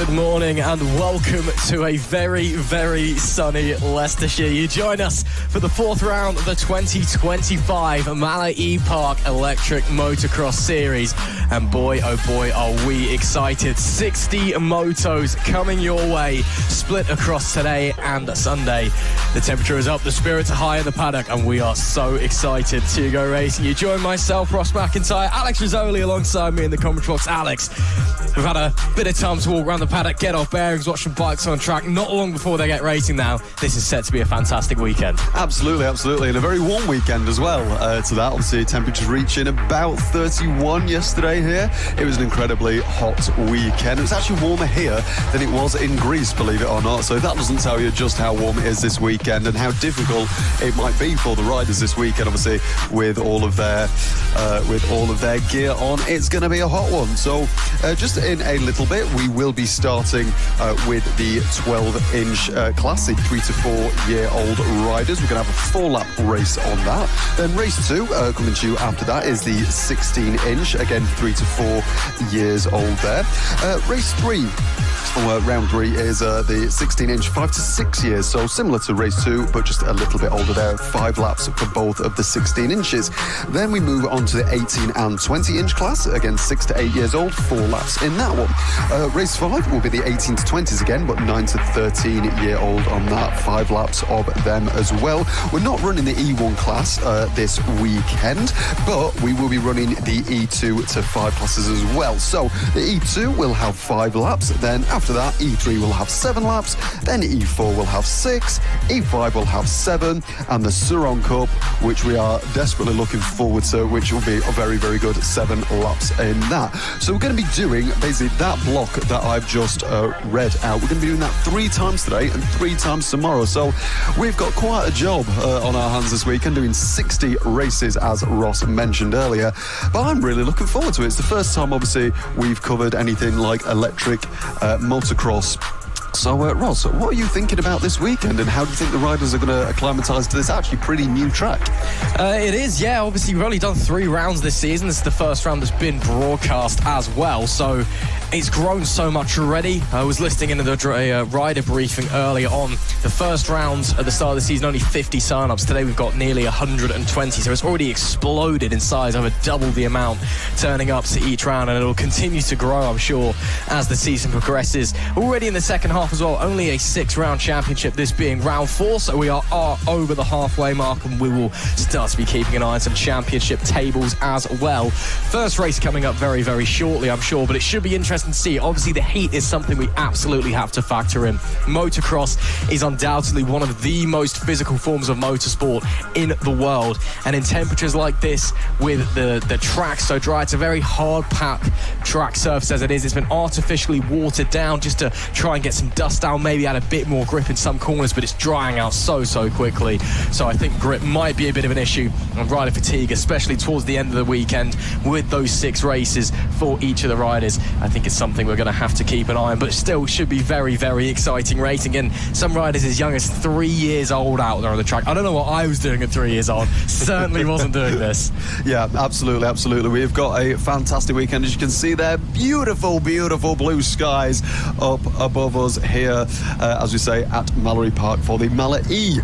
Good morning and welcome to a very, very sunny Leicestershire. You join us for the fourth round of the 2025 Mallor-E Park Electric Motocross Series. And boy, oh boy, are we excited. 60 motos coming your way, split across today and Sunday. The temperature is up, the spirits are high in the paddock, and we are so excited to go racing. You join myself, Ross McIntyre, Alex Rizzoli alongside me in the commentary box. Alex, we've had a bit of time to walk around the paddock, get off bearings, watch some bikes on track. Not long before they get racing now. This is set to be a fantastic weekend. Absolutely, absolutely. And a very warm weekend as well to that. Obviously, temperatures reaching about 31 yesterday here. It was an incredibly hot weekend. It was actually warmer here than it was in Greece, believe it or not. So that doesn't tell you just how warm it is this weekend and how difficult it might be for the riders this weekend. Obviously, with all of their gear on, it's going to be a hot one. So just in a little bit, we will be starting with the 12-inch classic 3 to 4 year old riders. We're going to have a 4-lap race on that. Then race 2 coming to you after that is the 16-inch, again 3 to 4 years old there. Race 3. Round 3 is the 16-inch 5 to 6 years, so similar to race 2 but just a little bit older there. 5 laps for both of the 16 inches. Then we move on to the 18 and 20-inch class, again 6 to 8 years old, 4 laps in that one. Race 5 will be the 18 to 20s again, but 9 to 13 year old on that, 5 laps of them as well. We're not running the E1 class this weekend, but we will be running the E2 to 5 classes as well. So the E2 will have 5 laps, then after that, E3 will have 7 laps, then E4 will have 6, E5 will have 7, and the Suron Cup, which we are desperately looking forward to, which will be a very, very good 7 laps in that. So we're going to be doing basically that block that I've just read out. We're going to be doing that 3 times today and 3 times tomorrow. So we've got quite a job on our hands this weekend, doing 60 races, as Ross mentioned earlier. But I'm really looking forward to it. It's the first time, obviously, we've covered anything like electric motocross. So, Ross, what are you thinking about this weekend, and how do you think the riders are going to acclimatise to this actually pretty new track? It is, yeah. Obviously, we've only done 3 rounds this season. This is the first round that's been broadcast as well, so it's grown so much already. I was listening into the rider briefing earlier on. The first round at the start of the season, only 50 sign-ups. Today we've got nearly 120, so it's already exploded in size, over double the amount turning up to each round, and it'll continue to grow, I'm sure, as the season progresses. Already in the second half as well, only a 6-round championship, this being round 4, so we are over the halfway mark, and we will start to be keeping an eye on some championship tables as well. First race coming up very, very shortly, I'm sure, but it should be interesting to see. Obviously, the heat is something we absolutely have to factor in. Motocross is undoubtedly one of the most physical forms of motorsport in the world, and in temperatures like this, with the track so dry, it's a very hard-packed track surface as it is. It's been artificially watered down just to try and get some dust down, maybe add a bit more grip in some corners, but it's drying out so quickly. So I think grip might be a bit of an issue, and rider fatigue, especially towards the end of the weekend with those 6 races for each of the riders. I think it's something we're going to have to keep an eye on, but still should be very, very exciting racing. And some riders as young as 3 years old out there on the track. I don't know what I was doing at 3 years old. Certainly wasn't doing this. Yeah, absolutely, absolutely. We've got a fantastic weekend. As you can see there, beautiful, beautiful blue skies up above us here, as we say, at Mallor-E Park for the Mallor-E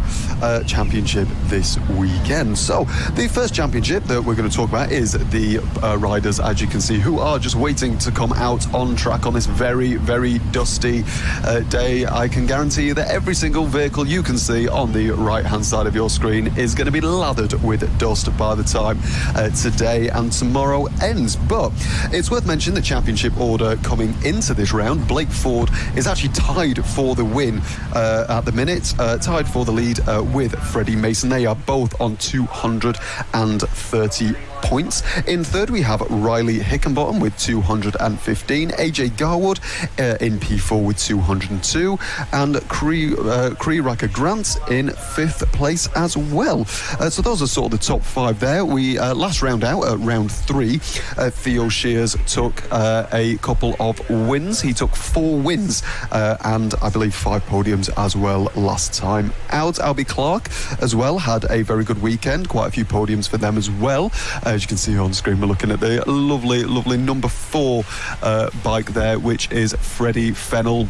Championship this weekend. So the first championship that we're going to talk about is the riders, as you can see, who are just waiting to come out on track on this very, very dusty day. I can guarantee you that every single vehicle you can see on the right-hand side of your screen is going to be lathered with dust by the time today and tomorrow ends. But it's worth mentioning the championship order coming into this round. Blake Ford is actually tied for the win at the minute, tied for the lead with Freddie Mason. They are both on 230 points. In third, we have Riley Hickenbottom with 215, AJ Garwood in P4 with 202, and Creeracker Grant in 5th place as well. So those are sort of the top 5 there. We last round out at round 3, Theo Shears took a couple of wins. He took 4 wins and I believe 5 podiums as well last time out. Albie Clark as well had a very good weekend, quite a few podiums for them as well. As you can see on screen, we're looking at the lovely number 4 bike there, which is Freddie Fennell.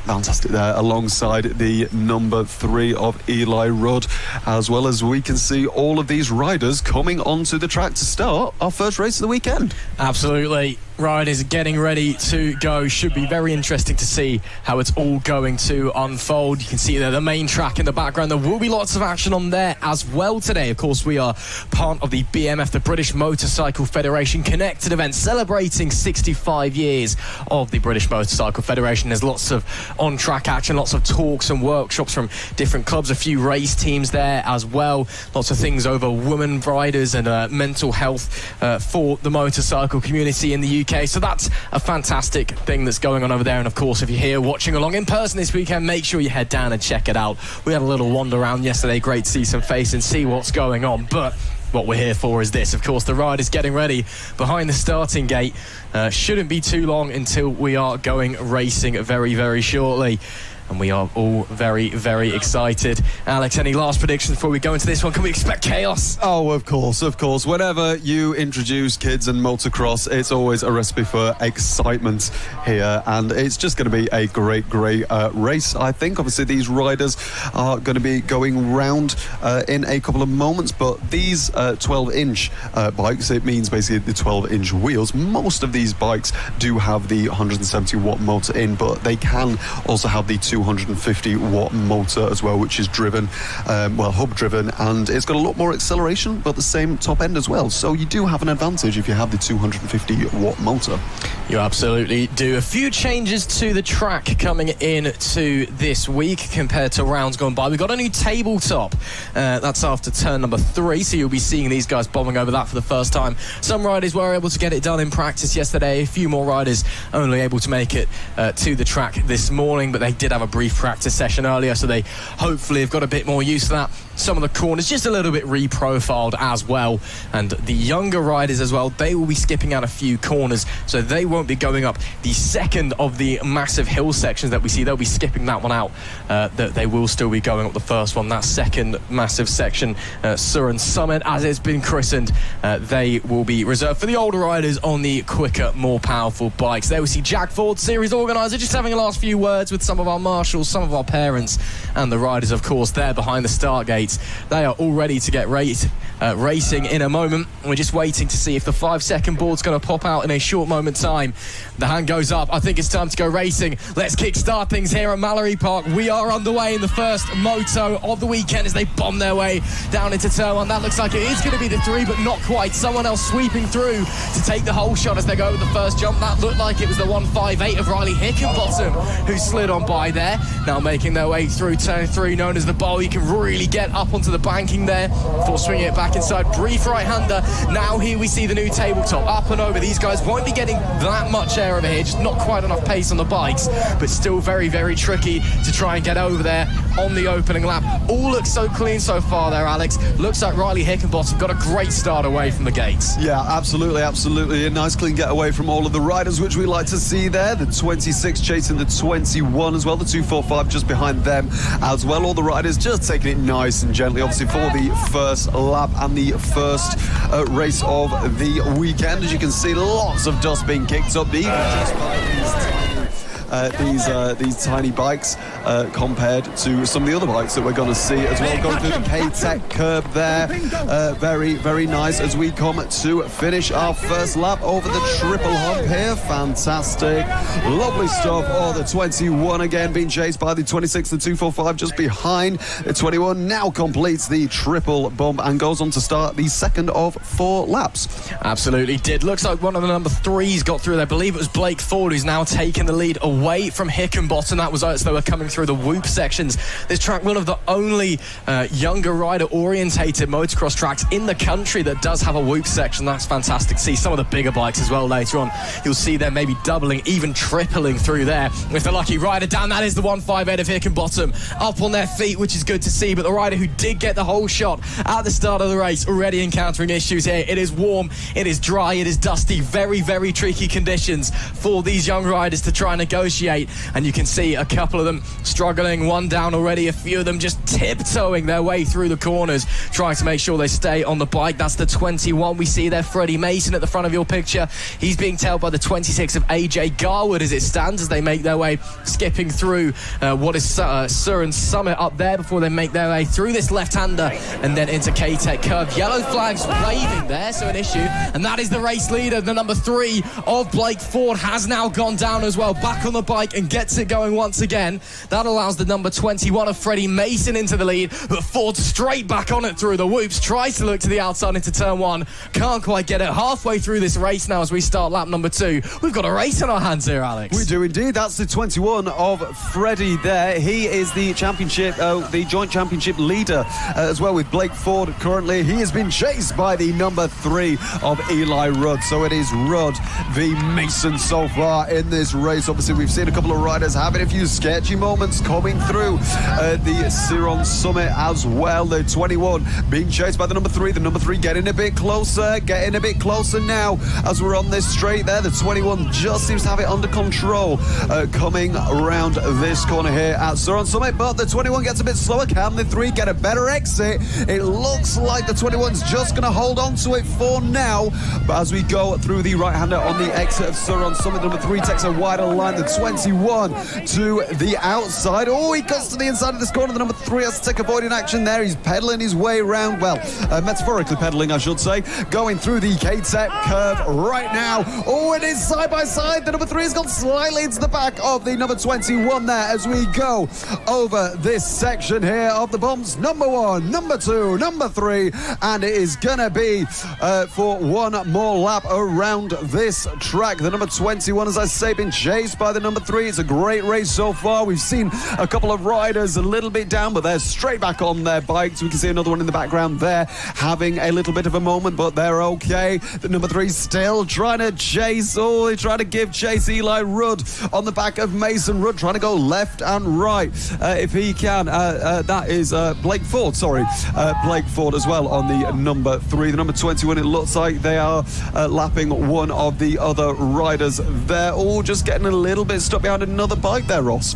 Fantastic there, alongside the number 3 of Eli Rudd, as well as we can see all of these riders coming onto the track to start our first race of the weekend. Absolutely. Riders getting ready to go. Should be very interesting to see how it's all going to unfold. You can see there the main track in the background. There will be lots of action on there as well today. Of course, we are part of the BMF, the British Motorcycle Federation Connected event, celebrating 65 years of the British Motorcycle Federation. There's lots of on-track action, lots of talks and workshops from different clubs, a few race teams there as well. Lots of things over women riders and mental health for the motorcycle community in the UK. So that's a fantastic thing that's going on over there. And of course, if you're here watching along in person this weekend, make sure you head down and check it out. We had a little wander around yesterday. Great to see some faces and see what's going on. But what we're here for is this. Of course, the riders getting ready behind the starting gate. Shouldn't be too long until we are going racing very, very shortly. And we are all very, very excited. Alex, any last predictions before we go into this one? Can we expect chaos? Oh, of course, of course. Whenever you introduce kids and motocross, it's always a recipe for excitement here. And it's just going to be a great, great race, I think. Obviously, these riders are going to be going round in a couple of moments. But these 12-inch bikes, it means basically the 12-inch wheels. Most of these bikes do have the 170-watt motor in, but they can also have the 250-watt motor as well, which is driven, hub driven, and it's got a lot more acceleration, but the same top end as well. So you do have an advantage if you have the 250-watt motor. You absolutely do. A few changes to the track coming in to this week compared to rounds gone by. We've got a new tabletop. That's after turn number 3, so you'll be seeing these guys bombing over that for the first time. Some riders were able to get it done in practice yesterday. A few more riders only able to make it to the track this morning, but they did have a brief practice session earlier, so they hopefully have got a bit more use of that. Some of the corners just a little bit reprofiled as well, and the younger riders as well, they will be skipping out a few corners, so they won't be going up the second of the massive hill sections that we see. They'll be skipping that one out. They will still be going up the first one, that second massive section, Surrey Summit as it's been christened. They will be reserved for the older riders on the quicker, more powerful bikes. There we see Jack Ford, series organizer, just having a last few words with some of our marshals, some of our parents, and the riders, of course, there behind the start gates. They are all ready to get racing in a moment. We're just waiting to see if the 5-second board's going to pop out in a short moment time. The hand goes up. I think it's time to go racing. Let's kick-start things here at Mallor-E Park. We are underway in the first moto of the weekend as they bomb their way down into turn 1. That looks like it is going to be the 3, but not quite. Someone else sweeping through to take the whole shot as they go with the first jump. That looked like it was the 158 of Riley Hickenbottom who slid on by there. Now making their way through turn 3, known as the bowl. You can really get up onto the banking there before swinging it back inside. Brief right-hander. Now here we see the new tabletop up and over. These guys won't be getting that much air over here, just not quite enough pace on the bikes, but still very, very tricky to try and get over there on the opening lap. All looks so clean so far there, Alex. Looks like Riley Hickenbottom got a great start away from the gates. Yeah, absolutely, absolutely. A nice clean getaway from all of the riders, which we like to see there. The 26 chasing the 21 as well. The 245 just behind them as well. All the riders just taking it nice and gently, obviously, for the first lap and the first race of the weekend. As you can see, lots of dust being kicked up, even just by these tiny bikes compared to some of the other bikes that we're going to see as well. Going through the K-Tech curb there. Very, very nice as we come to finish our first lap over the triple hump here. Fantastic. Lovely stuff. Oh, the 21 again being chased by the 26, the 245 just behind. The 21 now completes the triple bump and goes on to start the second of 4 laps. Absolutely did. Looks like one of the number 3s got through there. I believe it was Blake Ford who's now taken the lead away from Hickenbottom. That was as they were coming through the whoop sections. This track, one of the only younger rider orientated motocross tracks in the country that does have a whoop section. That's fantastic to see. Some of the bigger bikes as well later on, you'll see them maybe doubling, even tripling through there with the lucky rider down. That is the 158 of Hickenbottom up on their feet, which is good to see. But the rider who did get the whole shot at the start of the race already encountering issues here. It is warm, it is dry, it is dusty, very, very tricky conditions for these young riders to try and negotiate initiate, and you can see a couple of them struggling, one down already, a few of them just tiptoeing their way through the corners, trying to make sure they stay on the bike. That's the 21 we see there, Freddie Mason at the front of your picture. He's being tailed by the 26 of AJ Garwood as it stands, as they make their way, skipping through what is Surin Summit up there before they make their way through this left-hander and then into K-Tech Curve. Yellow flags waving there, so an issue, and that is the race leader. The number 3 of Blake Ford has now gone down as well, back on the bike and gets it going once again. That allows the number 21 of Freddie Mason into the lead, but Ford straight back on it through the whoops, tries to look to the outside into turn 1, can't quite get it. Halfway through this race now as we start lap number 2. We've got a race on our hands here, Alex. We do indeed. That's the 21 of Freddie there. He is the championship, the joint championship leader as well with Blake Ford currently. He has been chased by the number 3 of Eli Rudd. So it is Rudd v Mason so far in this race. Obviously, we've seen a couple of riders having a few sketchy moments coming through the Ciron Summit as well. The 21 being chased by the number 3. The number 3 getting a bit closer now as we're on this straight there. The 21 just seems to have it under control coming around this corner here at Ciron Summit, but the 21 gets a bit slower. Can the 3 get a better exit? It looks like the 21's just going to hold on to it for now, but as we go through the right-hander on the exit of Ciron Summit, number 3 takes a wider line. The 21 to the outside. Oh, he cuts to the inside of this corner. The number 3 has to take avoiding action there. He's pedaling his way around, well, metaphorically pedaling, I should say, going through the K-Tech curve right now. Oh, it is side by side. The number 3 has gone slightly into the back of the number 21 there as we go over this section here of the bumps. Number 1, number 2, number 3, and it is gonna be for one more lap around this track. The number 21, as I say, been chased by the number 3. It's a great race so far. We've seen a couple of riders a little bit down, but they're straight back on their bikes. We can see another one in the background there having a little bit of a moment, but they're okay. The number 3 still trying to chase. Oh, they're trying to give chase Eli Rudd on the back of Mason. Rudd trying to go left and right if he can. That is Blake Ford, sorry. Blake Ford as well on the number 3. The number 21, it looks like they are lapping one of the other riders there. All just getting a little bit stuck behind another bike there, Ross.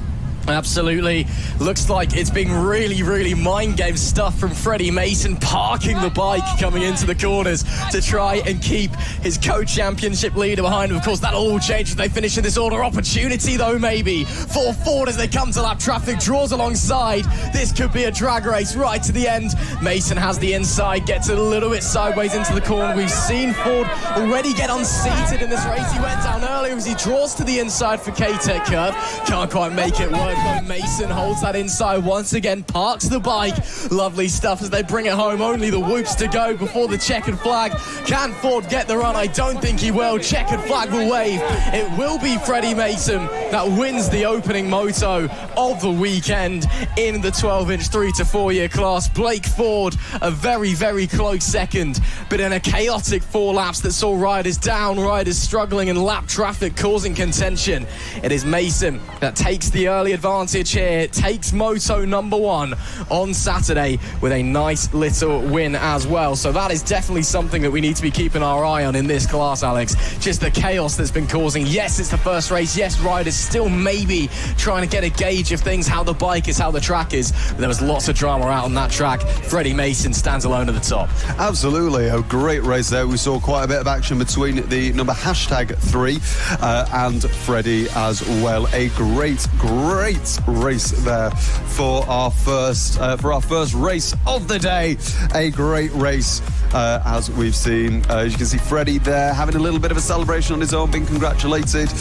Absolutely. Looks like it's been really, really mind game stuff from Freddie Mason, parking the bike coming into the corners to try and keep his co-championship leader behind him. Of course, that'll all change if they finish in this order. Opportunity, though, maybe for Ford as they come to lap. Traffic draws alongside. This could be a drag race right to the end. Mason has the inside, gets a little bit sideways into the corner. We've seen Ford already get unseated in this race. He went down earlier as he draws to the inside for K-Tech Curve. Can't quite make it work. Mason holds that inside once again, parks the bike. Lovely stuff as they bring it home. Only the whoops to go before the checkered flag. Can Ford get the run? I don't think he will. Checkered flag will wave. It will be Freddie Mason that wins the opening moto of the weekend in the 12-inch 3 to 4 year class. Blake Ford, a very, very close second, but in a chaotic 4 laps that saw riders down, riders struggling, and lap traffic causing contention. It is Mason that takes the early advantage here, takes moto number 1 on Saturday with a nice little win as well. So that is definitely something that we need to be keeping our eye on in this class, Alex. Just the chaos that's been causing. Yes, it's the first race. Yes, riders still maybe trying to get a gauge of things, how the bike is, how the track is. But there was lots of drama out on that track. Freddie Mason stands alone at the top. Absolutely. A great race there. We saw quite a bit of action between the number #3 and Freddie as well. A great race there for our first race of the day. A great race as we've seen. As you can see, Freddie there having a little bit of a celebration on his own, being congratulated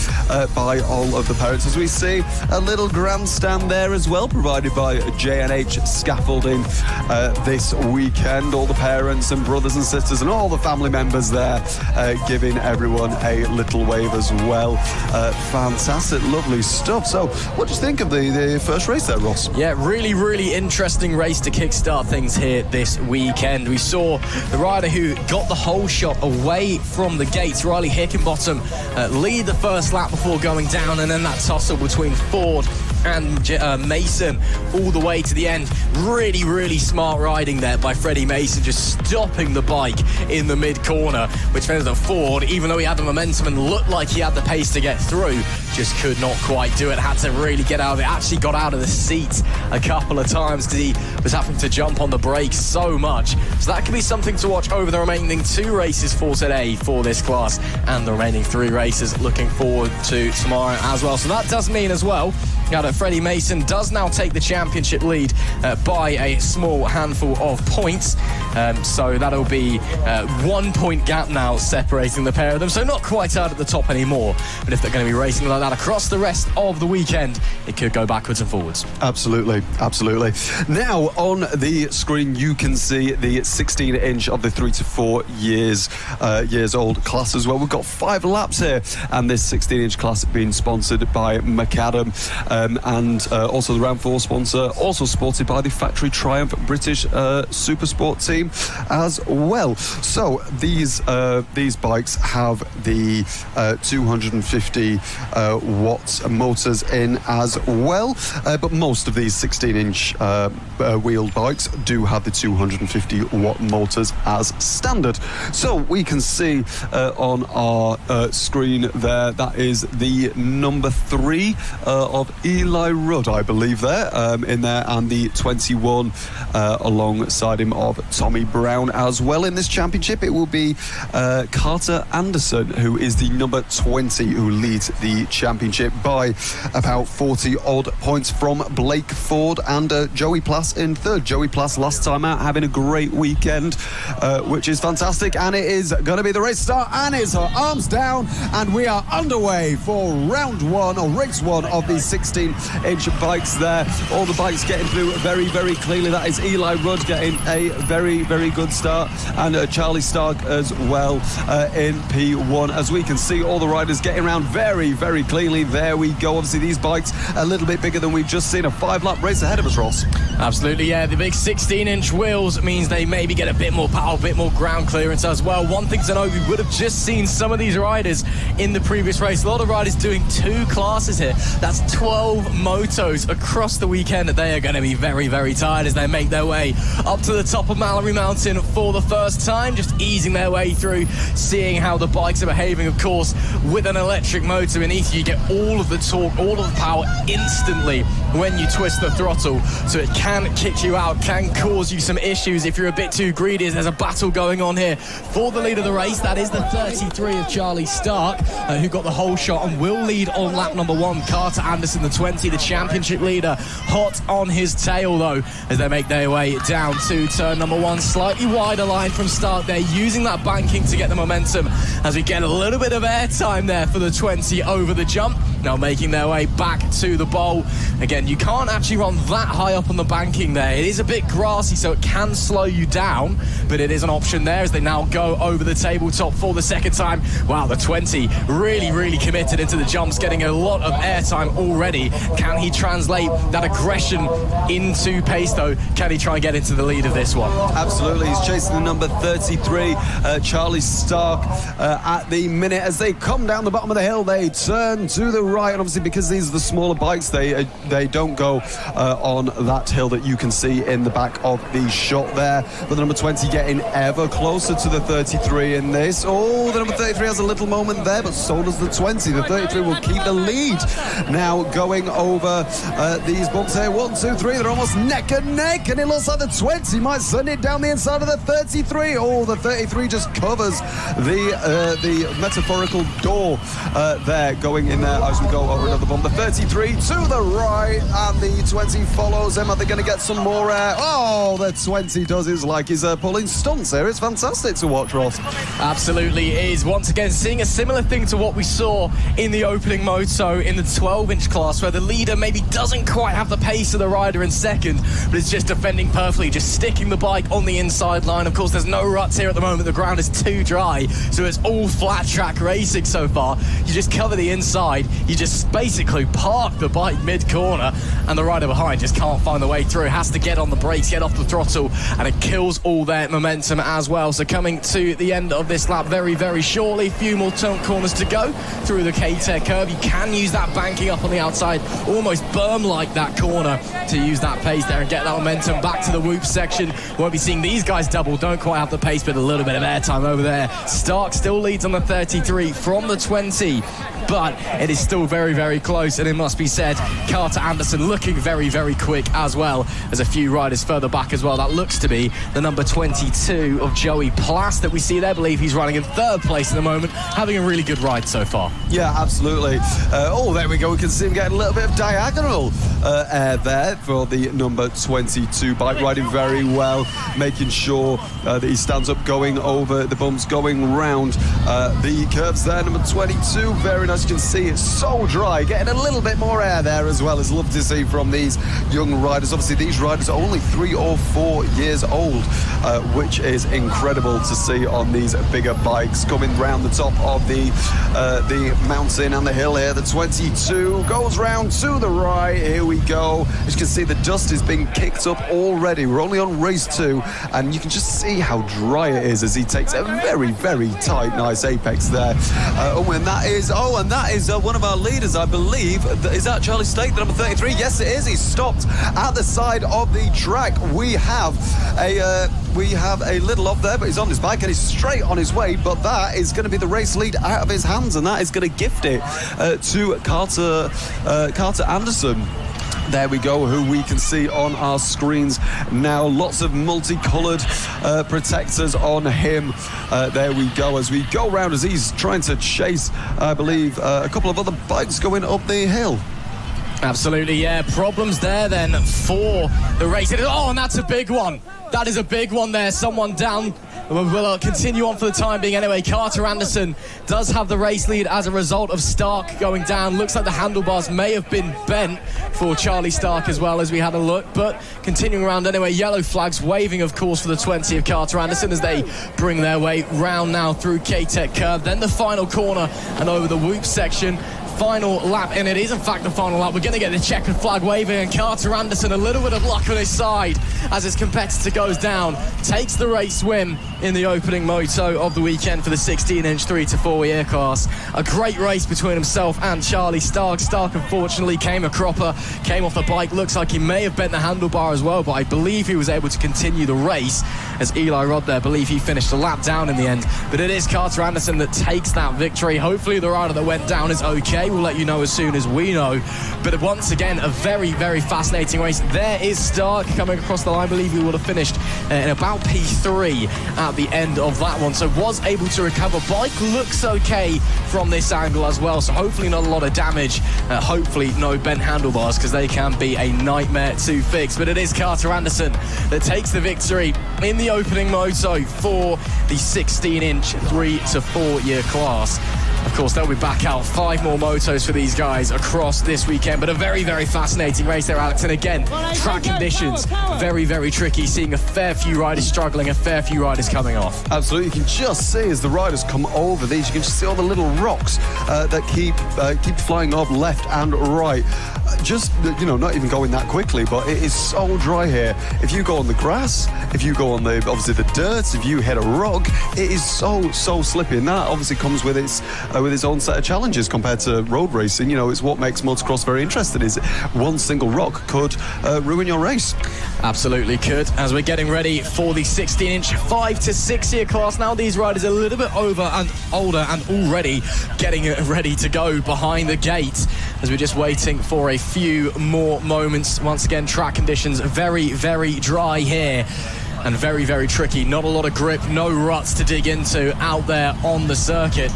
by all of the parents. As we see a little grandstand there as well, provided by J&H Scaffolding this weekend. All the parents and brothers and sisters and all the family members there giving everyone a little wave as well. Fantastic, lovely stuff. So what do you think of the first race there, Ross? Yeah, really, really interesting race to kickstart things here this weekend. We saw the rider who got the whole shot away from the gates, Riley Hickenbottom, lead the first lap before going down, and then that tussle between Ford and Mason all the way to the end. Really, really smart riding there by Freddie Mason, just stopping the bike in the mid-corner, which means that Ford, even though he had the momentum and looked like he had the pace to get through, just could not quite do it. Had to really get out of it. Actually got out of the seat a couple of times because he was having to jump on the brakes so much. So that could be something to watch over the remaining 2 races for today for this class, and the remaining 3 races looking forward to tomorrow as well. So that does mean as well that Freddie Mason does now take the championship lead by a small handful of points. So that'll be 1 point gap now separating the pair of them. So not quite out at the top anymore. But if they're going to be racing like that across the rest of the weekend, it could go backwards and forwards. Absolutely, absolutely. Now on the screen you can see the 16-inch of the 3 to 4 years old class as well. We've got 5 laps here, and this 16-inch class being sponsored by Macadam. And also the Round 4 sponsor, also supported by the Factory Triumph British Super Sport team as well. So these bikes have the 250 watt motors in as well, but most of these 16-inch wheeled bikes do have the 250 watt motors as standard. So we can see on our screen there, that is the number 3 of Eli Rudd, I believe, there in there, and the 21 alongside him of Tommy Brown as well. In this championship it will be Carter Anderson, who is the number 20, who leads the championship by about 40 odd points from Blake Ford, and Joey Plass in third. Joey Plass last time out having a great weekend, which is fantastic, and it is going to be the race start, and it's our arms down, and we are underway for round 1 or race 1 of the 16-inch bikes there. All the bikes getting through very, very clearly. That is Eli Rudd getting a very, very good start, and Charlie Stark as well in P1. As we can see, all the riders getting around very, very cleanly. There we go. Obviously these bikes a little bit bigger than we've just seen. A 5-lap race ahead of us, Ross. Absolutely, yeah. The big 16-inch wheels means they maybe get a bit more power, a bit more ground clearance as well. One thing to know, we would have just seen some of these riders in the previous race. A lot of riders doing 2 classes here. That's 12 motos across the weekend. They are going to be very, very tired as they make their way up to the top of Mallor-E Mountain for the first time, just easing their way through, seeing how the bikes are behaving. Of course, with an electric motor beneath you, get all of the torque, all of the power instantly when you twist the throttle, so it can kick you out, can cause you some issues if you're a bit too greedy. There's a battle going on here for the lead of the race. That is the 33 of Charlie Stark, who got the whole shot and will lead on lap number 1. Carter Anderson, the 20, the championship leader, hot on his tail though, as they make their way down to turn number 1. Slightly wider line from start. They're using that banking to get the momentum, as we get a little bit of air time there for the 20 over the jump. Now making their way back to the bowl. Again, you can't actually run that high up on the banking there. It is a bit grassy, so it can slow you down, but it is an option there as they now go over the tabletop for the second time. Wow, the 20 really, really committed into the jumps, getting a lot of airtime already. Can he translate that aggression into pace though? Can he try and get into the lead of this one? Absolutely, he's chasing the number 33, Charlie Stark, at the minute. As they come down the bottom of the hill, they turn to the right, and obviously because these are the smaller bikes, they don't go on that hill that you can see in the back of the shot there. But the number 20 getting ever closer to the 33 in this. Oh, the number 33 has a little moment there, but so does the 20. The 33 will keep the lead. Now going over these bumps here. 1, 2, 3, they're almost neck and neck, and it looks like the 20 might send it down the inside of the 33. Oh, the 33 just covers the metaphorical door there, going in there as we go over another bump. The 33 to the right, and the 20 follows them. Are they going to get some more air? Oh, the 20 does. It's like he's pulling stunts here. It's fantastic to watch, Ross. Absolutely is. Once again, seeing a similar thing to what we saw in the opening moto in the 12-inch class, where the leader maybe doesn't quite have the pace of the rider in second, but is just defending perfectly, just sticking the bike on the inside line. Of course, there's no ruts here at the moment. The ground is too dry, so it's all flat track racing so far. You just cover the inside, you just basically park the bike mid-corner, and the rider behind just can't find the way through, has to get on the brakes, get off the throttle, and it kills all their momentum as well. So coming to the end of this lap very, very shortly, few more corners to go through the K-Tech curve. You can use that banking up on the outside, almost berm-like that corner, to use that pace there and get that momentum back to the whoop section. Won't be seeing these guys double, don't quite have the pace, but a little bit of airtime over there. Stark still leads on the 33 from the 20, but it is still still very, very close, and it must be said, Carter Anderson looking very, very quick as well as a few riders further back as well. That looks to be the number 22 of Joey Plass that we see there. I believe he's running in third place at the moment, having a really good ride so far. Yeah, absolutely. There we go. We can see him getting a little bit of diagonal air there for the number 22 bike, riding very well, making sure that he stands up, going over the bumps, going round the curves there. Number 22, very nice. You can see it's so dry, getting a little bit more air there as well. It's lovely to see from these young riders. Obviously, these riders are only 3 or 4 years old, which is incredible to see on these bigger bikes coming round the top of the mountain and the hill here. The 22 goes round to the right. Here we go. As you can see, the dust is being kicked up already. We're only on race 2, and you can just see how dry it is as he takes a very, very tight, nice apex there. And that is one of our leaders, I believe. Is that Charlie Stake, the number 33? Yes, it is. He's stopped at the side of the track. We have a little off there, but he's on his bike and he's straight on his way. But that is going to be the race lead out of his hands, and that is going to gift it to Carter Anderson. There we go, who we can see on our screens now. Lots of multicoloured protectors on him. There we go, as we go round, as he's trying to chase, I believe, a couple of other bikes going up the hill. Absolutely, yeah. Problems there then for the race. Oh, and that's a big one. That is a big one there. Someone down. We'll continue on for the time being anyway. Carter Anderson does have the race lead as a result of Stark going down. Looks like the handlebars may have been bent for Charlie Stark as well, as we had a look. But continuing around anyway, yellow flags waving, of course, for the 20 of Carter Anderson as they bring their way round now through K-Tech curve. Then the final corner and over the whoop section. Final lap, and it is in fact the final lap. We're going to get the checkered flag waving, and Carter Anderson, a little bit of luck on his side as his competitor goes down, takes the race win in the opening moto of the weekend for the 16-inch 3 to 4 year class. A great race between himself and Charlie Stark. Stark unfortunately came a cropper, came off the bike. Looks like he may have bent the handlebar as well, but I believe he was able to continue the race as Eli Rodd there. I believe he finished a lap down in the end, but it is Carter Anderson that takes that victory. Hopefully the rider that went down is okay. We'll let you know as soon as we know. But once again, a very, very fascinating race. There is Stark coming across the line. I believe he would have finished in about P3 at the end of that one. So was able to recover. Bike looks okay from this angle as well. So hopefully not a lot of damage. Hopefully no bent handlebars, because they can be a nightmare to fix. But it is Carter Anderson that takes the victory in the opening moto for the 16-inch 3 to 4 year class. Of course, they'll be back out 5 more motos for these guys across this weekend, but a very, very fascinating race there, Alex. And again, track conditions, very, very tricky, seeing a fair few riders struggling, a fair few riders coming off. Absolutely, you can just see as the riders come over these, you can just see all the little rocks that keep flying off left and right. Just, not even going that quickly, but it is so dry here. If you go on the grass, if you go on obviously the dirt, if you hit a rock, it is so slippy, and that obviously comes with its own set of challenges compared to road racing. It's what makes motocross very interesting, is one single rock could ruin your race. Absolutely could. As we're getting ready for the 16-inch 5 to 6 year class now, these riders are a little bit over and older and already getting ready to go behind the gate, as we're just waiting for a few more moments. Once again, track conditions very, very dry here and very, very tricky. Not a lot of grip, no ruts to dig into out there on the circuit.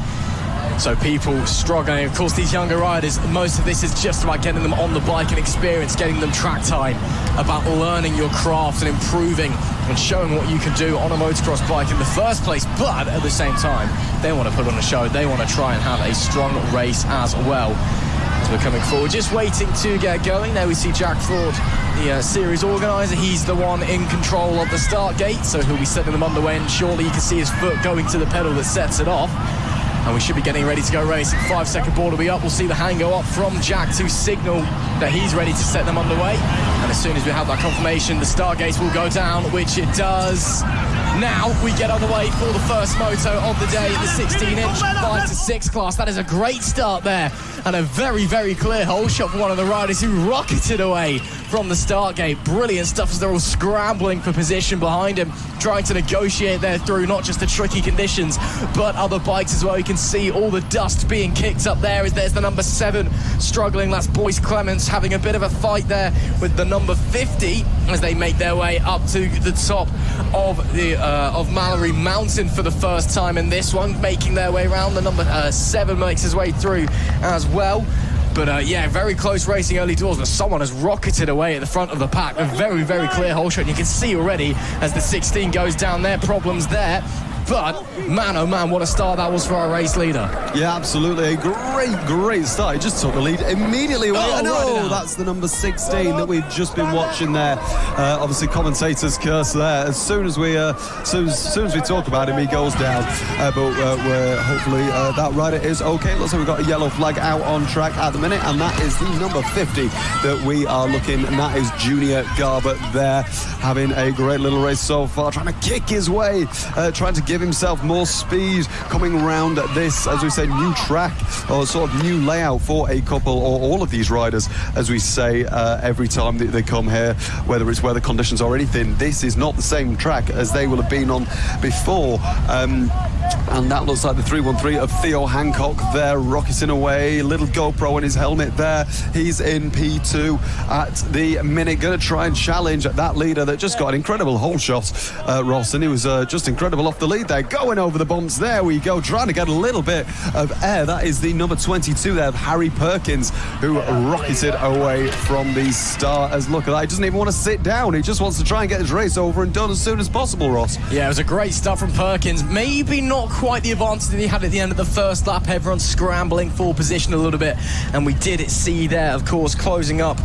So people struggling. Of course, these younger riders, most of this is just about getting them on the bike and experience, getting them track time, about learning your craft and improving and showing what you can do on a motocross bike in the first place. But at the same time, they want to put on a show. They want to try and have a strong race as well. So we're coming forward, just waiting to get going. There we see Jack Ford, the series organizer. He's the one in control of the start gate, so he'll be setting them underway, and shortly you can see his foot going to the pedal that sets it off. And we should be getting ready to go racing. 5-second board will be up. We'll see the hand go up from Jack to signal that he's ready to set them underway. And as soon as we have that confirmation, the start gates will go down, which it does. Now we get underway for the first moto of the day, the 16-inch 5 to 6 class. That is a great start there, and a very, very clear hole shot for one of the riders who rocketed away from the start gate. Brilliant stuff as they're all scrambling for position behind him, trying to negotiate there through not just the tricky conditions, but other bikes as well. You can see all the dust being kicked up there as there's the number 7 struggling. That's Boyce Clements having a bit of a fight there with the number 50 as they make their way up to the top of Mallor-E Mountain for the first time in this one, making their way around. The number 7 makes his way through as well. But yeah, very close racing early doors, but someone has rocketed away at the front of the pack. A very, very clear hole shot. You can see already as the 16 goes down there, problems there. But, man, oh man, what a start that was for our race leader. Yeah, absolutely. A great start. He just took the lead immediately. That's the number 16 that we've just been watching there. Obviously, commentators curse there. As soon as we talk about him, he goes down. But hopefully that rider is okay. Looks like we've got a yellow flag out on track at the minute, and that is the number 50 that we are looking, and that is Junior Garbutt there, having a great little race so far, trying to kick his way, trying to give himself more speed, coming around this, as we say, new track or sort of new layout for a couple or all of these riders, as we say every time they come here, whether it's weather conditions or anything. This is not the same track as they will have been on before. And that looks like the 313 of Theo Hancock there, rocketing away. Little GoPro in his helmet there. He's in P2 at the minute. Going to try and challenge that leader that just got an incredible hole shot, Ross. And he was just incredible off the lead there. Going over the bumps. There we go. Trying to get a little bit of air. That is the number 22 there of Harry Perkins, who rocketed away from the starters. Look at that. He doesn't even want to sit down. He just wants to try and get his race over and done as soon as possible, Ross. Yeah, it was a great start from Perkins. Maybe not quite the advantage that he had at the end of the first lap. Everyone scrambling for position a little bit, and we did see there, of course, closing up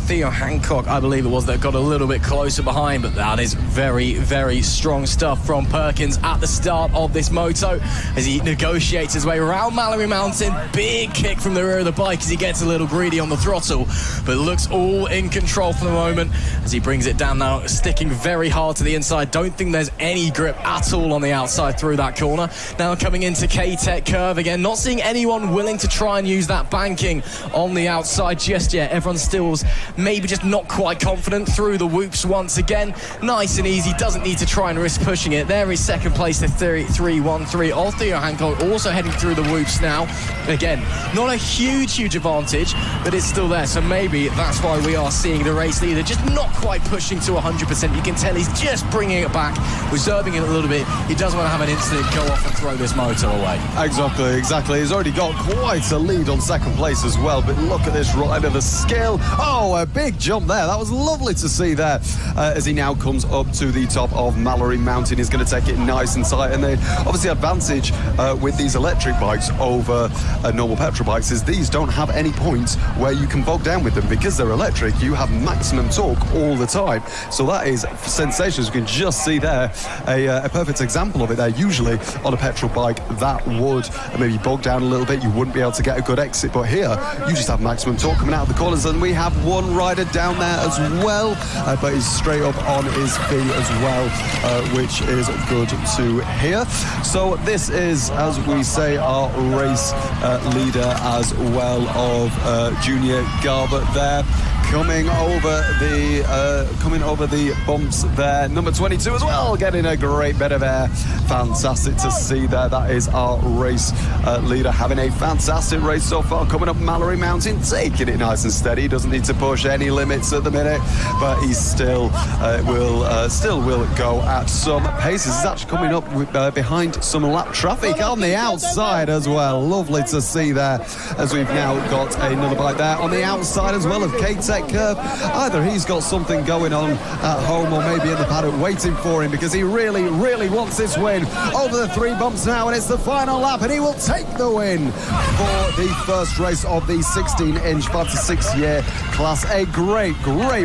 Theo Hancock, I believe it was, that got a little bit closer behind. But that is very, very strong stuff from Perkins at the start of this moto as he negotiates his way around Mallor-E Mountain. Big kick from the rear of the bike as he gets a little greedy on the throttle, but looks all in control for the moment as he brings it down now, sticking very hard to the inside. Don't think there's any grip at all on the outside through that corner. Now coming into K-Tech curve again, not seeing anyone willing to try and use that banking on the outside just yet. Everyone still's maybe just not quite confident through the whoops once again. Nice and easy, doesn't need to try and risk pushing it. There is second place, the 3-1-3 of Theo Hancock, also heading through the whoops now. Again, not a huge advantage, but it's still there. So maybe that's why we are seeing the race leader just not quite pushing to 100%. You can tell he's just bringing it back, reserving it a little bit. He doesn't want to have an incident go off and throw this motor away. Exactly. He's already got quite a lead on second place as well, but look at this rider, the skill. Oh, a big jump there. That was lovely to see there as he now comes up to the top of Mallor-E Mountain. He's going to take it nice and tight, and the obviously advantage with these electric bikes over normal petrol bikes is these don't have any points where you can bog down with them. Because they're electric, you have maximum torque all the time. So that is sensational. You can just see there a perfect example of it there. Usually on a petrol bike that would maybe bog down a little bit, you wouldn't be able to get a good exit, but here you just have maximum torque coming out of the corners. And we have one rider down there as well, but he's straight up on his feet as well, which is good to hear. So this is, as we say, our race leader as well of Junior Garbutt there. Coming over the bumps there. Number 22 as well, getting a great bit of air. Fantastic to see there. That is our race leader having a fantastic race so far. Coming up Mallor-E Mountain, taking it nice and steady. Doesn't need to push any limits at the minute, but he still will go at some paces. He's actually coming up with, behind some lap traffic on the outside as well. Lovely to see there, as we've now got another bike there on the outside as well of K-Tech curve. Either he's got something going on at home or maybe in the paddock waiting for him, because he really wants this win. Over the 3 bumps now, and it's the final lap, and he will take the win for the first race of the 16-inch 5 to 6 year class. A great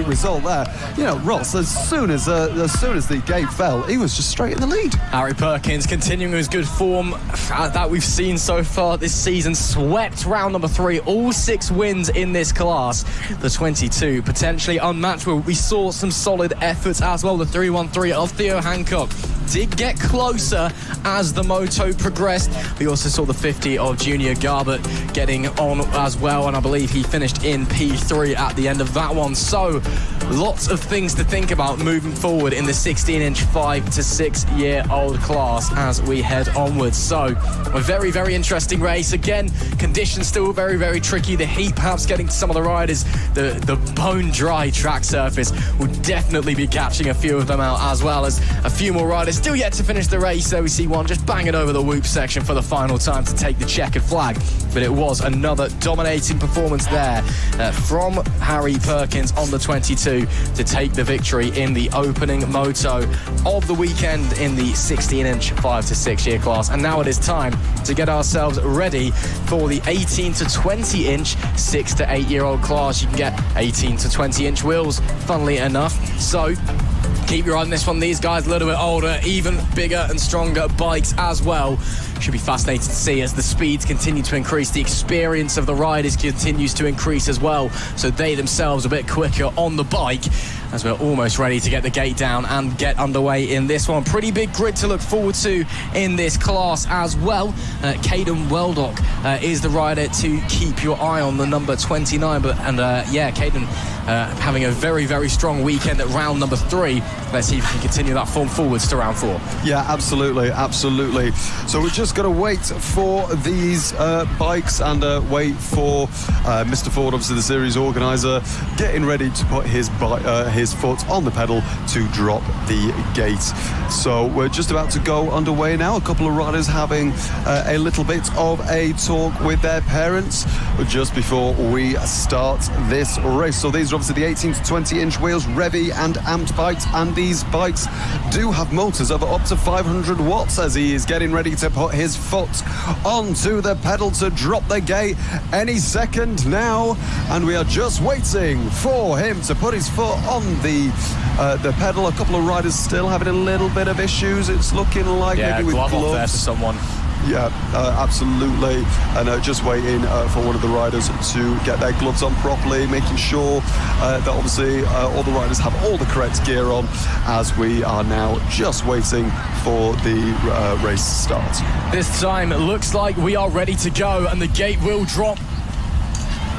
result there. You know, Ross, as soon as the gate fell, he was just straight in the lead. Harry Perkins continuing his good form that we've seen so far this season. Swept round number 3, all 6 wins in this class. The 22 potentially unmatched. We saw some solid efforts as well. The 3-1-3 of Theo Hancock did get closer as the moto progressed. We also saw the 50 of Junior Garbett getting on as well, and I believe he finished in P3 at the end of that one. So lots of things to think about moving forward in the 16-inch 5 to 6-year-old class as we head onwards. So a very, very interesting race. Again, conditions still very, very tricky. The heat perhaps getting to some of the riders. The bone-dry track surface will definitely be catching a few of them out, as well as a few more riders still yet to finish the race. So we see one just banging over the whoop section for the final time to take the checkered flag. But it was another dominating performance there from Harry Perkins on the 22 to take the victory in the opening moto of the weekend in the 16-inch 5 to 6-year class. And now it is time to get ourselves ready for the 18 to 20-inch 6 to 8-year-old class. You can get 18 to 20-inch wheels, funnily enough. So keep your eye on this one. These guys a little bit older, even bigger and stronger bikes as well. Should be fascinating to see as the speeds continue to increase. The experience of the riders continues to increase as well, so they themselves a bit quicker on the bike, as we're almost ready to get the gate down and get underway in this one. Pretty big grid to look forward to in this class as well. Caden Weldock is the rider to keep your eye on, the number 29. Caden having a very, very strong weekend at round number 3. Let's see if we can continue that form forwards to round 4. Yeah, absolutely. So we're just going to wait for these bikes and wait for Mr. Ford, obviously the series organizer, getting ready to put his foot on the pedal to drop the gate. So we're just about to go underway now. A couple of riders having a little bit of a talk with their parents just before we start this race. So these are obviously the 18 to 20-inch wheels, Revy and amped bikes, and these bikes do have motors of up to 500 watts as he is getting ready to put his foot onto the pedal to drop the gate any second now, and we are just waiting for him to put his foot on the pedal. A couple of riders still having a little bit of issues. It's looking like maybe with gloves. Off there for someone. Yeah, absolutely. And just waiting for one of the riders to get their gloves on properly, making sure that obviously all the riders have all the correct gear on, as we are now just waiting for the race to start. This time it looks like we are ready to go, and the gate will drop.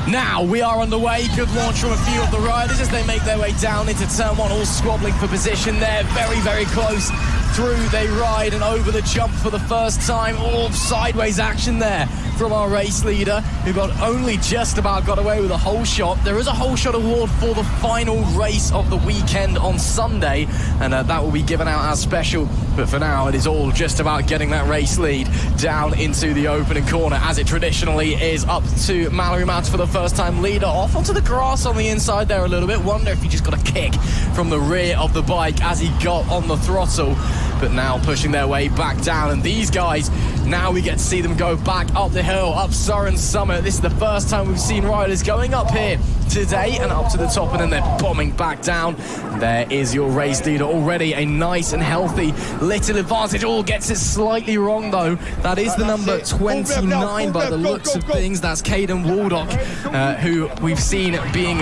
Now we are on the way. Good launch from a few of the riders as they make their way down into turn 1, all squabbling for position there. Very, very close. Through they ride and over the jump for the first time. All sideways action there from our race leader, who only just about got away with a whole shot. There is a whole shot award for the final race of the weekend on Sunday, and that will be given out as special. But for now, it is all just about getting that race lead down into the opening corner, as it traditionally is. Up to Mallor-E Mounts for the first time. Leader off onto the grass on the inside there a little bit. Wonder if he just got a kick from the rear of the bike as he got on the throttle. But now pushing their way back down, and these guys, now we get to see them go back up the hill, up Surren Summit. This is the first time we've seen riders going up here today and up to the top, and then they're bombing back down. There is your race leader already, a nice and healthy little advantage. All gets it slightly wrong though. That is the number 29 by the looks of things. That's Caden Waldock, who we've seen being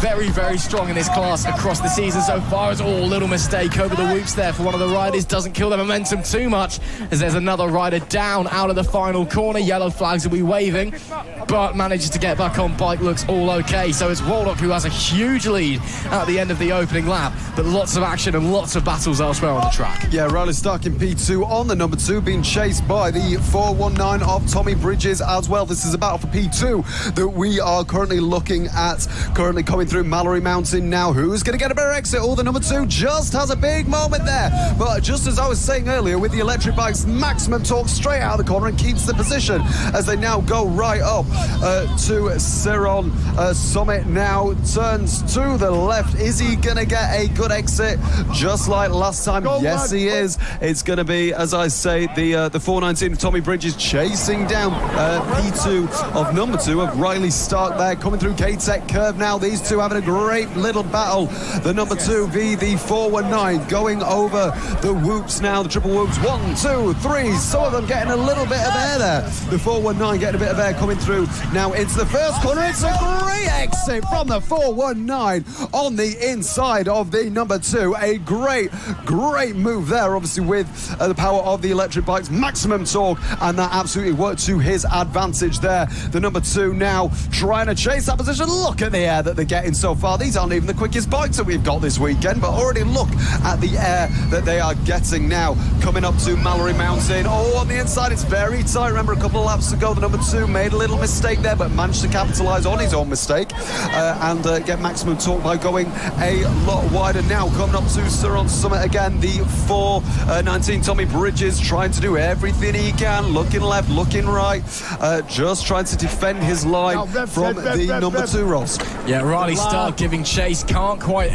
very, very strong in this class across the season so far. It's all a little mistake over the whoops there for one of the riders. Doesn't kill their momentum too much, as there's another rider down out of the final corner. Yellow flags will be waving, but manages to get back on bike. Looks all okay. So it's Waldock who has a huge lead at the end of the opening lap, but lots of action and lots of battles elsewhere on the track. Yeah, Riley Stark in P2 on the number 2, being chased by the 419 of Tommy Bridges as well. This is a battle for P2 that we are currently looking at, currently coming through Mallor-E Mountain now. Who's going to get a better exit? Oh, the number 2 just has a big moment there, but just as I was saying earlier, with the electric bikes, maximum torque straight out of the corner and keeps the position as they now go right up to Surren Summit. Now turns to the left. Is he going to get a good exit just like last time? Yes, he is. It's going to be, as I say, the 419 of Tommy Bridges chasing down P2 of number 2 of Riley Stark there, coming through K-Tech curve now. These two 2 having a great little battle. The number 2 v the 419 going over the whoops now, the triple whoops. 1, 2, 3. Some of them getting a little bit of air there. The 419 getting a bit of air coming through now into the first corner. It's a great exit from the 419 on the inside of the number 2. A great move there, obviously with the power of the electric bike's maximum torque, and that absolutely worked to his advantage there. The number 2 now trying to chase that position. Look at the air that they're getting so far. These aren't even the quickest bikes that we've got this weekend, but already look at the air that they are getting now. Coming up to Mallor-E Mountain. Oh, on the inside it's very tight. Remember a couple of laps ago, the number 2 made a little mistake there, but managed to capitalise on his own mistake and get maximum torque by going a lot wider. Now coming up to Saron Summit again, the 419 Tommy Bridges trying to do everything he can, looking left, looking right, just trying to defend his line from the number 2, Ross. Yeah, Riley Stark giving chase, not quite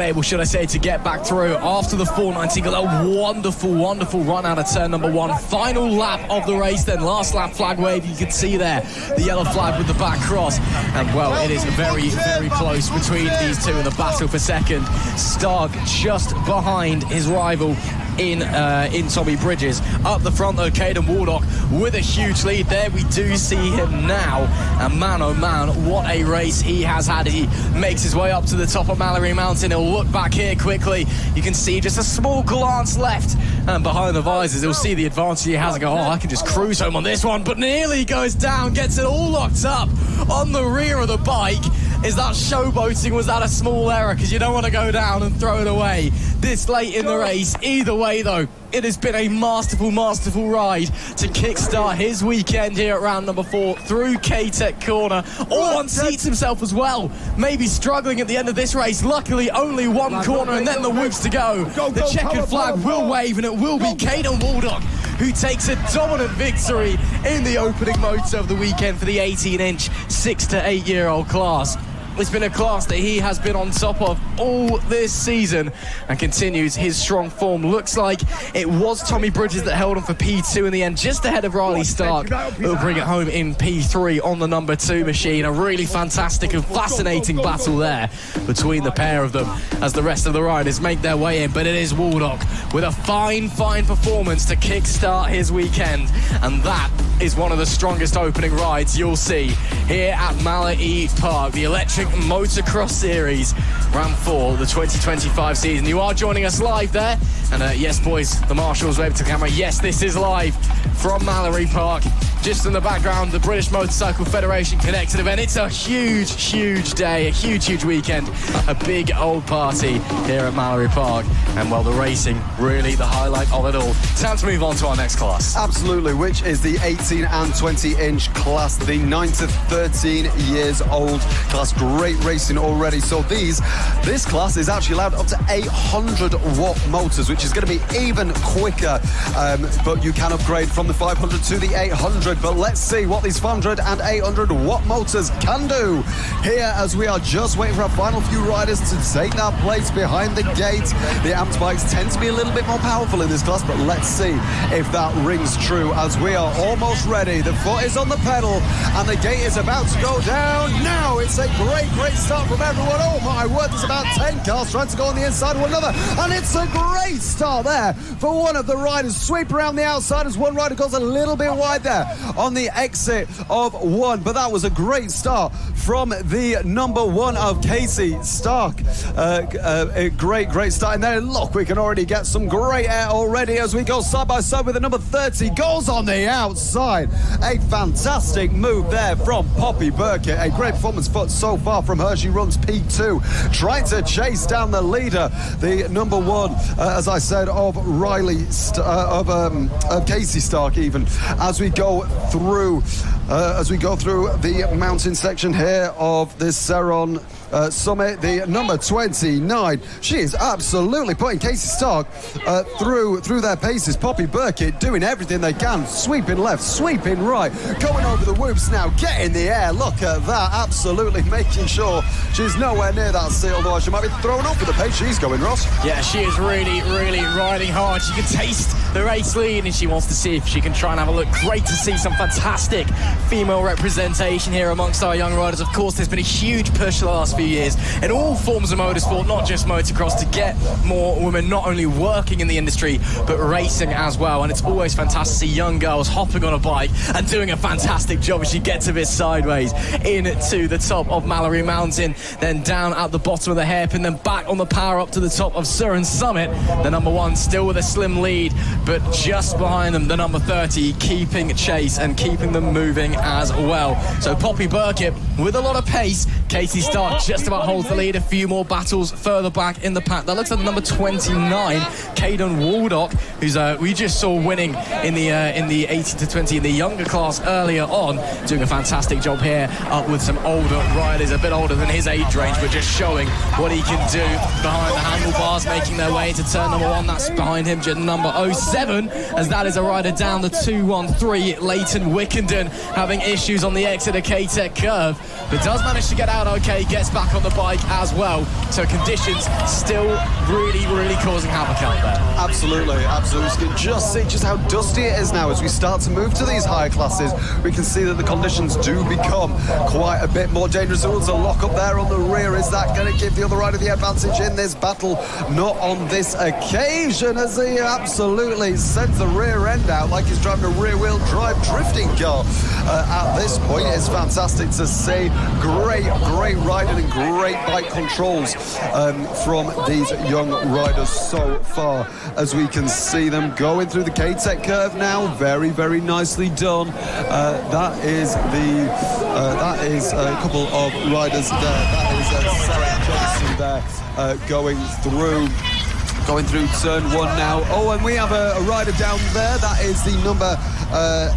able, should I say, to get back through after the 419. Got a wonderful run out of turn number 1. Final lap of the race then, last lap flag wave, you can see there, the yellow flag with the back cross. And well, it is very close between these two in the battle for second. Stark just behind his rival in Tommy Bridges. Up the front though, Caden Waldock with a huge lead there. We do see him now, and man oh man, what a race he has had. He makes his way up to the top of Mallor-E Mountain. He'll look back here quickly. You can see just a small glance left, and behind the visors he'll see the advantage he has and go, oh, I can just cruise home on this one, but nearly goes down, gets it all locked up on the rear of the bike. Is that showboating? Was that a small error? Because you don't want to go down and throw it away this late in the race. Either way, though, it has been a masterful ride to kickstart his weekend here at round number 4 through K-Tech Corner. All on seats himself as well. Maybe struggling at the end of this race. Luckily, only one corner and then the whoops to go. The checkered flag will wave, and it will be Caden Waldock who takes a dominant victory in the opening motor of the weekend for the 18-inch 6 to 8-year-old class. It's been a class that he has been on top of all this season and continues his strong form. Looks like it was Tommy Bridges that held on for P2 in the end, just ahead of Riley Stark, who will bring it home in P3 on the number 2 machine. A really fantastic and fascinating battle there between the pair of them as the rest of the riders make their way in. But it is Waldock with a fine performance to kickstart his weekend, and that is one of the strongest opening rides you'll see here at Mallor-E Park, the electric motocross series, round 4, the 2025 season. You are joining us live there, and yes boys, the marshals wave to the camera. Yes, this is live from Mallor-E Park. Just in the background, the British Motorcycle Federation Connected event. It's a huge day, a huge weekend, a big old party here at Mallor-E Park, and well, the racing really the highlight of it all. Time to move on to our next class. Absolutely, which is the 18 and 20-inch class, the 9 to 13 years old class. Great racing already. So this class is actually allowed up to 800 watt motors, which is going to be even quicker, but you can upgrade from the 500 to the 800. But let's see what these 500 and 800 watt motors can do here, as we are just waiting for our final few riders to take that place behind the gate. The amped bikes tend to be a little bit more powerful in this class, but let's see if that rings true as we are almost ready. The foot is on the pedal and the gate is about to go down now. It's a great start from everyone. Oh my word, there's about 10 cars trying to go on the inside of one another, and it's a great start there for one of the riders. Sweep around the outside as one rider goes a little bit wide there on the exit of 1, but that was a great start from the number 1 of Casey Stark. A great start, and then look, we can already get some great air already as we go side by side with the number 30 goes on the outside. A fantastic move there from Poppy Burkett. A great performance so far from her. She runs P2, trying to chase down the leader, the number 1, as I said, of Casey Stark. Even as we go through the mountain section here of this Saron Summit, the number 29, she is absolutely putting Casey Stark through their paces. Poppy Burkett doing everything they can, sweeping left, sweeping right, going over the whoops now, getting the air. Look at that, absolutely making sure she's nowhere near that seat, otherwise she might be thrown off with the pace she's going, Ross. Yeah, she is really riding hard. She can taste the race lead, and she wants to see if she can try and have a look. Great to see some fantastic female representation here amongst our young riders. Of course, there's been a huge push the last few years in all forms of motorsport, not just motocross, to get more women not only working in the industry but racing as well. And it's always fantastic to see young girls hopping on a bike and doing a fantastic job as she gets a bit sideways into the top of Mallor-E Mountain, then down at the bottom of the hairpin, then back on the power up to the top of Surin Summit. The number 1 still with a slim lead, but just behind them the number 30 keeping chase and keeping them moving as well. So Poppy Burkett with a lot of pace. Katie Stark just about holds the lead. A few more battles further back in the pack. That looks like the number 29, Caden Waldock, who's we just saw winning in the 18 to 20 in the younger class earlier on, doing a fantastic job here up with some older riders, a bit older than his age range, but just showing what he can do behind the handlebars, making their way into turn number 1. That's behind him, number 07, as that is a rider down the 213, Leighton Wickenden, having issues on the exit of K-Tech curve, but does manage to get out okay, gets back on the bike as well. So conditions still really causing havoc out there. Absolutely. You can just see just how dusty it is now as we start to move to these higher classes. We can see that the conditions do become quite a bit more dangerous. There's a lock up there on the rear. Is that going to give the other rider the advantage in this battle? Not on this occasion, as he absolutely sends the rear end out like he's driving a rear-wheel drive drifting car. At this point, it's fantastic to see. Great riding and great bike controls from these young riders so far, as we can see them going through the K-Tech curve now. Very nicely done. That is a couple of riders there. That is Sarah Johnson there going through turn 1 now. Oh, and we have a rider down there. That is the number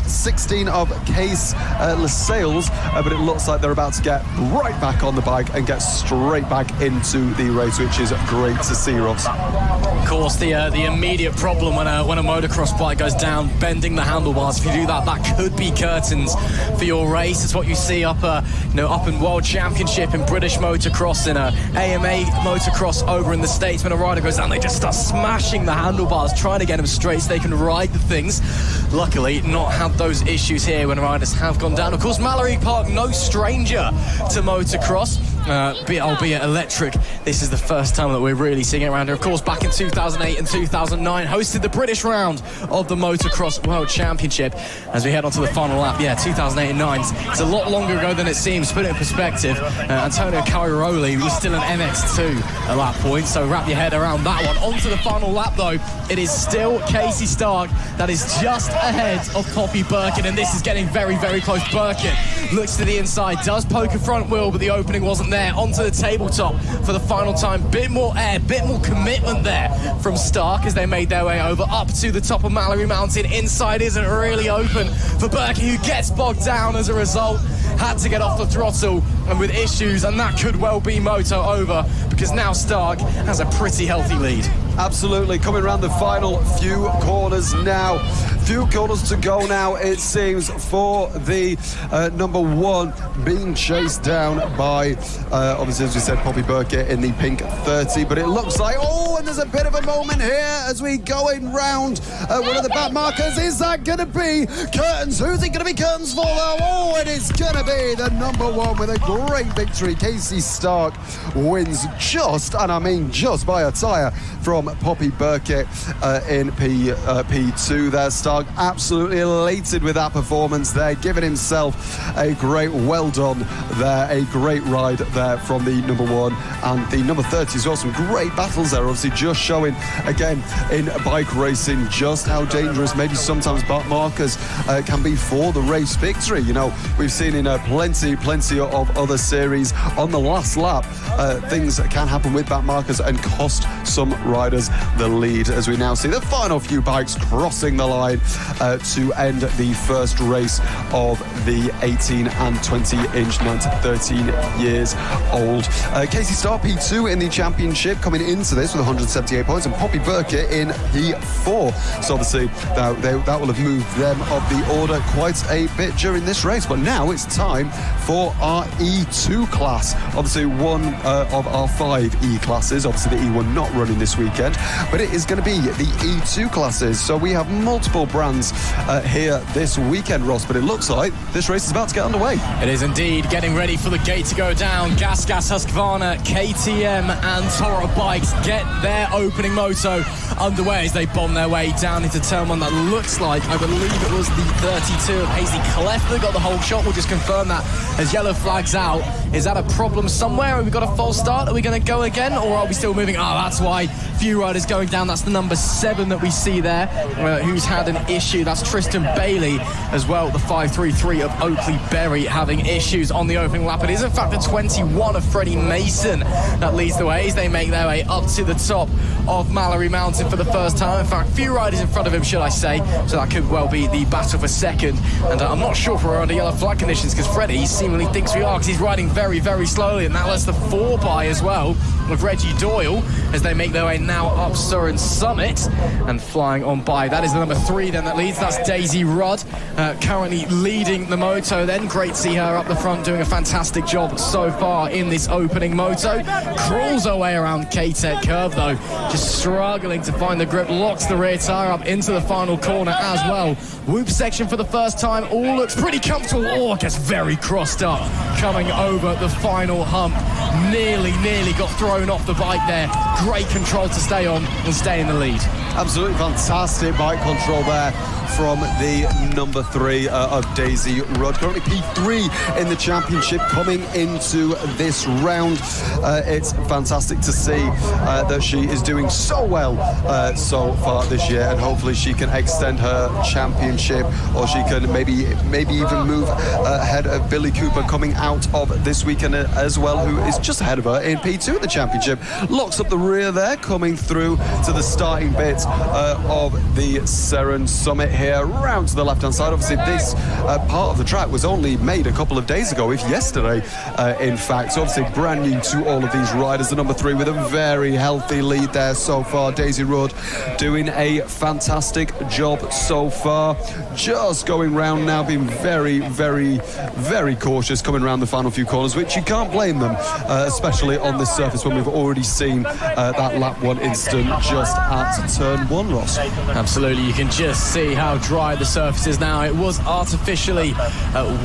16 of Case LaSales, but it looks like they're about to get right back on the bike and get straight back into the race, which is great to see, Ross. Of course, the immediate problem when a motocross bike goes down, bending the handlebars. If you do that, that could be curtains for your race. It's what you see up in World Championship in British motocross, in AMA motocross over in the States. When a rider goes down, they just start smashing the handlebars, trying to get them straight so they can ride the things. Luckily, not had those issues here when riders have gone down. Of course, Mallor-E Park, no stranger to motocross, albeit electric. This is the first time that we're really seeing it around here. Of course, back in 2008 and 2009, hosted the British round of the Motocross World Championship. As we head on to the final lap, 2008 and 9. It's a lot longer ago than it seems. Put it in perspective, Antonio Cairoli was still an MX2 at that point, so wrap your head around that one. On to the final lap, though. It is still Casey Stark that is just ahead of Poppy Burkett, and this is getting very close. Burkett looks to the inside, does poke a front wheel, but the opening wasn't there. Onto the tabletop for the final time. Bit more air, bit more commitment there from Stark as they made their way over up to the top of Mallor-E Mountain. Inside isn't really open for Burkett, who gets bogged down as a result. Had to get off the throttle and with issues, and that could well be moto over, because now Stark has a pretty healthy lead. Absolutely, coming around the final few corners now. Few corners to go now, it seems, for the number 1 being chased down by, obviously, as we said, Poppy Burkett in the pink 30. But it looks like, and there's a bit of a moment here as we going round one of the back markers. Is that going to be curtains? Who's it going to be curtains for, though? Oh, it is going to be the number 1 with a great victory. Casey Stark wins just, and I mean just by a tyre from Poppy Burkett in P2 there. Stark absolutely elated with that performance there, giving himself a great well done there, a great ride there from the number 1 and the number 30 as well. Some great battles there, obviously, just showing again in bike racing just how dangerous maybe sometimes back markers can be for the race victory. You know, we've seen in plenty of other series on the last lap things can happen with back markers and cost some riders the lead, as we now see the final few bikes crossing the line point to end the first race of the 18 and 20-inch 9 to 13 years old. Casey Starr, P2 in the championship, coming into this with 178 points, and Poppy Burkett in P4. So obviously that will have moved them up the order quite a bit during this race. But now it's time for our E2 class. Obviously one of our 5 E classes. Obviously the E1 not running this weekend, but it is going to be the E2 classes. So we have multiple brands here this weekend, Ross, but it looks like this race is about to get underway. It is indeed getting ready for the gate to go down. Gas Husqvarna, KTM and Toro Bikes get their opening moto underway as they bomb their way down into turn 1. That looks like, I believe it was the 32 of Paisley Cleft that got the whole shot. We'll just confirm that as yellow flags out. Is that a problem somewhere? Have we got a false start? Are we going to go again, or are we still moving? Oh, that's why. Few riders going down. That's the number 7 that we see there, who's had an issue. That's Tristan Bailey as well, the 533 of Oakley Berry, having issues on the opening lap. It is in fact the 21 of Freddie Mason that leads the way as they make their way up to the top of Mallor-E Mountain for the first time. In fact, few riders in front of him, should I say, so that could well be the battle for second. And I'm not sure if we're under yellow flag conditions, because Freddie seemingly thinks we are, because he's riding very, very slowly, and that lets the 4 by as well with Reggie Doyle as they make their way now up Surrey Summit and flying on by. That is the number 3 then that leads. That's Daisy Rudd, currently leading the moto then. Great to see her up the front doing a fantastic job so far in this opening moto. Crawls her way around K-Tech curve though, just struggling to find the grip, locks the rear tyre up into the final corner as well. Whoop section for the first time, all looks pretty comfortable. Oh, gets very crossed up coming over the final hump. Nearly got thrown off the bike there. Great control to stay on and stay in the lead. Absolutely fantastic bike control there from the number 3 of Daisy Rudd. Currently P3 in the championship coming into this round. It's fantastic to see that she is doing so well so far this year, and hopefully she can extend her championship, or she can maybe even move ahead of Billy Cooper coming out of this weekend as well, who is just ahead of her in P2 at the championship. Locks up the rear there, coming through to the starting bit of the Surrey Summit here, round to the left-hand side. Obviously, this part of the track was only made a couple of days ago, if yesterday, in fact. So obviously, brand new to all of these riders. The number 3 with a very healthy lead there so far. Daisy Rudd doing a fantastic job so far. Just going round now, being very, very, very cautious coming around the final few corners, which you can't blame them, especially on this surface when we've already seen that lap 1 incident just at turn 1, Ross. Absolutely, you can just see how dry the surface is now. It was artificially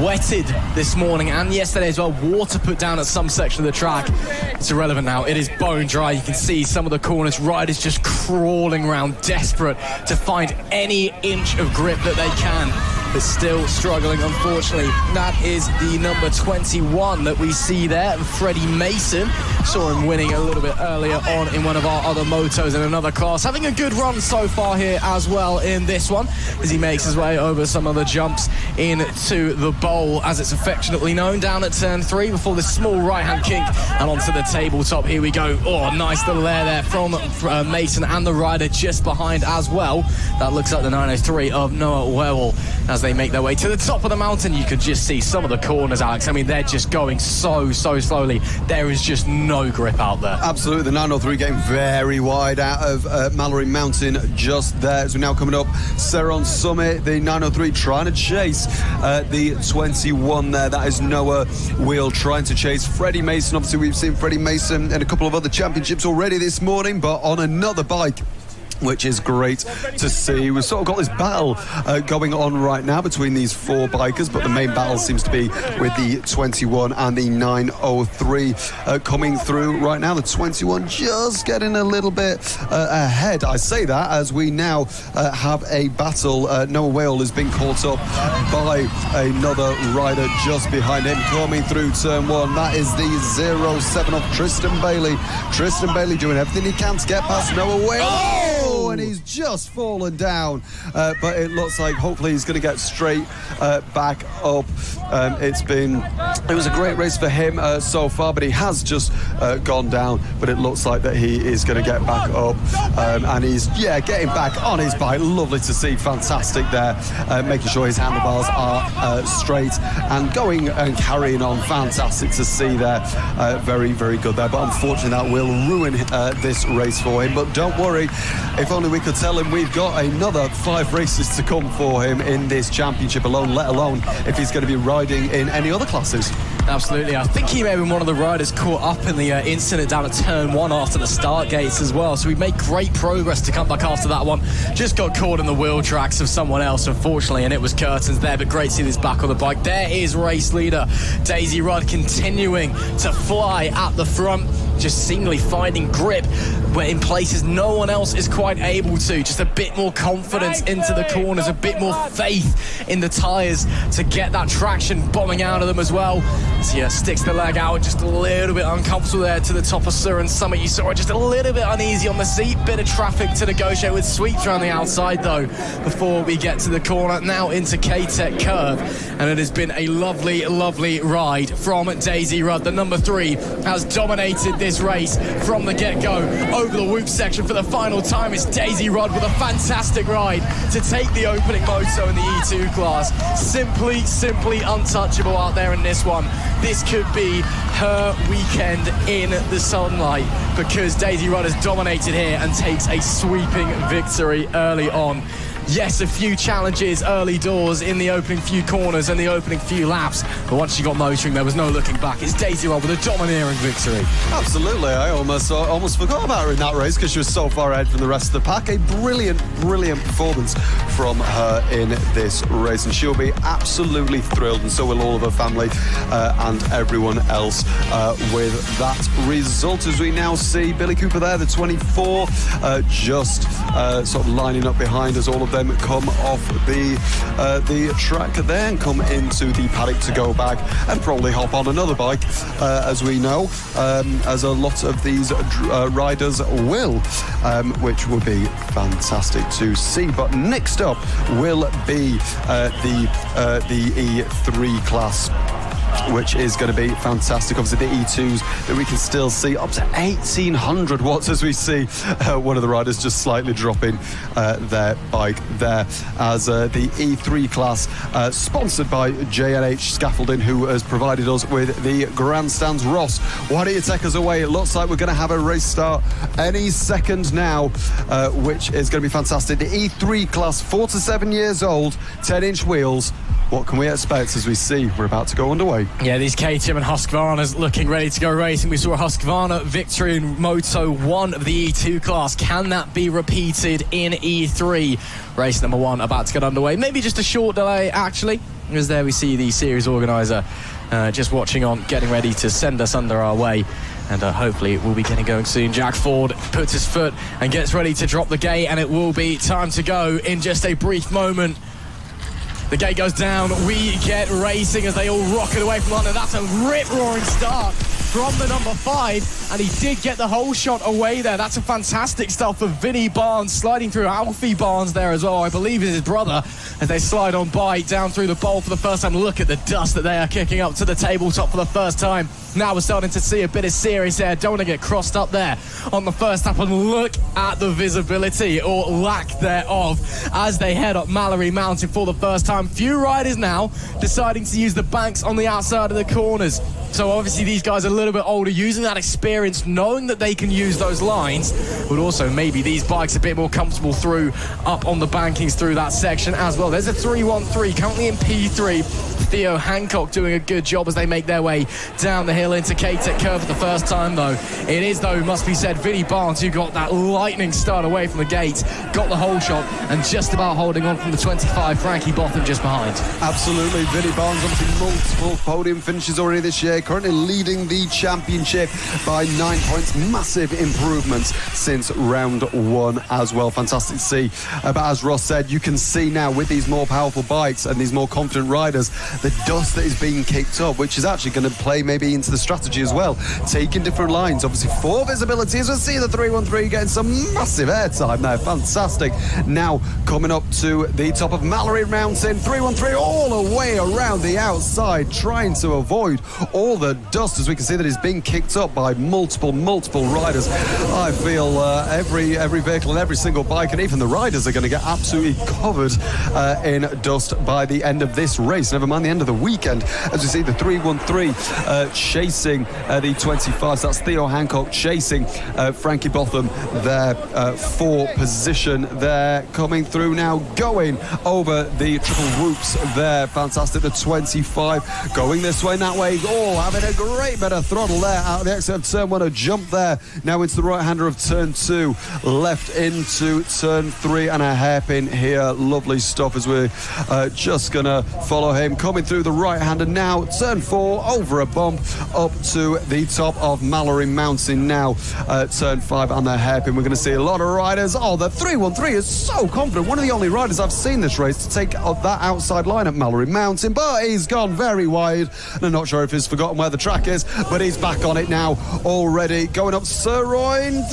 wetted this morning and yesterday as well. Water put down at some section of the track. It's irrelevant now. It is bone dry. You can see some of the corners, riders just crawling around, desperate to find any inch of grip that they can, but still struggling, unfortunately. That is the number 21 that we see there, Freddie Mason. Saw him winning a little bit earlier on in one of our other motos in another class. Having a good run so far here as well in this one, as he makes his way over some of the jumps into the bowl, as it's affectionately known, down at turn 3 before the small right-hand kink and onto the tabletop. Here we go. Oh, nice little air there from Mason and the rider just behind as well. That looks like the 903 of Noah Wewell. As they make their way to the top of the mountain, you could just see some of the corners, Alex. I mean, they're just going so slowly. There is just no grip out there. Absolutely. The 903 getting very wide out of Mallor-E Mountain just there. As we're now coming up Surrey Summit, the 903 trying to chase the 21 there. That is Noah Wheel trying to chase Freddie Mason. Obviously, we've seen Freddie Mason in a couple of other championships already this morning, but on another bike, which is great to see. We've sort of got this battle going on right now between these 4 bikers, but the main battle seems to be with the 21 and the 903 coming through right now. The 21 just getting a little bit ahead. I say that as we now have a battle. Noah Whale has been caught up by another rider just behind him coming through turn 1. That is the 07 of Tristan Bailey. Tristan Bailey doing everything he can to get past Noah Whale. Oh! And he's just fallen down, but it looks like hopefully he's going to get straight back up It was a great race for him so far, but he has just gone down. But it looks like that he is going to get back up, and he's getting back on his bike. Lovely to see, fantastic there, making sure his handlebars are straight and going and carrying on. Fantastic to see there, very, very good there. But unfortunately, that will ruin this race for him. But don't worry, if only we could tell him we've got another 5 races to come for him in this championship alone, let alone if he's going to be riding in any other classes. Absolutely. I think he may have been one of the riders caught up in the incident down at turn 1 after the start gates as well. So we made great progress to come back after that one. Just got caught in the wheel tracks of someone else, unfortunately, and it was curtains there. But great to see this back on the bike. There is race leader Daisy Rudd continuing to fly at the front, just seemingly finding grip where in places no one else is quite able to. Just a bit more confidence into the corners, a bit more faith in the tyres to get that traction bombing out of them as well. So yeah, sticks the leg out, just a little bit uncomfortable there to the top of Surin Summit. You saw it just a little bit uneasy on the seat, bit of traffic to negotiate with. Sweeps around the outside though before we get to the corner, now into K-Tech Curve, and it has been a lovely, lovely ride from Daisy Rudd. The number 3 has dominated this race from the get-go. Over the whoop section for the final time, it's Daisy Rudd with a fantastic ride to take the opening moto in the E2 class. Simply untouchable out there in this one. This could be her weekend in the sunlight, because Daisy Rudd has dominated here and takes a sweeping victory early on. Yes, a few challenges early doors in the opening few corners and the opening few laps, but once she got motoring, there was no looking back. It's Daisy Rudd with a domineering victory. Absolutely. I almost forgot about her in that race because she was so far ahead from the rest of the pack. A brilliant performance from her in this race, and she'll be absolutely thrilled, and so will all of her family and everyone else with that result. As we now see Billy Cooper there, the 24, just sort of lining up behind us. All of them come off the track there and come into the paddock to go back and probably hop on another bike, as we know, as a lot of these riders will, which would be fantastic to see. But next up will be the E3 class, which is going to be fantastic. Obviously, the E2s that we can still see up to 1,800 watts, as we see one of the riders just slightly dropping their bike there, as the E3 class, sponsored by J&H Scaffolding, who has provided us with the grandstands. Ross, why don't you take us away? It looks like we're going to have a race start any second now, which is going to be fantastic. The E3 class, 4 to 7 years old, 10-inch wheels. What can we expect as we see we're about to go underway? Yeah, these KTM and Husqvarna's looking ready to go racing. We saw a Husqvarna victory in Moto 1 of the E2 class. Can that be repeated in E3? Race number 1 about to get underway. Maybe just a short delay, actually, as there we see the series organiser just watching on, getting ready to send us under our way. And hopefully we'll be getting going soon. Jack Ford puts his foot and gets ready to drop the gate, and it will be time to go in just a brief moment. The gate goes down, we get racing as they all rocket away from London. That's a rip-roaring start from the number 5, and he did get the whole shot away there. That's a fantastic start for Vinnie Barnes, sliding through Alfie Barnes there as well. I believe it's his brother, as they slide on by down through the bowl for the first time. Look at the dust that they are kicking up to the tabletop for the first time. Now we're starting to see a bit of series there. Don't want to get crossed up there on the first lap, and look at the visibility, or lack thereof, as they head up Mallor-E Mountain for the first time. Few riders now deciding to use the banks on the outside of the corners. So obviously these guys are a little bit older, using that experience, knowing that they can use those lines, but also maybe these bikes a bit more comfortable through up on the bankings through that section as well. There's a 313 currently in P3. Theo Hancock doing a good job as they make their way down the hill into K-Tech Curve for the first time, though. It is, though, must be said, Vinnie Barnes, who got that lightning start away from the gate, got the whole shot, and just about holding on from the 25, Frankie Botham just behind. Absolutely. Vinnie Barnes, obviously multiple podium finishes already this year, currently leading the championship by 9 points. Massive improvements since round one as well. Fantastic to see. But as Ross said, you can see now with these more powerful bikes and these more confident riders, the dust that is being kicked up, which is actually going to play maybe into the strategy as well. Taking different lines, obviously 4 visibility, as we'll see the 313 getting some massive airtime there. Fantastic. Now coming up to the top of Mallor-E Mountain, 313 all the way around the outside, trying to avoid all the dust, as we can see that is being kicked up by multiple riders. I feel every vehicle and every single bike and even the riders are going to get absolutely covered in dust by the end of this race, never mind the end of the weekend. As we see the 313 chasing the 25, so that's Theo Hancock chasing Frankie Botham there for position there, coming through now, going over the triple whoops there. Fantastic. The 25 going this way and that way, having a great bit of throttle there out of the exit of turn 1. A jump there now into the right hander of turn 2, left into turn 3 and a hairpin here. Lovely stuff as we're just gonna follow him coming through the right hander now, turn 4, over a bump up to the top of Mallor-E Mountain now, turn 5 and the hairpin. We're going to see a lot of riders. The 313 is so confident, one of the only riders I've seen this race to take that outside line at Mallor-E Mountain, but he's gone very wide and I'm not sure if he's forgotten where the track is, but he's back on it now already, going up Sirroin.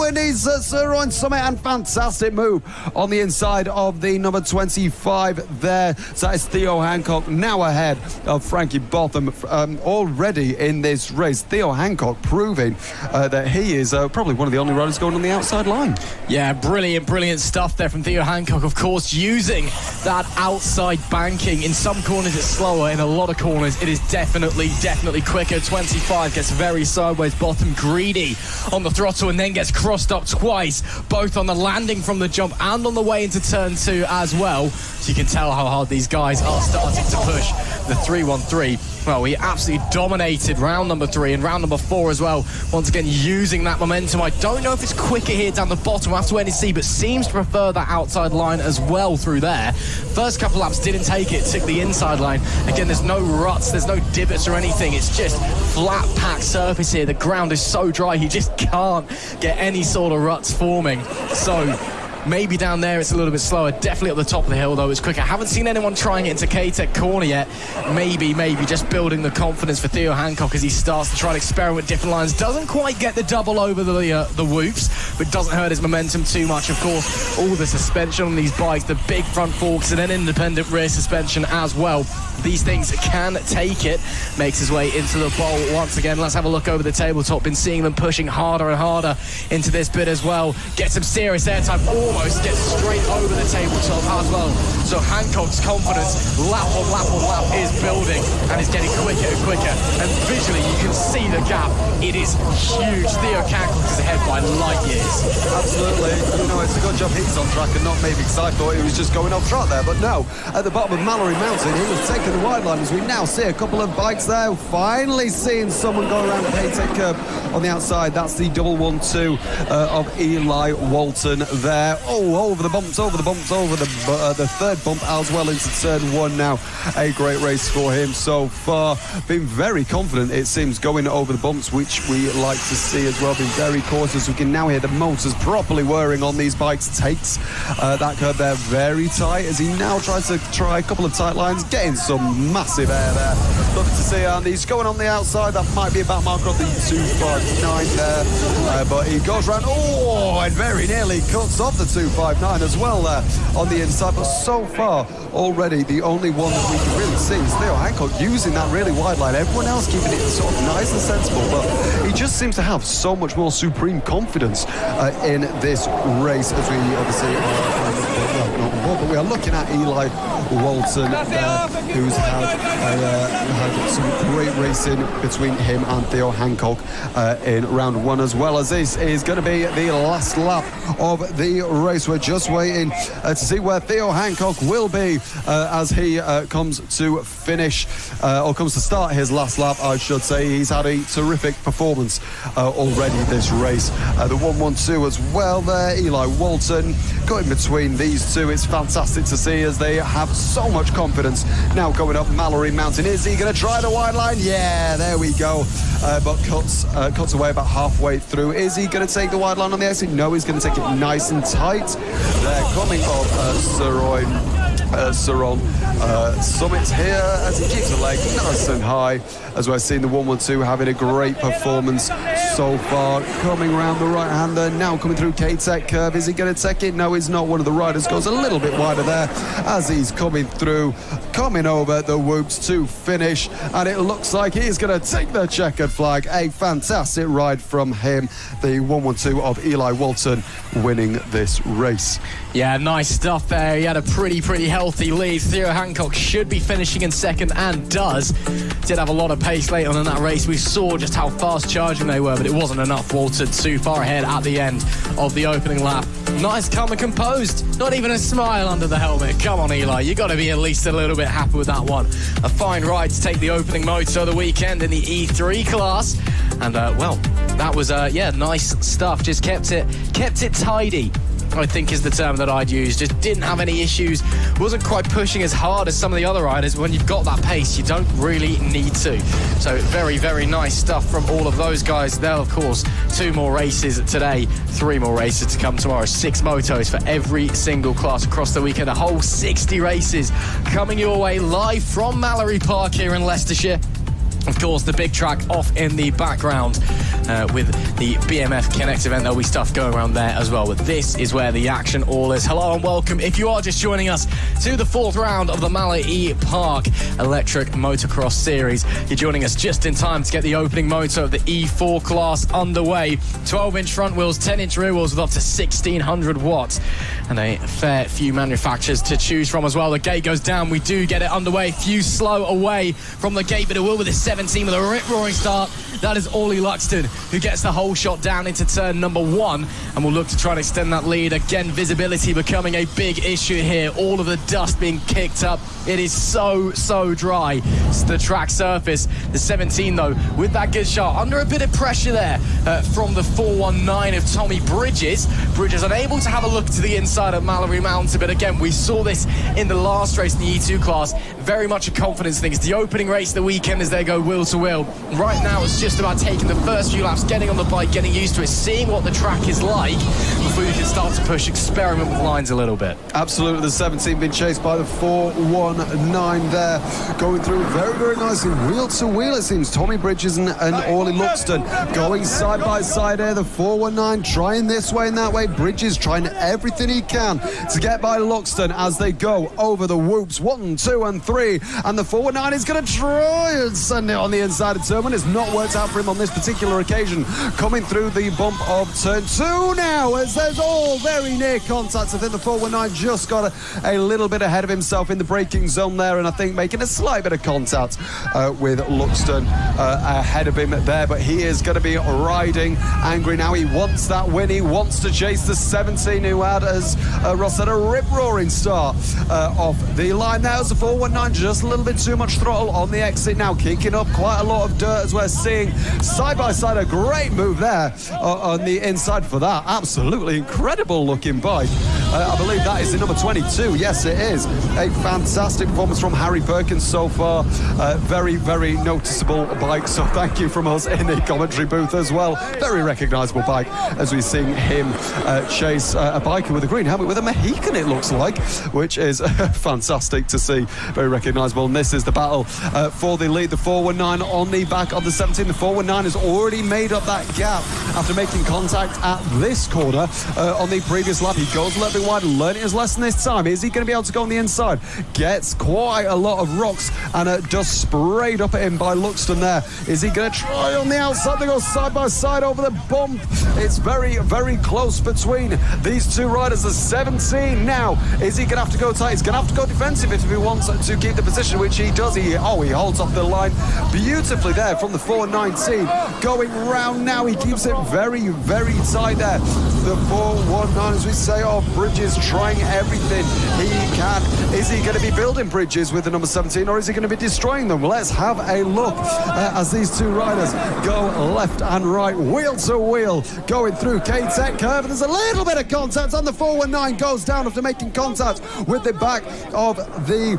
And he's Sirroin Summit, and fantastic move on the inside of the number 25 there. So that is Theo Hancock now ahead of Frankie Botham already in this race. Theo Hancock proving that he is probably one of the only riders going on the outside line. Yeah, brilliant stuff there from Theo Hancock, of course, using that outside banking. In some corners it's slower, in a lot of corners it is definitely quicker. 25 gets very sideways, Botham greedy on the throttle and then gets crossed up twice, both on the landing from the jump and on the way into turn 2 as well. So you can tell how hard these guys are starting to push the 313. Well, he absolutely dominated round number 3 and round number 4 as well. Once again, using that momentum. I don't know if it's quicker here down the bottom. We'll have to wait and see, but seems to prefer that outside line as well through there. First couple laps didn't take it, took the inside line. Again, there's no ruts, there's no divots or anything. It's just flat packed surface here. The ground is so dry, you just can't get any sort of ruts forming. So maybe down there it's a little bit slower. Definitely up the top of the hill though it's quicker. Haven't seen anyone trying it into K-Tech corner yet. Maybe just building the confidence for Theo Hancock as he starts to try and experiment with different lines. Doesn't quite get the double over the whoops, but doesn't hurt his momentum too much. Of course, all the suspension on these bikes, the big front forks and an independent rear suspension as well. These things can take it. Makes his way into the bowl once again. Let's have a look over the tabletop. Been seeing them pushing harder and harder into this bit as well. Get some serious airtime. Almost gets straight over the tabletop as well. So Hancock's confidence, lap on lap on lap, is building and is getting quicker and quicker. And visually, you can see the gap. It is huge. Theo Hancock is ahead by light years. Absolutely. It's a good job he's on track and not maybe, because I thought he was just going off track there. But no, at the bottom of Mallor-E Mountain, he was taking the wide line, as we now see a couple of bikes there. Finally seeing someone go around the K-Tech curb on the outside. That's the 112 of Eli Walton there. Over the bumps, over the third bump as well into turn 1 now. A great race for him so far. Been very confident, it seems, going over the bumps, which we like to see as well. Been very cautious. We can now hear the motors properly whirring on these bikes. Takes that curve there very tight as he now tries to try a couple of tight lines, getting some massive air there. Love to see, and he's going on the outside. That might be a back marker of the 259 there, but he goes around, and very nearly cuts off the 259 as well there on the inside. But so far already the only one that we can really see is Theo Hancock using that really wide line. Everyone else keeping it sort of nice and sensible, but he just seems to have so much more supreme confidence in this race, as we obviously but we are looking at Eli Walton who's had some great racing between him and Theo Hancock in round 1, as well as this is going to be the last lap of the race. We're just waiting to see where Theo Hancock will be as he comes to finish or comes to start his last lap, I should say. He's had a terrific performance already this race. The 112 as well there, Eli Walton got in between these two. It's fantastic to see as they have so much confidence. Now going up Mallor-E Mountain. Is he going to try the wide line? Yeah, there we go. But cuts away about halfway through. Is he going to take the wide line on the exit? No, he's going to take it nice and tight. They're coming up Saron summit here as he keeps the leg nice and high, as we're seeing the 112 having a great performance so far. Coming around the right-hander, now coming through K-Tech curve. Is he going to take it? No, he's not. One of the riders goes a little bit wider there as he's coming through, coming over the whoops to finish, and it looks like he's going to take the checkered flag. A fantastic ride from him, the 112 of Eli Walton, winning this race. Yeah, nice stuff there. He had a pretty healthy lead. Theo Hancock should be finishing in second, and does. Did have a lot of pace late on in that race. We saw just how fast charging they were, but it wasn't enough. Walton too far ahead at the end of the opening lap. Nice, calm and composed. Not even a smile under the helmet. Come on, Eli. You got to be at least a little bit happy with that one. A fine ride to take the opening moto of the weekend in the E3 class. And, well, that was, nice stuff. Just kept it tidy, I think is the term that I'd use. Just didn't have any issues. Wasn't quite pushing as hard as some of the other riders. When you've got that pace, you don't really need to. So very nice stuff from all of those guys. There, of course, 2 more races today, 3 more races to come tomorrow. 6 motos for every single class across the weekend. A whole 60 races coming your way live from Mallor-E Park here in Leicestershire. Of course, the big track off in the background with the BMF Connect event. There'll be stuff going around there as well. But this is where the action all is. Hello and welcome, if you are just joining us, to the 4th round of the Mallor-E Park Electric Motocross Series. You're joining us just in time to get the opening moto of the E4 class underway. 12-inch front wheels, 10-inch rear wheels with up to 1,600 watts. And a fair few manufacturers to choose from as well. The gate goes down. We do get it underway. Few slow away from the gate, but it will with a 17 with a rip-roaring start. That is Ollie Luxton, who gets the whole shot down into turn number 1, and will look to try and extend that lead. Again, visibility becoming a big issue here. All of the dust being kicked up. It is so dry. It's the track surface. The 17, though, with that good shot, under a bit of pressure there from the 419 of Tommy Bridges. Bridges unable to have a look to the inside of Mallor-E Mountain, but again, we saw this in the last race in the E2 class. Very much a confidence thing. It's the opening race of the weekend as they go wheel to wheel. Right now, it's just about taking the first few laps, getting on the bike, getting used to it, seeing what the track is like before you can start to push, experiment with lines a little bit. Absolutely. The 17 being chased by the 419 there, going through very nicely, wheel to wheel it seems. Tommy Bridges and Ollie Luxton going side by side here. The 419 trying this way and that way. Bridges trying everything he can to get by Luxton as they go over the whoops 1, 2 and 3, and the 419 is going to try and send it on the inside of turn 1. It's not worked out for him on this particular occasion. Coming through the bump of turn 2 now, as there's all very near contact. I think the 419 just got a little bit ahead of himself in the braking zone there, and I think making a slight bit of contact with Luxton ahead of him there, but he is going to be riding angry now. He wants that win. He wants to chase the 17 who had, as Ross said, a rip-roaring start off the line. There's the 419, just a little bit too much throttle on the exit now, kicking up quite a lot of dirt as we're seeing side by side. A great move there on the inside for that. Absolutely incredible looking bike. I believe that is the number 22. Yes, it is. A fantastic performance from Harry Perkins so far. Very noticeable bike, so thank you from us in the commentary booth as well. Very recognisable bike as we see him chase a biker with a green helmet with a Mohican, it looks like, which is fantastic to see. Very recognisable. And this is the battle for the lead. The 419 on the back of the 17. The 419 has already made up that gap after making contact at this corner on the previous lap. He goes a little bit wider, learning his lesson this time. Is he going to be able to go on the inside? Gets quite a lot of rocks and dust sprayed up at him by Luxton there. Is he going to try on the outside? They go side by side over the bump. It's very close between these two riders. The 17 now, is he going to have to go tight? He's going to have to go defensive if he wants to keep the position, which he does. He holds off the line beautifully there from the 419. 419 going round now. He keeps it very, very tight there. The 419, as we say, Bridges trying everything he can. Is he going to be building bridges with the number 17, or is he going to be destroying them? Let's have a look as these two riders go left and right, wheel to wheel, going through K-Tech curve. There's a little bit of contact, and the 419 goes down after making contact with the back of the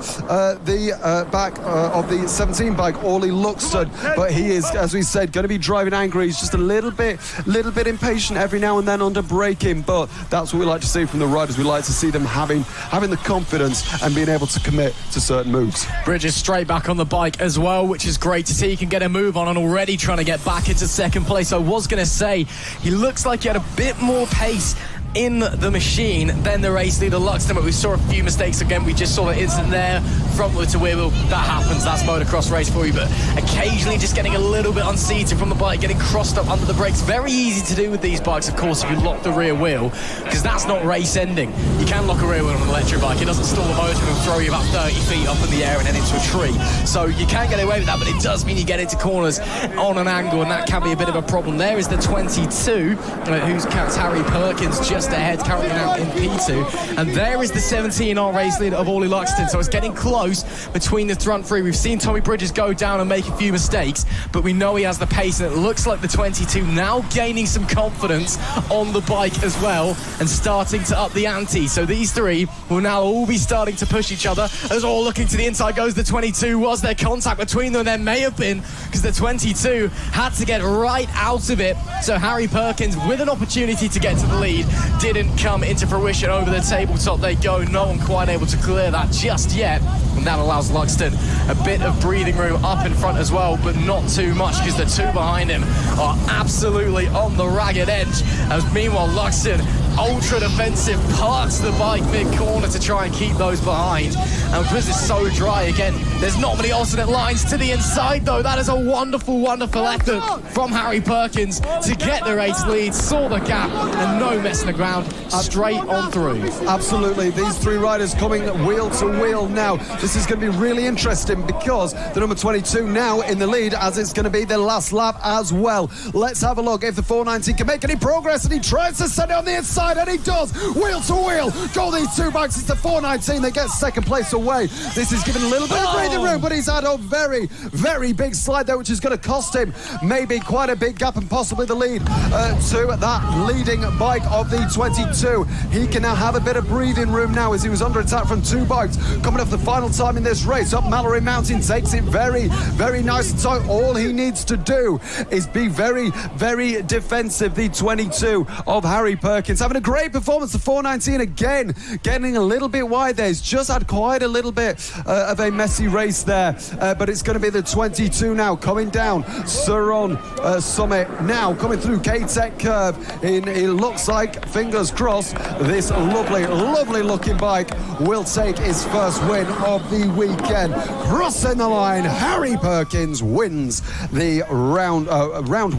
17 bike, Orly Luxton. But he is, as we said, going to be driving angry. He's just a little bit impatient every now and then under braking, but that's what we like to see from the riders. We like to see them having the confidence and being able to commit to certain moves. Bridges straight back on the bike as well, which is great to see. He can get a move on and already trying to get back into second place. I was going to say, he looks like he had a bit more pace in the machine than the race leader Luxton, but we saw a few mistakes again. We just saw the incident there, front wheel to rear wheel. That happens, that's motocross race for you, but occasionally just getting a little bit unseated from the bike, getting crossed up under the brakes. Very easy to do with these bikes, of course, if you lock the rear wheel, because that's not race ending. You can lock a rear wheel on an electric bike. It doesn't stall the motor and throw you about 30 feet up in the air and then into a tree. So you can get away with that, but it does mean you get into corners on an angle, and that can be a bit of a problem. There is the 22, who's counts Harry Perkins just ahead, currently out in P2, and there is the 17R race leader of Orly Luxton. So it's getting close between the front three. We've seen Tommy Bridges go down and make a few mistakes, but we know he has the pace, and it looks like the 22 now gaining some confidence on the bike as well and starting to up the ante. So these three will now all be starting to push each other. As all looking to the inside goes the 22. Was there contact between them? There may have been, because the 22 had to get right out of it. So Harry Perkins, with an opportunity to get to the lead, didn't come into fruition. Over the tabletop they go. No one quite able to clear that just yet, and that allows Luxton a bit of breathing room up in front as well, but not too much, because the two behind him are absolutely on the ragged edge. As meanwhile Luxton, ultra defensive, parks the bike mid-corner to try and keep those behind. And because it's so dry again, there's not many alternate lines to the inside though. That is a wonderful, wonderful effort from Harry Perkins to get the race lead, saw the gap, and no messing the ground, straight on through. Absolutely, these three riders coming wheel to wheel now. This is going to be really interesting, because the number 22 now in the lead, as it's going to be the last lap as well. Let's have a look if the 419 can make any progress, and he tries to send it on the inside, and he does. Wheel to wheel go these two bikes. It's the 419, they get second place away. This is giving a little bit of breathing room, but he's had a very, very big slide there, which is going to cost him maybe quite a big gap and possibly the lead to that leading bike of the 22. He can now have a bit of breathing room now, as he was under attack from two bikes coming off the final time in this race. Up Mallor-E Mountain, takes it very, very nice and tight. All he needs to do is be very, very defensive. The 22 of Harry Perkins having a great performance. The 419 again getting a little bit wide there. He's just had quite a little bit of a messy race there, but it's going to be the 22 now coming down Suron Summit, now coming through K-Tech curve. It looks like, fingers crossed, this lovely, lovely looking bike will take his first win of the weekend. Crossing the line, Harry Perkins wins the round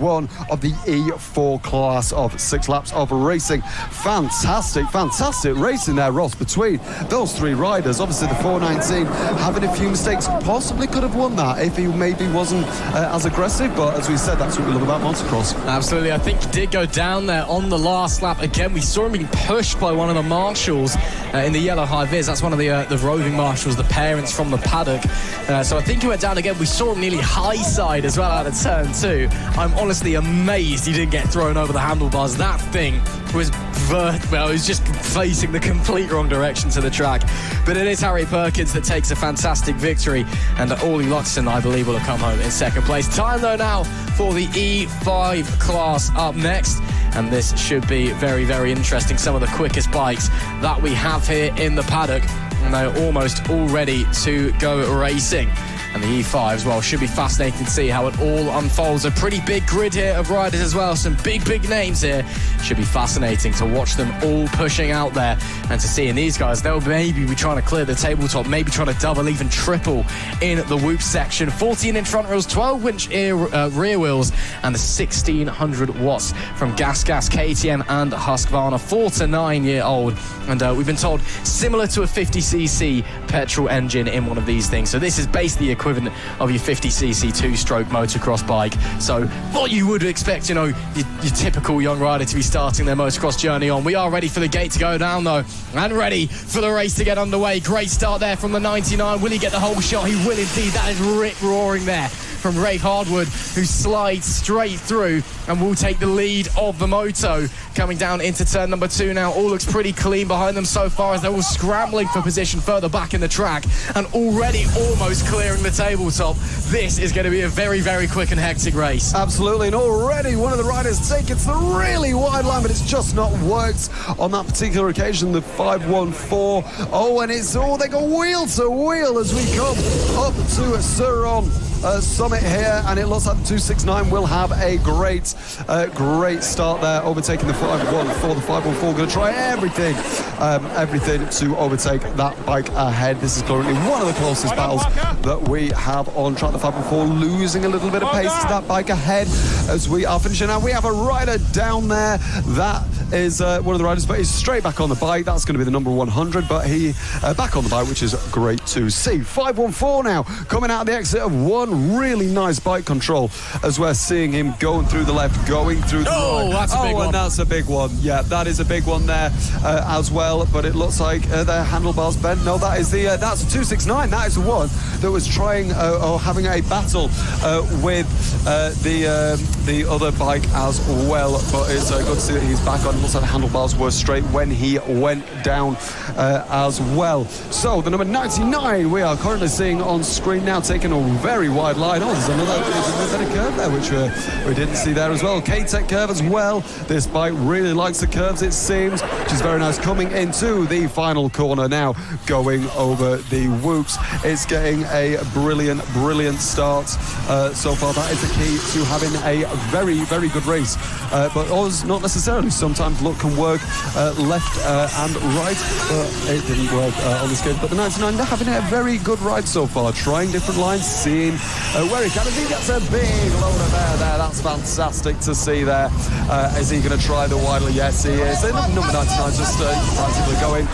one of the E4 class of 6 laps of racing. Fantastic racing there, Ross, between those three riders. Obviously the 419 having a few mistakes, possibly could have won that if he maybe wasn't as aggressive, but as we said, that's what we love about motocross. Absolutely, I think he did go down there on the last lap again. We saw him being pushed by one of the marshals in the yellow high-vis. That's one of the roving marshals, the parents from the paddock. So I think he went down again. We saw him nearly high side as well out of turn 2. I'm honestly amazed he didn't get thrown over the handlebars. That thing was it was just facing the complete wrong direction to the track. But it is Harry Perkins that takes a fantastic victory, and Orly Luxton, I believe, will have come home in second place. Time though now for the E5 class up next, and this should be very, very interesting. Some of the quickest bikes that we have here in the paddock, and they're almost all ready to go racing. And the E5 as well should be fascinating to see how it all unfolds. A pretty big grid here of riders as well. Some big, big names here. Should be fascinating to watch them all pushing out there and to see. And these guys, they'll maybe be trying to clear the tabletop, maybe trying to double, even triple in the whoop section. 14-inch front wheels, 12-inch rear wheels, and the 1600 watts from Gas, KTM and Husqvarna. 4 to 9-year-old. And we've been told similar to a 50cc petrol engine in one of these things. So this is basically equivalent of your 50cc two-stroke motocross bike. So what you would expect, you know, your typical young rider to be starting their motocross journey on. We are ready for the gate to go down, though, and ready for the race to get underway. Great start there from the 99. Will he get the whole shot? He will indeed. That is rip-roaring there from Rafe Hardwood, who slides straight through and will take the lead of the moto. Coming down into turn number 2 now. All looks pretty clean behind them so far, as they're all scrambling for position further back in the track and already almost clearing the tabletop. This is going to be a very, very quick and hectic race. Absolutely, and already one of the riders taking the really wide line, but it's just not worked on that particular occasion, the 514. Oh, and it's, they go wheel to wheel as we come up to Suron summit here, and it looks like the 269 will have a great start there, overtaking the 514. The 514 going to try everything to overtake that bike ahead. This is currently one of the closest battles that we have on track. The 514 losing a little bit of pace to that bike ahead as we are finishing out. We have a rider down there. That is one of the riders, but he's straight back on the bike. That's going to be the number 100, but he back on the bike, which is great to see. 514 now coming out of the exit of 1. Really nice bike control as we're seeing him going through the left, going through the right. That's a big one. And that's a big one. Yeah, that is a big one there as well. But it looks like their handlebars bent. No, that is that's a 269. That is the one that was trying or having a battle with the other bike as well. But it's good to see that he's back on. It looks like the handlebars were straight when he went down as well. So the number 99 we are currently seeing on screen now, taking a very wide line. Oh, there's another bit of curve there, which we didn't see there as well. K-Tech curve as well. This bike really likes the curves, it seems, which is very nice. Coming into the final corner now, going over the whoops. It's getting a brilliant start so far. That is the key to having a very, very good race. But always not necessarily. Sometimes luck can work left and right, but it didn't work on this game. But the 99, they're having a very good ride so far, trying different lines, seeing where he can. If he gets a big load of air there, that's fantastic to see there. Is he going to try the widely? Yes, he is. Number 99 just practically going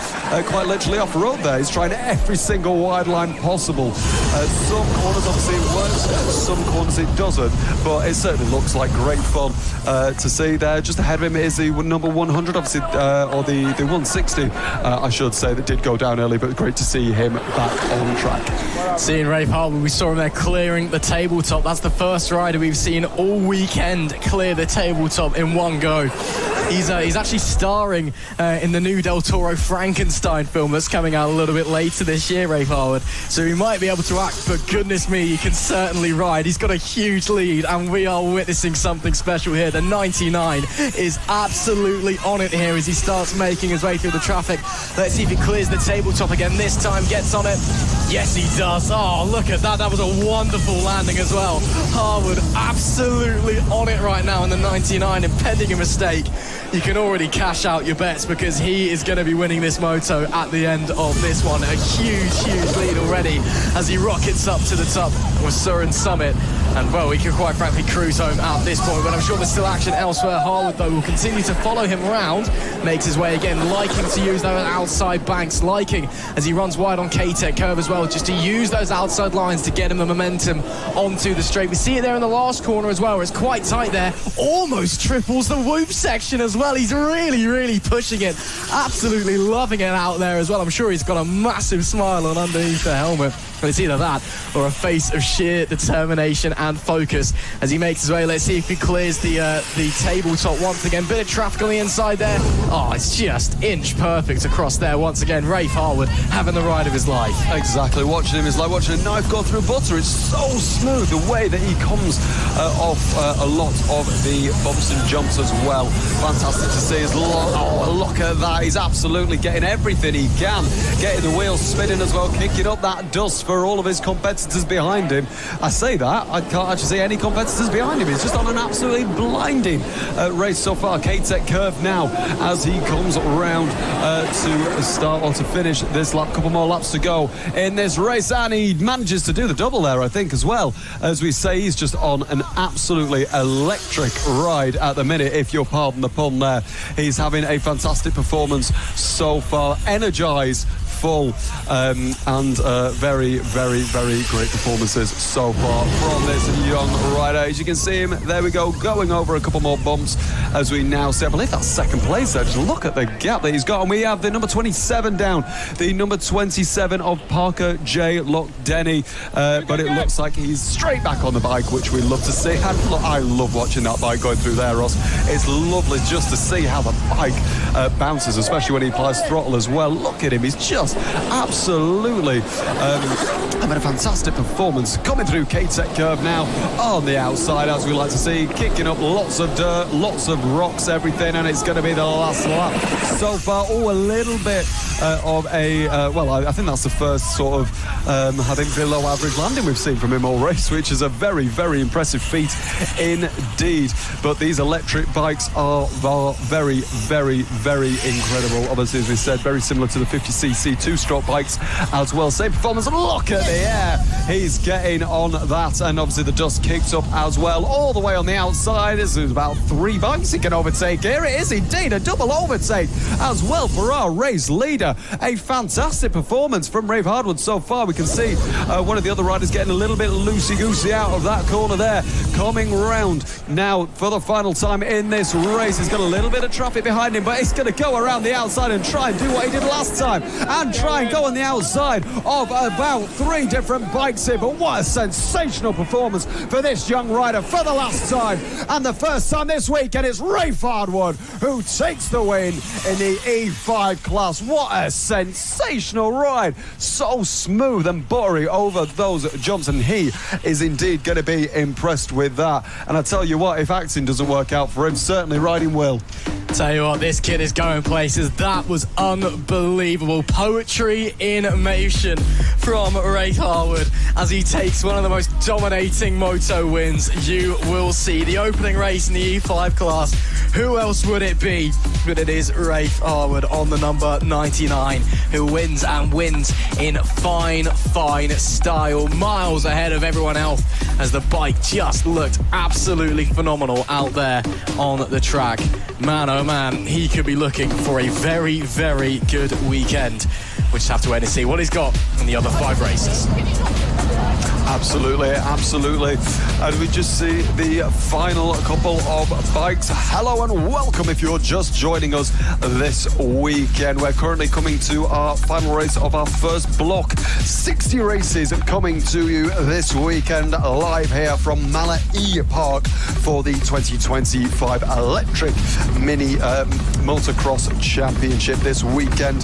quite literally off-road there. He's trying every single wide line possible. Some corners obviously it works, some corners it doesn't, but it certainly looks like great fun to see there. Just ahead of him is the number 100, obviously, or the 160, I should say, that did go down early, but great to see him back on track. Seeing Rafe Hardwood, we saw him there clearing the tabletop. That's the first rider we've seen all weekend clear the tabletop in one go. He's actually starring in the new Del Toro Frankenstein film that's coming out a little bit later this year, Rafe Hardwood. So he might be able to act, but goodness me, he can certainly ride. He's got a huge lead, and we are witnessing something special here. The 99 is absolutely on it here as he starts making his way through the traffic. Let's see if he clears the tabletop again this time, gets on it. Yes, he does. Oh, look at that. That was a wonderful landing as well. Hardwood absolutely on it right now in the 99, and pending a mistake, you can already cash out your bets because he is going to be winning this moto at the end of this one. A huge lead already as he rockets up to the top of Surin Summit. And, well, we can quite frankly cruise home at this point, but I'm sure there's still action elsewhere. Hardwood, though, will continue to follow him around, makes his way again, liking to use those outside banks, liking as he runs wide on K-Tech curve as well, just to use those outside lines to get him the momentum onto the straight. We see it there in the last corner as well, where it's quite tight there, almost triples the whoop section as well. He's really pushing it, absolutely loving it out there as well. I'm sure he's got a massive smile on underneath the helmet. But it's either that or a face of sheer determination and focus as he makes his way. Let's see if he clears the tabletop once again. Bit of traffic on the inside there. Oh, it's just inch perfect across there once again. Rafe Hardwood having the ride of his life. Exactly. Watching him is like watching a knife go through butter. It's so smooth the way that he comes off a lot of the bumps and jumps as well. Fantastic to see his look at that. He's absolutely getting everything he can. Getting the wheels spinning as well, kicking up that dust for all of his competitors behind him. I say that, I can't actually see any competitors behind him. He's just on an absolutely blinding race so far. K-Tech curve now as he comes around to start or to finish this lap. Couple more laps to go in this race, and he manages to do the double there, I think, as well. As we say, he's just on an absolutely electric ride at the minute, if you'll pardon the pun there. He's having a fantastic performance so far. Energized, full, and very, very, very great performances so far from this young rider. As you can see him, there we go, going over a couple more bumps as we now see, I believe that's second place there. Just look at the gap that he's got. And we have the number 27 down, the number 27 of Parker J. Lockdenny, but it looks like he's straight back on the bike, which we love to see. And look, I love watching that bike going through there, Ross. It's lovely just to see how the bike bounces, especially when he applies throttle as well. Look at him, he's just absolutely having a fantastic performance coming through K-Tech curve now on the outside, as we like to see, kicking up lots of dirt, lots of rocks, everything, and it's going to be the last lap so far. Oh, a little bit of a I think that's the first sort of I think below average landing we've seen from him all race, which is a very, very impressive feat indeed. But these electric bikes are very, very, very incredible. Obviously, as we said, very similar to the 50cc two-stroke bikes as well. Same performance. Look at the air he's getting on that, and obviously the dust kicked up as well all the way on the outside. There's about 3 bikes he can overtake here. It is indeed a double overtake as well for our race leader. A fantastic performance from Rafe Hardwood so far. We can see one of the other riders getting a little bit loosey-goosey out of that corner there, coming round now for the final time in this race. He's got a little bit of traffic behind him, but he's going to go around the outside and try and do what he did last time and try and go on the outside of about 3 different bikes here. But what a sensational performance for this young rider for the last time and the first time this week, and it's Rafe Hardwood who takes the win in the E5 class. What a sensational ride, so smooth and buttery over those jumps, and he is indeed going to be impressed with that. And I tell you what, if acting doesn't work out for him, certainly riding will. Tell you what, this kid is going places. That was unbelievable. Poetry in motion from Rafe Hardwood as he takes one of the most dominating moto wins you will see. The opening race in the E5 class. Who else would it be? But it is Rafe Hardwood on the number 99 who wins, and wins in fine style. Miles ahead of everyone else as the bike just looked absolutely phenomenal out there on the track. Man, oh man, he could be looking for a very, very good weekend. We just have to wait and see what he's got in the other 5 races. Absolutely. And we just see the final couple of bikes. Hello and welcome if you're just joining us this weekend. We're currently coming to our final race of our first block. 60 races coming to you this weekend live here from Mallor-E Park for the 2025 Electric Mini Motocross Championship this weekend.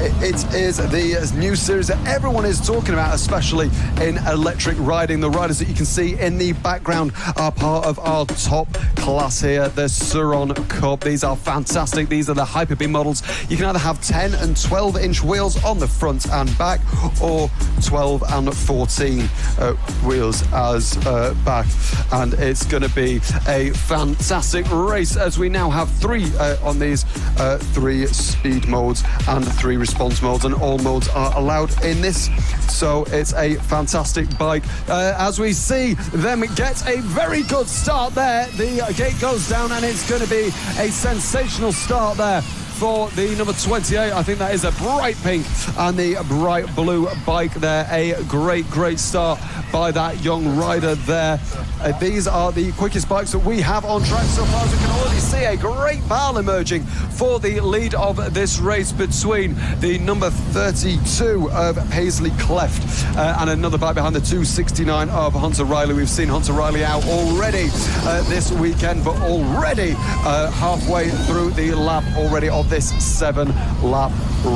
It is the new series that everyone is talking about, especially in electric riding. The riders that you can see in the background are part of our top class here, the Suron Cup. These are fantastic. These are the Hyper-B models. You can either have 10 and 12-inch wheels on the front and back, or 12 and 14 wheels as back. And it's going to be a fantastic race as we now have 3 on these 3 speed modes and 3 response modes, and all modes are allowed in this. So it's a fantastic bike. As we see them get a very good start there. The gate goes down and it's going to be a sensational start there for the number 28. I think that is a bright pink and the bright blue bike there. A great start by that young rider there. These are the quickest bikes that we have on track so far. As we can already see, a great battle emerging for the lead of this race between the number 32 of Paisley Cleft and another bike behind the 269 of Hunter Riley. We've seen Hunter Riley out already this weekend, but already halfway through the lap already of this 7-lap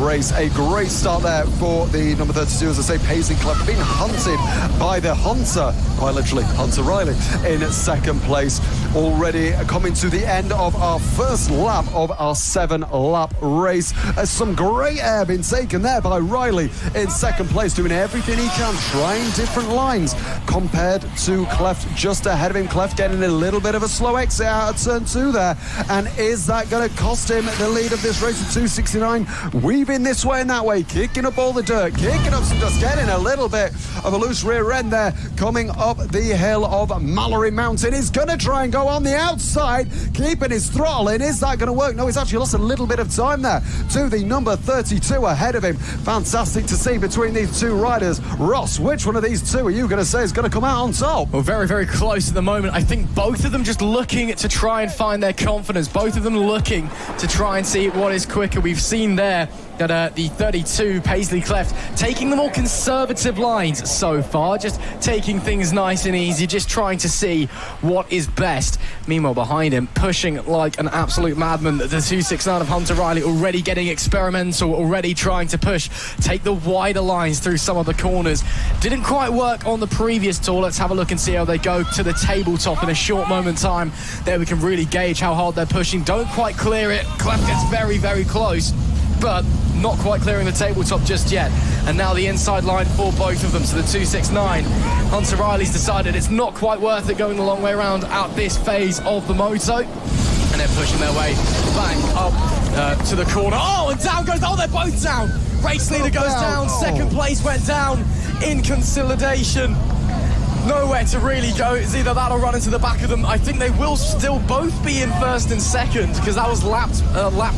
race. A great start there for the number 32. As I say, Paisley Cleft being hunted by the Hunter, quite literally, Hunter Riley in second place. Already coming to the end of our first lap of our 7-lap race. Some great air being taken there by Riley in second place, doing everything he can, trying different lines compared to Cleft just ahead of him. Cleft getting a little bit of a slow exit out of turn 2 there, and is that going to cost him the lead of this race? At 269, weaving this way and that way, kicking up all the dirt, kicking up some dust, getting a little bit of a loose rear end there, coming up the hill of Mallor-E Mountain. He's going to try and go go on the outside, keeping his throttle in. Is that going to work? No, he's actually lost a little bit of time there to the number 32 ahead of him. Fantastic to see between these two riders. Ross, which one of these two are you going to say is going to come out on top? Well, very, very close at the moment. I think both of them just looking to try and find their confidence. Both of them looking to try and see what is quicker. We've seen there that the 32 Paisley Cleft taking the more conservative lines so far, just taking things nice and easy, just trying to see what is best. Meanwhile, behind him, pushing like an absolute madman, the 269 of Hunter Riley already getting experimental, already trying to push, take the wider lines through some of the corners. Didn't quite work on the previous tour. Let's have a look and see how they go to the tabletop in a short moment in time. There we can really gauge how hard they're pushing. Don't quite clear it. Cleft gets very, very close, but not quite clearing the tabletop just yet. And now the inside line for both of them. So the 269, Hunter Riley's decided it's not quite worth it going the long way around at this phase of the moto. And they're pushing their way back up to the corner. Oh, and down goes, oh, they're both down. Race leader goes down. Second place went down in consolidation. Nowhere to really go. It's either that or run into the back of them. I think they will still both be in first and second, because that was lap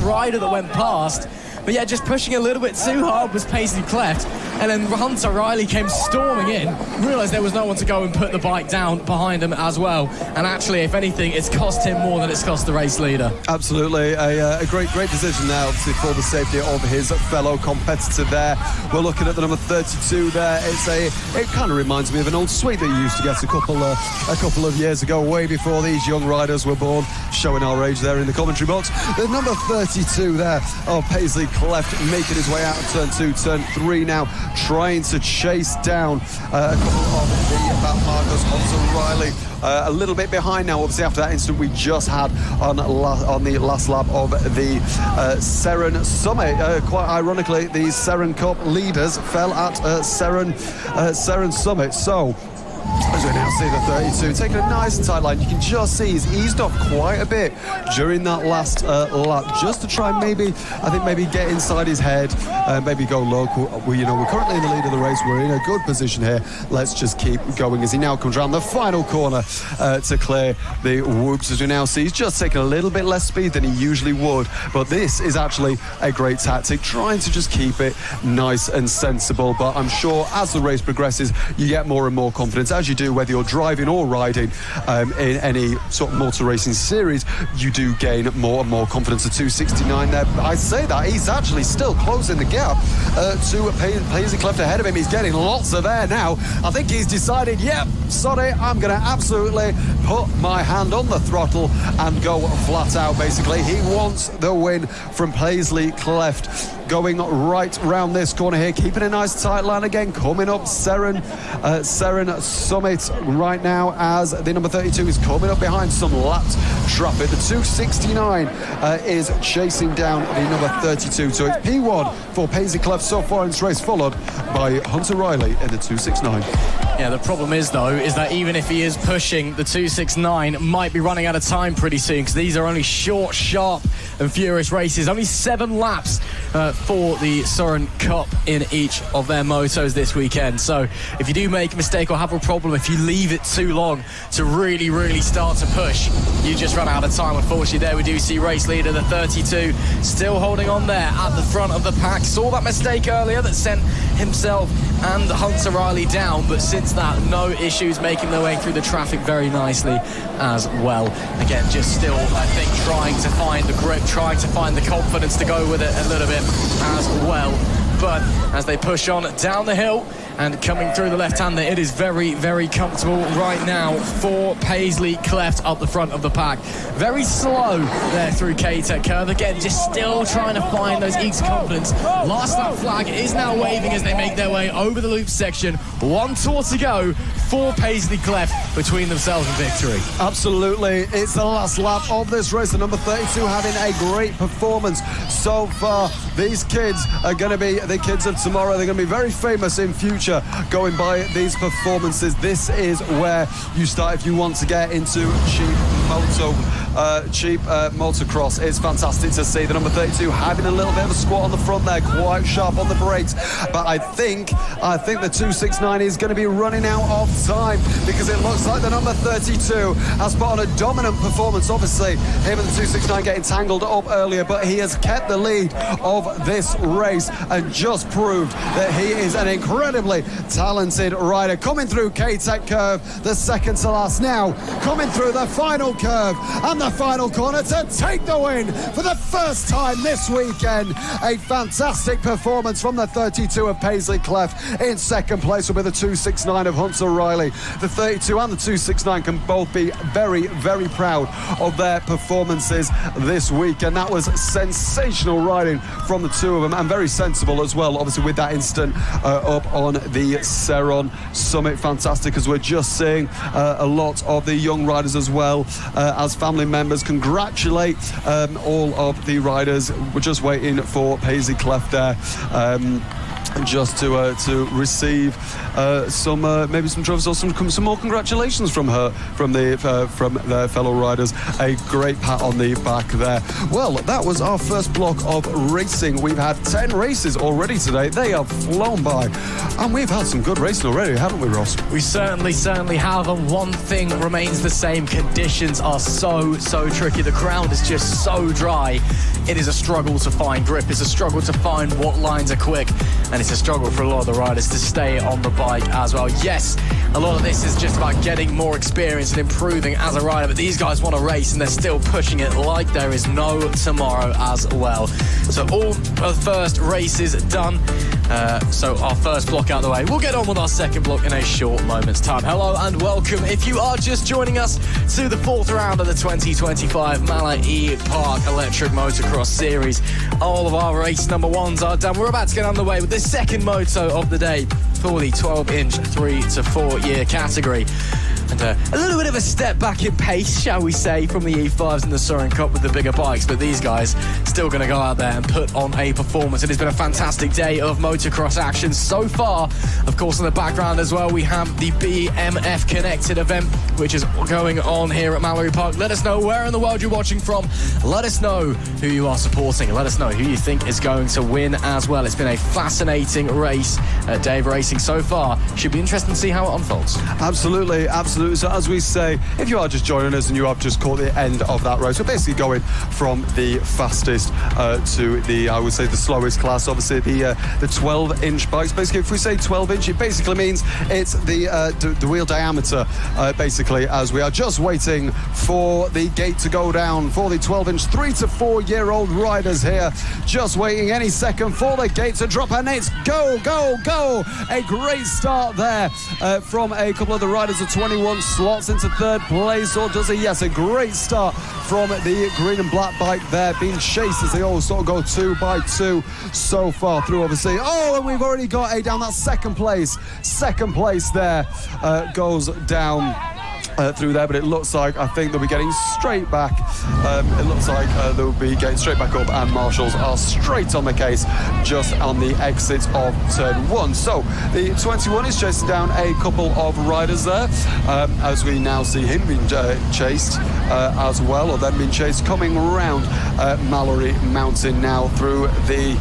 rider that went past. But yeah, just pushing a little bit too hard was Paisley Cleft. And then Hunter Riley came storming in, realised there was no one to go and put the bike down behind him as well. And actually, if anything, it's cost him more than it's cost the race leader. Absolutely. A great decision now, obviously, for the safety of his fellow competitor there. We're looking at the number 32 there. It kind of reminds me of an old sweet that you used to get a couple of years ago, way before these young riders were born, showing our age there in the commentary box. The number 32 there of Paisley Cleft making his way out of turn 2, turn 3 now, trying to chase down a couple of the back markers. Hunter Riley a little bit behind now, obviously, after that incident we just had on the last lap of the Seren Summit. Quite ironically, the Seren Cup leaders fell at Seren Summit. So as we now see the 32 taking a nice and tight line, you can just see he's eased off quite a bit during that last lap, just to try and maybe get inside his head, maybe go low. We're currently in the lead of the race. We're in a good position here. Let's just keep going as he now comes around the final corner to clear the whoops. As we now see, he's just taking a little bit less speed than he usually would, but this is actually a great tactic, trying to just keep it nice and sensible. But I'm sure as the race progresses, you get more and more confidence, as you do whether you're driving or riding in any sort of motor racing series. You do gain more and more confidence. The 269 there, I say that he's actually still closing the gap to Paisley Cleft ahead of him. He's getting lots of air now. I think he's decided, yep, sorry, I'm going to absolutely put my hand on the throttle and go flat out. Basically, he wants the win from Paisley Cleft. Going right round this corner here, keeping a nice tight line again, coming up Seren Summit right now, as the number 32 is coming up behind some lapped traffic. The 269 is chasing down the number 32. So it's P1 for Paisley Cleft so far in this race, followed by Hunter Riley in the 269. Yeah, the problem is, though, is that even if he is pushing, the 269 might be running out of time pretty soon, because these are only short, sharp and furious races. Only 7 laps for the Seren Cup in each of their motos this weekend. So if you do make a mistake or have a problem, if you leave it too long to really, really start to push, you just run out of time. Unfortunately, there we do see race leader, the 32, still holding on there at the front of the pack. Saw that mistake earlier that sent himself and Hunter Riley down, but since that, no issues, making their way through the traffic very nicely as well. Again, just still, I think, trying to find the grip, trying to find the confidence to go with it a little bit as well. But as they push on down the hill and coming through the left-hander, it is very, very comfortable right now for Paisley Cleft up the front of the pack. Very slow there through K-Tech curve. Again, just still trying to find those ease of confidence. Last lap flag is now waving as they make their way over the loop section. One tour to go for Paisley Cleft between themselves and victory. Absolutely. It's the last lap of this race. The number 32 having a great performance so far. These kids are going to be the kids of tomorrow. They're going to be very famous in future going by these performances. This is where you start if you want to get into cheap motocross. It's fantastic to see the number 32 having a little bit of a squat on the front there, quite sharp on the brakes. But I think the 269 is going to be running out of time, because it looks like the number 32 has put on a dominant performance. Obviously, him and the 269 getting tangled up earlier, but he has kept the lead of this race and just proved that he is an incredibly talented rider. Coming through K-Tech curve, the second to last now, coming through the final curve and the final corner to take the win for the first time this weekend. A fantastic performance from the 32 of Paisley Clef. In second place will be the 269 of Hunter Riley. The 32 and the 269 can both be very, very proud of their performances this week, and that was sensational riding from the two of them, and very sensible as well, obviously, with that incident up on the Seron summit. Fantastic, as we're just seeing a lot of the young riders as well as family members congratulate all of the riders. We're just waiting for Paisley Clef there just to receive some maybe some trophies or some more congratulations from their fellow riders. A great pat on the back there. Well, that was our first block of racing. We've had 10 races already today. They have flown by, and we've had some good racing already, haven't we, Ross? We certainly have, and one thing remains the same: conditions are so tricky. The ground is just so dry. It is a struggle to find grip. It's a struggle to find what lines are quick, and it's a struggle for a lot of the riders to stay on the bike as well. Yes, a lot of this is just about getting more experience and improving as a rider, but these guys want to race, and they're still pushing it like there is no tomorrow as well. So all of the first races done. So our first block out of the way. We'll get on with our second block in a short moment's time. Hello and welcome. If you are just joining us to the fourth round of the 2025 Mallor-E Park Electric Motocross Series, all of our race number ones are done. We're about to get underway with the second moto of the day for the 12-inch 3 to 4 year category. And a little bit of a step back in pace, shall we say, from the E5s and the Soren Cup with the bigger bikes, but these guys still going to go out there and put on a performance. It has been a fantastic day of motocross action so far. Of course, in the background as well, we have the BMF Connected event, which is going on here at Mallor-E Park. Let us know where in the world you're watching from. Let us know who you are supporting. Let us know who you think is going to win as well. It's been a fascinating race, day of racing so far. Should be interesting to see how it unfolds. Absolutely. So as we say, if you are just joining us and you have just caught the end of that race, we're basically going from the fastest to the, I would say, the slowest class. Obviously, the 12-inch bikes. Basically, if we say 12-inch, it basically means it's the wheel diameter, basically, as we are just waiting for the gate to go down for the 12-inch 3 to 4 year old riders here. Just waiting any second for the gate to drop, and it's go! A great start there from a couple of the riders of 21 slots into third place, or does he? Yes, a great start from the green and black bike there, being chased as they all sort of go 2 by 2 so far through, obviously. Oh, and we've already got down that second place there goes down through there, but it looks like, I think they'll be getting straight back. It looks like they'll be getting straight back up, and marshals are straight on the case just on the exit of turn 1. So the 21 is chasing down a couple of riders there, as we now see him being chased as well, or then being chased coming around Mallor-E Mountain now through the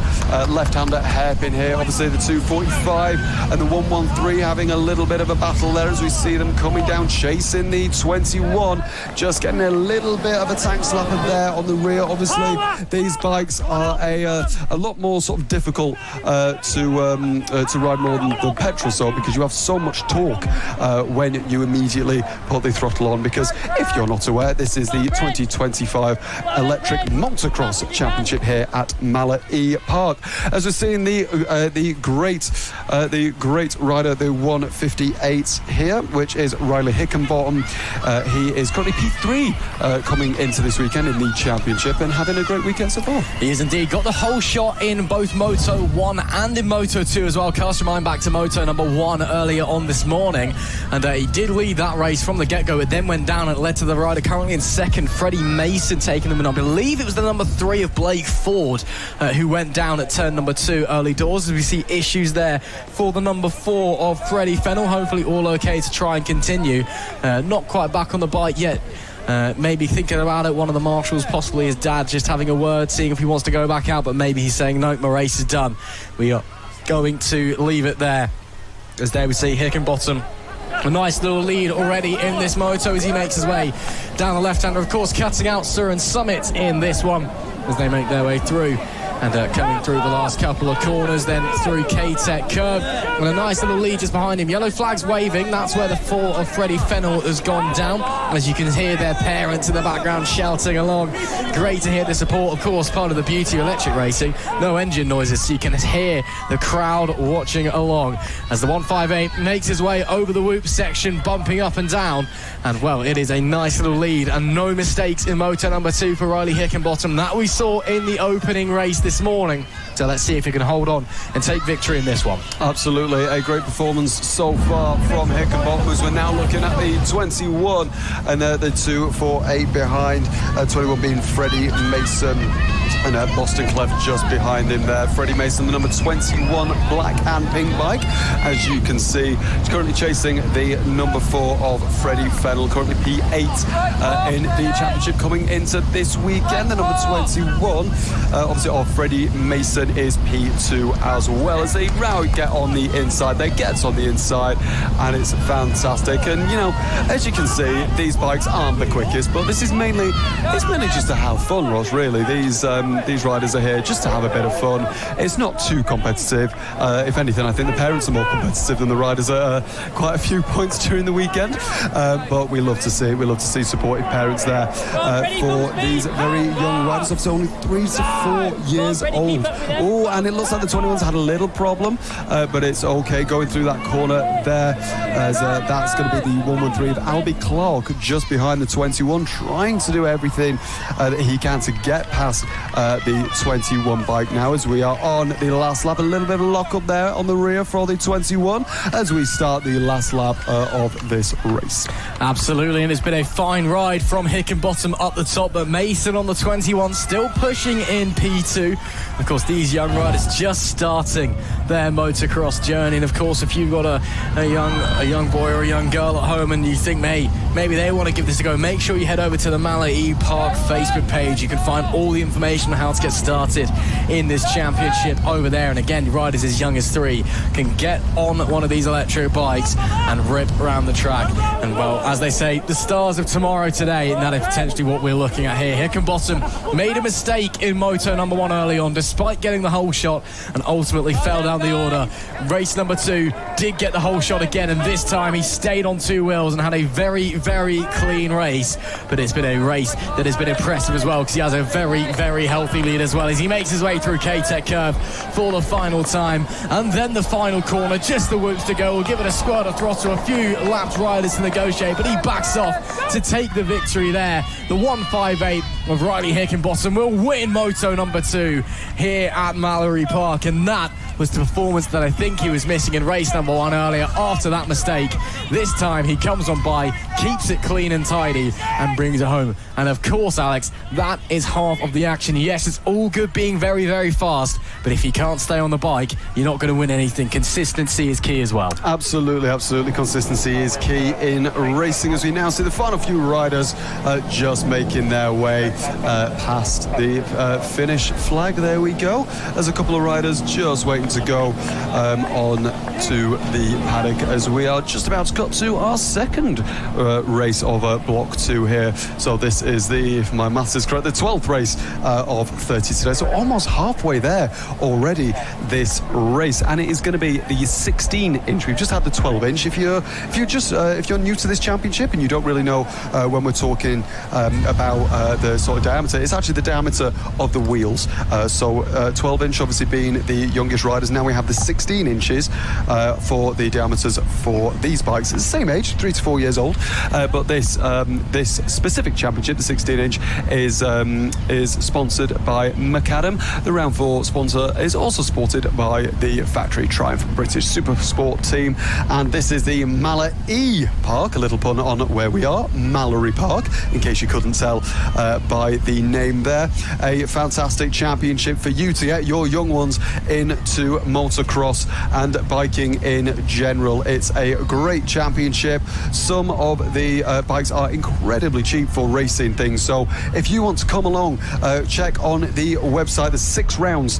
left-hander hairpin here. Obviously the 245 and the 113 having a little bit of a battle there as we see them coming down, chasing the 21, just getting a little bit of a tank slapper there on the rear. Obviously these bikes are a lot more sort of difficult to ride more than the petrol, so because you have so much torque when you immediately put the throttle on, because if you're not aware, this is the 2025 Electric Motocross Championship here at Mallor-E Park. As we're seeing the great rider, the 158 here, which is Riley Hickenbottom. He is currently P3 coming into this weekend in the championship and having a great weekend so far. He has indeed got the whole shot in both Moto 1 and in Moto 2 as well. Cast your mind back to Moto number 1 earlier on this morning, and he did lead that race from the get-go. It then went down and it led to the rider currently in second, Freddie Mason, taking them in. I believe it was the number 3 of Blake Ford who went down at turn number 2 early doors, as we see issues there for the number 4 of Freddie Fennell. Hopefully all okay to try and continue. Not quite back on the bike yet. maybe thinking about it. One of the marshals, possibly his dad, just having a word, seeing if he wants to go back out, but maybe he's saying, no, my race is done. We are going to leave it there. As there we see Hickenbottom, a nice little lead already in this moto as he makes his way down the left-hander, of course, cutting out Sur and Summit in this one as they make their way through. And coming through the last couple of corners, then through K-Tech Curve. And a nice little lead just behind him. Yellow flag's waving. That's where the fall of Freddie Fennell has gone down. As you can hear their parents in the background shouting along. Great to hear the support, of course, part of the beauty of electric racing. No engine noises, so you can hear the crowd watching along. As the 158 makes his way over the whoop section, bumping up and down. And, well, it is a nice little lead. And no mistakes in motor number 2 for Riley Hickenbottom. That we saw in the opening race this morning. So let's see if he can hold on and take victory in this one. Absolutely, a great performance so far from Hickenbottom, as we're now looking at the 21 and the 248 behind, 21 being Freddie Mason. And Boston Clef just behind him there. Freddie Mason, the number 21 black and pink bike. As you can see, he's currently chasing the number 4 of Freddie Fennell, currently P8 in the championship coming into this weekend. The number 21, obviously, of Freddie Mason is P2 as well. As they now get on the inside, they get on the inside, and it's fantastic. And, you know, as you can see, these bikes aren't the quickest, but this is mainly just to have fun, Ross, really. These riders are here just to have a bit of fun. It's not too competitive. If anything, I think the parents are more competitive than the riders at quite a few points during the weekend. But we love to see it. We love to see supportive parents there for these very young riders. Obviously only 3 to 4 years old. Oh, and it looks like the 21's had a little problem, but it's okay. Going through that corner there, as that's going to be the 113 of Albie Clark just behind the 21, trying to do everything that he can to get past the 21 bike now, as we are on the last lap. A little bit of a lock up there on the rear for the 21 as we start the last lap of this race. Absolutely, and it's been a fine ride from Hickenbottom up the top, but Mason on the 21 still pushing in P2. Of course, these young riders just starting their motocross journey, and of course, if you've got a young boy or a young girl at home and you think maybe they want to give this a go, make sure you head over to the Mallor-E Park Facebook page. You can find all the information on how to get started in this championship over there. And again, riders as young as 3 can get on one of these electric bikes and rip around the track. And, well, as they say, the stars of tomorrow today, and that is potentially what we're looking at here. Hickenbottom made a mistake in moto number 1 early on, despite getting the whole shot, and ultimately fell down the order. Race number 2 did get the whole shot again, and this time he stayed on 2 wheels and had a very, very clean race. But it's been a race that has been impressive as well, because he has a very, very healthy lead as well, as he makes his way through K-Tech Curve for the final time. And then the final corner, just the whoops to go. We'll give it a squirt of throttle, a few lapped riders to negotiate, but he backs off to take the victory there. The 158 of Riley Hickenbottom will win moto number 2 here at Mallor-E Park, and that was the performance that I think he was missing in race number 1 earlier after that mistake. This time he comes on by, keeps it clean and tidy, and brings it home. And of course, Alex, that is half of the action. Yes, it's all good being very, very fast, but if you can't stay on the bike, you're not going to win anything. Consistency is key as well. Absolutely, absolutely. Consistency is key in racing, as we now see the final few riders just making their way past the finish flag. There we go. There's a couple of riders just waiting to go on to the paddock, as we are just about to cut to our second race of Block 2 here. So this is if my maths is correct, the 12th race of 30 today. So almost halfway there already, this race, and it is going to be the 16-inch. We've just had the 12-inch. If you're new to this championship and you don't really know when we're talking about the sort of diameter, it's actually the diameter of the wheels. So 12-inch obviously being the youngest riders. Now we have the 16 inches for the diameters for these bikes. It's the same age, 3 to 4 years old, but this specific championship, the 16-inch, is sponsored by Macadam. The Round 4 sponsor is also supported by the Factory Triumph British Super Sport team, and this is the Mallor-E Park, a little pun on where we are, Mallor-E Park, in case you couldn't tell by the name there. A fantastic championship for you to get your young ones into motocross and biking in general. It's a great championship. Some of the bikes are incredibly cheap for racing things. So if you want to come along, check on the website. There's 6 rounds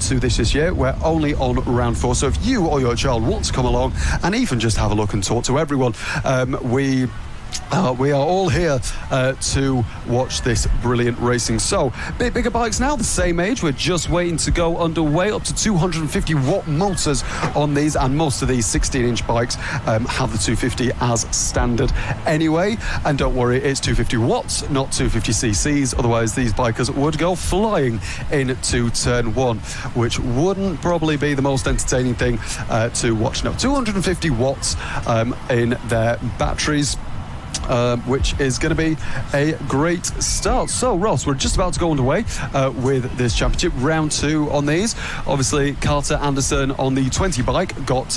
to this year. We're only on round 4. So if you or your child want to come along and even just have a look and talk to everyone, we are all here to watch this brilliant racing. So, bigger bikes now, the same age. We're just waiting to go underway. Up to 250 watt motors on these, and most of these 16-inch bikes have the 250 as standard anyway. And don't worry, it's 250 watts, not 250 cc's. Otherwise, these bikers would go flying into turn 1, which wouldn't probably be the most entertaining thing to watch. Now, 250 watts in their batteries, which is going to be a great start. So, Ross, we're just about to go underway with this championship. Round 2 on these. Obviously, Carter Anderson on the 20 bike got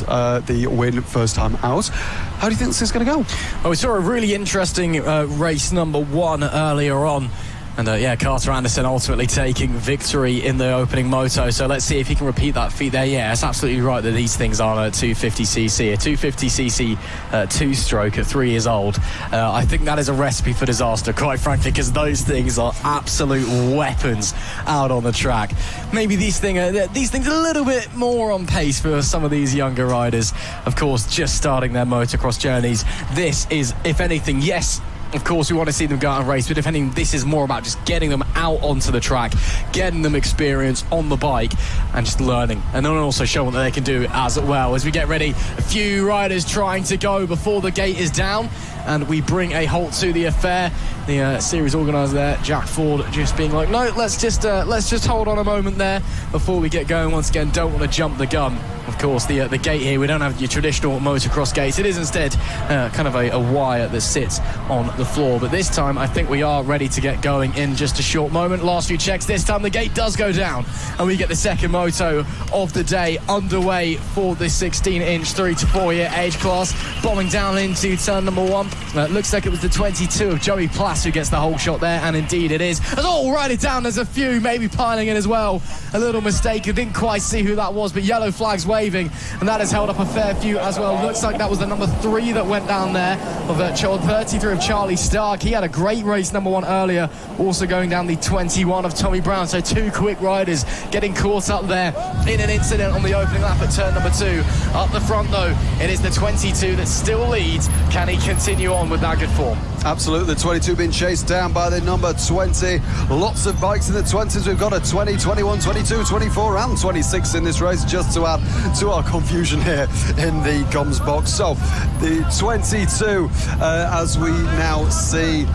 the win first time out. How do you think this is going to go? Well, we saw a really interesting race number 1 earlier on. And Carter Anderson ultimately taking victory in the opening moto. So let's see if he can repeat that feat there. Yeah, it's absolutely right that these things are a 250cc. A 250cc two-stroke at 3 years old. I think that is a recipe for disaster, quite frankly, because those things are absolute weapons out on the track. Maybe these things a little bit more on pace for some of these younger riders. Of course, just starting their motocross journeys. This is, if anything, yes, of course, we want to see them go out and race, but if anything, this is more about just getting them out onto the track, getting them experience on the bike, and just learning. And then also showing what they can do as well. As we get ready, a few riders trying to go before the gate is down, and we bring a halt to the affair. The series organiser there, Jack Ford, just being like, no, let's just hold on a moment there before we get going. Once again, don't want to jump the gun. Of course, the gate here, we don't have your traditional motocross gates. It is instead kind of a wire that sits on the floor. But this time, I think we are ready to get going in just a short moment. Last few checks, this time the gate does go down, and we get the second moto of the day underway for the 16-inch 3 to 4 year age class. Bombing down into turn number 1. Looks like it was the 22 of Joey Plass who gets the whole shot there, and indeed it is. As write it down, there's a few maybe piling in as well. A little mistake, I didn't quite see who that was, but yellow flags waving, and that has held up a fair few as well. Looks like that was the number 3 that went down there, of 33 of Charlie Stark. He had a great race number 1 earlier, also going down the 21 of Tommy Brown. So 2 quick riders getting caught up there in an incident on the opening lap at turn number 2. Up the front though, it is the 22 that still leads. Can he continue on with that good form? Absolutely, the 22 being chased down by the number 20. Lots of bikes in the 20s. We've got a 20, 21, 22, 24 and 26 in this race, just to add to our confusion here in the comms box. So the 22, as we now see,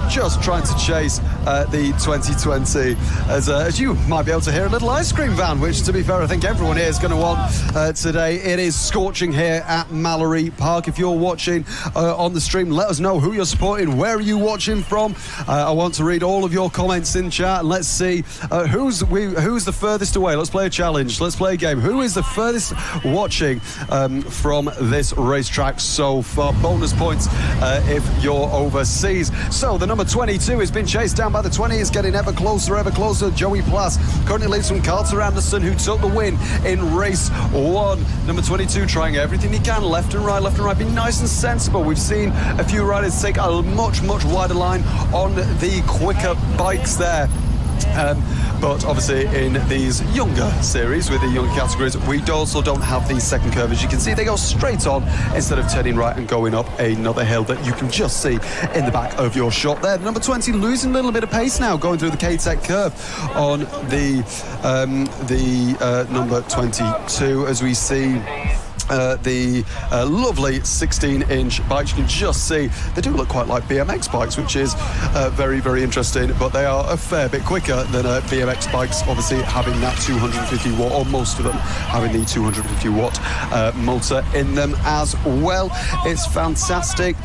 just trying to chase the 2020. As you might be able to hear, a little ice cream van, which, to be fair, I think everyone here is going to want today. It is scorching here at Mallor-E Park. If you're watching on the stream, let us know who you're supporting. Where are you watching from? I want to read all of your comments in chat, and let's see who's the furthest away. Let's play a challenge. Let's play a game. Who is the furthest watching from this racetrack so far? Bonus points if you're overseas. So the number 22 has been chased down by the 20. It's getting ever closer, ever closer. Joey Plass currently leads from Carter Anderson, who took the win in race 1. Number 22 trying everything he can, left and right, be nice and sensible. We've seen a few riders take a much wider line on the quicker bikes there. But obviously in these younger series with the younger categories, we also don't have the second curve. As you can see, they go straight on instead of turning right and going up another hill that you can just see in the back of your shot there. Number 20 losing a little bit of pace now, going through the K-Tech curve on the number 22, as we see the lovely 16-inch bikes. You can just see they do look quite like BMX bikes, which is very interesting, but they are a fair bit quicker than BMX bikes, obviously having that 250 watt, or most of them having the 250 watt motor in them as well. It's fantastic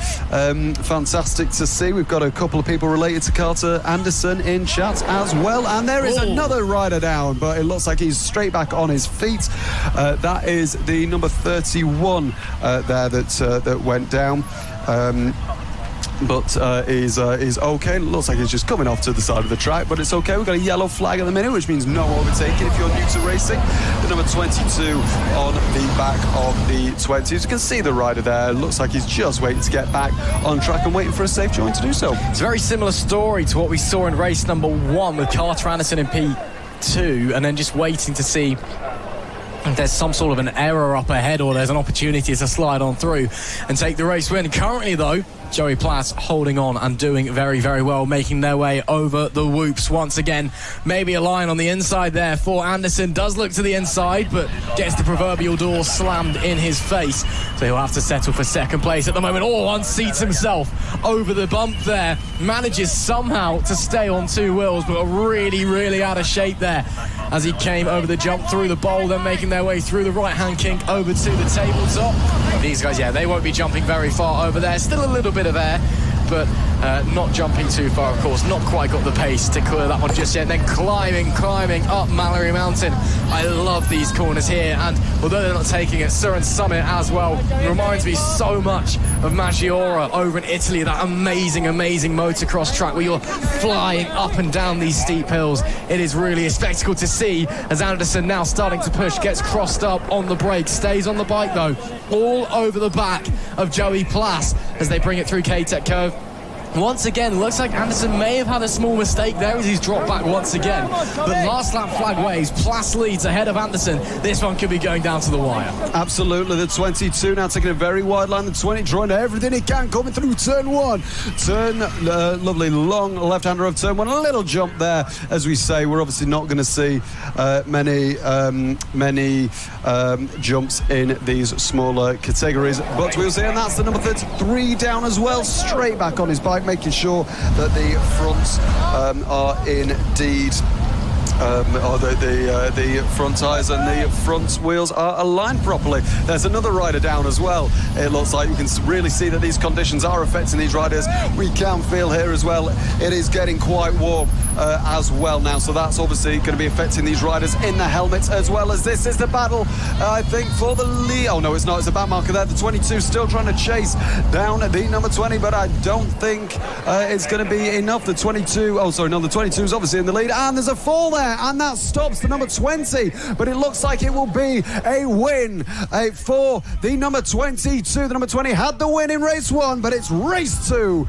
to see. We've got a couple of people related to Carter Anderson in chat as well, and there is another rider down, but it looks like he's straight back on his feet. That is the number 31 there that went down. but is okay. It looks like he's just coming off to the side of the track, but it's okay. We've got a yellow flag at the minute, which means no overtaking if you're new to racing. The number 22 on the back of the 20s. You can see the rider there. Looks like he's just waiting to get back on track and waiting for a safe join to do so. It's a very similar story to what we saw in race number 1 with Carter Anderson in P2, and then just waiting to see if there's some sort of an error up ahead or there's an opportunity to slide on through and take the race win. Currently, though, Joey Plass holding on and doing very, very well, making their way over the whoops once again. Maybe a line on the inside there for Anderson. Does look to the inside, but gets the proverbial door slammed in his face. So he'll have to settle for second place at the moment. Unseats himself over the bump there. Manages somehow to stay on 2 wheels, but really, really out of shape there as he came over the jump through the bowl, then making their way through the right-hand kink over to the tabletop. These guys, they won't be jumping very far over there. Still a little bit of air, but not jumping too far, of course. Not quite got the pace to clear that one just yet. Then climbing up Mallor-E Mountain. I love these corners here, and although they're not taking it, Surin Summit as well reminds me so much of Maggiore over in Italy, that amazing motocross track where you're flying up and down these steep hills. It is really a spectacle to see as Anderson now starting to push, gets crossed up on the brakes, stays on the bike though, all over the back of Joey Plass as they bring it through K-Tech Curve. Once again, looks like Anderson may have had a small mistake there as he's dropped back once again. But last lap flag waves, Plass leads ahead of Anderson. This one could be going down to the wire. Absolutely, the 22 now taking a very wide line. The 20 trying everything he can, coming through turn 1. Lovely long left-hander of turn 1. A little jump there, as we say. We're obviously not going to see many jumps in these smaller categories. But we'll see, and that's the number 33 down as well, straight back on his bike, making sure that the fronts are indeed the front tyres and the front wheels are aligned properly. There's another rider down as well. It looks like you can really see that these conditions are affecting these riders. We can feel here as well, it is getting quite warm as well now, so that's obviously going to be affecting these riders in the helmets as well. As this is the battle, I think, for the lead. Oh no, it's not, it's a back marker there. The 22 still trying to chase down the number 20, but I don't think it's going to be enough. The 22 is obviously in the lead, and there's a fall there, and that stops the number 20, but it looks like it will be a win for the number 22. The number 20 had the win in race 1, but it's race 2,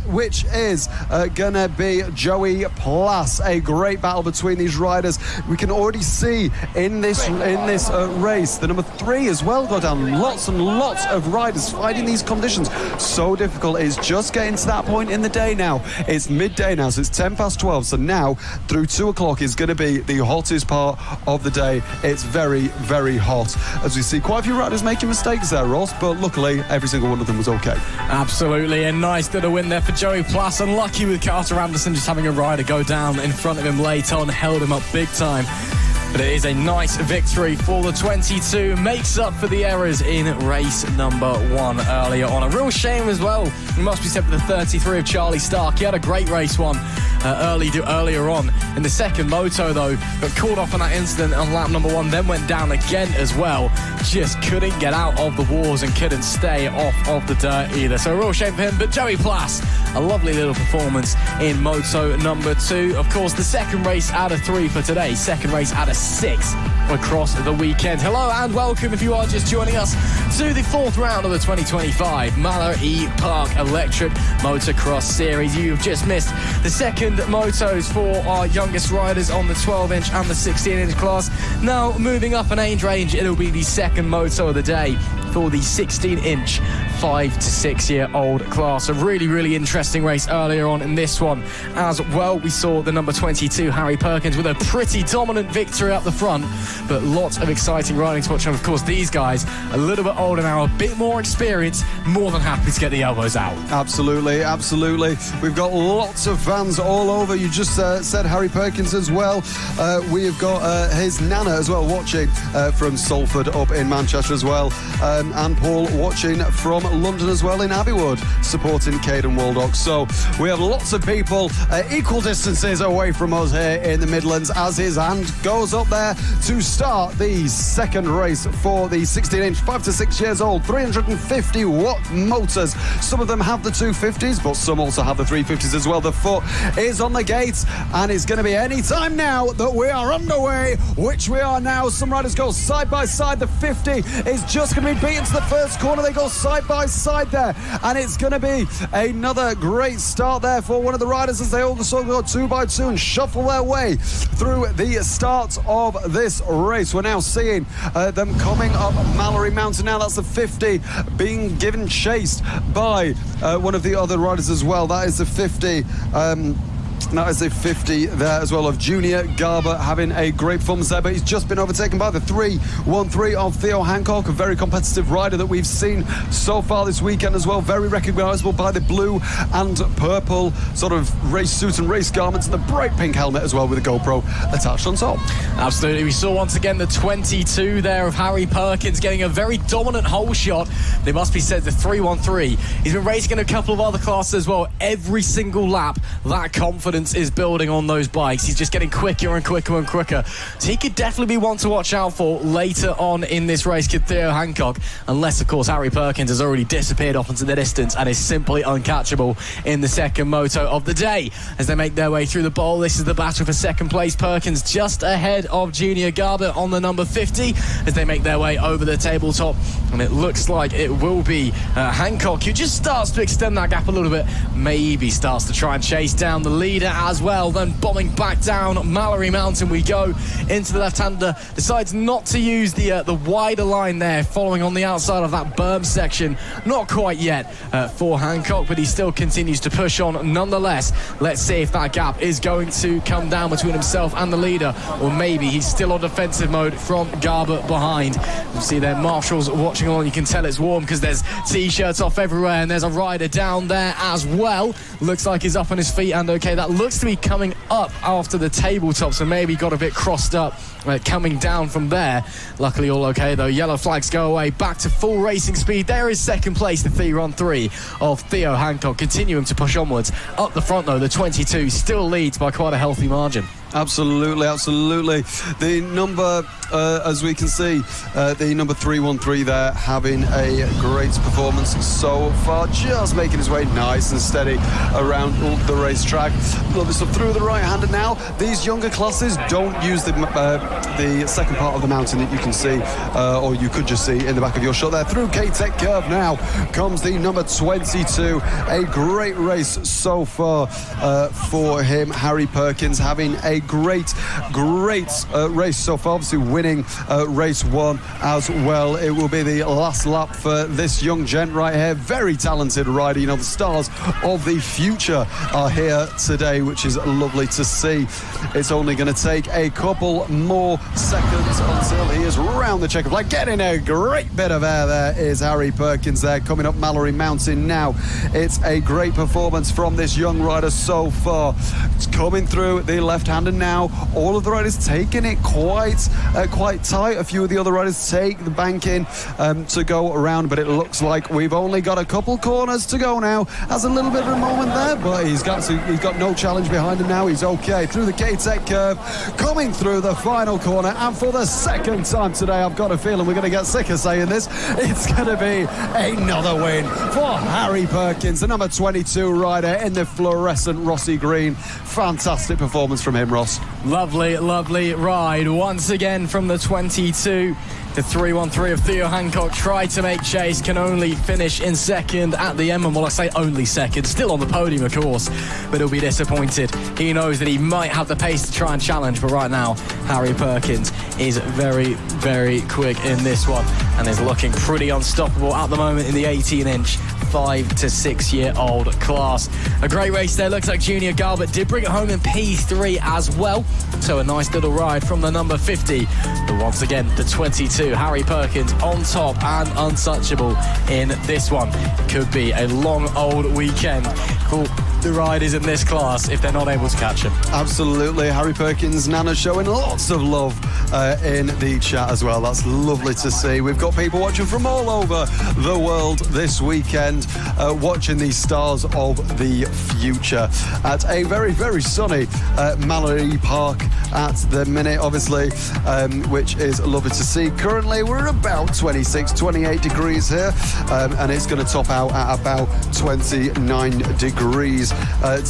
which is gonna be Joey Plass. A great battle between these riders. We can already see in this race the number 3 as well go down. Lots and lots of riders fighting these conditions. So difficult. It's just getting to that point in the day now. It's midday now, so it's 10 past 12. So now through 2 o'clock is going to be the hottest part of the day. It's very, very hot, as we see quite a few riders making mistakes there, Ross, but luckily every single one of them was okay. Absolutely, a nice little win there for Joey Plass. Unlucky with Carter Anderson just having a rider go down in front of him late on, held him up big time. But it is a nice victory for the 22. Makes up for the errors in race number 1 earlier on. A real shame as well, it must be said, for the 33 of Charlie Stark. He had a great race 1 earlier on. In the second moto, though, got caught off on that incident on lap number 1, then went down again as well. Just couldn't get out of the wars and couldn't stay off of the dirt either. So a real shame for him. But Joey Plass, a lovely little performance in moto number 2. Of course, the second race out of 3 for today. Second race out of 6 across the weekend. Hello and welcome, if you are just joining us, to the 4th round of the 2025 Mallor-E Park Electric Motocross Series. You've just missed the second motos for our youngest riders on the 12-inch and the 16-inch class. Now moving up an age range, it'll be the second moto of the day for the 16-inch 5 to 6 year old class. A really, really interesting race earlier on in this one as well. We saw the number 22 Harry Perkins with a pretty dominant victory up the front, but lots of exciting riding to watch. And of course, these guys a little bit older now, a bit more experienced, more than happy to get the elbows out. Absolutely. We've got lots of fans all over. You just said Harry Perkins as well. We've got his nana as well watching from Salford up in Manchester as well. And Paul watching from London as well, in Abbeywood, supporting Caden Waldock. So we have lots of people equal distances away from us here in the Midlands, as his hand goes up there to start the second race for the 16-inch, 5 to 6 years old, 350 watt motors. Some of them have the 250s, but some also have the 350s as well. The foot is on the gate, and it's going to be any time now that we are underway, which we are now. Some riders go side by side. The 50 is just going to be beaten to the first corner. They go side by side there, and it's going to be another great start there for one of the riders as they also go 2 by 2 and shuffle their way through the start of this race. We're now seeing them coming up Mallor-E Mountain now. That's the 50 being given chased by one of the other riders as well. That is the 50. That is the 50 there as well of Junior Garber, having a great performance there, but he's just been overtaken by the 313 of Theo Hancock, a very competitive rider that we've seen so far this weekend as well. Very recognisable by the blue and purple sort of race suit and race garments, and the bright pink helmet as well with a GoPro attached on top. Absolutely. We saw once again the 22 there of Harry Perkins getting a very dominant hole shot. They must be said, the 313. He's been racing in a couple of other classes as well. Every single lap, that confidence is building on those bikes. He's just getting quicker and quicker and quicker. So he could definitely be one to watch out for later on in this race, kid Theo Hancock, unless, of course, Harry Perkins has already disappeared off into the distance and is simply uncatchable in the second moto of the day. As they make their way through the bowl, this is the battle for second place. Perkins just ahead of Junior Garber on the number 50 as they make their way over the tabletop, and it looks like it will be Hancock who just starts to extend that gap a little bit, maybe starts to try and chase down the leader as well. Then bombing back down Mallor-E Mountain we go into the left-hander, decides not to use the wider line there, following on the outside of that berm section. Not quite yet for Hancock, but he still continues to push on nonetheless. Let's see if that gap is going to come down between himself and the leader, or maybe he's still on defensive mode from Garber behind. You see there marshals watching on. You can tell it's warm because there's t-shirts off everywhere, and there's a rider down there as well. Looks like he's up on his feet and okay. That looks to be coming up after the tabletop, so maybe got a bit crossed up coming down from there. Luckily all okay though. Yellow flags go away, back to full racing speed. There is second place, the 313 of Theo Hancock, continuing to push onwards. Up the front though, the 22 still leads by quite a healthy margin. Absolutely, absolutely. The number, as we can see, the number 313 there having a great performance so far, just making his way nice and steady around the racetrack. Love this stuff through the right-hander now. These younger classes don't use the second part of the mountain that you can see, or you could just see in the back of your shot there. Through K-Tech Curve now comes the number 22. A great race so far for him. Harry Perkins having a great race so far, obviously winning race 1 as well. It will be the last lap for this young gent right here. Very talented rider. You know, the stars of the future are here today, which is lovely to see. It's only going to take a couple more seconds until he is round the checker flag. Getting a great bit of air there is Harry Perkins there, coming up Mallor-E Mountain now. It's a great performance from this young rider so far. It's coming through the left-hander now. All of the riders taking it quite tight. A few of the other riders take the banking to go around, but it looks like we've only got a couple corners to go now. Has a little bit of a moment there, but he's got no challenge behind him now. He's okay through the K-Tech Curve, coming through the final corner, and for the second time today, I've got a feeling we're going to get sick of saying this, it's going to be another win for Harry Perkins, the number 22 rider in the fluorescent Rossi green. Fantastic performance from him, Ross. Lovely, lovely ride once again from the 22. The 313 of Theo Hancock tried to make chase, can only finish in second at the end. Well, I say only second, still on the podium, of course, but he'll be disappointed. He knows that he might have the pace to try and challenge, but right now, Harry Perkins is very, very quick in this one and is looking pretty unstoppable at the moment in the 18-inch 5 to 6 year old class. A great race there. Looks like Junior Garber did bring it home in P3 as well, so a nice little ride from the number 50, but once again the 22 Harry Perkins on top and untouchable in this one. Could be a long old weekend difficult the ride is in this class if they're not able to catch him. Absolutely. Harry Perkins, Nana showing lots of love in the chat as well. That's lovely to see. We've got people watching from all over the world this weekend, watching these stars of the future at a very, very sunny Mallor-E Park at the minute, obviously, which is lovely to see. Currently, we're about 26, 28 degrees here, and it's going to top out at about 29 degrees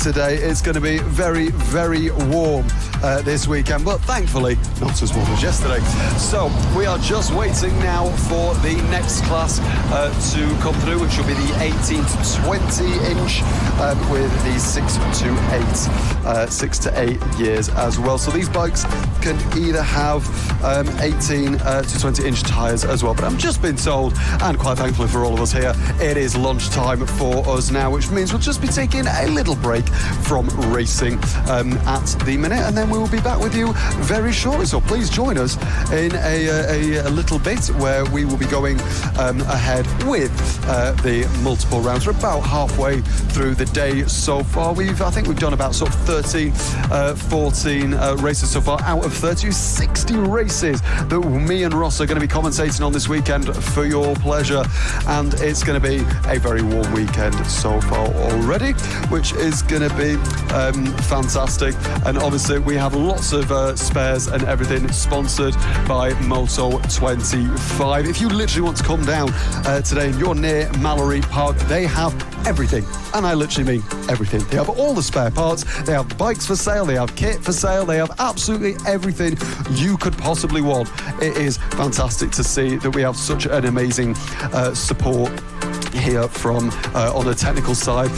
today. It's going to be very, very warm this weekend, but thankfully not as warm as yesterday. So we are just waiting now for the next class to come through, which will be the 18 to 20 inch with the 6 to 8 years as well. So these bikes can either have 18 to 20 inch tyres as well. But I've just been told, and quite thankfully for all of us here, it is lunchtime for us now, which means we'll just be taking a little break from racing at the minute, and then we will be back with you very shortly. So please join us in a little bit where we will be going ahead with the multiple rounds. We're about halfway through the day so far. I think we've done about sort of 13, 14 races so far out of 30, 60 races that me and Ross are going to be commentating on this weekend for your pleasure. And it's going to be a very warm weekend so far already, which is going to be fantastic. And obviously we have lots of spares and everything sponsored by Moto25. If you literally want to come down today and you're near Mallor-E Park, they have everything, and I literally mean everything. They have all the spare parts, they have bikes for sale, they have kit for sale, they have absolutely everything you could possibly want. It is fantastic to see that we have such an amazing support here from on the technical side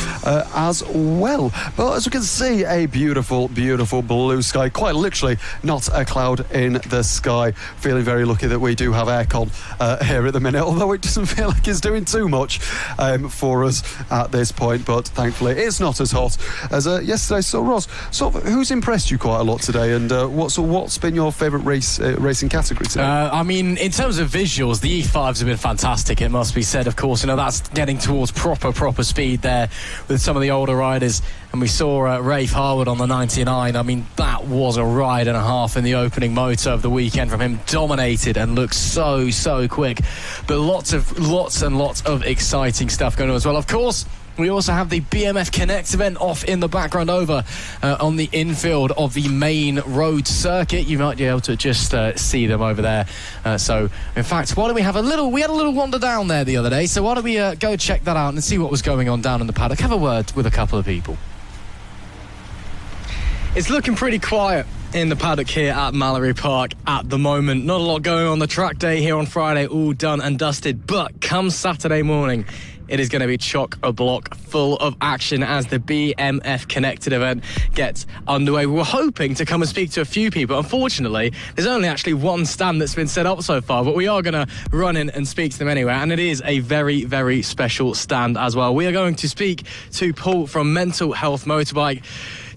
as well. But as we can see, a beautiful, beautiful blue sky, quite literally not a cloud in the sky. Feeling very lucky that we do have aircon here at the minute, although it doesn't feel like it's doing too much for us at this point, but thankfully it's not as hot as yesterday. So Ross, who's impressed you quite a lot today, and what's been your favourite racing category today? I mean, in terms of visuals, the E5s have been fantastic, it must be said. Of course, that's getting towards proper speed there with some of the older riders, and we saw Rafe Harwood on the 99. I mean, that was a ride and a half in the opening motor of the weekend from him. Dominated and looked so quick, but lots and lots of exciting stuff going on as well. Of course, we also have the BMF Connect event off in the background over on the infield of the main road circuit. You might be able to just see them over there. So, in fact, why don't we have we had a little wander down there the other day, so why don't we go check that out and see what was going on down in the paddock. Have a word with a couple of people. It's looking pretty quiet in the paddock here at Mallor-E Park at the moment. Not a lot going on. The track day here on Friday, all done and dusted, but come Saturday morning, it is going to be chock-a-block full of action as the BMF Connected event gets underway. We were hoping to come and speak to a few people. Unfortunately, there's only actually one stand that's been set up so far, but we are going to run in and speak to them anyway, and it is a very, very special stand as well. We are going to speak to Paul from Mental Health Motorbike.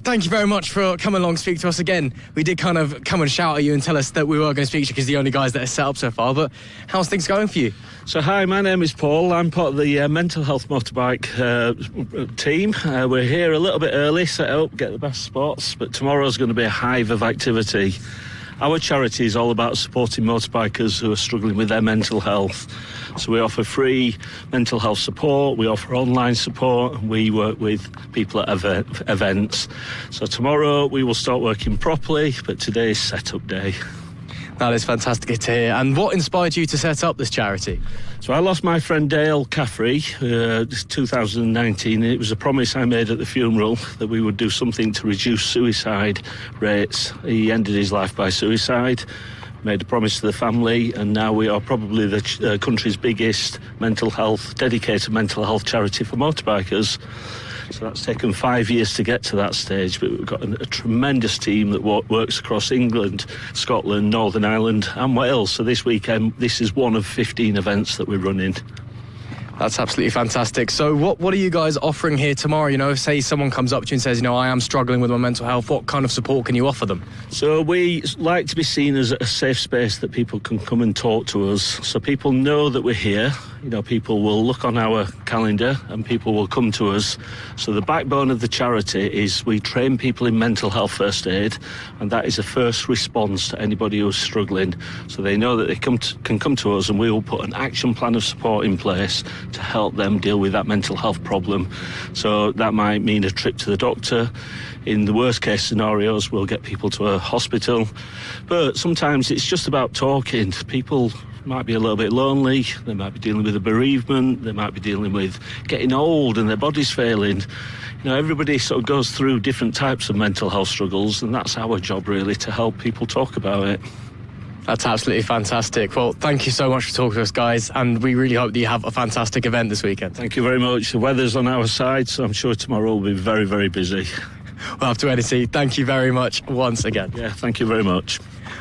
Thank you very much for coming along to speak to us again. We did kind of come and shout at you and tell us that we were going to speak to you because the only guys that are set up so far, but how's things going for you? So hi, my name is Paul. I'm part of the Mental Health Motorbike team. We're here a little bit early, set up, get the best spots, but tomorrow's going to be a hive of activity. Our charity is all about supporting motorbikers who are struggling with their mental health. So we offer free mental health support, we offer online support, and we work with people at events. So tomorrow we will start working properly, but today is set-up day. That is fantastic to hear. And what inspired you to set up this charity? So I lost my friend Dale Caffrey, 2019. It was a promise I made at the funeral that we would do something to reduce suicide rates. He ended his life by suicide, made a promise to the family, and now we are probably the country's biggest dedicated mental health charity for motorbikers. So that's taken 5 years to get to that stage, but we've got a tremendous team that works across England, Scotland, Northern Ireland and Wales. So this weekend, this is one of 15 events that we're running. That's absolutely fantastic. So what are you guys offering here tomorrow? You know, if, say, someone comes up to you and says, you know, I am struggling with my mental health, what kind of support can you offer them? So we like to be seen as a safe space that people can come and talk to us. So people know that we're here. You know, people will look on our calendar and people will come to us. So the backbone of the charity is we train people in mental health first aid, and that is a first response to anybody who's struggling. So they know that they can come to us, and we will put an action plan of support in place to help them deal with that mental health problem. So that might mean a trip to the doctor. In the worst case scenarios, we'll get people to a hospital. But sometimes it's just about talking. People might be a little bit lonely, they might be dealing with a bereavement, they might be dealing with getting old and their body's failing. You know, everybody sort of goes through different types of mental health struggles, and that's our job really, to help people talk about it. That's absolutely fantastic. Well, thank you so much for talking to us, guys, and we really hope that you have a fantastic event this weekend. Thank you very much. The weather's on our side, so I'm sure tomorrow will be very, very busy. We'll have to wait and see. Thank you very much once again. Yeah, thank you very much.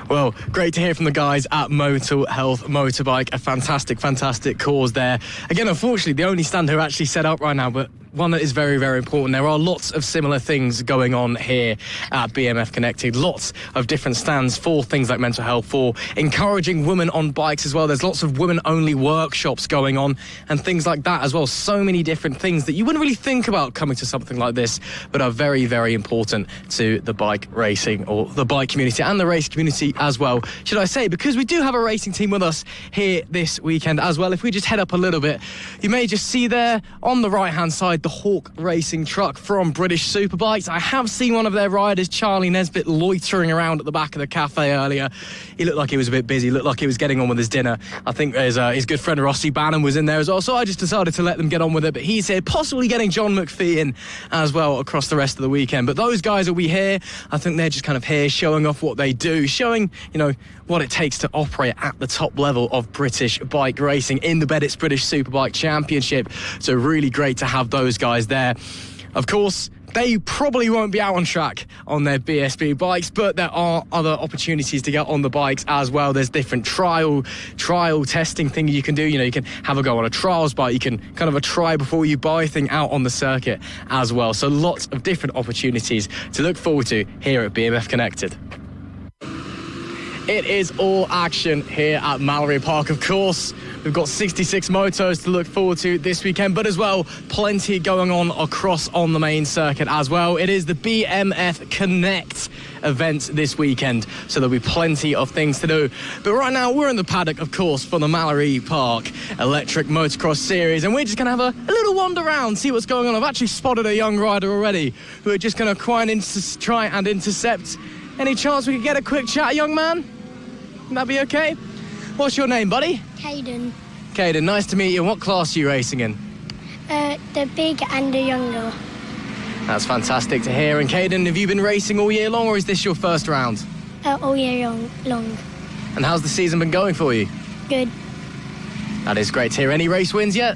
Well, great to hear from the guys at Motor Health Motorbike. A fantastic, fantastic cause there. Again, unfortunately, the only stand who are actually set up right now, but one that is very, very important. There are lots of similar things going on here at BMF Connected. Lots of different stands for things like mental health, for encouraging women on bikes as well. There's lots of women-only workshops going on and things like that as well. So many different things that you wouldn't really think about coming to something like this, but are very, very important to the bike racing, or the bike community and the race community as well, should I say, because we do have a racing team with us here this weekend as well. If we just head up a little bit, you may just see there on the right-hand side the Hawk Racing truck from British Superbikes. I have seen one of their riders, Charlie Nesbitt, loitering around at the back of the cafe earlier. He looked like he was a bit busy, looked like he was getting on with his dinner. I think his good friend Rossi Bannon was in there as well, so I just decided to let them get on with it. But he's here, possibly getting John McPhee in as well across the rest of the weekend. But those guys will be here. I think they're just kind of here showing off what they do, showing, you know, what it takes to operate at the top level of British bike racing in the Beddits British Superbike Championship. So really great to have those guys there. Of course, they probably won't be out on track on their BSB bikes, but there are other opportunities to get on the bikes as well. There's different trial testing things you can do. You know, you can have a go on a trials bike. You can kind of a try before you buy thing out on the circuit as well. So lots of different opportunities to look forward to here at BMF Connected. It is all action here at Mallor-E Park, of course. We've got 66 motos to look forward to this weekend, but as well, plenty going on across on the main circuit as well. It is the BMF Connect event this weekend, so there'll be plenty of things to do. But right now, we're in the paddock, of course, for the Mallor-E Park Electric Motocross Series, and we're just going to have a little wander around, see what's going on. I've actually spotted a young rider already who are just going to try and intercept. Any chance we could get a quick chat, young man? Would that be okay? What's your name, buddy? Caden. Caden, nice to meet you. What class are you racing in? The big and the younger. That's fantastic to hear. And Caden, have you been racing all year long, or is this your first round? All year long. And how's the season been going for you? Good. That is great to hear. Any race wins yet?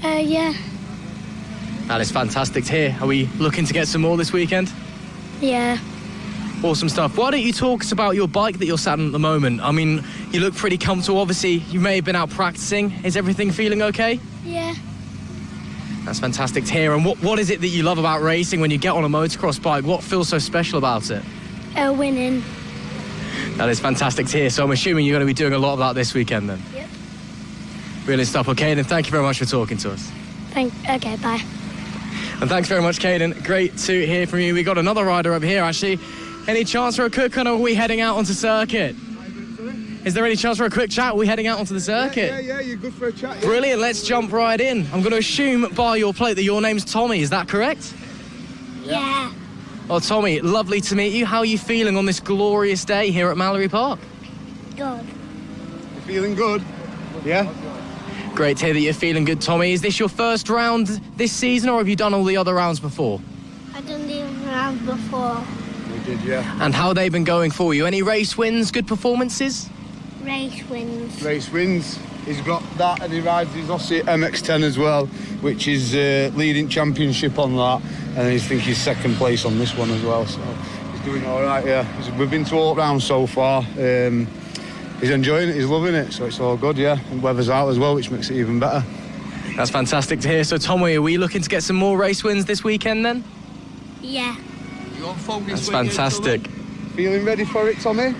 Yeah. That is fantastic to hear. Are we looking to get some more this weekend? Yeah. Awesome stuff. Why don't you talk us about your bike that you're sat on at the moment? I mean, you look pretty comfortable. Obviously, you may have been out practicing. Is everything feeling okay? Yeah. That's fantastic to hear. And what is it that you love about racing when you get on a motocross bike? What feels so special about it? Winning. That is fantastic to hear. So I'm assuming you're going to be doing a lot of that this weekend then? Yep. Brilliant stuff. Okay, then thank you very much for talking to us. Okay, bye. And thanks very much, Caden. Great to hear from you. We got another rider over here, actually. Any chance for a quick, or are we heading out onto circuit? Is there any chance for a quick chat? Are we heading out onto the circuit? Yeah, you're good for a chat. Yeah. Brilliant, let's jump right in. I'm going to assume by your plate that your name's Tommy, is that correct? Yeah. Oh, Tommy, lovely to meet you. How are you feeling on this glorious day here at Mallor-E Park? Good. You feeling good? Yeah. Great to hear that you're feeling good, Tommy. Is this your first round this season, or have you done all the other rounds before? I've done the rounds before. We did, yeah. And how have they been going for you? Any race wins, good performances? Race wins. Race wins. He's got that, and he rides his Aussie MX-10 as well, which is leading championship on that, and I think he's second place on this one as well, so he's doing all right, yeah. We've been to 8 rounds so far. He's enjoying it, he's loving it, so it's all good, yeah. And weather's out as well, which makes it even better. That's fantastic to hear. So, Tommy, are we looking to get some more race wins this weekend then? Yeah. You on phone this That's fantastic. Feeling ready for it, Tommy?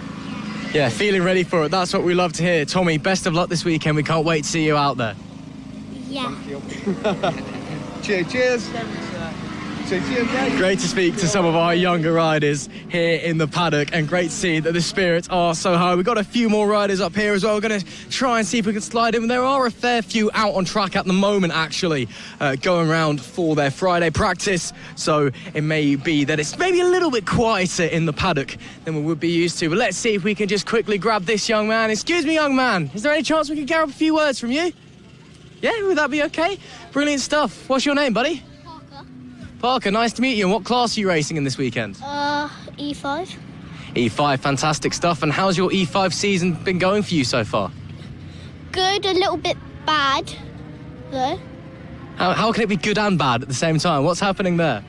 Yeah, feeling ready for it. That's what we love to hear. Tommy, best of luck this weekend. We can't wait to see you out there. Yeah. Cheers. Great to speak to some of our younger riders here in the paddock, and great to see that the spirits are so high. We've got a few more riders up here as well. We're going to try and see if we can slide in. There are a fair few out on track at the moment, actually, going around for their Friday practice. So it may be that it's maybe a little bit quieter in the paddock than we would be used to. But let's see if we can just quickly grab this young man. Excuse me, young man. Is there any chance we could grab a few words from you? Yeah, would that be okay? Brilliant stuff. What's your name, buddy? Parker, nice to meet you. And what class are you racing in this weekend? E5. E5, fantastic stuff. And how's your E5 season been going for you so far? Good, a little bit bad, though. How can it be good and bad at the same time? What's happening there?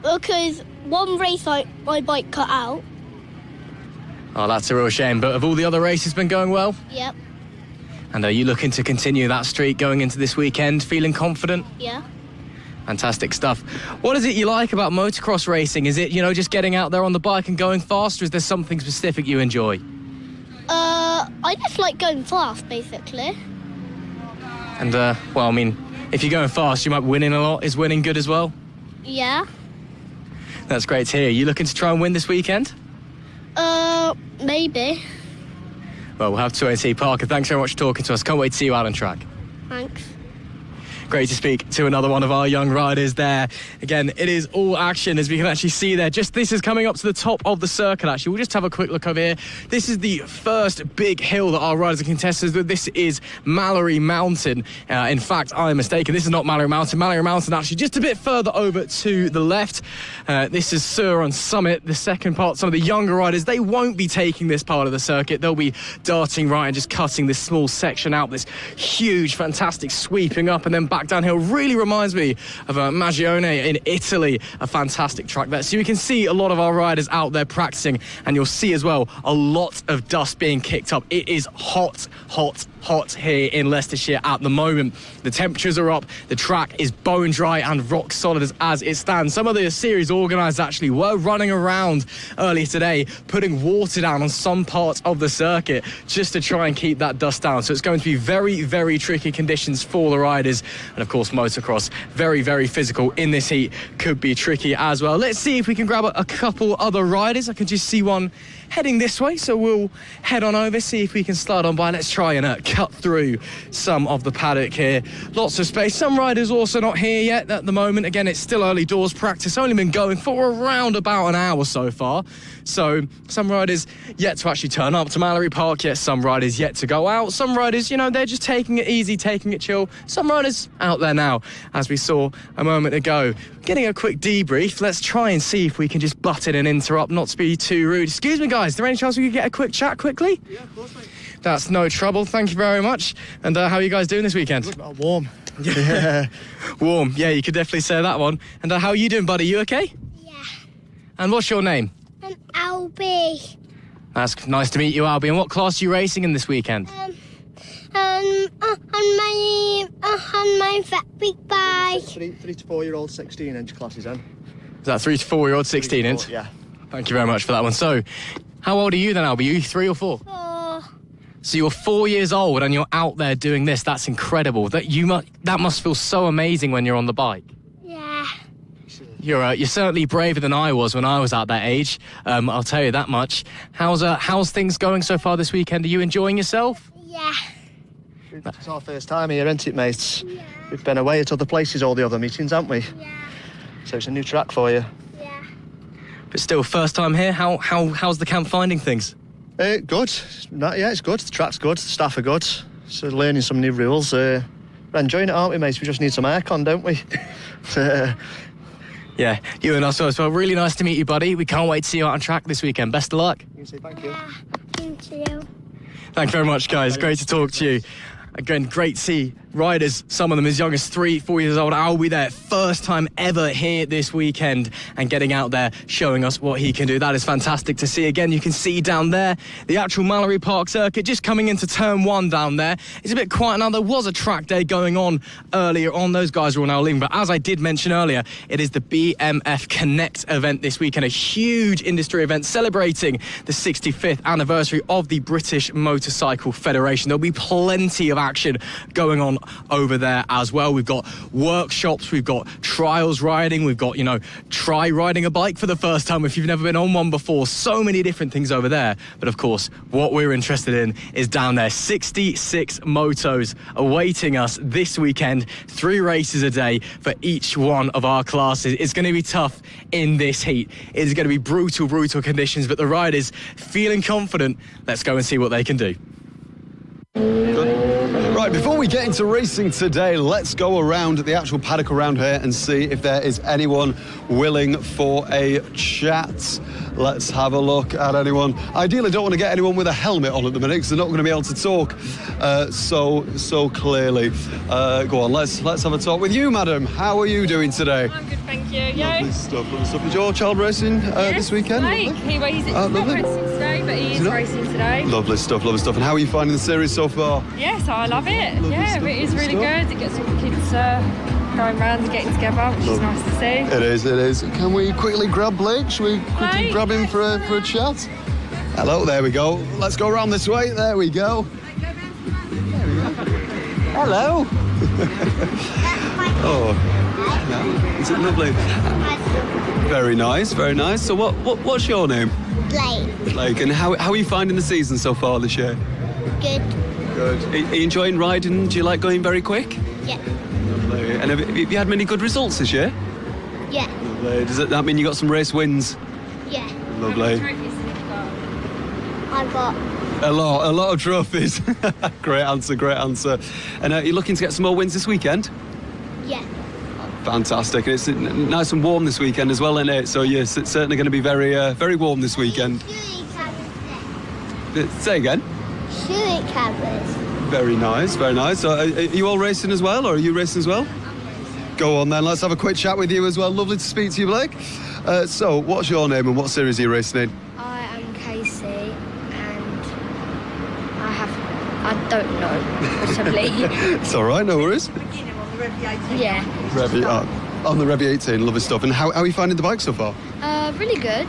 Because one race my bike cut out. Oh, that's a real shame. But have all the other races been going well? Yep. And are you looking to continue that streak going into this weekend, feeling confident? Yeah. Fantastic stuff. What is it you like about motocross racing? Is it, just getting out there on the bike and going fast, or is there something specific you enjoy? I just like going fast, basically. And, if you're going fast, you might be winning a lot. Is winning good as well? Yeah. That's great to hear. You looking to try and win this weekend? Maybe. Well, we'll have to wait and see. Parker, thanks very much for talking to us. Can't wait to see you out on track. Thanks. Great to speak to another one of our young riders there. Again, it is all action, as we can actually see there. This is coming up to the top of the circuit, actually. We'll just have a quick look over here. This is the first big hill that our riders are contested with. This is Mallor-E Mountain. In fact, I'm mistaken. This is not Mallor-E Mountain. Mallor-E Mountain, actually, just a bit further over to the left. This is Suron Summit, the second part. Some of the younger riders, they won't be taking this part of the circuit. They'll be darting right and just cutting this small section out, this huge, fantastic sweeping up and then back downhill. Really reminds me of Mallor-E in Italy, a fantastic track there. So you can see a lot of our riders out there practicing, and you'll see as well a lot of dust being kicked up. It is hot here in Leicestershire at the moment. The temperatures are up, the track is bone dry and rock solid as it stands. Some of the series organisers actually were running around earlier today, putting water down on some parts of the circuit just to try and keep that dust down. So it's going to be very, very tricky conditions for the riders. And of course, motocross, very, very physical in this heat, could be tricky as well. Let's see if we can grab a couple other riders. I can just see one heading this way, so we'll head on over, see if we can slide on by. Let's try and cut through some of the paddock here. Lots of space. Some riders also not here yet at the moment. Again, it's still early doors practice, only been going for around about an hour so far. So some riders yet to actually turn up to Mallor-E Park, yet some riders yet to go out. Some riders, they're just taking it easy, taking it chill. Some riders out there now, as we saw a moment ago. Getting a quick debrief. Let's try and see if we can just butt in and interrupt, not to be too rude. Excuse me, guys, is there any chance we could get a quick chat quickly? Yeah, of course, mate. That's no trouble. Thank you very much. And how are you guys doing this weekend? Warm. Yeah. Warm. Yeah, you could definitely say that one. And how are you doing, buddy? You okay? Yeah. And what's your name? I'm Albie. That's nice to meet you, Albie. And what class are you racing in this weekend? On my big bike. 3 to 4 year old 16-inch classes, then. Is that 3 to 4 year old 16-inch? Yeah. Thank you very much for that one. So, how old are you then, Albie? Are you 3 or 4? 4. So you're 4 years old and you're out there doing this. That's incredible. That must feel so amazing when you're on the bike. Yeah. You're certainly braver than I was when I was at that age. I'll tell you that much. How's things going so far this weekend? Are you enjoying yourself? Yeah. It's our first time here, isn't it, mates? Yeah. We've been away at other places, all the other meetings, haven't we? Yeah. So it's a new track for you. Yeah. But still, first time here. How's the camp finding things? Good. It's good. The track's good. The staff are good. So learning some new rules. We're enjoying it, aren't we, mates? We just need some aircon, don't we? Yeah, you and us as well. Really nice to meet you, buddy. We can't wait to see you out on track this weekend. Best of luck. You can say thank you. Thank you. Thank you very much, guys. Great to talk to you. Again, great to see riders, some of them as young as 3-4 years old. I'll be there, first time ever here this weekend, and getting out there, showing us what he can do. That is fantastic to see. Again, you can see down there the actual Mallor-E Park circuit, just coming into turn 1 down there. It's a bit quiet now. There was a track day going on earlier on. Those guys are all now leaving. But as I did mention earlier, it is the BMF Connect event this weekend, a huge industry event celebrating the 65th anniversary of the British Motorcycle Federation. There'll be plenty of action going on over there as well. We've got workshops, we've got trials riding, we've got, try riding a bike for the first time if you've never been on one before. So many different things over there. But of course, what we're interested in is down there. 66 motos awaiting us this weekend. 3 races a day for each one of our classes. It's going to be tough in this heat. It's going to be brutal conditions, but the riders feeling confident. Let's go and see what they can do. Right, before we get into racing today, let's go around the actual paddock around here and see if there is anyone willing for a chat. Let's have a look at anyone. Ideally, don't want to get anyone with a helmet on at the minute because they're not going to be able to talk so clearly. Go on, let's have a talk with you, madam. How are you doing today? I'm good, thank you. Lovely stuff. Is your child racing this weekend? Blake, he's not racing today, but he is racing today. Lovely stuff. And how are you finding the series so far? Yes, I love it. Lovely It is really good. It gets all the kids going round and getting together, which is nice to see. It is. Can we quickly grab Blake? Should we quickly grab him for a chat? Hello, there we go. Let's go around this way. There we go. Hello. Oh, is it lovely? Very nice. So what's your name? Blake. And how are you finding the season so far this year? Good. Good. Are you enjoying riding? Do you like going very quick? Yeah. Lovely. And have you had many good results this year? Yeah. Lovely. Does that mean you got some race wins? Yeah. Lovely. I got A lot of trophies. Great answer. And are you looking to get some more wins this weekend? yeah. Fantastic. And it's nice and warm this weekend as well, isn't it? So you're certainly going to be very warm this weekend. Say again? Shooting cameras. Very nice. So are you all racing as well, or are you racing as well? Go on then, let's have a quick chat with you as well. Lovely to speak to you, Blake. So, what's your name and what series are you racing in? I am Casey, and I don't know, possibly. It's all right, no worries. Yeah. On the Revy 18, lovely stuff. And how are you finding the bike so far? Really good.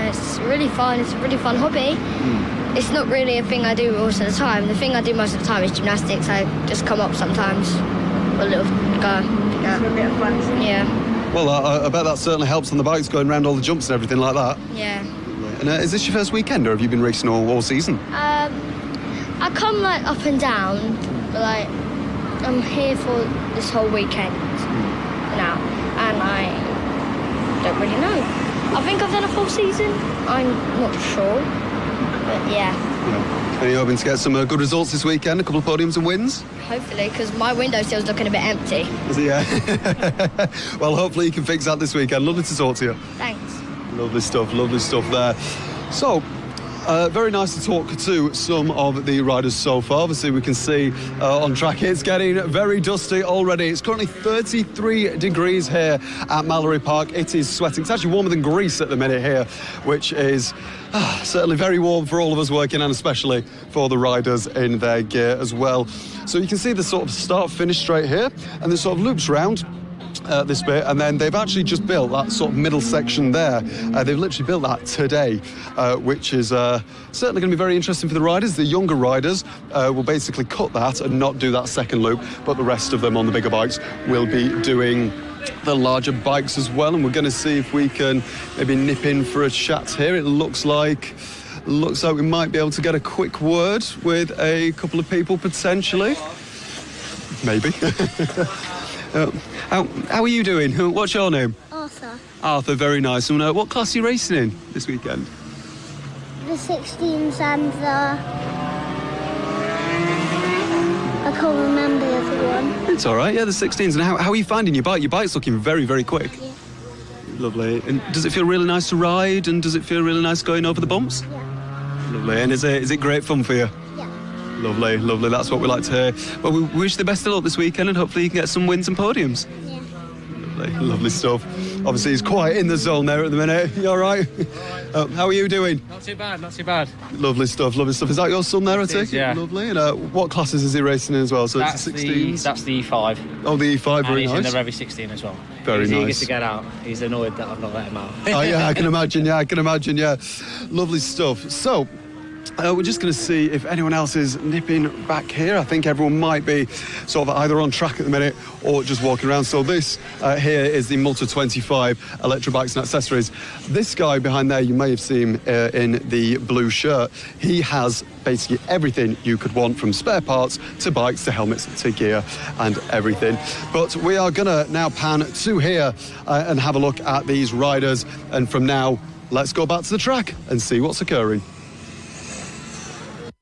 It's really fun. It's a really fun hobby. It's not really a thing I do most of the time. The thing I do most of the time is gymnastics. I just come up sometimes for a little go. Yeah. A bit of fun. Yeah. Well, I bet that certainly helps on the bikes, going around all the jumps and everything like that. Yeah. And is this your first weekend, or have you been racing all season? I come up and down, but I'm here for this whole weekend now, and I don't really know. I think I've done a full season. I'm not sure, but yeah. Are you hoping to get some good results this weekend? A couple of podiums and wins? Hopefully, because my windowsill's looking a bit empty. Is it? Yeah. Well, hopefully you can fix that this weekend. Lovely to talk to you. Thanks. Lovely stuff there. So, very nice to talk to some of the riders so far. Obviously, we can see on track it's getting very dusty already. It's currently 33 degrees here at Mallor-E Park. It is sweating. It's actually warmer than Greece at the minute here, which is certainly very warm for all of us working, and especially for the riders in their gear as well. So you can see the sort of start-finish straight here, and this sort of loops round this bit, and then they've actually just built that sort of middle section there. They've literally built that today, which is certainly going to be very interesting for the riders. The younger riders will basically cut that and not do that second loop, but the rest of them on the bigger bikes will be doing the larger bikes as well. And we're going to see if we can maybe nip in for a chat here. It looks like we might be able to get a quick word with a couple of people potentially. Maybe. How are you doing? What's your name? Arthur, very nice. And what class are you racing in this weekend? The 16s and I can't remember the other one. It's all right, yeah, the 16s. And how are you finding your bike? Your bike's looking very quick. Yeah. Lovely. And does it feel really nice to ride? And does it feel really nice going over the bumps? Yeah. Lovely. And is it great fun for you? Yeah. Lovely, lovely. That's what we like to hear. Well, we wish you the best of luck this weekend, and hopefully you can get some wins and podiums. Yeah. Lovely stuff. Obviously, he's quite in the zone there at the minute. You all right? How are you doing? Not too bad, not too bad. Lovely stuff, lovely stuff. Is that your son there, I take it? Yeah. Lovely. And what classes is he racing in as well? So That's it's the 16s? that's the E5. Oh, the E5, And very he's nice. in the Revy 16 as well. Very He's eager nice. to get out. He's annoyed that I've not let him out. Oh, yeah, I can imagine, yeah. Lovely stuff. So, we're just going to see if anyone else is nipping back here. I think everyone might be sort of either on track at the minute or just walking around. So this here is the Malta 25 Electro Bikes and Accessories. This guy behind there, you may have seen in the blue shirt. He has basically everything you could want, from spare parts to bikes to helmets to gear and everything. But we are going to now pan to here and have a look at these riders. And from now, let's go back to the track and see what's occurring.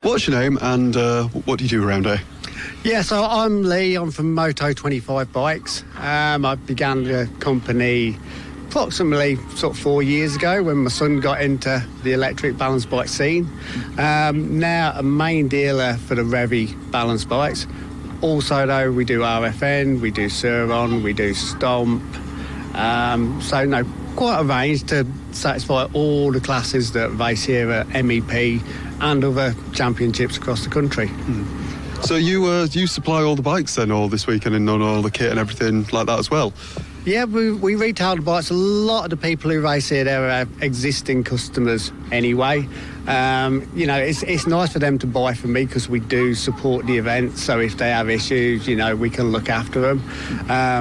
What's your name and what do you do around here? Yeah, so I'm Lee. I'm from Moto 25 Bikes. I began the company approximately sort of 4 years ago when my son got into the electric balance bike scene. Now a main dealer for the Revy balance bikes. Also, though, we do RFN, we do Suron, we do Stomp. Quite a range to satisfy all the classes that race here at MEP and other championships across the country. So you supply all the bikes then all this weekend and all the kit and everything like that as well? Yeah, we retail the bikes. A lot of the people who race here, they're our existing customers anyway. It's nice for them to buy from me because we do support the event. So if they have issues, we can look after them.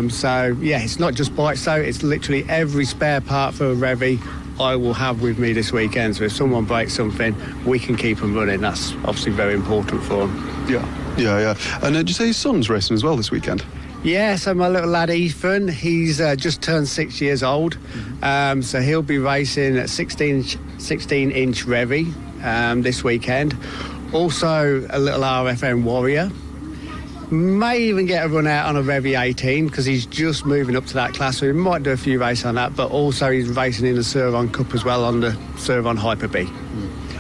It's not just bikes though. It's literally every spare part for a Revy I will have with me this weekend. So if someone breaks something, we can keep them running. That's obviously very important for them. Yeah. And did you say your son's racing as well this weekend? Yeah, so my little lad Ethan, he's just turned 6 years old. So he'll be racing at 16-inch Revy this weekend. Also a little RFN Warrior. May even get a run out on a Revy 18 because he's just moving up to that class, so he might do a few races on that, but also he's racing in the Suron Cup as well on the Suron Hyper B.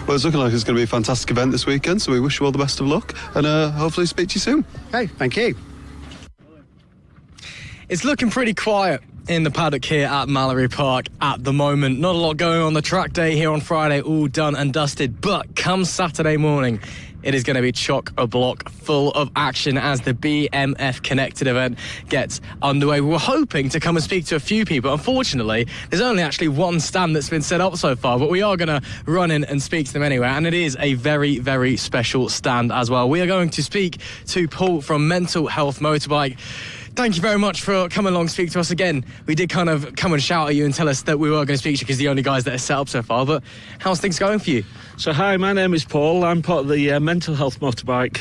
Well, it's looking like it's going to be a fantastic event this weekend, so we wish you all the best of luck and hopefully speak to you soon. Okay, thank you. It's looking pretty quiet in the paddock here at Mallor-E Park at the moment. Not a lot going on the track day here on Friday, all done and dusted, but come Saturday morning, it is going to be chock-a-block full of action as the BMF Connected event gets underway. We were hoping to come and speak to a few people. Unfortunately, there's only actually one stand that's been set up so far, but we are going to run in and speak to them anyway, and it is a very, very special stand as well. We are going to speak to Paul from Mental Health Motorbike. Thank you very much for coming along to speak to us again. We did kind of come and shout at you and tell us that we were going to speak to you because the only guys that are set up so far, but how's things going for you? So hi, my name is Paul. I'm part of the Mental Health Motorbike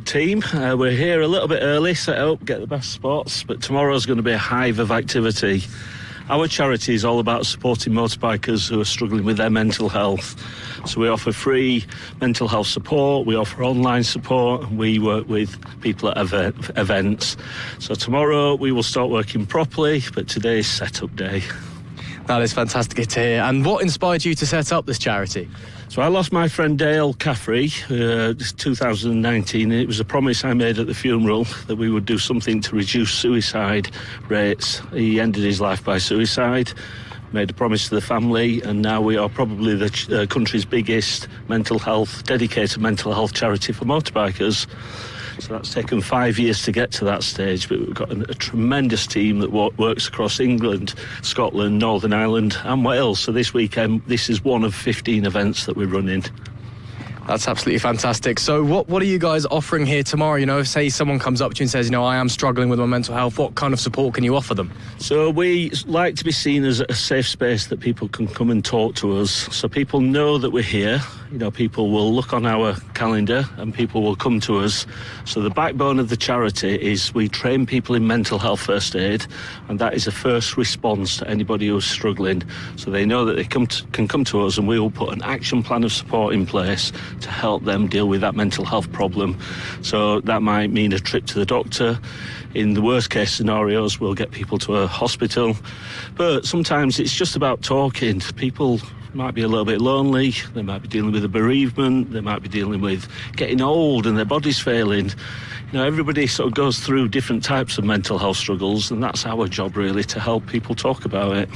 team. We're here a little bit early, set up, get the best spots, but tomorrow's going to be a hive of activity. Our charity is all about supporting motorbikers who are struggling with their mental health. So we offer free mental health support, we offer online support, and we work with people at events. So tomorrow we will start working properly, but today is set-up day. That is fantastic to hear. And what inspired you to set up this charity? So I lost my friend Dale Caffrey, 2019. It was a promise I made at the funeral that we would do something to reduce suicide rates. He ended his life by suicide, made a promise to the family, and now we are probably the country's biggest dedicated mental health charity for motorbikers. So that's taken 5 years to get to that stage, but we've got a tremendous team that works across England, Scotland, Northern Ireland and Wales. So this weekend, this is one of 15 events that we're running. That's absolutely fantastic. So what are you guys offering here tomorrow? Say someone comes up to you and says, I am struggling with my mental health. What kind of support can you offer them? So we like to be seen as a safe space that people can come and talk to us. So people know that we're here. People will look on our calendar and people will come to us. So the backbone of the charity is we train people in mental health first aid, and that is a first response to anybody who's struggling. So they know that they can come to us and we will put an action plan of support in place to help them deal with that mental health problem. So that might mean a trip to the doctor. In the worst case scenarios, we'll get people to a hospital. But sometimes it's just about talking. People might be a little bit lonely, they might be dealing with a bereavement, they might be dealing with getting old and their body's failing. You know, everybody sort of goes through different types of mental health struggles, and that's our job really, to help people talk about it.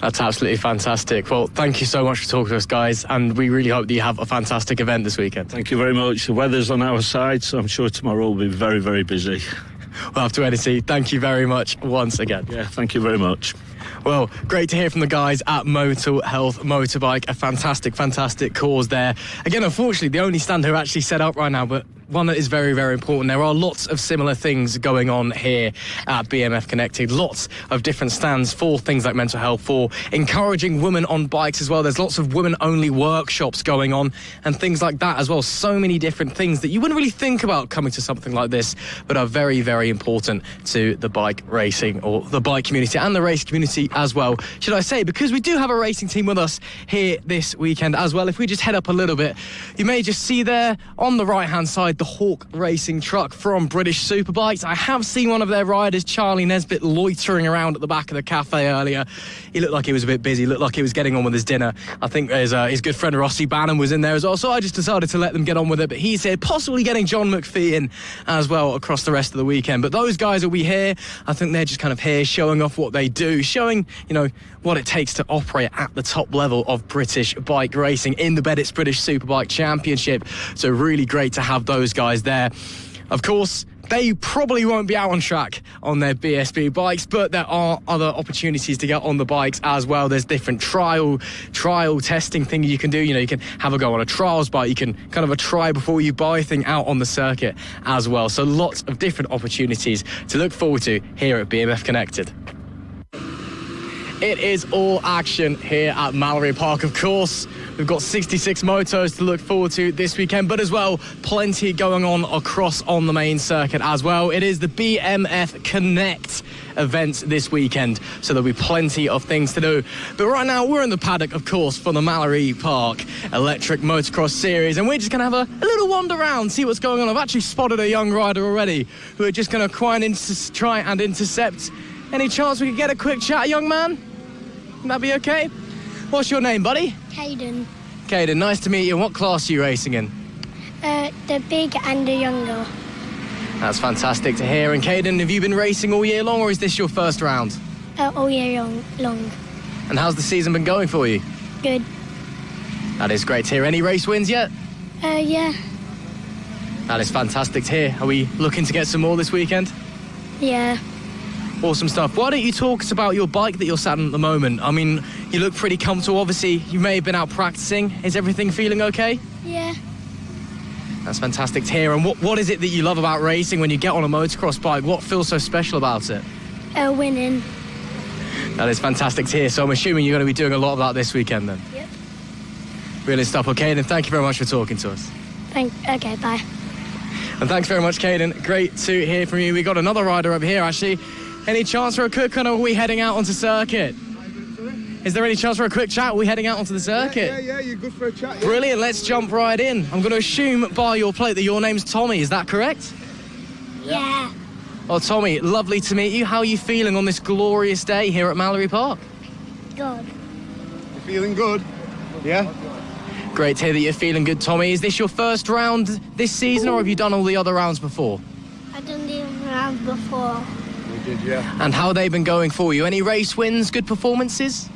That's absolutely fantastic. Well, thank you so much for talking to us, guys, and we really hope that you have a fantastic event this weekend. Thank you very much. The weather's on our side, so I'm sure tomorrow will be very, very busy. We'll have to wait and see. Thank you very much once again. Yeah, thank you very much. Well, great to hear from the guys at Motor Health Motorbike. A fantastic, fantastic cause there. Again, unfortunately, the only stand who are actually set up right now, but one that is very, very important. There are lots of similar things going on here at BMF Connected. Lots of different stands for things like mental health, for encouraging women on bikes as well. There's lots of women-only workshops going on and things like that as well. So many different things that you wouldn't really think about coming to something like this, but are very, very important to the bike racing or the bike community and the race community as well, should I say, because we do have a racing team with us here this weekend as well. If we just head up a little bit, you may just see there on the right-hand side the Hawk Racing truck from British Superbikes. I have seen one of their riders, Charlie Nesbitt, loitering around at the back of the cafe earlier. He looked like he was a bit busy, looked like he was getting on with his dinner. I think his good friend Rossi Bannon was in there as well, so I just decided to let them get on with it. But he's here, possibly getting John McPhee in as well across the rest of the weekend. But those guys will be here. I think they're just kind of here showing off what they do, showing, you know, what it takes to operate at the top level of British bike racing in the Beddits British Superbike Championship. So really great to have those guys there. Of course, they probably won't be out on track on their BSB bikes, but there are other opportunities to get on the bikes as well. There's different trial testing things you can do. You know, you can have a go on a trials bike. You can kind of a try before you buy thing out on the circuit as well. So lots of different opportunities to look forward to here at BMF Connected. It is all action here at Mallor-E Park, of course. We've got 66 motos to look forward to this weekend, but as well, plenty going on across on the main circuit as well. It is the BMF Connect event this weekend, so there'll be plenty of things to do. But right now, we're in the paddock, of course, for the Mallor-E Park Electric Motocross Series, and we're just going to have a little wander around, see what's going on. I've actually spotted a young rider already who are just going to try and intercept. Any chance we could get a quick chat, young man? Would that be okay? What's your name, buddy? Caden. Caden, nice to meet you. What class are you racing in? The big and the younger. That's fantastic to hear. And Caden, have you been racing all year long, or is this your first round? All year long. And how's the season been going for you? Good. That is great to hear. Any race wins yet? Yeah. That is fantastic to hear. Are we looking to get some more this weekend? Yeah. Awesome stuff. Why don't you talk us about your bike that you're sat on at the moment? I mean, you look pretty comfortable. Obviously, you may have been out practicing. Is everything feeling okay? Yeah. That's fantastic to hear. And what is it that you love about racing when you get on a motocross bike? What feels so special about it? Winning. That is fantastic to hear. So I'm assuming you're going to be doing a lot of that this weekend then? Yep. Brilliant stuff. Well, Caden, thank you very much for talking to us. Okay, bye. And thanks very much, Caden. Great to hear from you. We got another rider over here, actually. Any chance for a quick kind of, are we heading out onto circuit? Is there any chance for a quick chat? Are we heading out onto the circuit? Yeah, you're good for a chat. Yeah. Brilliant, let's jump right in. I'm going to assume by your plate that your name's Tommy, is that correct? Yeah. Well, Tommy, lovely to meet you. How are you feeling on this glorious day here at Mallor-E Park? Good. You feeling good? Yeah? Great to hear that you're feeling good, Tommy. Is this your first round this season, or have you done all the other rounds before? I've done the other rounds before. We did, yeah. And how have they been going for you? Any race wins, good performances?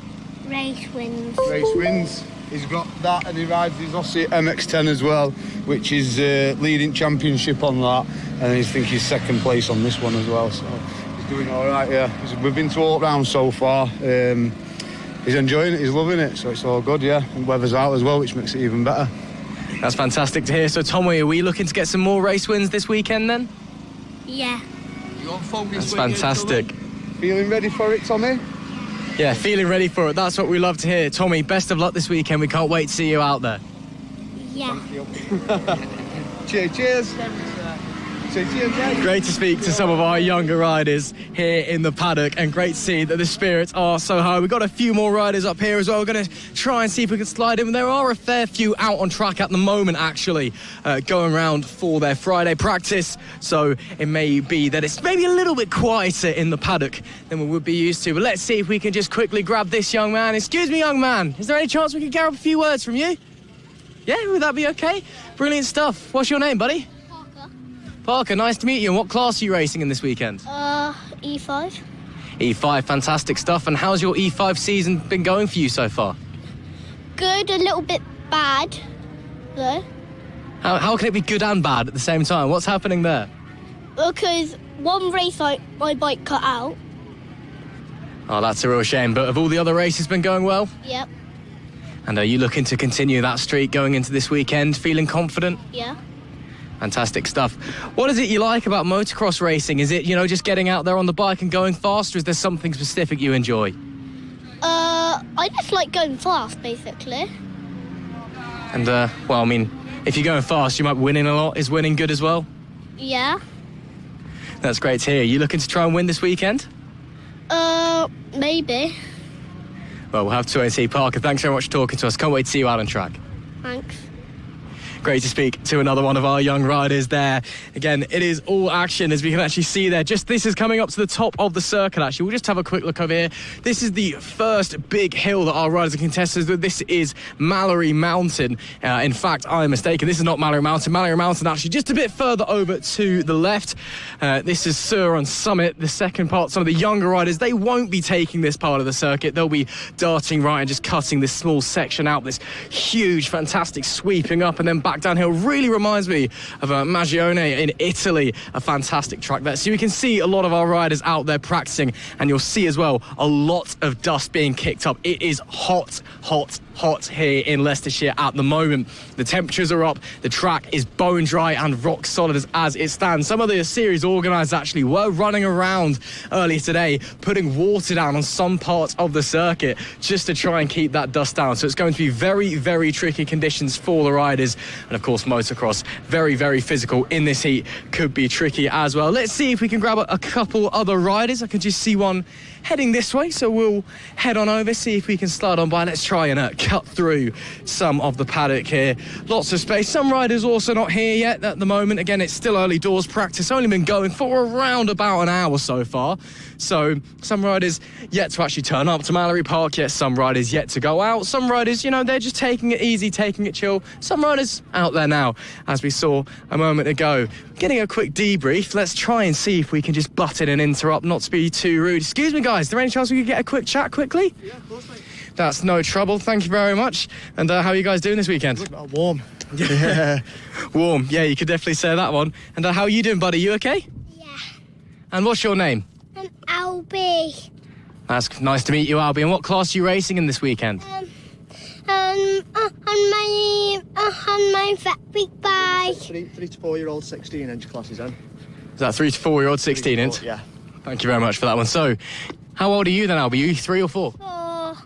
Race wins. Race wins. He's got that, and he rides his Aussie MX-10 as well, which is leading championship on that. And I think he's second place on this one as well. So he's doing all right, yeah. We've been to 8 rounds so far. He's enjoying it, he's loving it, so it's all good, yeah. And weather's out as well, which makes it even better. That's fantastic to hear. So, Tommy, are we looking to get some more race wins this weekend then? Yeah. You on phone this That's fantastic. Feeling ready for it, Tommy? Yeah, feeling ready for it. That's what we love to hear. Tommy, best of luck this weekend. We can't wait to see you out there. Yeah. Cheers. Great to speak to some of our younger riders here in the paddock, and great to see that the spirits are so high. We've got a few more riders up here as well. We're going to try and see if we can slide in. There are a fair few out on track at the moment, actually, going around for their Friday practice. So it may be that it's maybe a little bit quieter in the paddock than we would be used to. But let's see if we can just quickly grab this young man. Excuse me, young man. Is there any chance we could grab a few words from you? Yeah, would that be okay? Brilliant stuff. What's your name, buddy? Parker, nice to meet you. And what class are you racing in this weekend? E5. E5, fantastic stuff. And how's your E5 season been going for you so far? Good, a little bit bad, though. How can it be good and bad at the same time? What's happening there? Because one race, my bike cut out. Oh, that's a real shame. But have all the other races been going well? Yep. And are you looking to continue that streak going into this weekend? Feeling confident? Yeah. Fantastic stuff. What is it you like about motocross racing? Is it, just getting out there on the bike and going fast, or is there something specific you enjoy? I just like going fast, basically. And, if you're going fast, you might be winning a lot. Is winning good as well? Yeah. That's great to hear. You looking to try and win this weekend? Maybe. Well, we'll have to wait and see. Parker, thanks very much for talking to us. Can't wait to see you out on track. Thanks. Great to speak to another one of our young riders there. Again, it is all action, as we can actually see there. This is coming up to the top of the circuit, actually. We'll just have a quick look over here. This is the first big hill that our riders are contested with. This is Mallor-E Mountain. In fact, I'm mistaken. This is not Mallor-E Mountain. Mallor-E Mountain, actually, just a bit further over to the left. This is Suron Summit, the second part. Some of the younger riders, they won't be taking this part of the circuit. They'll be darting right and just cutting this small section out, this huge, fantastic sweeping up and then back downhill. Really reminds me of Mallor-E in Italy, a fantastic track there. So you can see a lot of our riders out there practicing, and you'll see as well a lot of dust being kicked up. It is hot here in Leicestershire at the moment. The temperatures are up, the track is bone dry and rock solid as it stands. Some of the series organisers actually were running around earlier today, putting water down on some parts of the circuit just to try and keep that dust down. So it's going to be very, very tricky conditions for the riders. And of course, motocross, very, very physical in this heat, could be tricky as well. Let's see if we can grab a couple other riders. I can just see one heading this way, so we'll head on over, see if we can slide on by. Let's try and cut through some of the paddock here. Lots of space. Some riders also not here yet at the moment. Again, it's still early doors practice, only been going for around about an hour so far. So some riders yet to actually turn up to Mallor-E Park, yet some riders yet to go out. Some riders, they're just taking it easy, taking it chill. Some riders out there now, as we saw a moment ago. Getting a quick debrief. Let's try and see if we can just butt in and interrupt, not to be too rude. Excuse me, guys, is there any chance we could get a quick chat quickly? Yeah, of course, mate. That's no trouble. Thank you very much. And how are you guys doing this weekend? Warm. Yeah. Warm. Yeah, you could definitely say that one. And how are you doing, buddy? You okay? Yeah. And what's your name? I'm Albie. That's nice to meet you, Albie. And what class are you racing in this weekend? On my big bike. 3 to 4 year old 16-inch classes, then. Is that 3 to 4 year old 16-inch? Yeah. Thank you very much for that one. So, how old are you then, Albie? Are you 3 or 4? 4.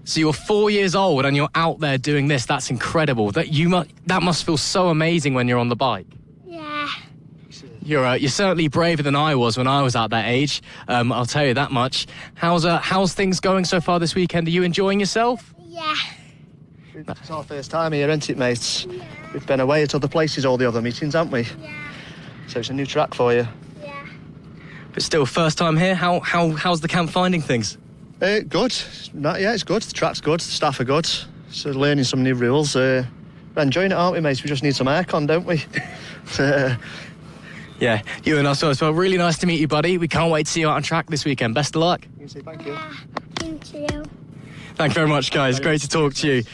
So you're 4 years old and you're out there doing this. That's incredible. That must feel so amazing when you're on the bike. Yeah. You're certainly braver than I was when I was at that age. I'll tell you that much. How's things going so far this weekend? Are you enjoying yourself? Yeah. It's our first time here, isn't it, mates? Yeah. We've been away at other places, all the other meetings, haven't we? Yeah. So it's a new track for you. Yeah. But still, first time here. How's the camp finding things? Good. It's good. The track's good. The staff are good. So learning some new rules. We're enjoying it, aren't we, mates? We just need some aircon, don't we? Yeah, you and us as well. Really nice to meet you, buddy. We can't wait to see you out on track this weekend. Best of luck. You can say thank you. Thank you. Thank you very much, guys. Great to talk to you.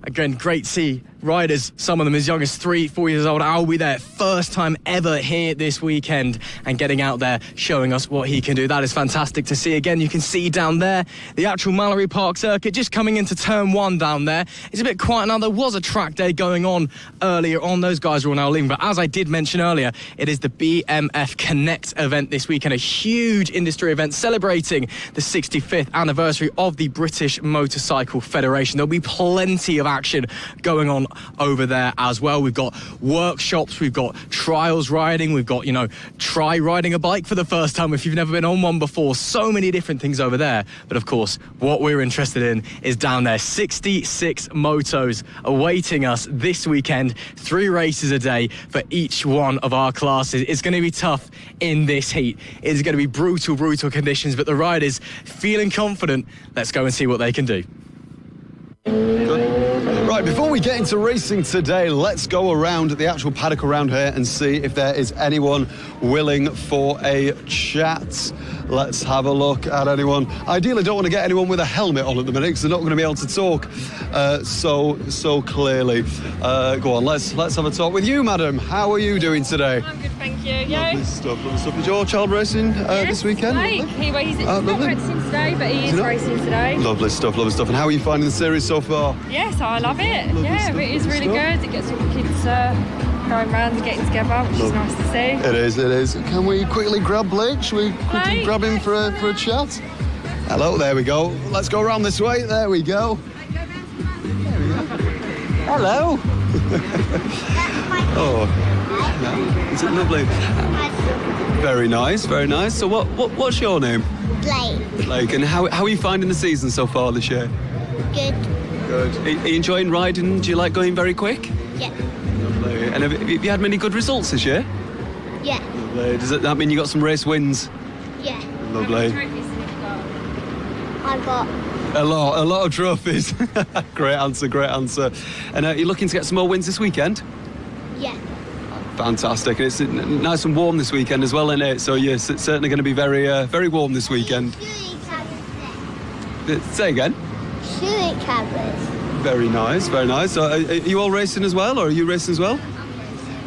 Again, great to see riders, some of them as young as 3, 4 years old. I'll be there, first time ever here this weekend and getting out there, showing us what he can do. That is fantastic to see. Again, you can see down there, the actual Mallor-E Park circuit, just coming into turn 1 down there. It's a bit quiet now. There was a track day going on earlier on. Those guys are all now leaving. But as I did mention earlier, it is the BMF Connect event this weekend, a huge industry event celebrating the 65th anniversary of the British Motorcycle Federation. There'll be plenty of action going on over there as well. We've got workshops, we've got trials riding, we've got, try riding a bike for the first time if you've never been on one before. So many different things over there. But of course, what we're interested in is down there. 66 motos awaiting us this weekend. 3 races a day for each one of our classes. It's going to be tough in this heat. It's going to be brutal conditions, but the riders feeling confident. Let's go and see what they can do. Right, before we get into racing today, let's go around the actual paddock around here and see if there is anyone willing for a chat. Let's have a look at anyone. Ideally, don't want to get anyone with a helmet on at the minute because they're not going to be able to talk so clearly. Go on, let's have a talk with you, madam. How are you doing today? I'm good, thank you. Lovely stuff. Is your child racing this weekend? Blake. He's not racing today, but he is racing today. Lovely stuff. And how are you finding the series so far? Yes, I love it. Stuff, it is really good. It gets all the kids going round and getting together, which is nice to see. It is. Can we quickly grab Blake? Should we quickly grab him for a chat? Hello, there we go. Let's go around this way. There we go. Hello. Oh, is it lovely? Very nice. So what's your name? Blake. And how are you finding the season so far this year? Good. Are you enjoying riding? Do you like going very quick? Yeah. Lovely. And have you had many good results this year? Yeah. Lovely. Does that mean you got some race wins? Yeah. Lovely. I got A lot of trophies. Great answer. And are you looking to get some more wins this weekend? yeah. Fantastic. And it's nice and warm this weekend as well, isn't it? So yes, it's certainly going to be very warm this weekend. Say again? Shooting cameras. Very nice. So are you all racing as well, or are you racing as well?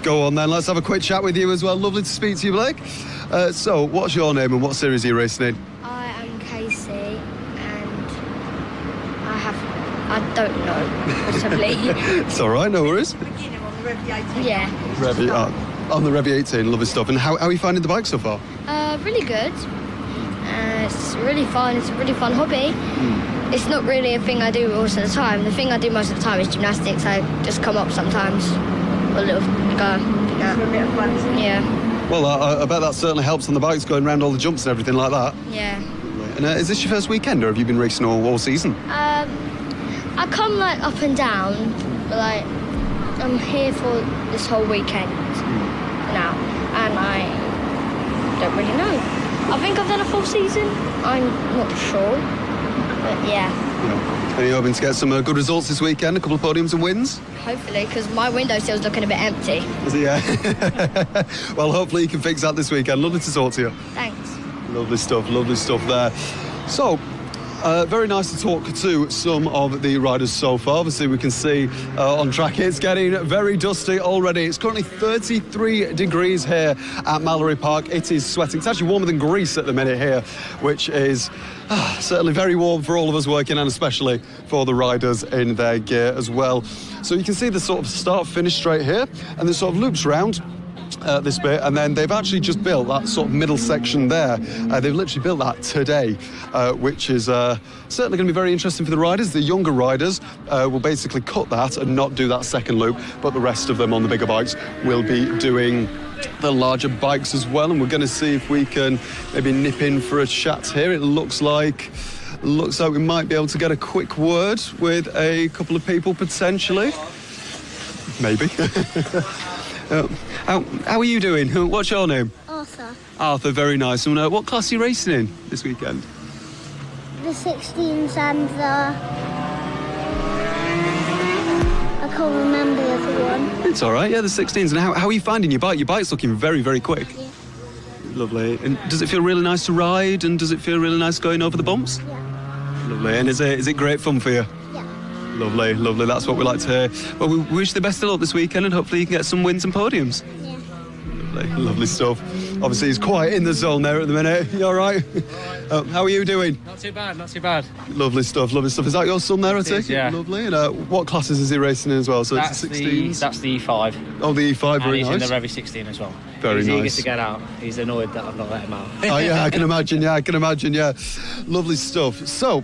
Go on then, let's have a quick chat with you as well. Lovely to speak to you, Blake. So, what's your name and what series are you racing in? I am Casey, and I don't know, possibly. It's all right, no worries. Yeah. On the Revy 18, lovely stuff. And how are you finding the bike so far? Really good. It's really fun. It's a really fun hobby. It's not really a thing I do most of the time. The thing I do most of the time is gymnastics. I just come up sometimes, a little go. Yeah. Well, I bet that certainly helps on the bikes, going around all the jumps and everything like that. Yeah. And is this your first weekend, or have you been racing all season? I come up and down, but I'm here for this whole weekend now, and I don't really know. I think I've done a full season. I'm not sure, but yeah. Are you hoping to get some good results this weekend? A couple of podiums and wins? Hopefully, because my windowsill's looking a bit empty. Is it? Yeah. Well, hopefully you can fix that this weekend. Lovely to talk to you. Thanks. Lovely stuff there. So, very nice to talk to some of the riders so far. Obviously, we can see on track it's getting very dusty already. It's currently 33 degrees here at Mallor-E Park. It is sweating. It's actually warmer than Greece at the minute here, which is certainly very warm for all of us working, and especially for the riders in their gear as well. So you can see the sort of start-finish straight here, and this sort of loops round this bit, and then they've actually just built that sort of middle section there. They've literally built that today, which is certainly going to be very interesting for the riders. The younger riders will basically cut that and not do that second loop, but the rest of them on the bigger bikes will be doing the larger bikes as well. And we're going to see if we can maybe nip in for a chat here. It looks like we might be able to get a quick word with a couple of people potentially. Maybe. How are you doing? What's your name? Arthur, very nice. And what class are you racing in this weekend? The 16s and the... I can't remember the other one. It's all right, yeah, the 16s. And how are you finding your bike? Your bike's looking very quick. Yeah. Lovely. And does it feel really nice to ride? And does it feel really nice going over the bumps? Yeah. Lovely. And is it great fun for you? Lovely. That's what we like to hear. Well, we wish you the best of luck this weekend, and hopefully you can get some wins and podiums. Yeah. Lovely stuff. Obviously, he's quite in the zone there at the minute. You all right? How are you doing? Not too bad. Lovely stuff. Is that your son there, I take it? Yeah. Lovely. And what classes is he racing in as well? So it's the 16s? That's the E5. Oh, the E5, and very he's nice. in the Revy 16 as well. Very nice. He's eager to get out. He's annoyed that I've not let him out. Oh, yeah, I can imagine, yeah. Lovely stuff. So,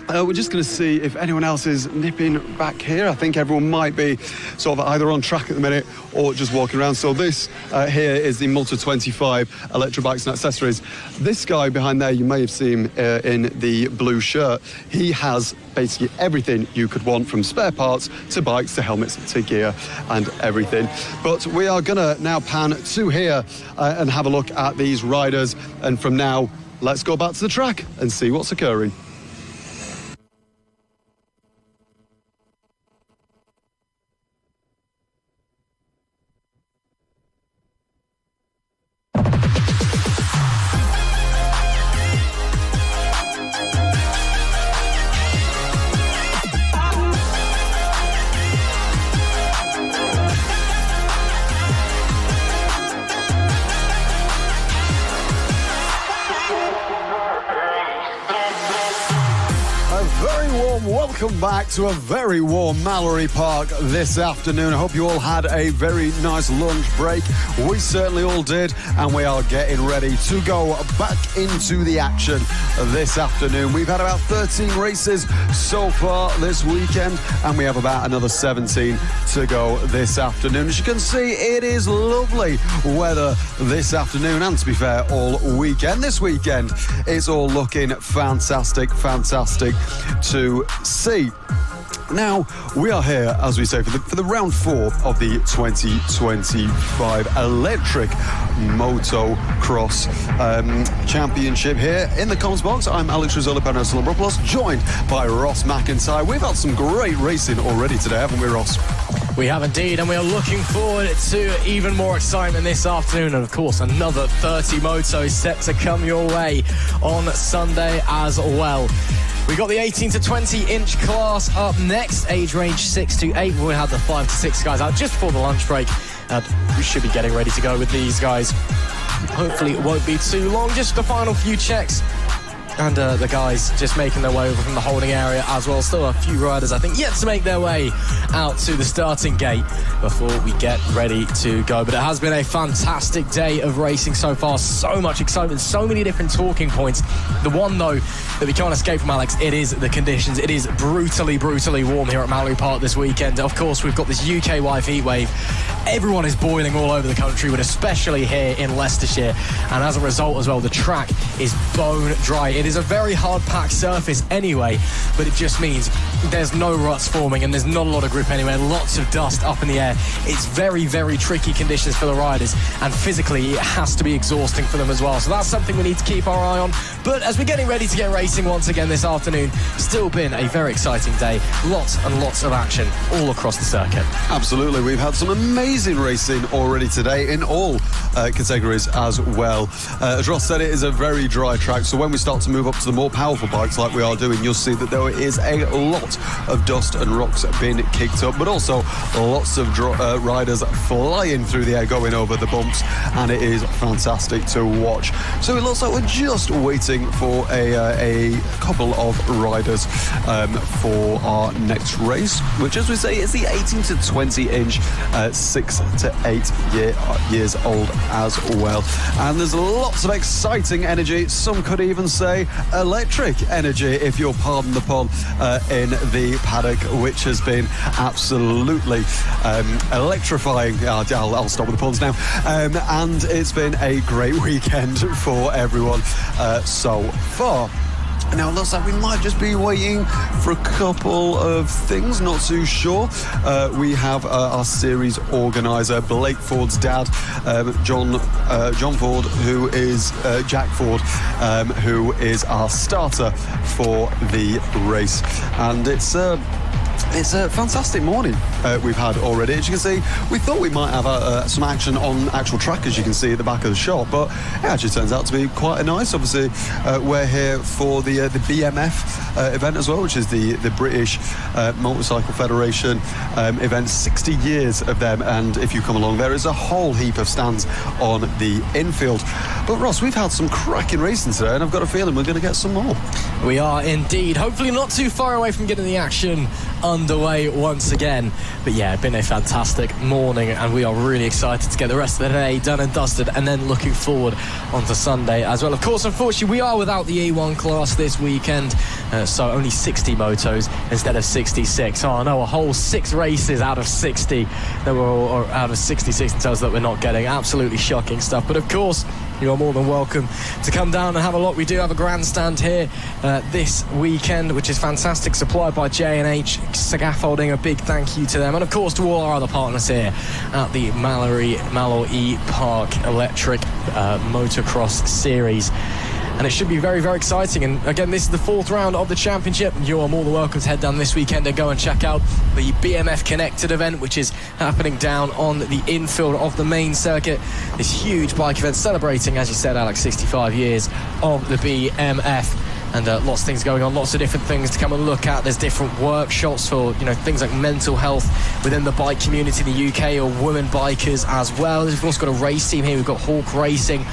We're just going to see if anyone else is nipping back here. I think everyone might be sort of either on track at the minute or just walking around. So this here is the Multi 25 Electro Bikes and Accessories. This guy behind there, you may have seen in the blue shirt. He has basically everything you could want, from spare parts to bikes to helmets to gear and everything. But we are going to now pan to here and have a look at these riders. And from now, let's go back to the track and see what's occurring. Welcome back to a very warm Mallor-E Park this afternoon. I hope you all had a very nice lunch break. We certainly all did, and we are getting ready to go back into the action this afternoon. We've had about 13 races so far this weekend, and we have about another 17 to go this afternoon. As you can see, it is lovely weather this afternoon, and to be fair, all weekend. This weekend, it's all looking fantastic to see. Now, we are here, as we say, for the round 4 of the 2025 Electric Motocross Championship here in the comms box. I'm Alex Rizzoli-Panos-Lambropoulos, joined by Ross McIntyre. We've had some great racing already today, haven't we, Ross? We have indeed, and we are looking forward to even more excitement this afternoon. And of course, another 30 motos set to come your way on Sunday as well. We got the 18 to 20 inch class up next, age range 6 to 8. We had the 5 to 6 guys out just before the lunch break. We should be getting ready to go with these guys. Hopefully it won't be too long, just the final few checks. And the guys just making their way over from the holding area as well. Still a few riders, I think, yet to make their way out to the starting gate before we get ready to go. But it has been a fantastic day of racing so far. So much excitement, so many different talking points. The one, though, that we can't escape from, Alex, it is the conditions. It is brutally warm here at Mallor-E Park this weekend. Of course, we've got this UK-wide heat wave. Everyone is boiling all over the country, but especially here in Leicestershire. And as a result as well, the track is bone dry. It is a very hard packed surface anyway, but it just means there's no ruts forming and there's not a lot of grip anywhere. Lots of dust up in the air. It's very tricky conditions for the riders, and physically it has to be exhausting for them as well. So that's something we need to keep our eye on. But as we're getting ready to get racing once again this afternoon, still been a very exciting day. Lots and lots of action all across the circuit. Absolutely. We've had some amazing racing already today in all categories as well. As Ross said, it is a very dry track, so when we start to move up to the more powerful bikes like we are doing, you'll see that there is a lot of dust and rocks being kicked up, but also lots of riders flying through the air, going over the bumps, and it is fantastic to watch. So it looks like we're just waiting for a couple of riders for our next race, which, as we say, is the 18 to 20 inch 6 to 8 years old as well. And there's lots of exciting energy, some could even say electric energy, if you'll pardon the pun, in the paddock, which has been absolutely electrifying. I'll stop with the puns now. And it's been a great weekend for everyone so far. Now, it looks like we might just be waiting for a couple of things, not too sure. We have our series organiser, Blake Ford's dad, John Ford, who is Jack Ford, who is our starter for the race. And it's a fantastic morning we've had already. As you can see, we thought we might have some action on actual track, as you can see at the back of the shop, but it actually turns out to be quite nice. Obviously, we're here for the BMF event as well, which is the British Motorcycle Federation event. 60 years of them, and if you come along, there is a whole heap of stands on the infield. But Ross, we've had some cracking racing today, and I've got a feeling we're going to get some more. We are indeed. Hopefully not too far away from getting the action underway once again. But yeah, been a fantastic morning, and we are really excited to get the rest of the day done and dusted, and then looking forward onto Sunday as well. Of course, unfortunately, we are without the E1 class this weekend, so only 60 motos instead of 66. Oh no, a whole 6 races out of 60 that were all out of 66 tells that we're not getting. Absolutely shocking stuff. But of course, you are more than welcome to come down and have a look. We do have a grandstand here this weekend, which is fantastic, supplied by J&H Scaffolding. A big thank you to them, and of course to all our other partners here at the Mallor-E Park Electric Motocross Series. And it should be very, very exciting. And again, this is the 4th round of the championship. You are more than welcome to head down this weekend and go and check out the BMF Connected event, which is happening down on the infield of the main circuit. This huge bike event celebrating, as you said, Alex, 65 years of the BMF. And lots of things going on, lots of different things to come and look at. There's different workshops for, things like mental health within the bike community in the UK, or women bikers as well. We've also got a race team here. We've got Hawk Racing,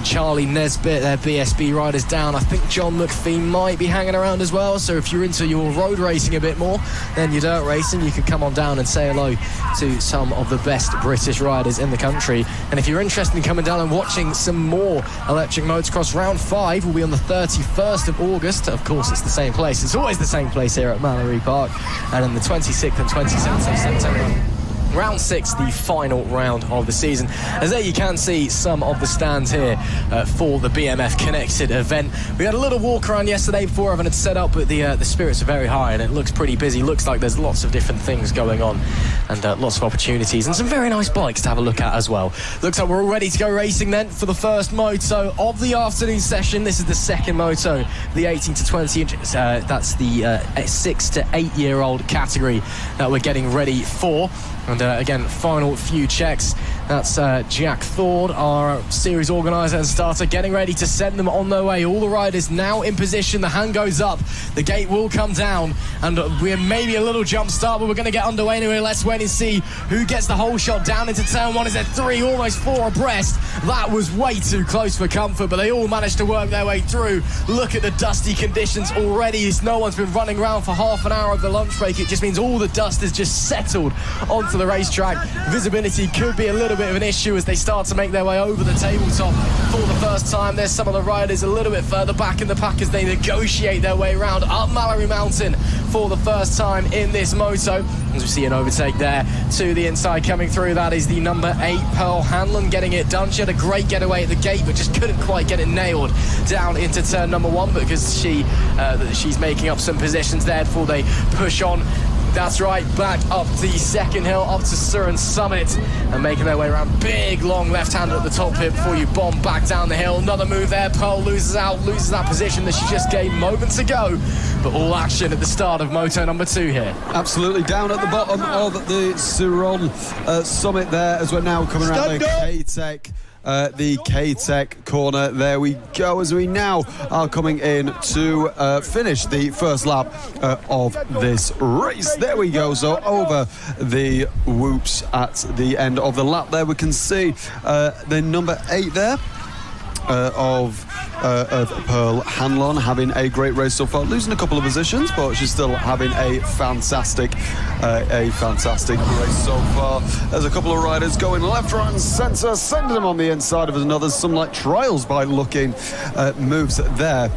Charlie Nesbitt, their BSB riders down. I think John McPhee might be hanging around as well. So if you're into your road racing a bit more than your dirt racing, you can come on down and say hello to some of the best British riders in the country. And if you're interested in coming down and watching some more electric motocross, round 5 will be on the 31st of August. Of course, it's the same place. It's always the same place here at Mallor-E Park. And on the 26th and 27th of September, round 6, the final round of the season. As there you can see some of the stands here for the BMF Connected event. We had a little walk around yesterday before everyone had set up, but the spirits are very high and it looks pretty busy. Looks like there's lots of different things going on, and lots of opportunities, and some very nice bikes to have a look at as well. Looks like we're all ready to go racing then for the first moto of the afternoon session. This is the second moto, the 18 to 20 inches. That's the 6 to 8 year old category that we're getting ready for. And again, final few checks. That's Jack Thorne, our series organiser and starter, getting ready to send them on their way. All the riders now in position. The hand goes up. The gate will come down. And we're maybe a little jump start, but we're going to get underway anyway. Let's wait and see who gets the whole shot down into turn 1. Is there 3, almost 4 abreast? That was way too close for comfort, but they all managed to work their way through. Look at the dusty conditions already. No one's been running around for half an hour of the lunch break. It just means all the dust has just settled onto the racetrack. Visibility could be a little bit of an issue as they start to make their way over the tabletop for the first time. There's some of the riders a little bit further back in the pack as they negotiate their way around up Mallor-E Mountain for the first time in this moto. As we see an overtake there to the inside coming through, that is the number 8 Pearl Hanlon getting it done. She had a great getaway at the gate, but just couldn't quite get it nailed down into turn number 1 because she's making up some positions there before they push on. That's right, back up the second hill, up to Surin Summit, and making their way around. Big, long left-hander at the top here before you bomb back down the hill. Another move there. Pearl loses that position that she just gained moments ago. But all action at the start of moto number 2 here. Absolutely, down at the bottom of the Surin Summit there, as we're now coming around the K-Tech. The K-Tech corner. There we go, as we now are coming in to finish the first lap of this race. There we go. So over the whoops at the end of the lap there, we can see the number 8 there of Pearl Hanlon having a great race so far, losing a couple of positions, but she's still having a fantastic race so far. There's a couple of riders going left, right and centre, sending them on the inside of another. Some like trials by looking moves there.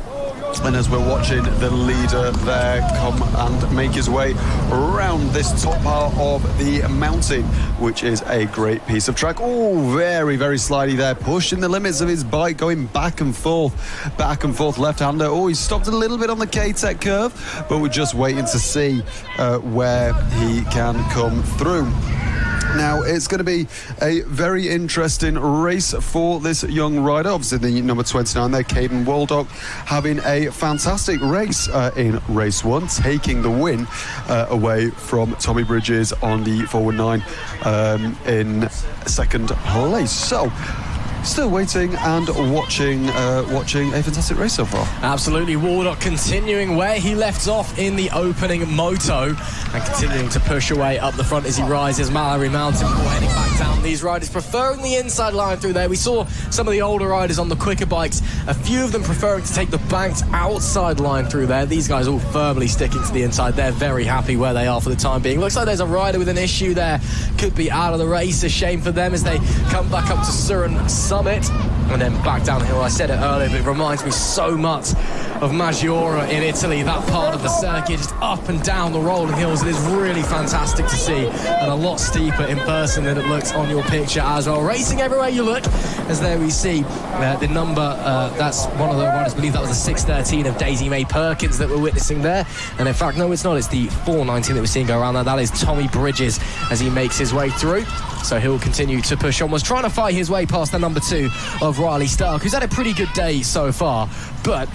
And as we're watching the leader there come and make his way around this top part of the mountain, which is a great piece of track. Oh, very, very slidey there, pushing the limits of his bike, going back and forth, left-hander. Oh, he stopped a little bit on the K-Tech curve, but we're just waiting to see where he can come through. Now, it's going to be a very interesting race for this young rider. Obviously, the number 29 there, Caden Waldock, having a fantastic race in race 1, taking the win away from Tommy Bridges on the forward 9 in second place. So, still waiting and watching a fantastic race so far. Absolutely, Waldock continuing where he left off in the opening moto and continuing to push away up the front as he rises Mallor-E Mountain before heading back down. These riders preferring the inside line through there. We saw some of the older riders on the quicker bikes, a few of them preferring to take the banked outside line through there. These guys all firmly sticking to the inside. They're very happy where they are for the time being. Looks like there's a rider with an issue there. Could be out of the race. A shame for them as they come back up to Surin Summit and then back downhill. I said it earlier, but it reminds me so much of Mallor-E in Italy, that part of the circuit, just up and down the rolling hills. It is really fantastic to see, and a lot steeper in person than it looks on your picture as well. Racing everywhere you look, as there we see the number, that's one of the riders, I believe that was the 613 of Daisy May Perkins that we're witnessing there. And in fact, no, it's not, it's the 419 that we're seeing go around there. That is Tommy Bridges as he makes his way through. So he'll continue to push on. Was trying to fight his way past the number 2 of Riley Stark, who's had a pretty good day so far, but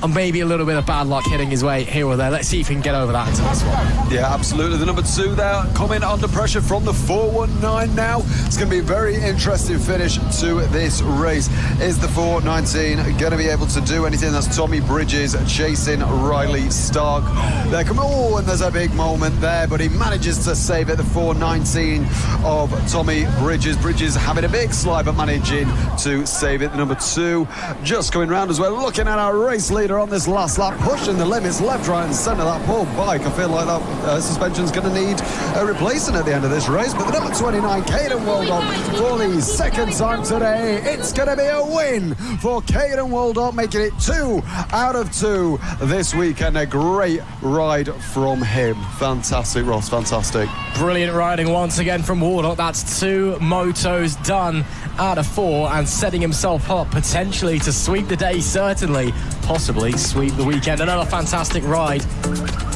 maybe a little bit of bad luck hitting his way here or there. Let's see if he can get over that into this one. Yeah, absolutely. The number 2 there coming under pressure from the 419 now. It's going to be a very interesting finish to this race. Is the 419 going to be able to do anything? That's Tommy Bridges chasing Riley Stark. There come, oh, and there's a big moment there, but he manages to save it. The 419 of Tommy Bridges. Bridges having a big slide, but managing to save it. The number 2 just going round as well. Looking at our race leader on this last lap, pushing the limits left, right and centre. That poor bike, I feel like that suspension's going to need replacing at the end of this race. But the number 29, Caden Waldop, for the second time today, it's going to be a win for Caden Waldop, making it 2 out of 2 this weekend. A great ride from him. Fantastic, Ross, fantastic. Brilliant riding once again from Waldop. That's 2 motos done out of 4 and setting himself up potentially to sweep the day, certainly, possibly sweep the weekend. Another fantastic ride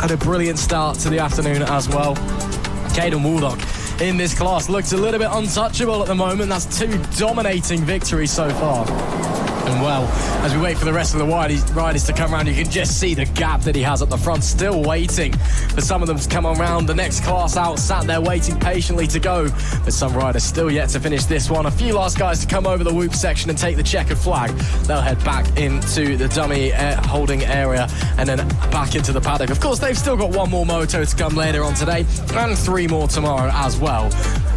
and a brilliant start to the afternoon as well. Caden Waldop in this class looks a little bit untouchable at the moment. That's 2 dominating victories so far. And well, as we wait for the rest of the riders to come around, you can just see the gap that he has up the front, still waiting for some of them to come around. The next class out, sat there waiting patiently to go, but some riders still yet to finish this one. A few last guys to come over the whoop section and take the checkered flag. They'll head back into the dummy holding area and then back into the paddock. Of course, they've still got 1 more moto to come later on today and 3 more tomorrow as well.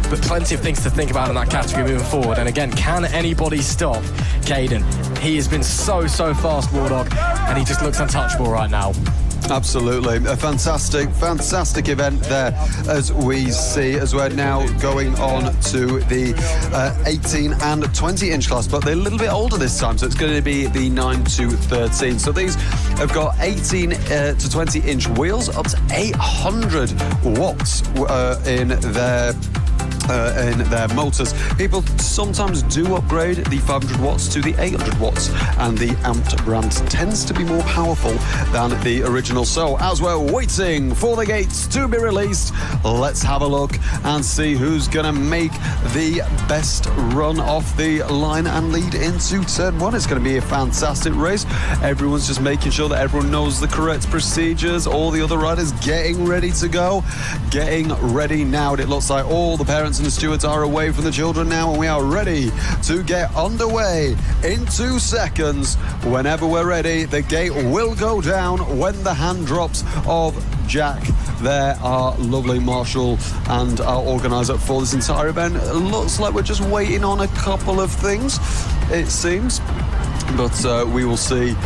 But plenty of things to think about in that category moving forward. And again, can anybody stop Caden? He has been so fast, Waldog, and he just looks untouchable right now. Absolutely. A fantastic event there, as we see, as we're now going on to the 18 and 20 inch class, but they're a little bit older this time, so it's going to be the 9 to 13. So these have got 18 to 20 inch wheels, up to 800 watts in their motors. People sometimes do upgrade the 500 watts to the 800 watts, and the amped brand tends to be more powerful than the original. So as we're waiting for the gates to be released, let's have a look and see who's gonna make the best run off the line and lead into turn 1. It's gonna be a fantastic race. Everyone's just making sure that everyone knows the correct procedures. All the other riders getting ready to go, getting ready now. And it looks like all the parents and the stewards are away from the children now, and we are ready to get underway in 2 seconds. Whenever we're ready, the gate will go down when the hand drops of Jack. There, our lovely marshal and our organizer for this entire event. It looks like we're just waiting on a couple of things, it seems. But we will see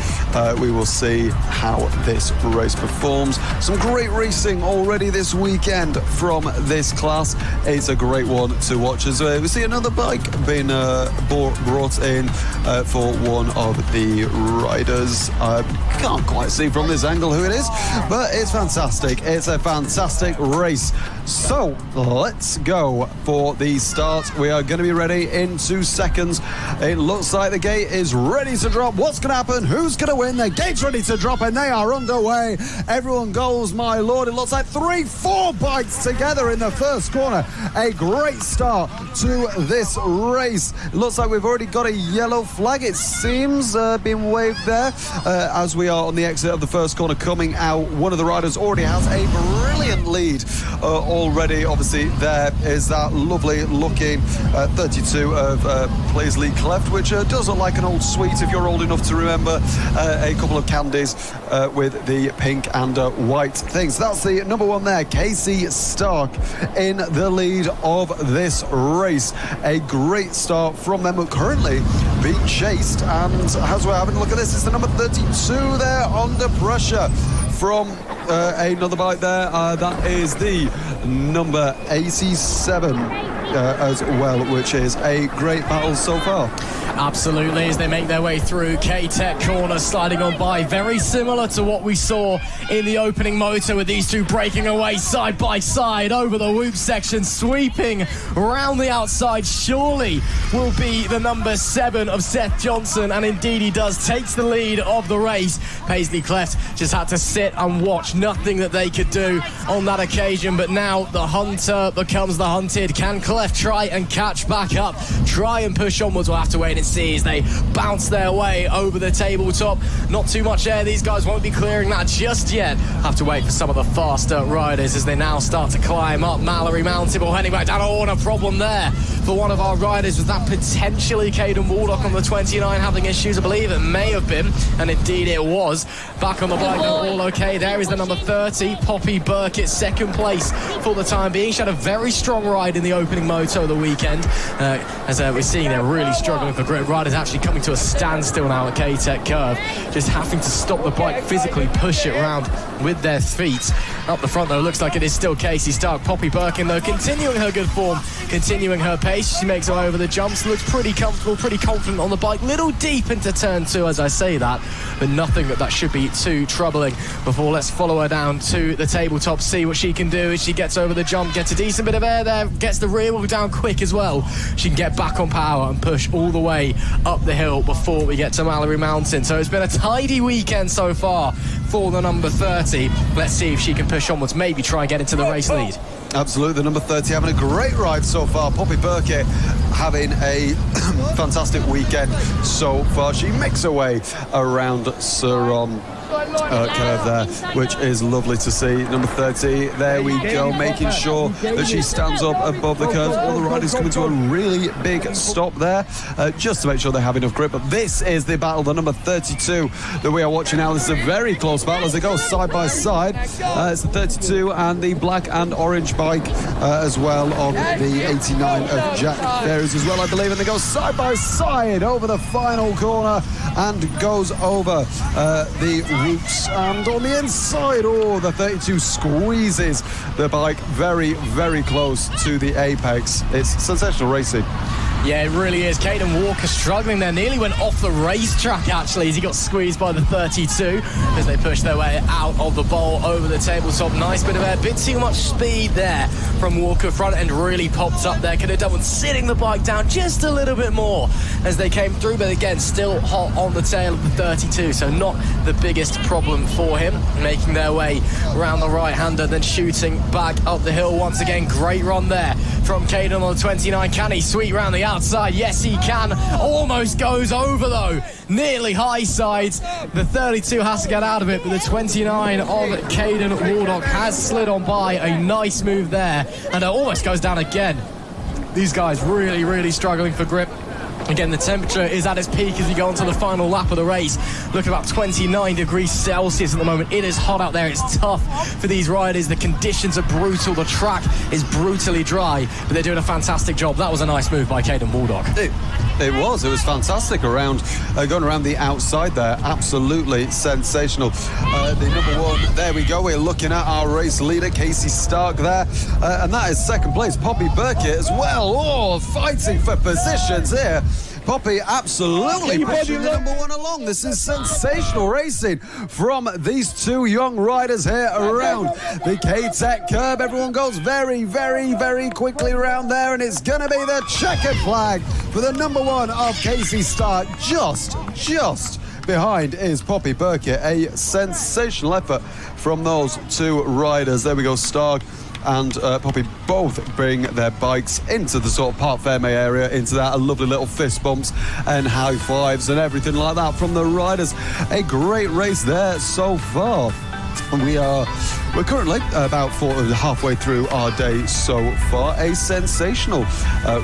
how this race performs. Some great racing already this weekend from this class. It's a great one to watch as we see another bike being brought in for one of the riders. I can't quite see from this angle who it is, but it's fantastic. It's a fantastic race. So let's go for the start. We are going to be ready in 2 seconds. It looks like the gate is ready to drop. What's going to happen? Who's going to win? The gate's ready to drop and they are underway. Everyone goes, my lord. It looks like 3-4 bikes together in the first corner. A great start to this race. It looks like we've already got a yellow flag, it seems, being waved there as we are are on the exit of the first corner coming out. One of the riders already has a brilliant lead already. Obviously, there is that lovely looking 32 of Paisley Cleft, which does look like an old sweet if you're old enough to remember a couple of candies with the pink and white things. That's the number one there, Casey Stark, in the lead of this race. A great start from them, currently being chased, and as we're having a look at this, it's the number 32 there under pressure from another bike there. That is the number 87 as well, which is a great battle so far. Absolutely, as they make their way through K-Tech corner, sliding on by, very similar to what we saw in the opening motor, with these two breaking away side by side over the whoop section, sweeping around the outside. Surely will be the number 7 of Seth Johnson, and indeed he does, takes the lead of the race. Paisley Cleft just had to sit and watch, nothing that they could do on that occasion, but now the hunter becomes the hunted. Can Cleft try and catch back up, try and push onwards? We'll have to wait and see as they bounce their way over the tabletop. Not too much air, these guys won't be clearing that just yet. Have to wait for some of the faster riders as they now start to climb up Mallor-E Mountain. Well, heading back down, and a problem there for one of our riders. Was that potentially Caden Waldock on the 29 having issues? I believe it may have been, and indeed it was. Back on the bike, all okay. There is the number 30, Poppy Burkett, second place for the time being. She had a very strong ride in the opening moto of the weekend. As we're seeing, they're really struggling for grip. Riders actually coming to a standstill now at K-Tech curve, just having to stop the bike, physically push it around with their feet. Up the front though, looks like it is still Casey Stark. Poppy Birkin though, continuing her good form, continuing her pace. She makes her way over the jumps, looks pretty comfortable, pretty confident on the bike. Little deep into turn 2 as I say that, but nothing that should be too troubling. Before, let's follow her down to the tabletop, see what she can do as she gets over the jump, gets a decent bit of air there, gets the rear wheel down quick as well. She can get back on power and push all the way up the hill before we get to Mallor-E Mountain. So it's been a tidy weekend so far for the number 30. Let's see if she can push onwards, maybe try and get into the race lead. Absolutely, the number 30 having a great ride so far. Poppy Burkett having a fantastic weekend so far. She makes her way around Suron curve there, which is lovely to see. Number 30, there we go, making sure that she stands up above the curves. All the riders coming to a really big stop there, just to make sure they have enough grip. But this is the battle, the number 32 that we are watching now. This is a very close battle as they go side by side. It's the 32 and the black and orange bike as well of the 89 of Jack Ferries as well, I believe, and they go side by side over the final corner and goes over the whoops, and on the inside, the 32 squeezes the bike very, very close to the apex. It's sensational racing. Yeah, it really is. Caden Walker struggling there. Nearly went off the racetrack, actually, as he got squeezed by the 32 as they pushed their way out of the bowl over the tabletop. Nice bit of air. Bit too much speed there from Walker. Front end really popped up there. Could have done with sitting the bike down just a little bit more as they came through. But again, still hot on the tail of the 32. So not the biggest problem for him. Making their way around the right-hander, then shooting back up the hill once again. Great run there from Caden on the 29. Can he sweep round the outside? Yes, he can. Almost goes over, though. Nearly high sides. The 32 has to get out of it, but the 29 of Caden Waldock has slid on by. A nice move there, and it almost goes down again. These guys really, really struggling for grip. Again, the temperature is at its peak as we go on to the final lap of the race. Look, about 29 degrees Celsius at the moment. It is hot out there. It's tough for these riders. The conditions are brutal. The track is brutally dry, but they're doing a fantastic job. That was a nice move by Caden Waldock. It was fantastic around, going around the outside there. Absolutely sensational. The number one, there we go. We're looking at our race leader, Casey Stark there. And that is second place, Poppy Burkett as well. Fighting for positions here. Poppy absolutely pushing the number one along. This is sensational racing from these two young riders here around the K-Tech curb. Everyone goes very, very, very quickly around there, and it's going to be the checkered flag for the number one of Casey Stark. Just behind is Poppy Burkett. A sensational effort from those two riders. There we go, Stark and Poppy both bring their bikes into the sort of Parc Fermé area, into that lovely little fist bumps and high fives and everything like that from the riders. A great race there so far. We're currently about halfway through our day so far. A sensational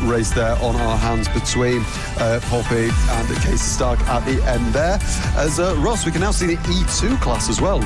race there on our hands between Poppy and Casey Stark at the end there. As Ross, we can now see the E2 class as well,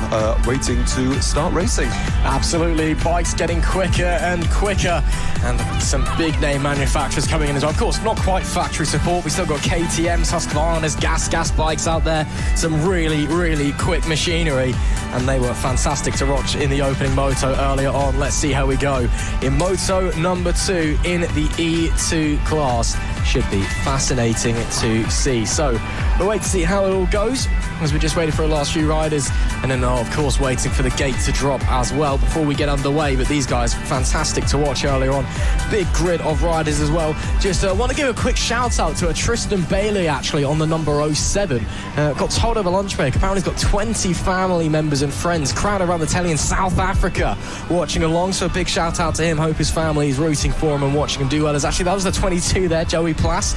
waiting to start racing. Absolutely, bikes getting quicker and quicker, and some big name manufacturers coming in as well. Of course, not quite factory support. We still got KTM's, Husqvarna's, gas bikes out there. Some really, really quick machinery, and they were fantastic to watch in the opening moto earlier on. Let's see how we go in moto number 2 in the E2 class. Should be fascinating to see. So we'll wait to see how it all goes as we're just waiting for the last few riders, and then of course waiting for the gate to drop as well before we get underway. But these guys, fantastic to watch earlier on. Big grid of riders as well. Just want to give a quick shout out to Tristan Bailey actually on the number 07. Got told over lunch break, apparently he's got 20 family members and friends crowded around the telly in South Africa watching along, so a big shout out to him. Hope his family is rooting for him and watching him do well. As actually that was the 22 there, Joey Plass,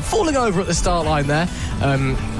falling over at the start line there,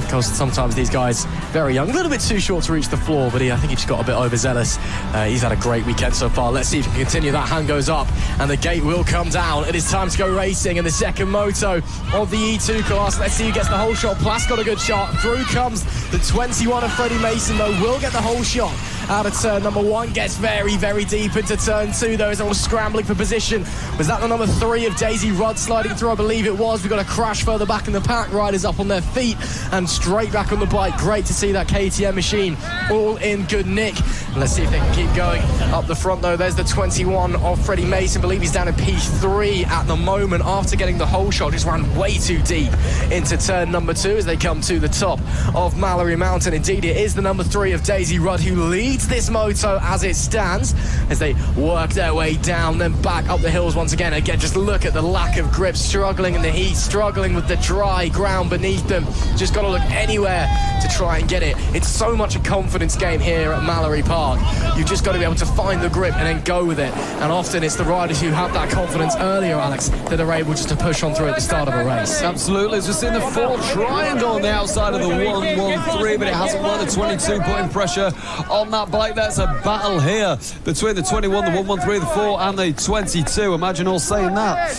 because sometimes these guys very young, a little bit too short to reach the floor, but I think he just got a bit overzealous. He's had a great weekend so far. Let's see if he can continue. That hand goes up and the gate will come down. It is time to go racing in the second moto of the E2 class. Let's see who gets the whole shot. Plass got a good shot. Through comes the 21 of Freddie Mason though, will get the whole shot out of turn number 1, gets very, very deep into turn 2 though, as all scrambling for position. Was that the number 3 of Daisy Rudd sliding through? I believe it was. We've got a crash further back in the pack. Riders up on their feet and straight back on the bike. Great to see that KTM machine all in good nick. Let's see if they can keep going up the front though. There's the 21 of Freddie Mason. I believe he's down in P3 at the moment after getting the whole shot. Just ran way too deep into turn number 2 as they come to the top of Mallor-E Mountain. Indeed, it is the number 3 of Daisy Rudd who leads this moto as it stands, as they work their way down, then back up the hills once again. Again, just look at the lack of grip, struggling in the heat, struggling with the dry ground beneath them. Just got to look anywhere to try and get it. It's so much a confidence game here at Mallor-E Park. You've just got to be able to find the grip and then go with it. And often it's the riders who have that confidence earlier, Alex, that are able just to push on through at the start of a race. Absolutely. It's just in the 4 triangle on the outside of the 113, but it hasn't won. The 22 putting pressure on that bike. There's a battle here between the 21, the 113, the 4 and the 22. Imagine all saying that,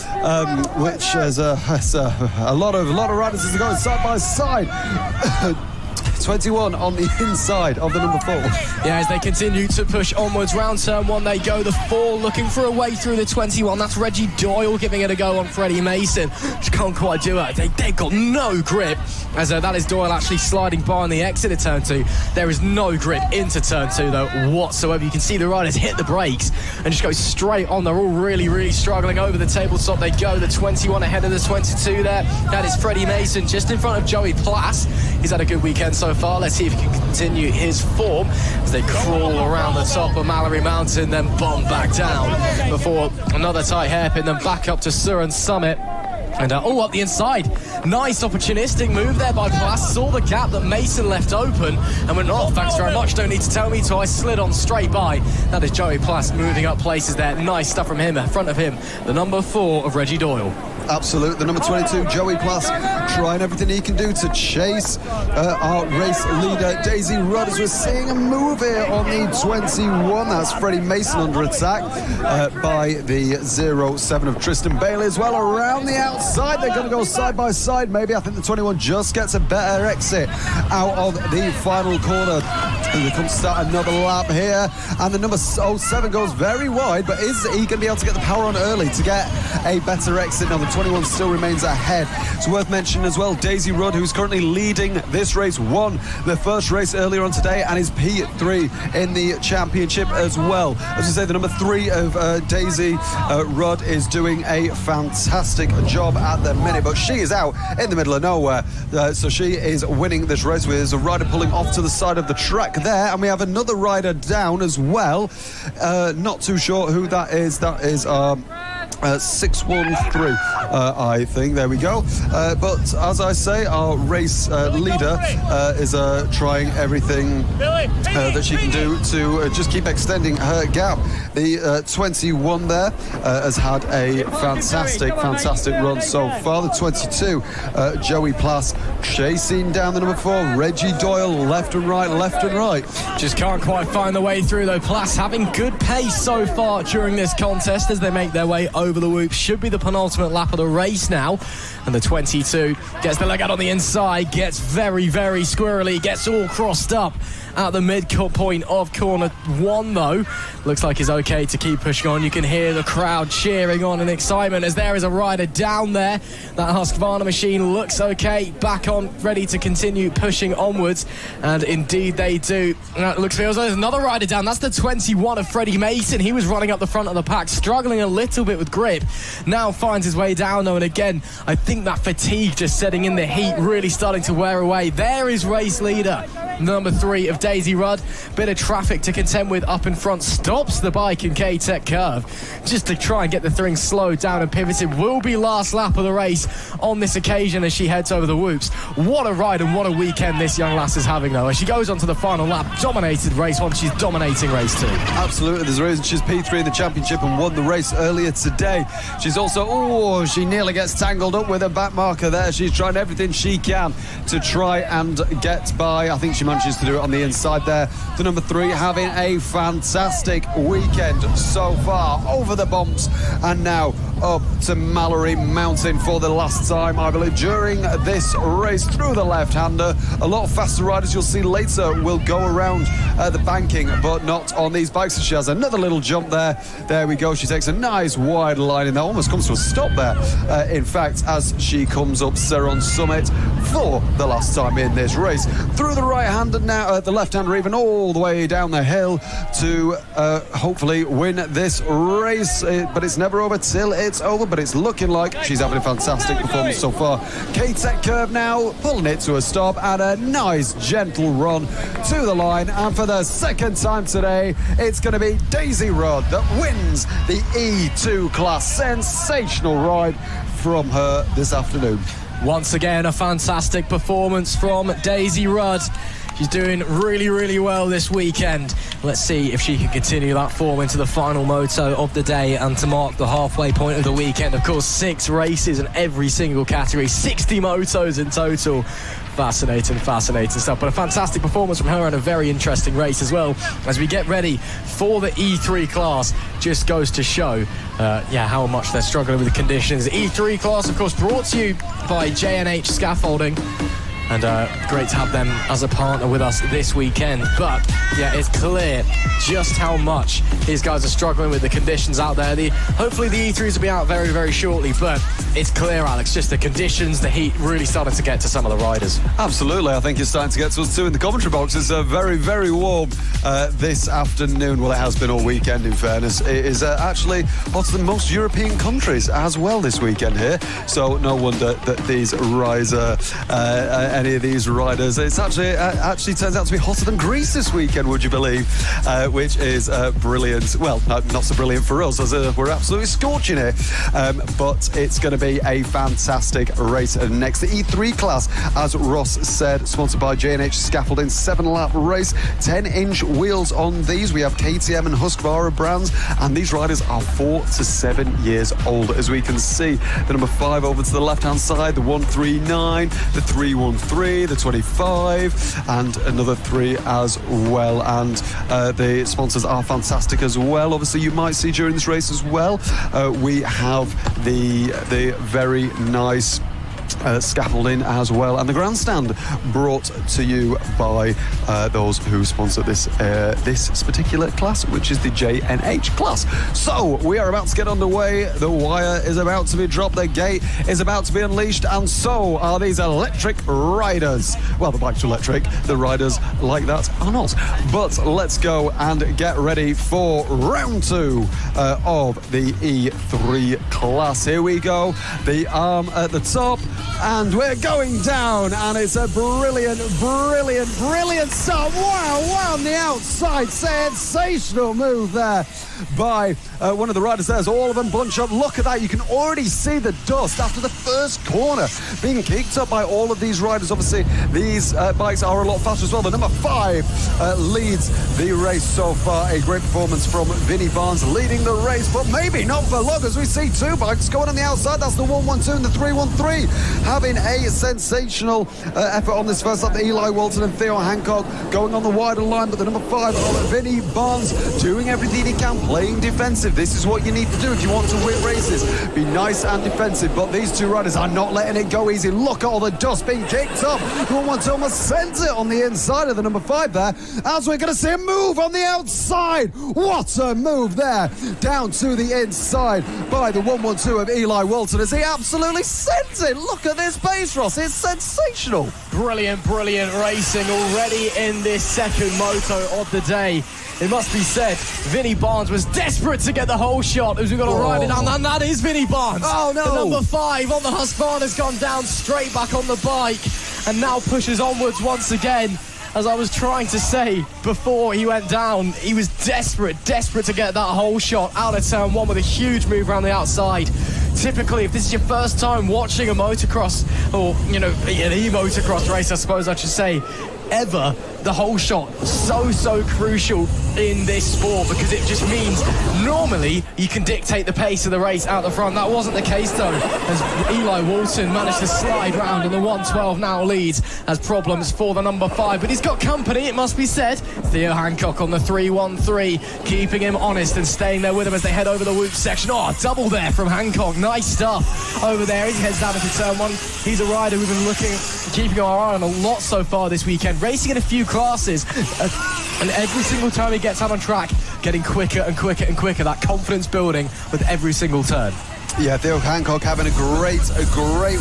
which is a lot of riders as they're going side by side. 21 on the inside of the number 4. Yeah, as they continue to push onwards, round turn 1 they go. The 4 looking for a way through the 21. That's Reggie Doyle giving it a go on Freddie Mason. Just can't quite do it. They've got no grip, as that is Doyle actually sliding by on the exit of turn 2. There is no grip into turn 2 though whatsoever. You can see the riders hit the brakes and just go straight on. They're all really, really struggling. Over the tabletop they go. The 21 ahead of the 22 there. That is Freddie Mason just in front of Joey Plass. He's had a good weekend so far. Let's see if he can continue his form as they crawl around the top of Mallor-E Mountain, then bomb back down before another tight hairpin, then back up to Surin Summit. And up the inside. Nice opportunistic move there by Plass. Saw the gap that Mason left open and went, oh, thanks very much, don't need to tell me twice. Slid on straight by. That is Joey Plass moving up places there. Nice stuff from him. In front of him, the number 4 of Reggie Doyle. Absolute. The number 22, Joey Plass, trying everything he can do to chase our race leader, Daisy Rudd, as we're seeing a move here on the 21. That's Freddie Mason under attack by the 07 of Tristan Bailey as well. Around the outside, they're going to go side by side. Maybe I think the 21 just gets a better exit out of the final corner. And they come to start another lap here. And the number 07 goes very wide, but is he going to be able to get the power on early to get a better exit? Now, the 21 still remains ahead. It's worth mentioning as well, Daisy Rudd, who's currently leading this race, won the first race earlier on today and is P3 in the championship as well. As you say, the number 3 of Daisy Rudd is doing a fantastic job at the minute, but she is out in the middle of nowhere. So she is winning this race. There's a rider pulling off to the side of the track there, and we have another rider down as well. Not too sure who that is. That is 6:13, I think. There we go. But as I say, our race leader is trying everything that she can do to just keep extending her gap. The 21 there has had a fantastic run so far. The 22, Joey Plass chasing down the number 4, Reggie Doyle, left and right. Just can't quite find the way through though. Plass having good pace so far during this contest as they make their way over the whoop. Should be the penultimate lap of the race now. And the 22 gets the leg out on the inside, gets very squirrely, gets all crossed up at the midpoint of corner 1 though. Looks like he's okay to keep pushing on. You can hear the crowd cheering on in excitement as there is a rider down there. That Husqvarna machine looks okay, back on, ready to continue pushing onwards, and indeed they do. Feels like there's another rider down. That's the 21 of Freddie Mason. He was running up the front of the pack, struggling a little bit with grip. Now finds his way down though, and again, I think that fatigue just setting in the heat, really starting to wear away. There is race leader, number 3 of Daisy Rudd. Bit of traffic to contend with up in front, stops the bike in K-Tech curve just to try and get the thing slowed down and pivoted. Will be last lap of the race on this occasion as she heads over the whoops. What a ride and what a weekend this young lass is having though, as she goes on to the final lap. Dominated race 1, she's dominating race 2. Absolutely, there's a reason she's P3 in the championship and won the race earlier today. She's also, she nearly gets tangled up with a back marker there. She's trying everything she can to try and get by. I think she manages to do it on the inside there. The number 3 having a fantastic weekend so far, over the bumps and now up to Mallor-E Mountain for the last time, I believe, during this race through the left-hander. A lot of faster riders you'll see later will go around the banking, but not on these bikes. She has another little jump there. There we go. She takes a nice wide line and that almost comes to a stop there. In fact, as she comes up Seron Summit for the last time in this race. Through the right-hander now, the left-hander even all the way down the hill to hopefully win this race. But it's never over till it's over, but it's looking like she's having a fantastic performance so far. K-Tech curve now, pulling it to a stop and a nice gentle run to the line. And for the second time today, it's going to be Daisy Rudd that wins the E2 class. Sensational ride from her this afternoon. Once again, a fantastic performance from Daisy Rudd. She's doing really well this weekend. Let's see if she can continue that form into the final moto of the day and to mark the halfway point of the weekend. Of course, 6 races in every single category, 60 motos in total. Fascinating stuff, but a fantastic performance from her and a very interesting race as well as we get ready for the E3 class. Just goes to show how much they're struggling with the conditions. E3 class, of course, brought to you by J&H Scaffolding, and great to have them as a partner with us this weekend. But yeah, it's clear just how much these guys are struggling with the conditions out there. Hopefully the E3s will be out very shortly, but it's clear, Alex, just the conditions, the heat really starting to get to some of the riders. Absolutely, I think it's starting to get to us too in the commentary box. It's very warm this afternoon. Well, it has been all weekend, in fairness. It is actually hotter than most European countries as well this weekend here, so no wonder that these any of these riders, it's actually turns out to be hotter than Greece this weekend, would you believe? Which is brilliant. Well, not so brilliant for us, as we're absolutely scorching here, but it's going to be a fantastic race next. The E3 class, as Ross said, sponsored by J&H Scaffolding, 7-lap race, 10-inch wheels on these. We have KTM and Husqvarna brands, and these riders are 4 to 7 years old, as we can see. The number 5 over to the left-hand side, the 139, the 313, the 25, and another 3 as well. And the sponsors are fantastic as well. Obviously, you might see during this race as well, we have the very nice scaffolding as well, and the grandstand brought to you by those who sponsor this particular class, which is the J&H class. So we are about to get underway. The wire is about to be dropped, the gate is about to be unleashed, and so are these electric riders. Well, the bikes are electric, the riders like that are not. But let's go and get ready for round 2 of the E3 class. Here we go, the arm at the top, and we're going down, and it's a brilliant start. Wow, on the outside, sensational move there by one of the riders there. All of them bunch up. Look at that. You can already see the dust after the first corner being kicked up by all of these riders. Obviously, these bikes are a lot faster as well. The number 5 leads the race so far. A great performance from Vinnie Barnes leading the race, but maybe not for long as we see 2 bikes going on the outside. That's the 112 and the 313 having a sensational effort on this first lap. Eli Walton and Theo Hancock going on the wider line, but the number 5, Vinnie Barnes, doing everything he can, playing defensive. This is what you need to do if you want to win races. Be nice and defensive, but these 2 riders are not letting it go easy. Look at all the dust being kicked up. The 112 almost sends it on the inside of the number 5 there, as we're going to see a move on the outside. What a move there, down to the inside by the 112 of Eli Walton as he absolutely sends it. Look at this pace, Ross. It's sensational. Brilliant racing already in this second moto of the day. It must be said, Vinnie Barnes was desperate to get the whole shot as we've got to ride it down, and that is Vinnie Barnes. Oh, no. The number 5 on the Husqvarna's gone down straight back on the bike and now pushes onwards once again. As I was trying to say before he went down, he was desperate to get that whole shot out of turn 1 with a huge move around the outside. Typically, if this is your first time watching a motocross, or, you know, an e-motocross race, I suppose I should say, ever, the whole shot so crucial in this sport, because it just means normally you can dictate the pace of the race out the front. That wasn't the case though, as Eli Walton managed to slide round, and the 112 now leads. Has problems for the number 5, but he's got company, it must be said. Theo Hancock on the 313, keeping him honest and staying there with him as they head over the whoop section. Oh, double there from Hancock, nice stuff over there. He heads down into turn 1. He's a rider we've been keeping our eye on a lot so far this weekend, racing in a few classes, and every single time he gets out on track, getting quicker and quicker and quicker. That confidence building with every single turn. Yeah, Theo Hancock having a great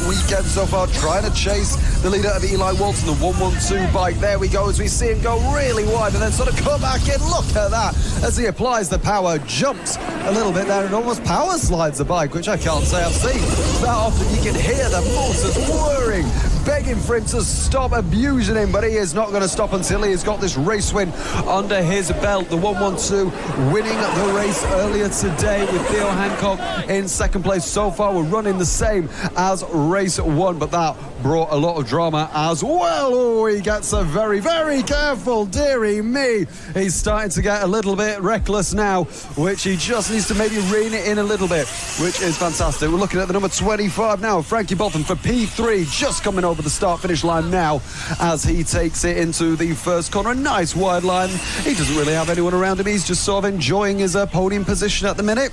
weekend so far, trying to chase the leader of Eli Walton, the 112 bike. There we go, as we see him go really wide and then sort of come back in. Look at that, as he applies the power, jumps a little bit there and almost power slides the bike, which I can't say I've seen that often. You can hear the motors whirring, begging for him to stop, abusing him, but he is not going to stop until he has got this race win under his belt. The 112 winning the race earlier today with Theo Hancock in second place. So far we're running the same as race 1, but that brought a lot of drama as well. Oh, he gets a very careful, dearie me. He's starting to get a little bit reckless now, which he just needs to maybe rein it in a little bit, which is fantastic. We're looking at the number 25 now, Frankie Botham for P3, just coming over the start-finish line now as he takes it into the first corner. A nice wide line. He doesn't really have anyone around him. He's just sort of enjoying his podium position at the minute,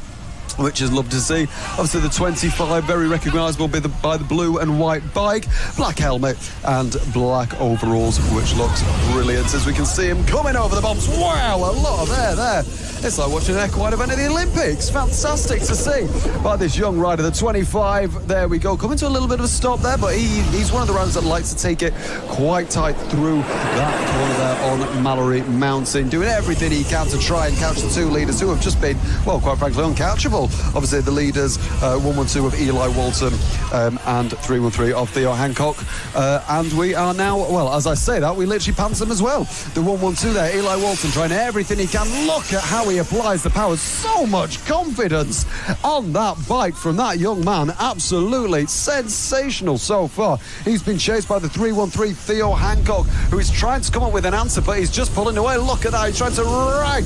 which is lovely to see. Obviously the 25 very recognisable by the blue and white bike, black helmet and black overalls, which looks brilliant as we can see him coming over the bumps. Wow, a lot of air there. It's like watching an equine event at the Olympics. Fantastic to see by this young rider, the 25. There we go, coming to a little bit of a stop there, but he's one of the riders that likes to take it quite tight through that corner there on Mallor-E Mountain, doing everything he can to try and catch the 2 leaders who have just been, well, quite frankly, uncatchable. Obviously the leaders, 112 of Eli Walton and 313 of Theo Hancock, and we are now, well, as I say that, we literally pants them as well. The 112 there, Eli Walton trying everything he can. Look at how he applies the power. So much confidence on that bike from that young man. Absolutely sensational so far. He's been chased by the 313 Theo Hancock, who is trying to come up with an answer, but he's just pulling away. Look at that, he's trying to rag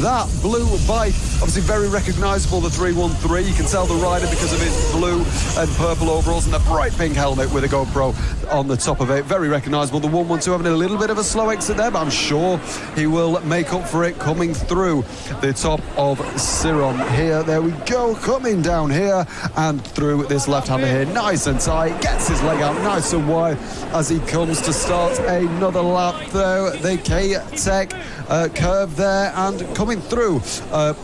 that blue bike. Obviously very recognisable, the 313. You can tell the rider because of his blue and purple overalls and the bright pink helmet with a GoPro on the top of it. Very recognisable. The 112 having a little bit of a slow exit there, but I'm sure he will make up for it coming through the top of Siron here. There we go, coming down here and through this left-hander here, nice and tight, gets his leg out nice and wide as he comes to start another lap though. The K-Tech curve there and coming through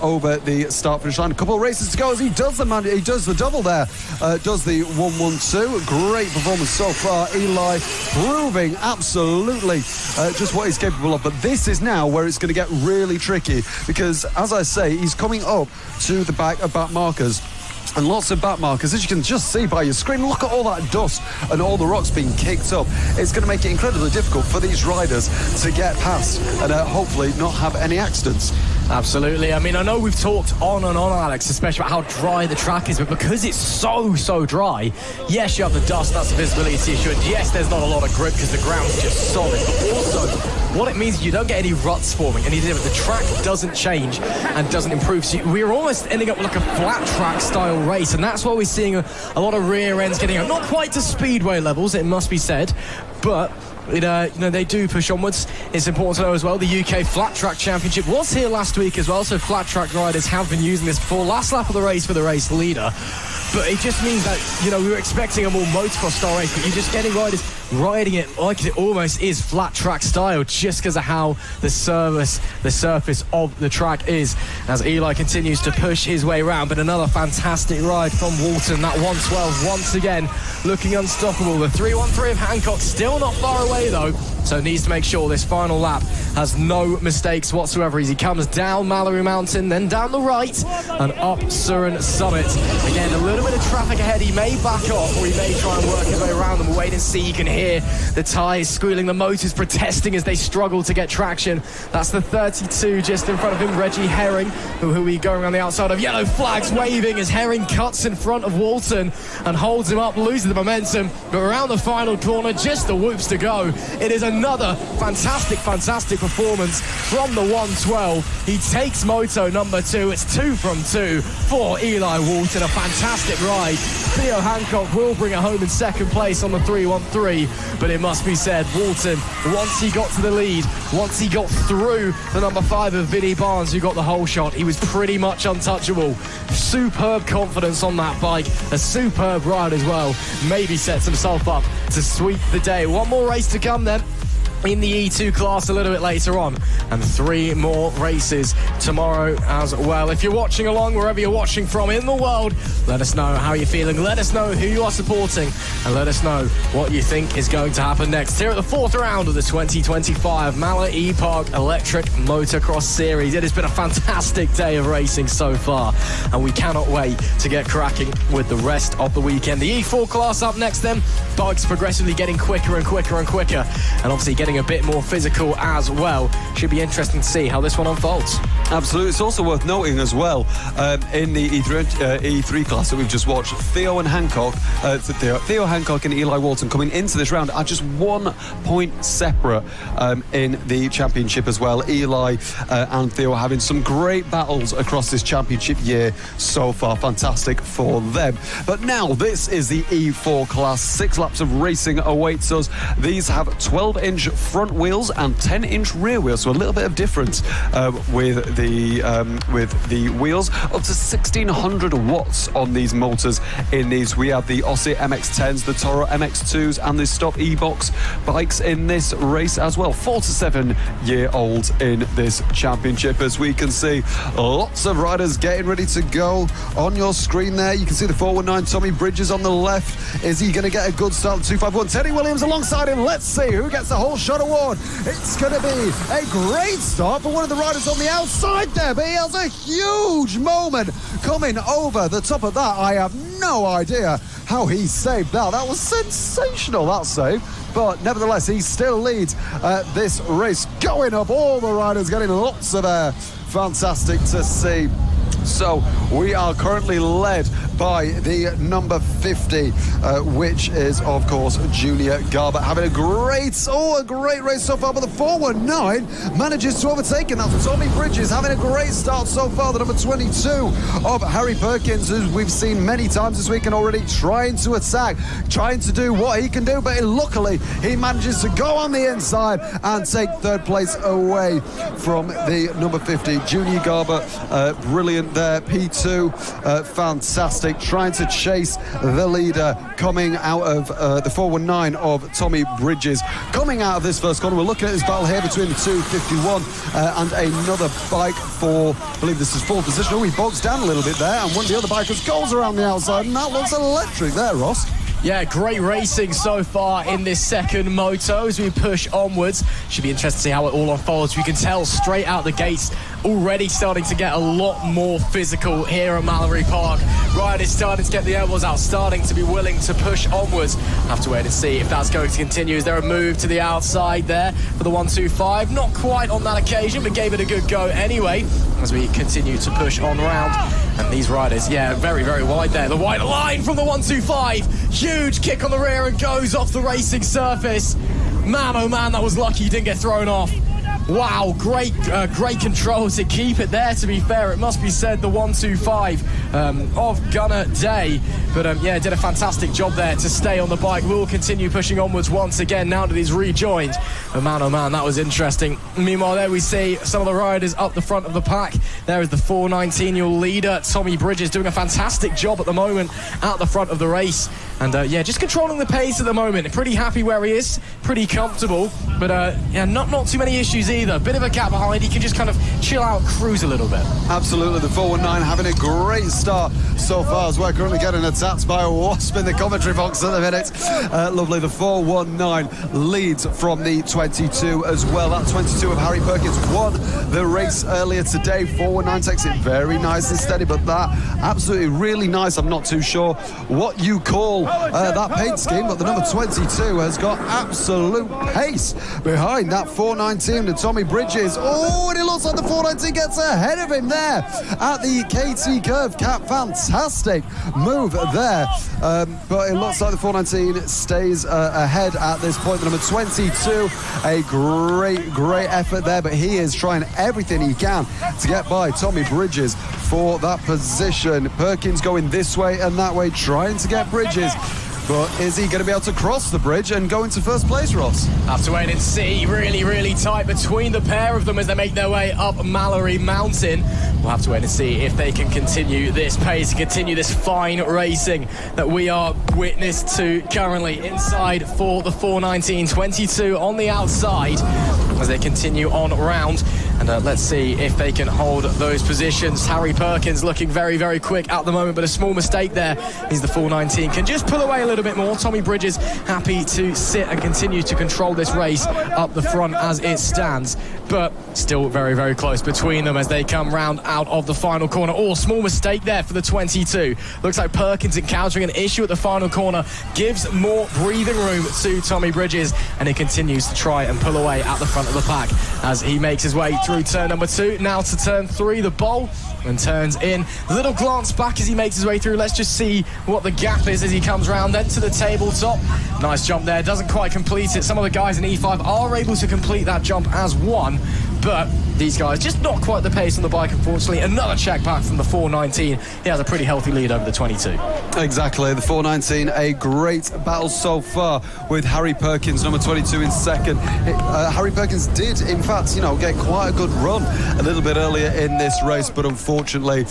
over the start finish line. A couple of races to go as he does the double there, does the 112. Great performance so far. Eli proving absolutely just what he's capable of, but this is now where it's going to get really tricky, because as I say, he's coming up to the back of back markers. And lots of back markers, as you can just see by your screen. Look at all that dust and all the rocks being kicked up. It's going to make it incredibly difficult for these riders to get past and hopefully not have any accidents. Absolutely. I mean, I know we've talked on and on, Alex, especially about how dry the track is, but because it's so dry, yes, you have the dust, that's a visibility issue, and yes, there's not a lot of grip because the ground's just solid, but also what it means is you don't get any ruts forming, and the track doesn't change and doesn't improve. So we're almost ending up with like a flat track style race, and that's why we're seeing a lot of rear ends getting out. Not quite to speedway levels, it must be said, but they do push onwards. It's important to know as well, the UK Flat Track Championship was here last week as well, so flat track riders have been using this before. Last lap of the race for the race leader. But it just means that, we were expecting a more motocross style race, but you're just getting riders riding it like it almost is flat track style, just because of how the surface of the track is, as Eli continues to push his way around. But another fantastic ride from Walton. That 112 once again looking unstoppable. The 313 of Hancock still not far away though, so needs to make sure this final lap has no mistakes whatsoever as he comes down Mallor-E Mountain, then down the right and up Surren Summit. Again, a little bit of traffic ahead. He may back off or he may try and work his way around them. We'll wait and see. You can hear the tyres squealing, the motors protesting as they struggle to get traction. That's the 32 just in front of him, Reggie Herring, who we going around the outside of. Yellow flags waving as Herring cuts in front of Walton and holds him up, loses the momentum. But around the final corner, just the whoops to go. It is another fantastic performance from the 112. He takes moto number 2. It's 2 from 2 for Eli Walton. A fantastic ride. Theo Hancock will bring it home in second place on the 313, but it must be said, Walton, once he got to the lead, once he got through the number 5 of Vinnie Barnes, who got the whole shot, he was pretty much untouchable. Superb confidence on that bike, a superb ride as well. Maybe sets himself up to sweep the day. One more race to come then in the E2 class a little bit later on, and 3 more races tomorrow as well. If you're watching along, wherever you're watching from in the world, let us know how you're feeling, let us know who you are supporting, and let us know what you think is going to happen next here at the 4th round of the 2025 Mallor-E Park Electric Motocross Series. It has been a fantastic day of racing so far, and we cannot wait to get cracking with the rest of the weekend. The E4 class up next then, bikes progressively getting quicker and quicker and quicker, and obviously getting a bit more physical as well. Should be interesting to see how this one unfolds. Absolutely. It's also worth noting as well, in the E3 class that we've just watched, Theo Hancock and Eli Walton coming into this round are just 1 point separate in the championship as well. Eli and Theo having some great battles across this championship year so far. Fantastic for them. But now this is the E4 class. 6 laps of racing awaits us. These have 12-inch front wheels and 10-inch rear wheels, so a little bit of difference with the wheels. Up to 1600 watts on these motors in these. We have the Aussie MX-10s, the Toro MX-2s and the Stop E-Box bikes in this race as well. 4 to 7 year olds in this championship. As we can see, lots of riders getting ready to go. On your screen there, you can see the 419 Tommy Bridges on the left. Is he going to get a good start? 251 Teddy Williams alongside him. Let's see who gets the whole shot award. It's going to be a great start for one of the riders on the outside there, but he has a huge moment coming over the top of that. I have no idea how he saved that. That was sensational, that save. But nevertheless, he still leads this race. Going up, all the riders getting lots of air. Fantastic to see. So we are currently led by the number 50, which is, of course, Junior Garbutt, having a great race so far. But the 419 manages to overtake him. That's Tommy Bridges having a great start so far. The number 22 of Harry Perkins, who we've seen many times this week and already trying to attack, trying to do what he can do. But luckily, he manages to go on the inside and take 3rd place away from the number 50, Junior Garbutt. Brilliant there. P2, fantastic, trying to chase the leader, coming out of the 419 of Tommy Bridges. Coming out of this first corner, we're looking at this battle here between the 251 and another bike for, I believe this is 4th position. Oh, he bogs down a little bit there, and one of the other bikers goes around the outside, and that looks electric there, Ross. Yeah, great racing so far in this second moto as we push onwards. Should be interesting to see how it all unfolds. We can tell straight out the gates already starting to get a lot more physical here at Mallor-E Park. Riders starting to get the elbows out, starting to be willing to push onwards. Have to wait and see if that's going to continue. Is there a move to the outside there for the 125? Not quite on that occasion, but gave it a good go anyway as we continue to push on round. And these riders, yeah, very, very wide there. The white line from the 125. Huge kick on the rear and goes off the racing surface. Man, oh man, that was lucky he didn't get thrown off. Wow, great control to keep it there, to be fair. It must be said, the 125 of Gunnar Day. But yeah, did a fantastic job there to stay on the bike. Will continue pushing onwards once again now that he's rejoined. But man, oh man, that was interesting. Meanwhile, there we see some of the riders up the front of the pack. There is the 419-year-old leader, Tommy Bridges, doing a fantastic job at the moment at the front of the race. And yeah, just controlling the pace at the moment. Pretty happy where he is, pretty comfortable. But yeah, not too many issues either. Bit of a gap behind. He can just kind of chill out, cruise a little bit. Absolutely. The 419 having a great start so far as we're currently getting attacked by a wasp in the commentary box at the minute. Lovely. The 419 leads from the 22 as well. That 22 of Harry Perkins won the race earlier today. 419 takes it very nice and steady, but that absolutely really nice. I'm not too sure what you call that paint scheme, but the number 22 has got absolute pace behind that 419 to Tommy Bridges. Oh, and it looks like the 419 gets ahead of him there at the KT curve cap. Fantastic move there, but it looks like the 419 stays ahead at this point. The number 22, a great effort there, but he is trying everything he can to get by Tommy Bridges for that position. Perkins going this way and that way, trying to get Bridges. But is he going to be able to cross the bridge and go into first place, Ross? Have to wait and see. Really tight between the pair of them as they make their way up Mallor-E Mountain. We'll have to wait and see if they can continue this pace, continue this fine racing that we are witness to currently. Inside for the 419, 22 on the outside as they continue on round. And let's see if they can hold those positions. Harry Perkins looking very quick at the moment, but a small mistake there. He's the 419. Can just pull away a little bit more. Tommy Bridges happy to sit and continue to control this race up the front as it stands. But still very close between them as they come round out of the final corner. Oh, small mistake there for the 22. Looks like Perkins encountering an issue at the final corner. Gives more breathing room to Tommy Bridges, and he continues to try and pull away at the front of the pack as he makes his way through turn number 2. Now to turn 3, the bowl, and turns in. Little glance back as he makes his way through. Let's just see what the gap is as he comes round then to the tabletop. Nice jump there. Doesn't quite complete it. Some of the guys in E5 are able to complete that jump as one, but these guys just not quite the pace on the bike, unfortunately. Another check back from the 419. He has a pretty healthy lead over the 22. Exactly. The 419, a great battle so far with Harry Perkins, number 22, in second. Harry Perkins did, in fact, get quite a good run a little bit earlier in this race, but unfortunately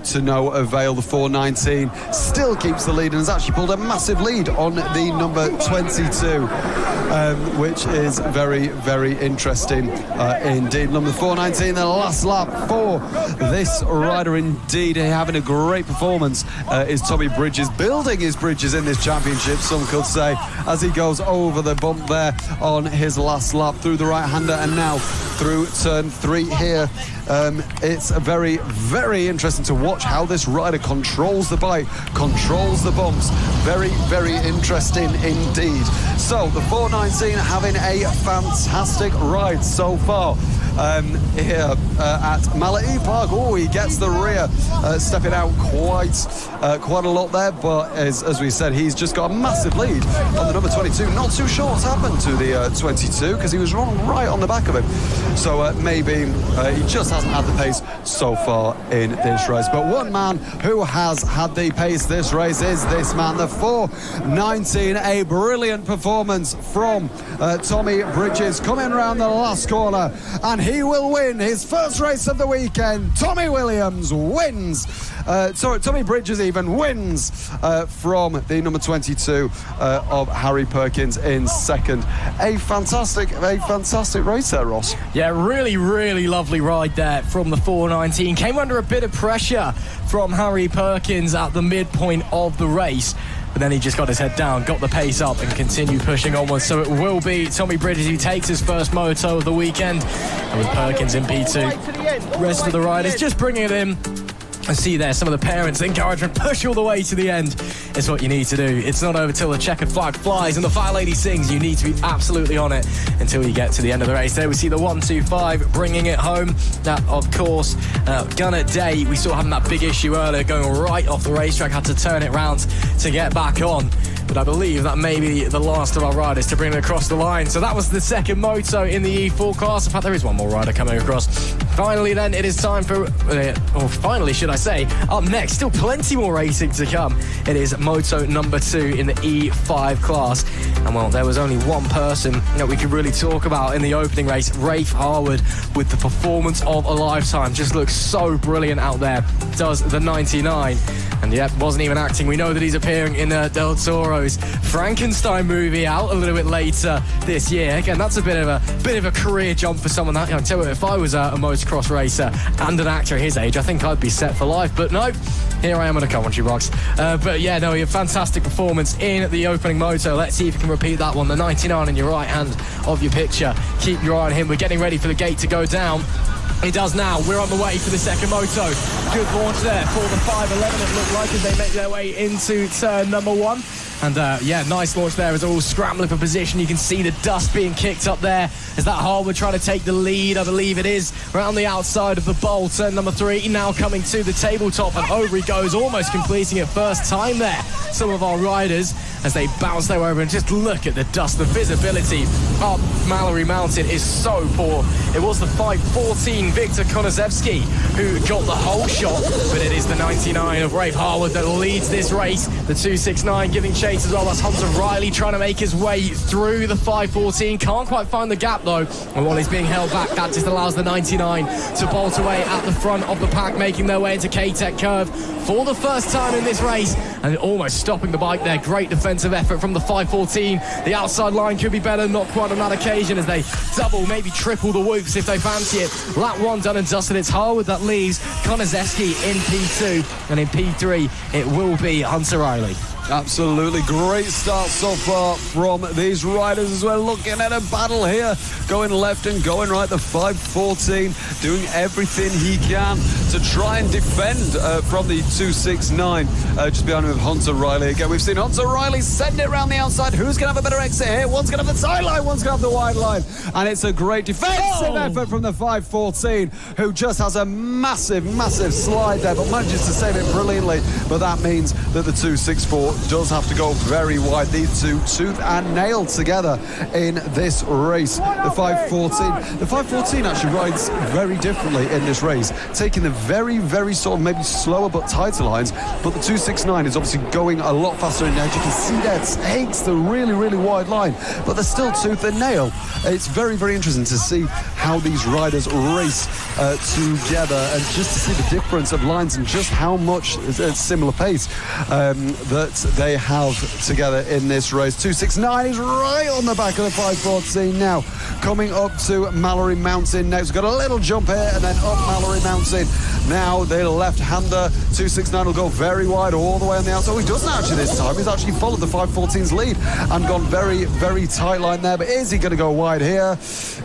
to no avail. The 419 still keeps the lead and has actually pulled a massive lead on the number 22, which is very interesting indeed. Number 419, the last lap for this rider indeed. Having a great performance is Tommy Bridges, building his bridges in this championship, some could say, as he goes over the bump there on his last lap through the right-hander and now through turn 3 here. It's very interesting to watch how this rider controls the bike, controls the bumps. Very interesting indeed. So the 419 having a fantastic ride so far here at Mallor-E Park. Oh, he gets the rear, stepping out quite a lot there, but as we said, he's just got a massive lead on the number 22. Not too sure what's happened to the 22 because he was right on the back of him. So maybe he just hasn't had the pace so far in this race. But one man who has had the pace this race is this man, the 419. A brilliant performance from Tommy Bridges coming around the last corner, and he will win his first race of the weekend. Tommy Williams wins. Tommy Bridges even wins from the number 22 of Harry Perkins in second. A fantastic race there, Ross. Yeah, really lovely ride there from the 419. Came under a bit of pressure from Harry Perkins at the midpoint of the race. but then he just got his head down, got the pace up, and continued pushing onwards. So it will be Tommy Bridges who takes his first moto of the weekend, and with Perkins in P2. Rest of the riders just bringing it in. I see there some of the parents' encouragement, push all the way to the end. It's what you need to do. It's not over till the checkered flag flies and the fire lady sings. You need to be absolutely on it until you get to the end of the race. There we see the 1-2-5 bringing it home. Now, of course, Gunnar Day, we saw having that big issue earlier, going right off the racetrack, had to turn it round to get back on. But I believe that may be the last of our riders to bring it across the line. So that was the second moto in the E4 class. In fact, there is one more rider coming across. Finally, then, it is time for, or finally, should I say, up next, still plenty more racing to come. It is moto number 2 in the E5 class. And, well, there was only one person that we could really talk about in the opening race, Rafe Harwood, with the performance of a lifetime. Just looks so brilliant out there. Does the 99. And, yep, wasn't even acting. We know that he's appearing in Del Toro's Frankenstein movie out a little bit later this year. Again, that's a bit of a career jump for someone that, I tell you, if I was a motocross racer and an actor his age, I think I'd be set for life. But no, here I am on a commentary box. But yeah, no, a fantastic performance in the opening moto. Let's see if you can repeat that one. The 99 in your right hand of your picture. Keep your eye on him. We're getting ready for the gate to go down. It does now. We're on the way for the second moto. Good launch there for the 511, it looked like, as they make their way into turn number 1. And yeah, nice launch there as they're all scrambling for position. You can see the dust being kicked up there as that Harwood trying to take the lead. I believe it is around the outside of the bowl. Turn number 3 now coming to the tabletop, and over he goes, almost completing it first time there. Some of our riders as they bounce their way over, and just look at the dust. The visibility up Mallor-E Mountain is so poor. It was the 5:14 Victor Konozewski who got the whole shot, but it is the 99 of Rafe Harwood that leads this race. The 269 giving chase as well. That's Hunter Riley trying to make his way through the 5:14. Can't quite find the gap though, and while he's being held back, that just allows the 99 to bolt away at the front of the pack, making their way into K-Tech Curve for the first time in this race, and almost stopping the bike there. Great defensive effort from the 5:14. The outside line could be better, not quite on that occasion, as they double, maybe triple the whoops if they fancy it. Lap 1 done and dusted. It's Harwood that leaves Konozewski in P2, and in P3 it will be Hunter Riley. Absolutely great start so far from these riders as well. Looking at a battle here, going left and going right. The 5:14 doing everything he can to try and defend from the 269. Just behind him with Hunter Riley. Again, we've seen Hunter Riley send it around the outside. Who's going to have a better exit here? One's going to have the side line, one's going to have the wide line. And it's a great defensive effort from the 5:14, who just has a massive, massive slide there, but manages to save it brilliantly. But that means that the 264 does have to go very wide. These two tooth and nail together in this race. The 514 actually rides very differently in this race, taking the very, very sort of maybe slower but tighter lines, but the 269 is obviously going a lot faster in there. You can see there it takes the really, really wide line, but they're still tooth and nail. It's very, very interesting to see how these riders race together, and just to see the difference of lines and just how much similar pace that they have together in this race. 269 is right on the back of the 5:14 now. Coming up to Mallor-E Mountain next. We've got a little jump here and then up Mallor-E Mountain. Now the left-hander, 269 will go very wide all the way on the outside. Oh, he doesn't actually this time. He's actually followed the 5:14's lead and gone very, very tight line there. But is he going to go wide here?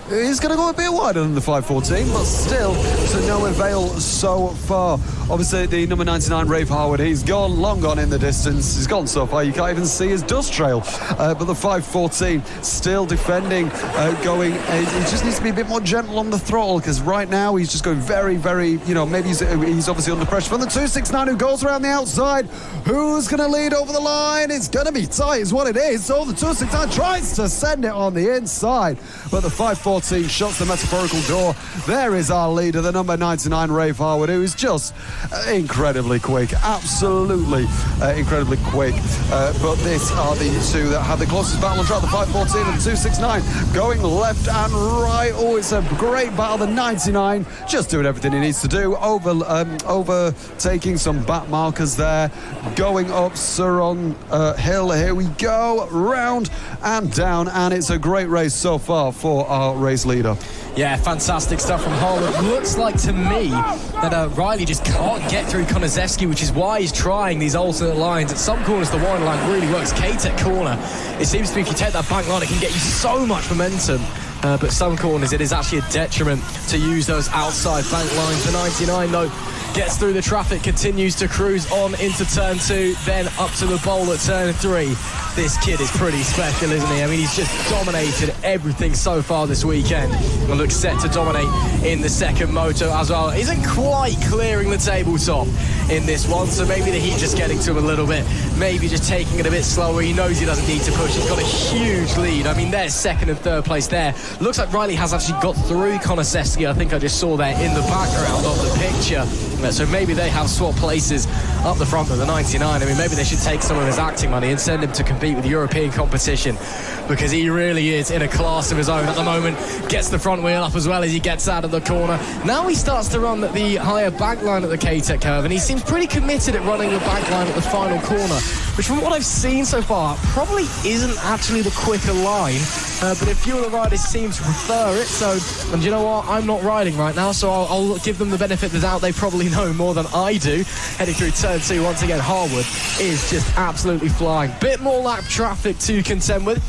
He's going to go a bit wider than the 5:14, but still to no avail so far. Obviously, the number 99, Rafe Harwood, he's gone, long gone in the distance. He's gone so far you can't even see his dust trail. But the 5:14 still defending, going. He just needs to be a bit more gentle on the throttle, because right now he's just going very, very, maybe he's obviously under pressure from the 269 who goes around the outside. Who's going to lead over the line? It's going to be tight is what it is. So the 269 tries to send it on the inside, but the 5:14 shuts the metaphorical door. There is our leader, the number 99, Rafe Harwood, who is just incredibly quick, absolutely incredibly quick. But these are the two that have the closest battle on track, the 5:14 and the 269 going left and right. Oh, it's a great battle. The 99 just doing everything he needs to do, overtaking some back markers there, going up Suron Hill. Here we go, round and down, and it's a great race so far for our race leader. Yeah, fantastic stuff from Harwood. Looks like to me that Riley just can't get through Konaszewski, which is why he's trying these alternate lines. At some corners, the wide line really works. K-Tech corner, it seems to be if you take that back line, it can get you so much momentum. But some corners, it is actually a detriment to use those outside bank lines. The 99, though, gets through the traffic, continues to cruise on into turn 2, then up to the bowl at turn 3. This kid is pretty special, isn't he? I mean, he's just dominated everything so far this weekend and looks set to dominate in the second moto as well. Isn't quite clearing the tabletop in this one, so maybe the heat just getting to him a little bit, maybe just taking it a bit slower. He knows he doesn't need to push. He's got a huge lead. I mean, there's second and third place there. Looks like Riley has actually got through Konaszewski. I think I just saw there in the background of the picture. So maybe they have swapped places up the front of the 99. I mean, maybe they should take some of his acting money and send him to compete with European competition, because he really is in a class of his own at the moment. Gets the front wheel up as well as he gets out of the corner. Now he starts to run the higher back line at the K-Tech curve, and he seems pretty committed at running the back line at the final corner, which from what I've seen so far probably isn't actually the quicker line. But a few of the riders seem to prefer it, so, and you know what, I'm not riding right now, so I'll give them the benefit of the doubt. They probably know more than I do. Heading through turn 2 once again, Harwood is just absolutely flying. Bit more lap traffic to contend with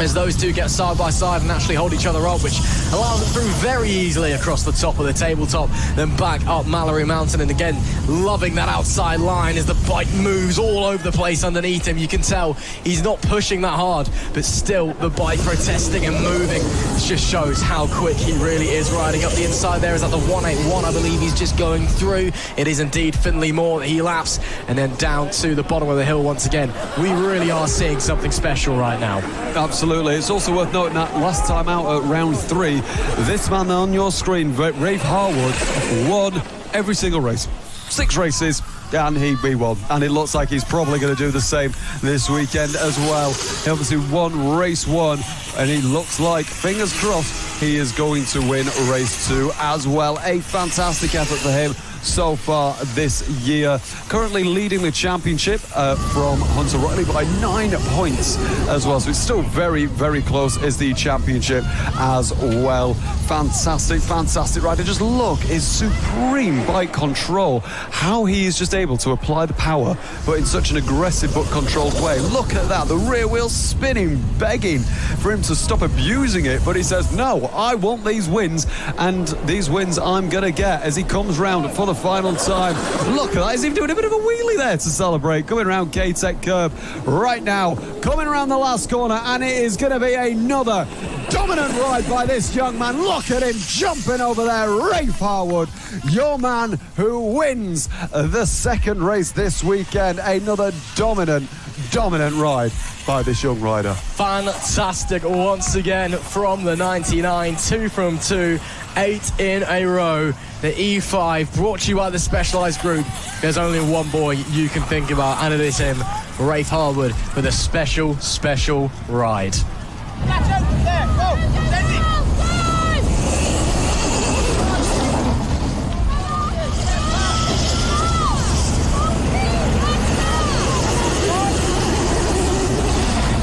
as those two get side by side and actually hold each other up, which allows them through very easily across the top of the tabletop, then back up Mallor-E Mountain. And again, loving that outside line as the bike moves all over the place underneath him. You can tell he's not pushing that hard, but still the bike protesting and moving. It just shows how quick he really is riding up the inside there. Is at the 181, I believe he's just going through. It is indeed Finley Moore that he laps, and then down to the bottom of the hill once again. We really are seeing something special right now. Absolutely. It's also worth noting that last time out at round 3, this man on your screen, Rafe Harwood, won every single race. 6 races, and he won. And it looks like he's probably going to do the same this weekend as well. He obviously won race 1, and he looks like, fingers crossed, he is going to win race 2 as well. A fantastic effort for him so far this year. Currently leading the championship from Hunter Riley by 9 points as well. So it's still very, very close as the championship as well. Fantastic, fantastic rider. Just look, his supreme bike control. How he is just able to apply the power, but in such an aggressive but controlled way. Look at that, the rear wheel spinning, begging for him to stop abusing it. But he says, no, I want these wins, and these wins I'm going to get as he comes round for the final time. Look at that, he's even doing a bit of a wheelie there to celebrate. Coming around K-Tech curve right now, coming around the last corner, and it is going to be another dominant ride by this young man. Look at him jumping over there. Rafe Harwood, your man who wins the second race this weekend. Another dominant ride by this young rider. Fantastic once again from the 99. 2 from 2, 8 in a row. The E5 brought to you by the Specialized Group. There's only one boy you can think about, and it is him, Rafe Harwood, with a special ride.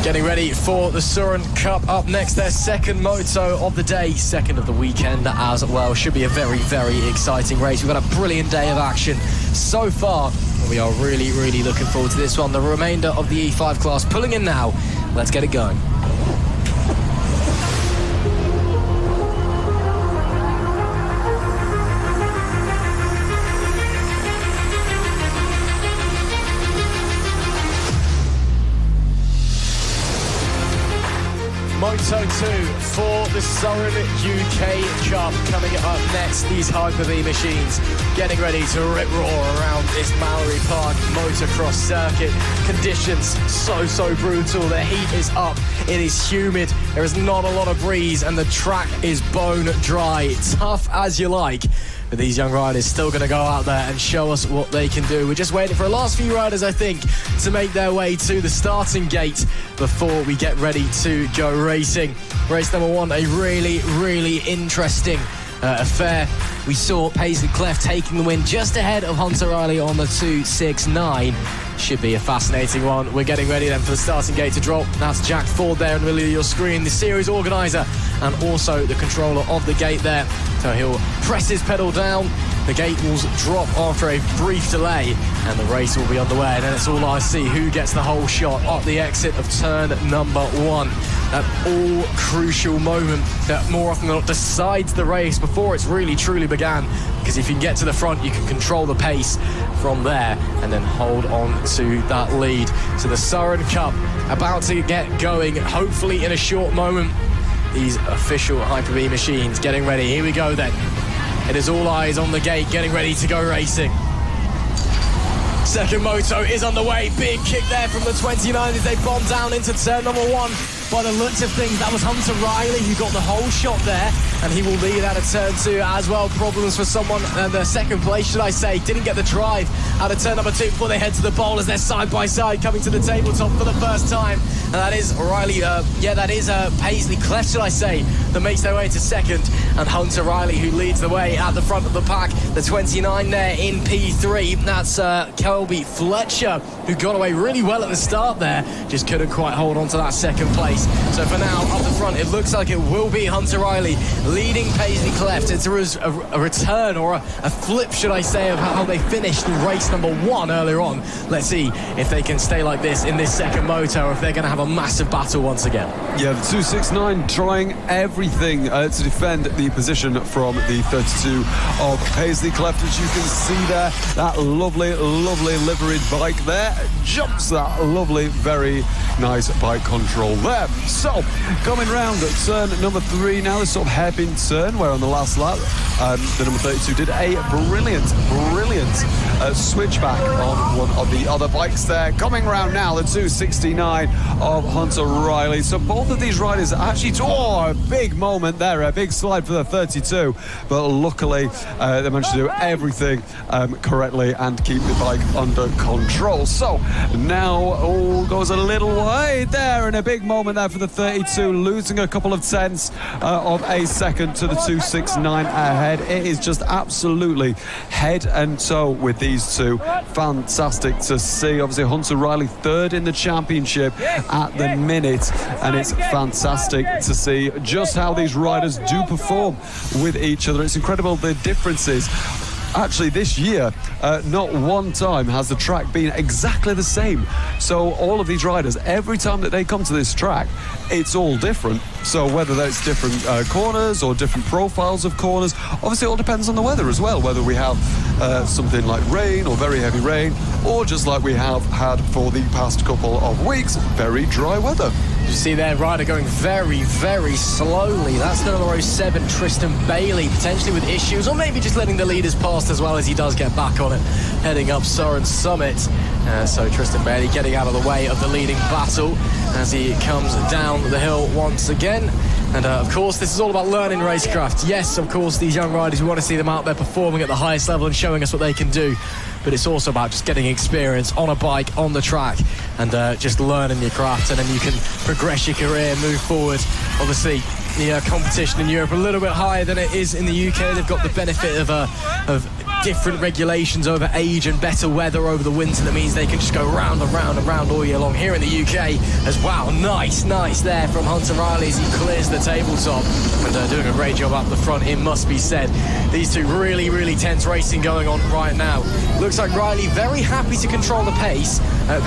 Getting ready for the Surin Cup up next. Their second moto of the day, second of the weekend as well. Should be a very, very exciting race. We've got a brilliant day of action so far. We are really, really looking forward to this one. The remainder of the E5 class pulling in now. Let's get it going. Moto 2 for the Surin UK Cup coming up next. These Hyper-V machines getting ready to rip roar around this Mallor-E Park motocross circuit. Conditions so brutal. The heat is up. It is humid. There is not a lot of breeze, and the track is bone dry. Tough as you like. But these young riders still going to go out there and show us what they can do. We're just waiting for the last few riders, I think, to make their way to the starting gate before we get ready to go racing. Race number 1, a really, really interesting affair. We saw Paisley Cleft taking the win just ahead of Hunter Riley on the 2.69. Should be a fascinating one. We're getting ready then for the starting gate to drop. That's Jack Ford there in the middle of your screen, the series organiser and also the controller of the gate there. So he'll press his pedal down. The gate will drop after a brief delay and the race will be underway. And then it's all I see who gets the whole shot at the exit of turn number 1. That all-crucial moment that more often than not decides the race before it's really truly began. Because if you can get to the front, you can control the pace from there and then hold on to that lead. So the Surrey Cup about to get going, hopefully in a short moment. These official Hyper-B machines getting ready. Here we go then. It is all eyes on the gate, getting ready to go racing. Second moto is underway. Big kick there from the 29 as they bomb down into turn number 1. By the looks of things, that was Hunter Riley who got the whole shot there, and he will lead out of turn 2 as well. Problems for someone in the second place, should I say. Didn't get the drive out of turn number 2 before they head to the bowl as they're side by side coming to the tabletop for the first time. And that is Riley, that is Paisley Cleft, should I say, that makes their way to second. And Hunter Riley who leads the way at the front of the pack. The 29 there in P3. That's Kelby Fletcher who got away really well at the start there. Just couldn't quite hold on to that second place. So for now, up the front, it looks like it will be Hunter Riley leading Paisley Cleft. It's a return or a flip, should I say, of how they finished in race number 1 earlier on. Let's see if they can stay like this in this second moto or if they're going to have a massive battle once again. Yeah, the 269 trying everything to defend the position from the 32 of Paisley Cleft, as you can see there. That lovely, lovely liveried bike there jumps that lovely, very nice bike control there. So, coming round at turn number 3 now, this sort of hairpin turn where on the last lap, the number 32 did a brilliant switchback on one of the other bikes there. Coming round now, the 269 of Hunter Riley. So both of these riders actually, a big moment there, a big slide for the 32, but luckily they managed to do everything correctly and keep the bike under control. So now all goes a little wide there, and a big moment there for the 32, losing a couple of tenths of a second to the 269 ahead. It is just absolutely head and toe with these two. Fantastic to see. Obviously Hunter Riley third in the championship at the minute, and it's fantastic to see just how these riders do perform with each other. It's incredible the differences. Actually, this year, not one time has the track been exactly the same. So all of these riders, every time that they come to this track, it's all different. So whether that's different corners or different profiles of corners, obviously it all depends on the weather as well, whether we have something like rain or very heavy rain, or just like we have had for the past couple of weeks, very dry weather. You see their rider going very, very slowly. That's the number 07, Tristan Bailey, potentially with issues, or maybe just letting the leaders past as well as he does get back on it, heading up Soren Summit. So Tristan Bailey getting out of the way of the leading battle as he comes down the hill once again. And of course, this is all about learning racecraft. Yes, of course, these young riders, we want to see them out there performing at the highest level and showing us what they can do. But it's also about just getting experience on a bike, on the track, and just learning your craft, and then you can progress your career, move forward. Obviously, the competition in Europe a little bit higher than it is in the UK. They've got the benefit of different regulations over age and better weather over the winter. That means they can just go round and round and round all year long. Here in the UK as well, nice there from Hunter Riley as he clears the tabletop and doing a great job up the front, it must be said. These two really, really tense racing going on right now. Looks like Riley very happy to control the pace.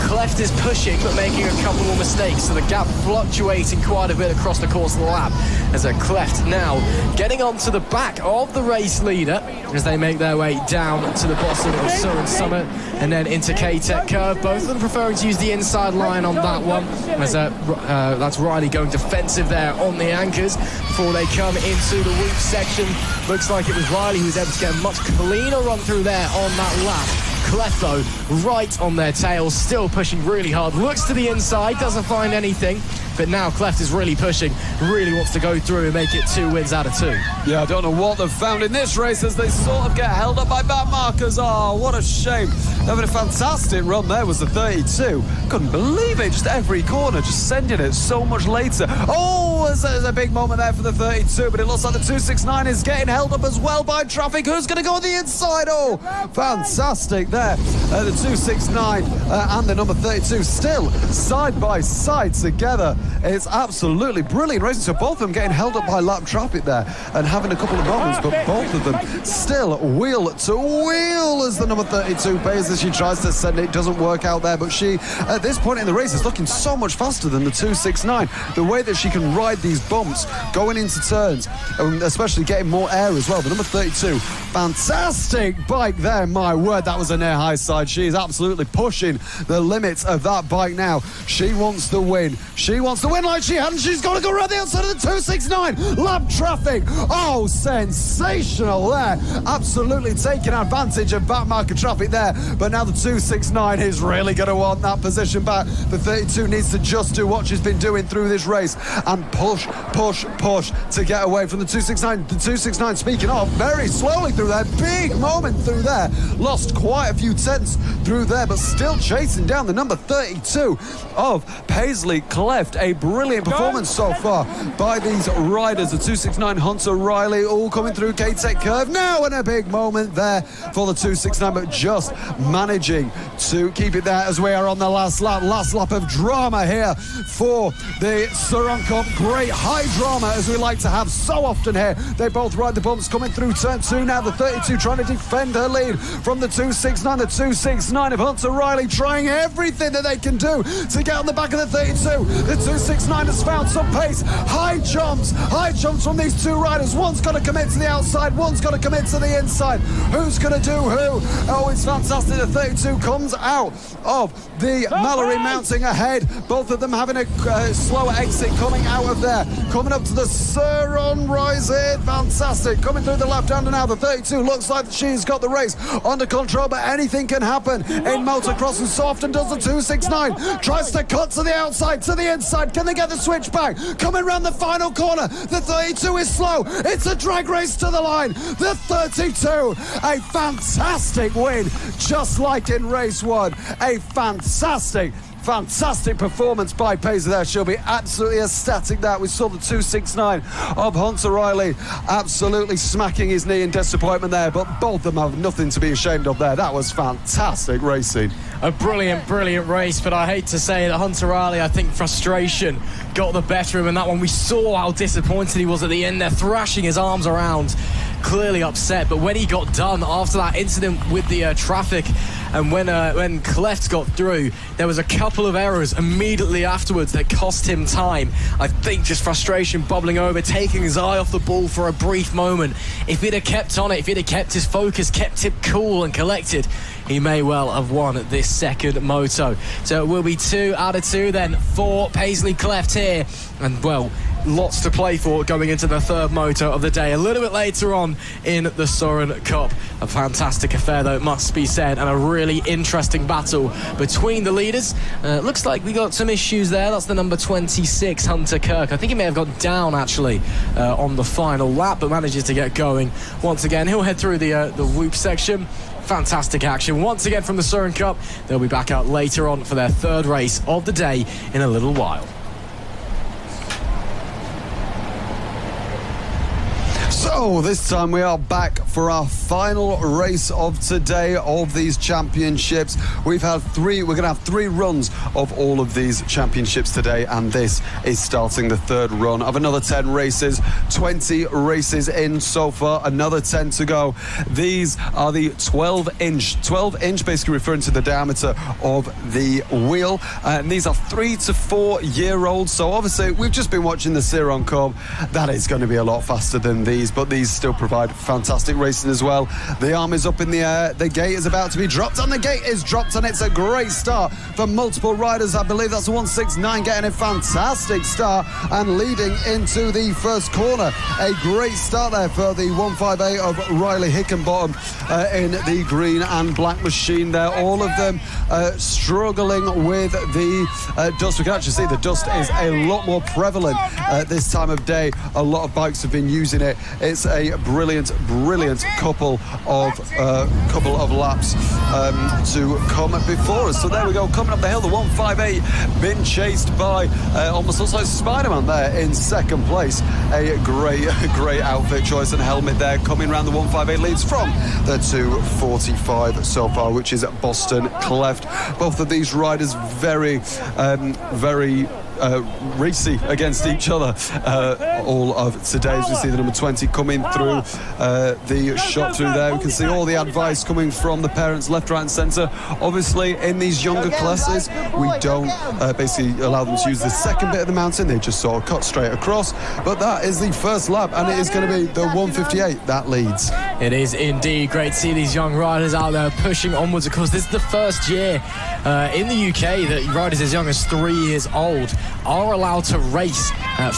Cleft is pushing but making a couple more mistakes, so the gap fluctuating quite a bit across the course of the lap as Cleft now getting onto the back of the race leader as they make their way down to the bottom of Soren Summit and then into K-Tech Curve. Both of them preferring to use the inside line on that one as that's Riley going defensive there on the anchors before they come into the whoop section. Looks like it was Riley who was able to get a much cleaner run through there on that lap. Cleft though right on their tails, still pushing really hard, looks to the inside, doesn't find anything, but now Cleft is really pushing, really wants to go through and make it 2 wins out of 2. Yeah, I don't know what they've found in this race as they sort of get held up by back markers. Oh, what a shame. Having a fantastic run there was the 32. Couldn't believe it. Just every corner, just sending it so much later. Oh, there's a big moment there for the 32, but it looks like the 269 is getting held up as well by traffic. Who's going to go on the inside? Oh, fantastic there. The 269 and the number 32 still side by side together. It's absolutely brilliant racing. So both of them getting held up by lap traffic there and having a couple of moments, but both of them still wheel to wheel as the number 32 pays as she tries to send it. Doesn't work out there, but she, at this point in the race, is looking so much faster than the 269. The way that she can ride these bumps, going into turns, especially getting more air as well. The number 32, fantastic bike there. My word, that was a near high side. She is absolutely pushing the limits of that bike now. She wants the win. She wants the win like she had, and she's got to go around the outside of the 269. Lap traffic. Oh, sensational there. Absolutely taking advantage of back marker traffic there. But now the 269 is really going to want that position back. The 32 needs to just do what she's been doing through this race and push to get away from the 269. The 269, speaking of, very slowly through there. Big moment through there. Lost quite a few tenths through there, but still chasing down the number 32 of Paisley Cleft. A brilliant performance so far by these riders. The 269 Hunter Riley all coming through K-Tech curve now, and a big moment there for the 269, but just managing to keep it there as we are on the last lap of drama here for the Surron Cup. Great high drama as we like to have so often here. They both ride the bumps coming through turn 2 now. The 32 trying to defend her lead from the 269. The 269 of Hunter Riley trying everything that they can do to get on the back of the 32. The 269 has found some pace. High jumps from these two riders. One's got to commit to the outside, one's got to commit to the inside. Who's going to do who? Oh, it's fantastic. The 32 comes out of the Mallor-E mounting ahead. Both of them having a slower exit coming out of there. Coming up to the Surron rising. Fantastic. Coming through the left hander now. The 32 looks like she's got the race under control, but anything can happen in motocross, and so often does the 269. Tries to cut to the outside, to the inside. Can they get the switch back? Coming round the final corner. The 32 is slow. It's a drag race to the line. The 32, a fantastic win, just like in race 1. A fantastic performance by Paisley there. She'll be absolutely ecstatic that we saw the 269 of Hunter Riley absolutely smacking his knee in disappointment there, but both of them have nothing to be ashamed of there. That was fantastic racing. A brilliant race, but I hate to say that Hunter Riley, I think frustration got the better of him in that one. We saw how disappointed he was at the end there, thrashing his arms around, clearly upset. But when he got done after that incident with the traffic, and when Cleft got through, there was a couple of errors immediately afterwards that cost him time. I think just frustration bubbling over, taking his eye off the ball for a brief moment. If he'd have kept on it, if he'd have kept his focus, kept it cool and collected, he may well have won this second moto. So it will be 2 out of 2 then for Paisley Cleft here. And, well, lots to play for going into the third moto of the day a little bit later on in the Surron Cup. A fantastic affair, though, it must be said, and a really interesting battle between the leaders. Looks like we got some issues there. That's the number 26, Hunter Kirk. I think he may have got down, actually, on the final lap, but manages to get going once again. He'll head through the whoop section. Fantastic action once again from the Surron Cup. They'll be back out later on for their third race of the day in a little while. So this time we are back for our final race of today of these championships. We're going to have 3 runs of all of these championships today, and this is starting the third run of another 10 races. 20 races in so far, another 10 to go. These are the 12 inch basically referring to the diameter of the wheel, and these are 3 to 4 year olds. So obviously we've just been watching the Surron Cup. That is going to be a lot faster than these, but these still provide fantastic racing as well. The arm is up in the air, the gate is about to be dropped, and the gate is dropped, and it's a great start for multiple riders. I believe that's 169 getting a fantastic start and leading into the first corner. A great start there for the 158 of Riley Hickenbottom in the green and black machine there. All of them struggling with the dust. We can actually see the dust is a lot more prevalent this time of day. A lot of bikes have been using it. It's takes a brilliant couple of laps to come before us. So there we go, coming up the hill, the 158 been chased by almost also Spider-Man there in second place. A great outfit choice and helmet there, coming around the 158 leads from the 245 so far, which is Boston Cleft. Both of these riders very racy against each other all of today. As we see the number 20 coming through the shot through there, we can see all the advice coming from the parents left, right and centre. Obviously in these younger classes we don't basically allow them to use the second bit of the mountain, they just sort of cut straight across, but that is the first lap and it is going to be the 158 that leads. It is indeed great to see these young riders out there pushing onwards. Of course, this is the first year in the UK that riders as young as 3 years old are allowed to race.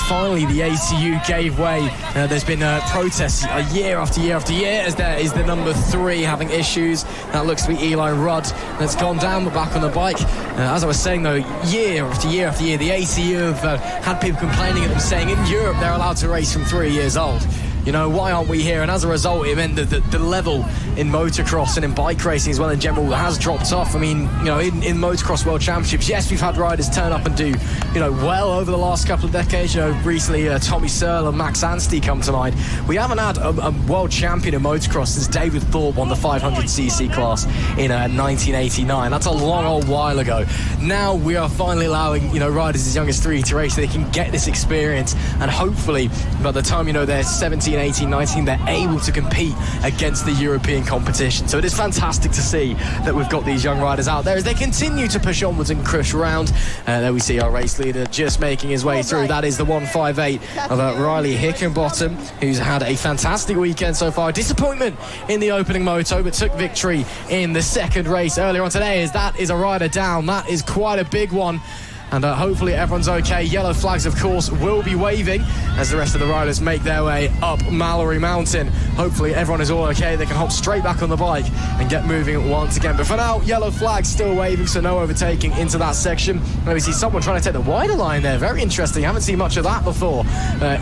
Finally, the ACU gave way. There's been protests year after year after year, as there is the number 3 having issues. That looks to be Eli Rudd that's gone down but back on the bike. As I was saying, though, year after year after year, the ACU have had people complaining at them, saying in Europe they're allowed to race from 3 years old. You know, why aren't we here? And as a result, it meant that the level in motocross and in bike racing as well in general has dropped off. I mean, you know, in motocross world championships, yes, we've had riders turn up and do, you know, well over the last couple of decades. You know, recently Tommy Searle and Max Anstey come to mind. We haven't had a world champion in motocross since David Thorpe won the 500cc class in 1989. That's a long old while ago. Now we are finally allowing, you know, riders as young as 3 to race so they can get this experience, and hopefully by the time, you know, they're 17, 18, 19, they're able to compete against the European competition. So it is fantastic to see that we've got these young riders out there as they continue to push onwards and crush around. There we see our race leader just making his way through. That is the 158 of Riley Hickenbottom, who's had a fantastic weekend so far. Disappointment in the opening moto, but took victory in the second race earlier on today, as that is a rider down. That is quite a big one. And hopefully everyone's okay. Yellow flags, of course, will be waving as the rest of the riders make their way up Mallor-E Mountain. Hopefully everyone is all okay. They can hop straight back on the bike and get moving once again. But for now, yellow flags still waving, so no overtaking into that section. And we see someone trying to take the wider line there. Very interesting. I haven't seen much of that before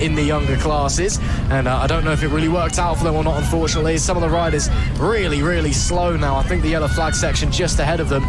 in the younger classes. And I don't know if it really worked out for them or not, unfortunately. Some of the riders really slow now. I think the yellow flag section just ahead of them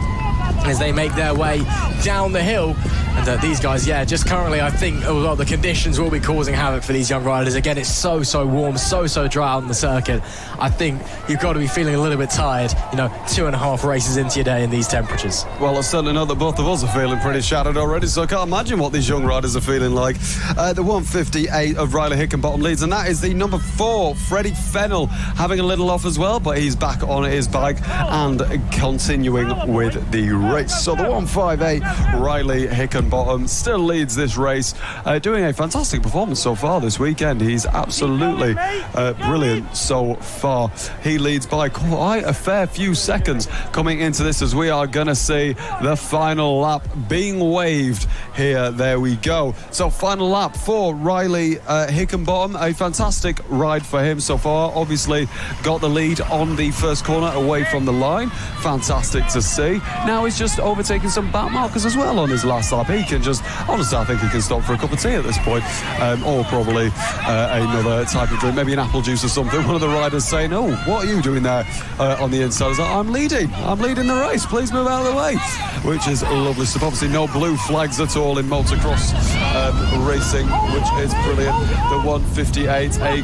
as they make their way down the hill. And these guys, yeah, just currently I think the conditions will be causing havoc for these young riders. Again, it's so warm, so dry out on the circuit. I think you've got to be feeling a little bit tired, you know, 2.5 races into your day in these temperatures. Well, I certainly know that both of us are feeling pretty shattered already, so I can't imagine what these young riders are feeling like. The 158 of Riley Hickenbottom leads, and that is the number 4, Freddie Fennell, having a little off as well, but he's back on his bike and continuing with the race. So the 158, Riley Hickenbottom, still leads this race, doing a fantastic performance so far this weekend. He's absolutely brilliant so far. He leads by quite a fair few seconds coming into this, as we are going to see the final lap being waved here. There we go. So final lap for Riley Hickenbottom. A fantastic ride for him so far. Obviously got the lead on the first corner away from the line. Fantastic to see. Now he's just overtaking some back markers as well on his last lap. He can just, honestly, I think he can stop for a cup of tea at this point, or probably another type of drink, maybe an apple juice or something. One of the riders saying, "Oh, what are you doing there on the inside?" I was like, I'm leading the race, please move out of the way," which is lovely stuff. Obviously no blue flags at all in motocross racing, which is brilliant. The 158, a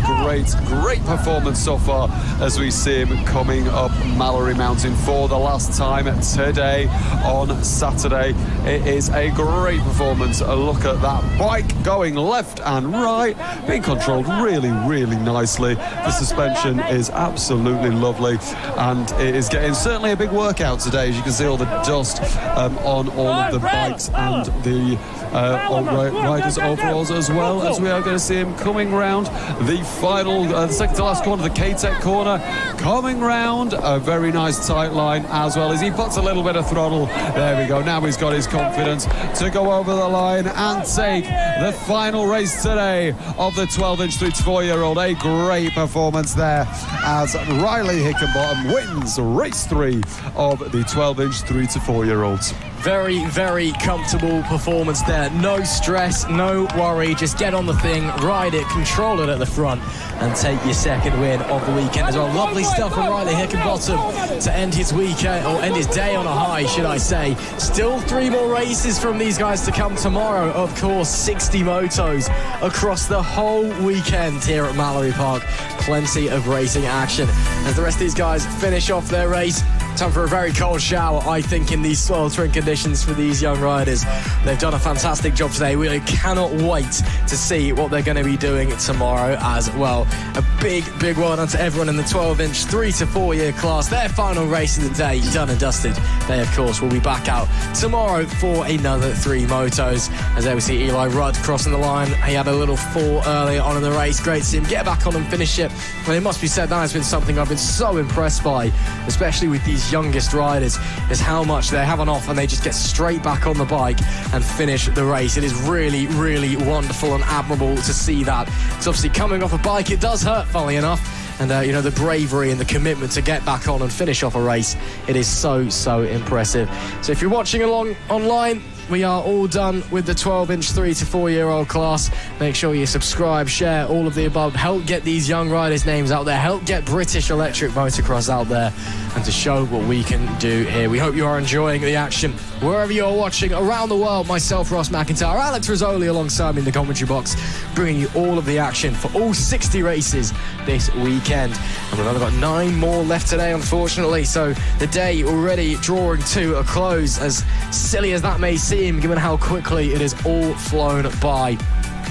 great performance so far as we see him coming up Mallor-E Mountain for the last time today on Saturday. It is a great performance. A look at that bike going left and right, being controlled really nicely. The suspension is absolutely lovely, and it is getting certainly a big workout today, as you can see all the dust on all of the bikes and the riders' overalls, as well as we are going to see him coming round the final, the second to last corner, the K-Tech corner, coming round a very nice tight line, as well as he puts a little bit of throttle. There we go. Now he's got his confidence to go over the line and take the final race today of the 12-inch 3 to 4-year-old. A great performance there as Riley Hickenbottom wins race 3 of the 12-inch 3 to 4-year-olds. Very, very comfortable performance there. No stress, no worry. Just get on the thing, ride it, control it at the front, and take your second win of the weekend as well. Lovely stuff from Riley Hickenbottom to end his weekend, or end his day on a high, should I say. Still 3 more races from these guys to come tomorrow. Of course, 60 motos across the whole weekend here at Mallor-E Park. Plenty of racing action as the rest of these guys finish off their race. Time for a very cold shower, I think, in these sweltering conditions for these young riders. They've done a fantastic job today. We cannot wait to see what they're going to be doing tomorrow as well. A big, big well done to everyone in the 12-inch 3 to 4 year class. Their final race of the day, done and dusted. They, of course, will be back out tomorrow for another 3 motos. As there we see Eli Rudd crossing the line. He had a little fall earlier on in the race. Great to see him get back on and finish it. And it must be said, that has been something I've been so impressed by, especially with these youngest riders, is how much they have on off and they just get straight back on the bike and finish the race. It is really, really wonderful and admirable to see that. It's obviously coming off a bike, it does hurt, funnily enough. And, the bravery and the commitment to get back on and finish off a race, it is so, so impressive. So if you're watching along online, we are all done with the 12-inch 3 to 4 year old class. Make sure you subscribe, share, all of the above. Help get these young riders' names out there. Help get British electric motocross out there, and to show what we can do here. We hope you are enjoying the action wherever you're watching around the world. Myself, Ross McIntyre, Alex Rizzoli alongside me in the commentary box, bringing you all of the action for all 60 races this weekend. And we've only got 9 more left today, unfortunately. So the day already drawing to a close, as silly as that may seem, given how quickly it has all flown by.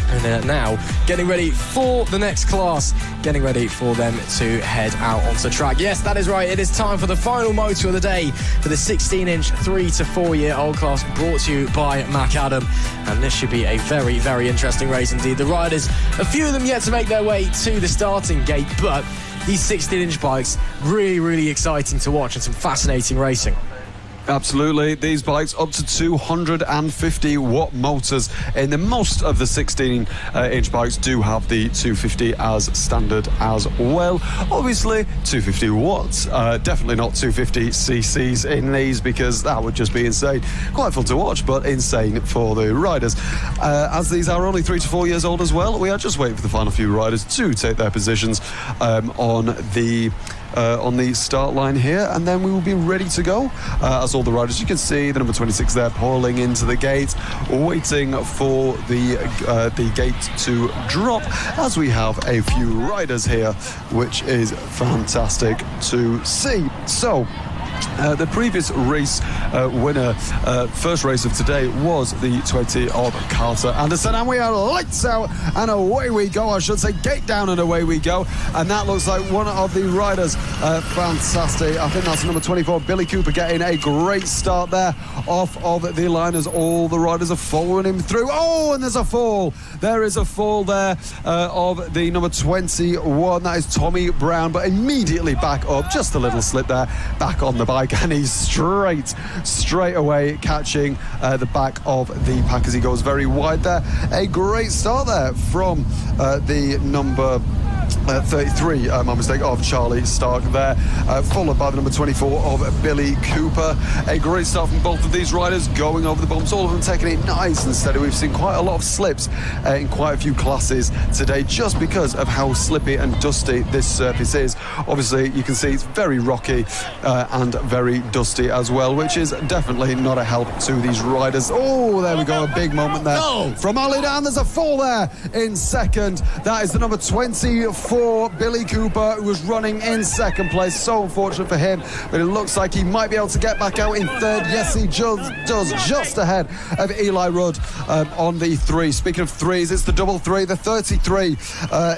And now getting ready for the next class, getting ready for them to head out onto track. Yes, that is right. It is time for the final motor of the day for the 16-inch 3 to 4 year old class, brought to you by Macadam. And this should be a very, very interesting race indeed. The riders, a few of them yet to make their way to the starting gate, but these 16-inch bikes, really, really exciting to watch and some fascinating racing. Absolutely. These bikes up to 250 watt motors, and most of the 16-inch bikes do have the 250 as standard as well. Obviously 250 watts, definitely not 250 cc's in these, because that would just be insane. Quite fun to watch, but insane for the riders. As these are only 3 to 4 years old as well, we are just waiting for the final few riders to take their positions on the start line here, and then we will be ready to go. As all the riders, you can see the number 26 there pulling into the gate, waiting for the gate to drop, as we have a few riders here, which is fantastic to see. So the previous race winner, first race of today, was the 20 of Carter Anderson, and we are lights out and away we go. I should say gate down and away we go, and that looks like one of the riders. Fantastic. I think that's number 24, Billy Cooper, getting a great start there off of the line as all the riders are following him through. Oh, and there's a fall. There is a fall there of the number 21. That is Tommy Brown, but immediately back up, just a little slip there, back on the bike, and he's straight away catching the back of the pack as he goes very wide there. A great start there from the number 33, my mistake, of Charlie Stark there, followed by the number 24 of Billy Cooper. A great start from both of these riders, going over the bumps, all of them taking it nice and steady. We've seen quite a lot of slips in quite a few classes today, just because of how slippy and dusty this surface is. Obviously, you can see it's very rocky and very dusty as well, which is definitely not a help to these riders. Oh, there we go, a big moment there from Ollie down. There's a fall there in second. That is the number 24, Billy Cooper, who was running in second place. So unfortunate for him, but it looks like he might be able to get back out in third. Yes, he does, just ahead of Eli Rudd on the 3. Speaking of 3s, it's the double 3, the 33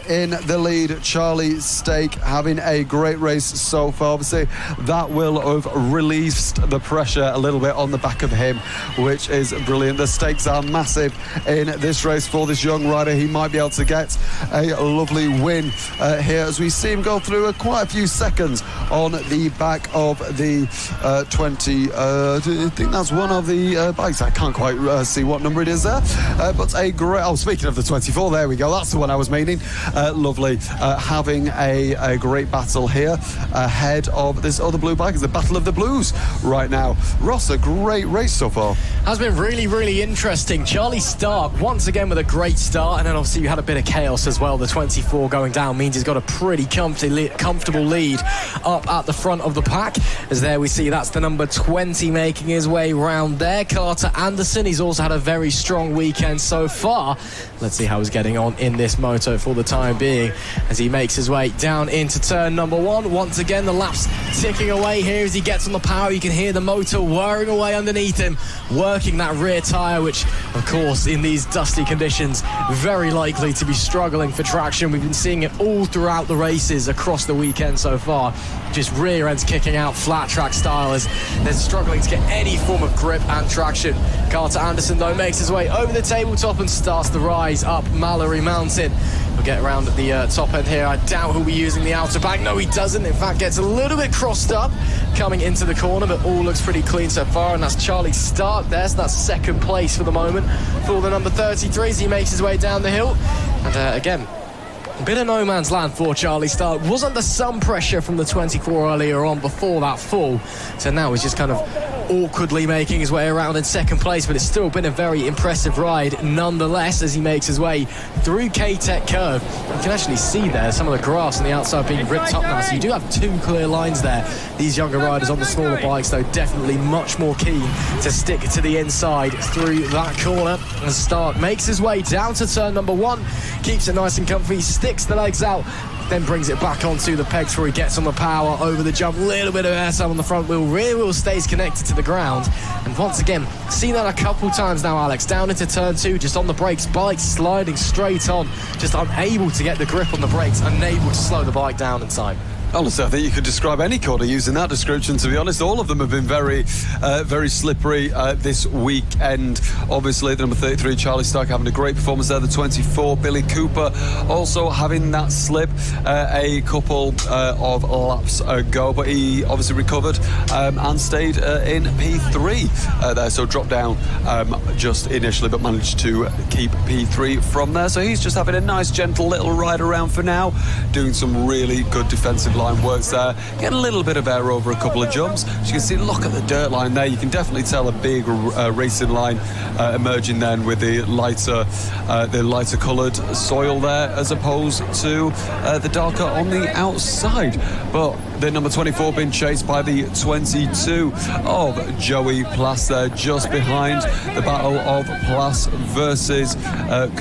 in the lead. Charlie Stake having a great race so far. Obviously, that will have released the pressure a little bit on the back of him, which is brilliant. The stakes are massive in this race for this young rider. He might be able to get a lovely win here as we see him go through quite a few seconds on the back of the 20. I think that's one of the bikes. I can't quite see what number it is there. But a great... Oh, speaking of the 24, there we go. That's the one I was meaning. Lovely. Having a great battle here ahead of this other blue bike. It's the Battle of the Blues right now. Ross, a great race so far. Has been really, really interesting. Charlie Stark, once again, with a great start, and then obviously we had a bit of chaos as well. The 24 going down means he's got a pretty comfortable lead up at the front of the pack. As there we see, that's the number 20 making his way round there. Carter Anderson, he's also had a very strong weekend so far. Let's see how he's getting on in this moto for the time being as he makes his way down into turn number 1. Once again, the laps ticking away here as he gets on the power. You can hear the motor whirring away underneath him, working that rear tyre, which, of course, in these dusty conditions, very likely to be struggling for traction. We've been seeing it all throughout the races across the weekend so far. Just rear ends kicking out flat track style as they're struggling to get any form of grip and traction. Carter Anderson, though, makes his way over the tabletop and starts the rise up Mallor-E Mountain. We'll get around at the top end here. I doubt he'll be using the outer bank. No, he doesn't. In fact, gets a little bit crossed up coming into the corner, but all looks pretty clean so far. And that's Charlie Stark there. So that's second place for the moment for the number 33 as he makes his way down the hill. And again, a bit of no man's land for Charlie Stark. Was under some pressure from the 24 earlier on before that fall. So now he's just kind of awkwardly making his way around in second place, but it's still been a very impressive ride nonetheless as he makes his way through K-Tech Curve. You can actually see there some of the grass on the outside being ripped up now, so you do have two clear lines there. These younger riders on the smaller bikes, though, definitely much more keen to stick to the inside through that corner. And Stark makes his way down to turn number 1, keeps it nice and comfy, sticks the legs out, then brings it back onto the pegs where he gets on the power over the jump. Little bit of air time on the front wheel. Rear wheel stays connected to the ground. And once again, seen that a couple times now, Alex. Down into turn 2, just on the brakes. Bike sliding straight on. Just unable to get the grip on the brakes. Unable to slow the bike down in time. Honestly, I think you could describe any corner using that description, to be honest. All of them have been very, very slippery this weekend. Obviously, the number 33, Charlie Stark, having a great performance there. The 24, Billy Cooper, also having that slip a couple of laps ago. But he obviously recovered and stayed in P3 there. So dropped down just initially, but managed to keep P3 from there. So he's just having a nice, gentle little ride around for now, doing some really good defensive line works there, getting a little bit of air over a couple of jumps. As you can see, look at the dirt line there. You can definitely tell a big racing line emerging then with the lighter coloured soil there as opposed to the darker on the outside. But the number 24 being chased by the 22 of Joey Plass there, just behind. The battle of Plass versus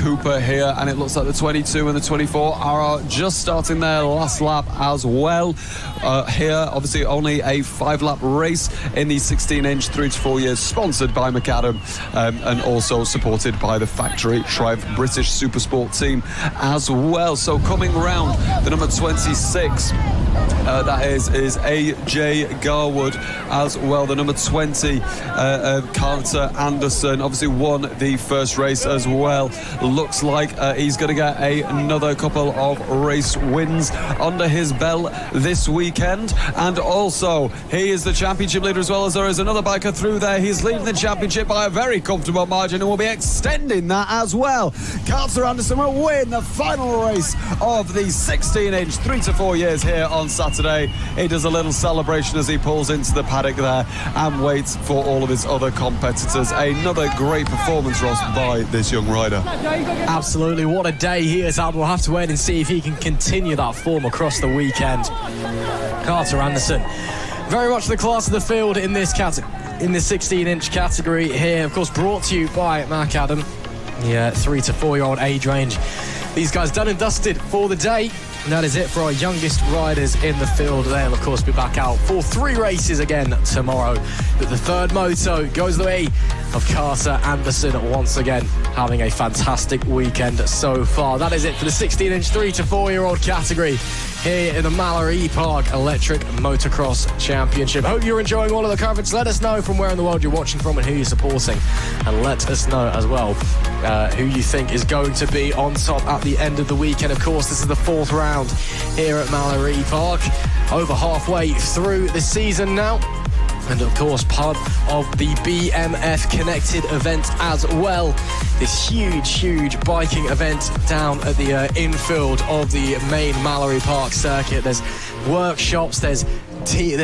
Cooper here, and it looks like the 22 and the 24 are just starting their last lap as well. Here, obviously only a 5-lap race in the 16-inch 3 to 4 years, sponsored by McAdam and also supported by the Factory Triumph British Supersport team as well. So coming round, the number 26 that is AJ Garwood as well. The number 20 Carter Anderson obviously won the first race as well. Looks like he's going to get another couple of race wins under his belt this weekend. And also he is the championship leader as well, as there is another biker through there. He's leading the championship by a very comfortable margin and will be extending that as well. Carter Anderson will win the final race of the 16-inch 3 to 4 years here on Saturday. He does a little celebration as he pulls into the paddock there and waits for all of his other competitors. Another great performance, Ross, by this young rider. Absolutely, what a day he has had. We'll have to wait and see if he can continue that form across the weekend. Carter Anderson, very much the class of the field in this 16-inch category here, of course brought to you by McAdam. The 3 to 4 year old age range. These guys done and dusted for the day. And that is it for our youngest riders in the field. They'll, of course, be back out for 3 races again tomorrow. But the third moto goes the way of Carter Anderson once again having a fantastic weekend so far. That is it for the 16-inch 3 to 4-year-old category here in the Mallor-E Park Electric Motocross Championship. Hope you're enjoying all of the coverage. Let us know from where in the world you're watching from and who you're supporting, and let us know as well who you think is going to be on top at the end of the weekend. Of course, this is the 4th round here at Mallor-E Park, over halfway through the season now. And of course, part of the BMF Connected event as well. This huge biking event down at the infield of the main Mallor-E Park circuit. There's workshops, there's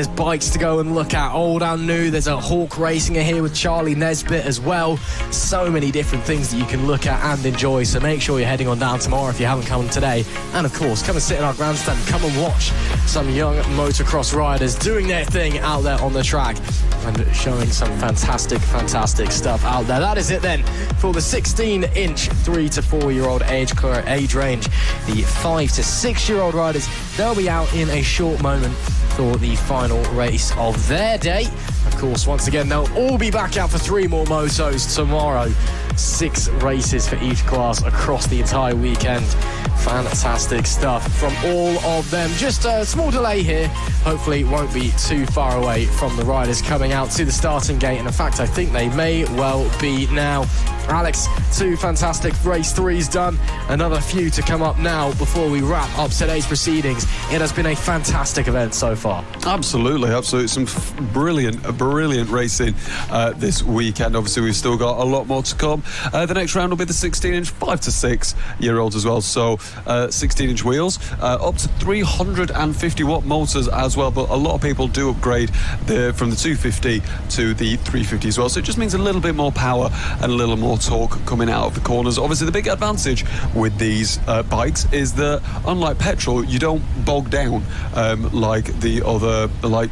bikes to go and look at, old and new. There's a Hawk Racing here with Charlie Nesbitt as well. So many different things that you can look at and enjoy. So make sure you're heading on down tomorrow if you haven't come today. And of course, come and sit in our grandstand. Come and watch some young motocross riders doing their thing out there on the track and showing some fantastic stuff out there. That is it then for the 16-inch 3 to 4-year-old age range. The 5 to 6-year-old riders, they'll be out in a short moment for the final race of their day. Of course, once again, they'll all be back out for 3 more motos tomorrow. 6 races for each class across the entire weekend. Fantastic stuff from all of them. Just a small delay here. Hopefully it won't be too far away from the riders coming out to the starting gate. And in fact, I think they may well be now. Alex, 2 fantastic race 3s done. Another few to come up now before we wrap up today's proceedings. It has been a fantastic event so far. Absolutely. Some brilliant racing this weekend. Obviously, we've still got a lot more to come. The next round will be the 16-inch 5 to 6-year-olds as well. So 16-inch wheels, up to 350-watt motors as well. But a lot of people do upgrade from the 250 to the 350 as well. So it just means a little bit more power and a little more torque coming out of the corners. Obviously, the big advantage with these bikes is that, unlike petrol, you don't bog down like the other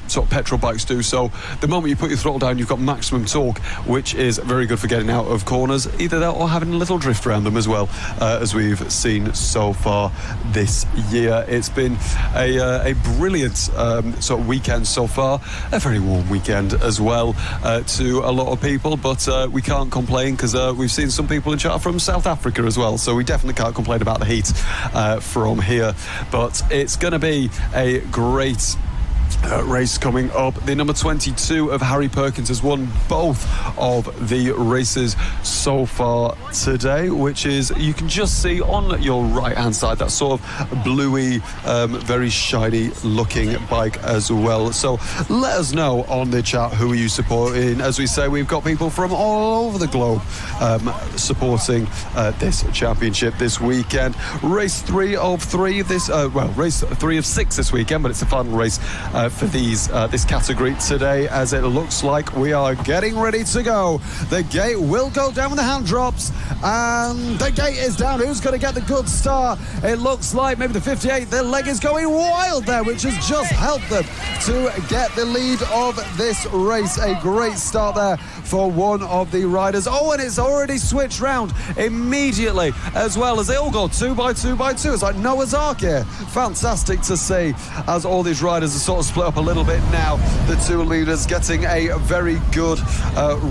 sort of petrol bikes do. So the moment you put your throttle down, you've got maximum torque, which is very good for getting out of corners. Either that or having a little drift around them as well, as we've seen so far this year. It's been a brilliant sort of weekend so far. A very warm weekend as well to a lot of people, but we can't complain because we've seen some people in chat from South Africa as well, so we definitely can't complain about the heat from here. But it's going to be a great race coming up. The number 22 of Harry Perkins has won both of the races so far today, which is, you can just see on your right hand side, that sort of bluey, very shiny looking bike as well. So let us know on the chat who are you supporting. As we say, we've got people from all over the globe supporting this championship this weekend. Race 3 of 3 this race 3 of 6 this weekend, but it's the final race for this category today, as it looks like we are getting ready to go. The gate will go down with the hand drops, and the gate is down. Who's going to get the good start? It looks like maybe the 58. Their leg is going wild there, which has just helped them to get the lead of this race. A great start there for one of the riders. Oh, and it's already switched round immediately as well, as they all go 2 by 2 by 2. It's like Noah's Ark here. Fantastic to see, as all these riders are sort of split up a little bit now. The 2 leaders getting a very good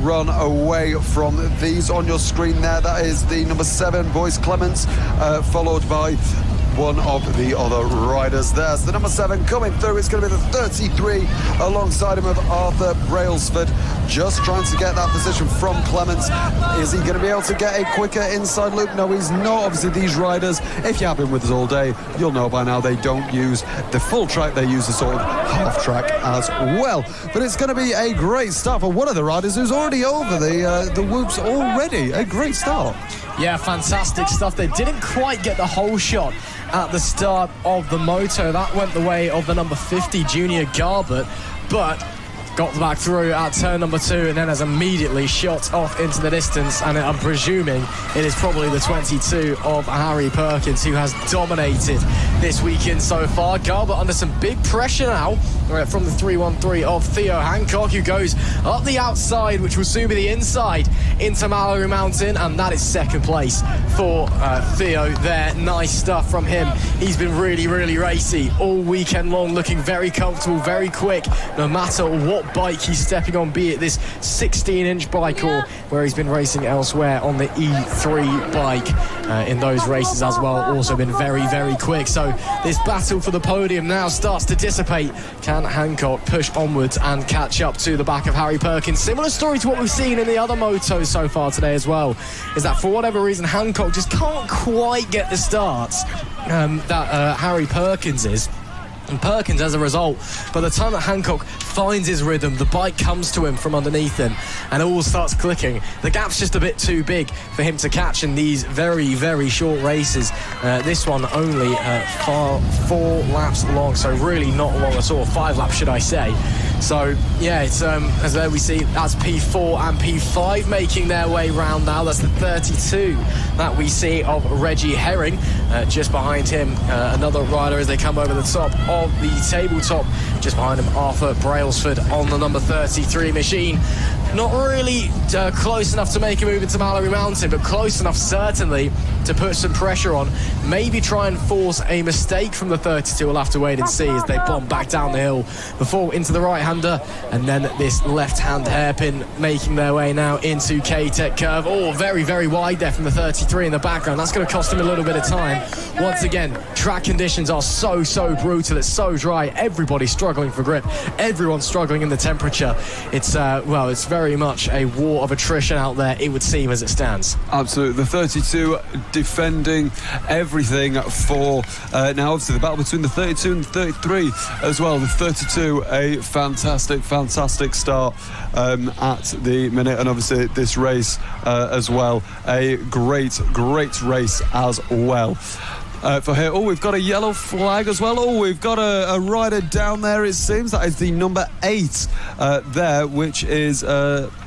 run away from these on your screen there. That is the number 7, Boyce Clements, followed by one of the other riders. There's the number 7 coming through. It's going to be the 33 alongside him of Arthur Brailsford, just trying to get that position from Clements. Is he going to be able to get a quicker inside loop? No, he's not. Obviously, these riders, if you have been with us all day, you'll know by now they don't use the full track. They use the sort of half track as well. But it's going to be a great start for one of the riders who's already over the whoops already. A great start. Yeah, fantastic stuff. They didn't quite get the whole shot at the start of the moto. That went the way of the number 50, Junior Garbett, but got back through at turn number 2 and then has immediately shot off into the distance, and I'm presuming it is probably the 22 of Harry Perkins who has dominated this weekend so far. Garbett under some big pressure now from the 313 of Theo Hancock, who goes up the outside, which will soon be the inside into Mallor-E Mountain, and that is second place for Theo there. Nice stuff from him. He's been really racy all weekend long, looking very comfortable, very quick, no matter what bike he's stepping on, be it this 16-inch bike or where he's been racing elsewhere on the E3 bike in those races as well. Also been very, very quick. So this battle for the podium now starts to dissipate. Can Hancock push onwards and catch up to the back of Harry Perkins? Similar story to what we've seen in the other motos so far today as well, is that for whatever reason Hancock just can't quite get the starts that Harry Perkins is. And Perkins, as a result, by the time that Hancock finds his rhythm, the bike comes to him from underneath him and it all starts clicking. The gap's just a bit too big for him to catch in these very, very short races. This one only 4 laps long, so really not long at all. 5 laps, should I say. So, yeah, it's as there we see, that's P4 and P5 making their way round now. That's the 32 that we see of Reggie Herring. Just behind him, another rider as they come over the top of the tabletop. Just behind him, Arthur Brailsford on the number 33 machine. Not really close enough to make a move into Mallor-E Mountain, but close enough certainly to put some pressure on. Maybe try and force a mistake from the 32. We'll have to wait and see as they bomb back down the hill before into the right-hander, and then this left-hand hairpin making their way now into K-Tech curve. Oh, very, very wide there from the 33 in the background. That's going to cost him a little bit of time. Once again, track conditions are so brutal. It's so dry. Everybody's struggling for grip. Everyone's struggling in the temperature. It's, well, it's very much a war of attrition out there, it would seem, as it stands. Absolutely. The 32 defending everything for now obviously the battle between the 32 and the 33 as well. The 32, a fantastic start at the minute, and obviously this race as well, a great race as well. For here, we've got a yellow flag as well. We've got a rider down there, it seems. That is the number 8 there, which is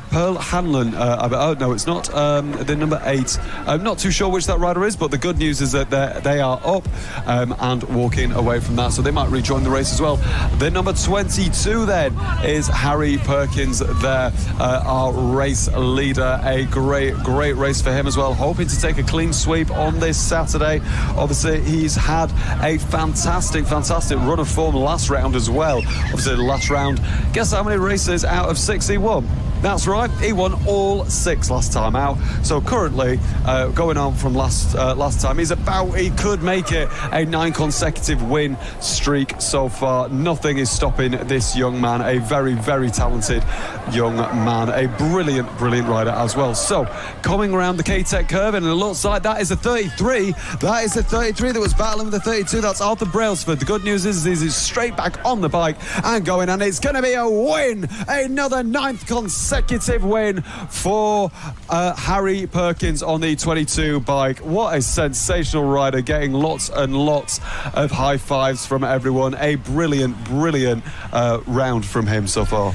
Pearl Hanlon. No, it's not the number 8. I'm not too sure which that rider is, but the good news is that they are up and walking away from that, so they might rejoin the race as well. The number 22 then is Harry Perkins there, our race leader. A great race for him as well, hoping to take a clean sweep on this Saturday. Obviously, he's had a fantastic run of form last round as well. Obviously, the last round, guess how many races out of 6 he won? That's right, he won all 6 last time out. So currently, going on from last time, he could make it a 9 consecutive win streak so far. Nothing is stopping this young man, a very talented young man, a brilliant rider as well. So coming around the K-Tech curve, and it looks like that is a 33. That is the 33 that was battling with the 32. That's Arthur Brailsford. The good news is he's straight back on the bike and going, and it's going to be a win, another 9th consecutive win for Harry Perkins on the 22 bike. What a sensational rider, getting lots and lots of high fives from everyone. A brilliant round from him so far.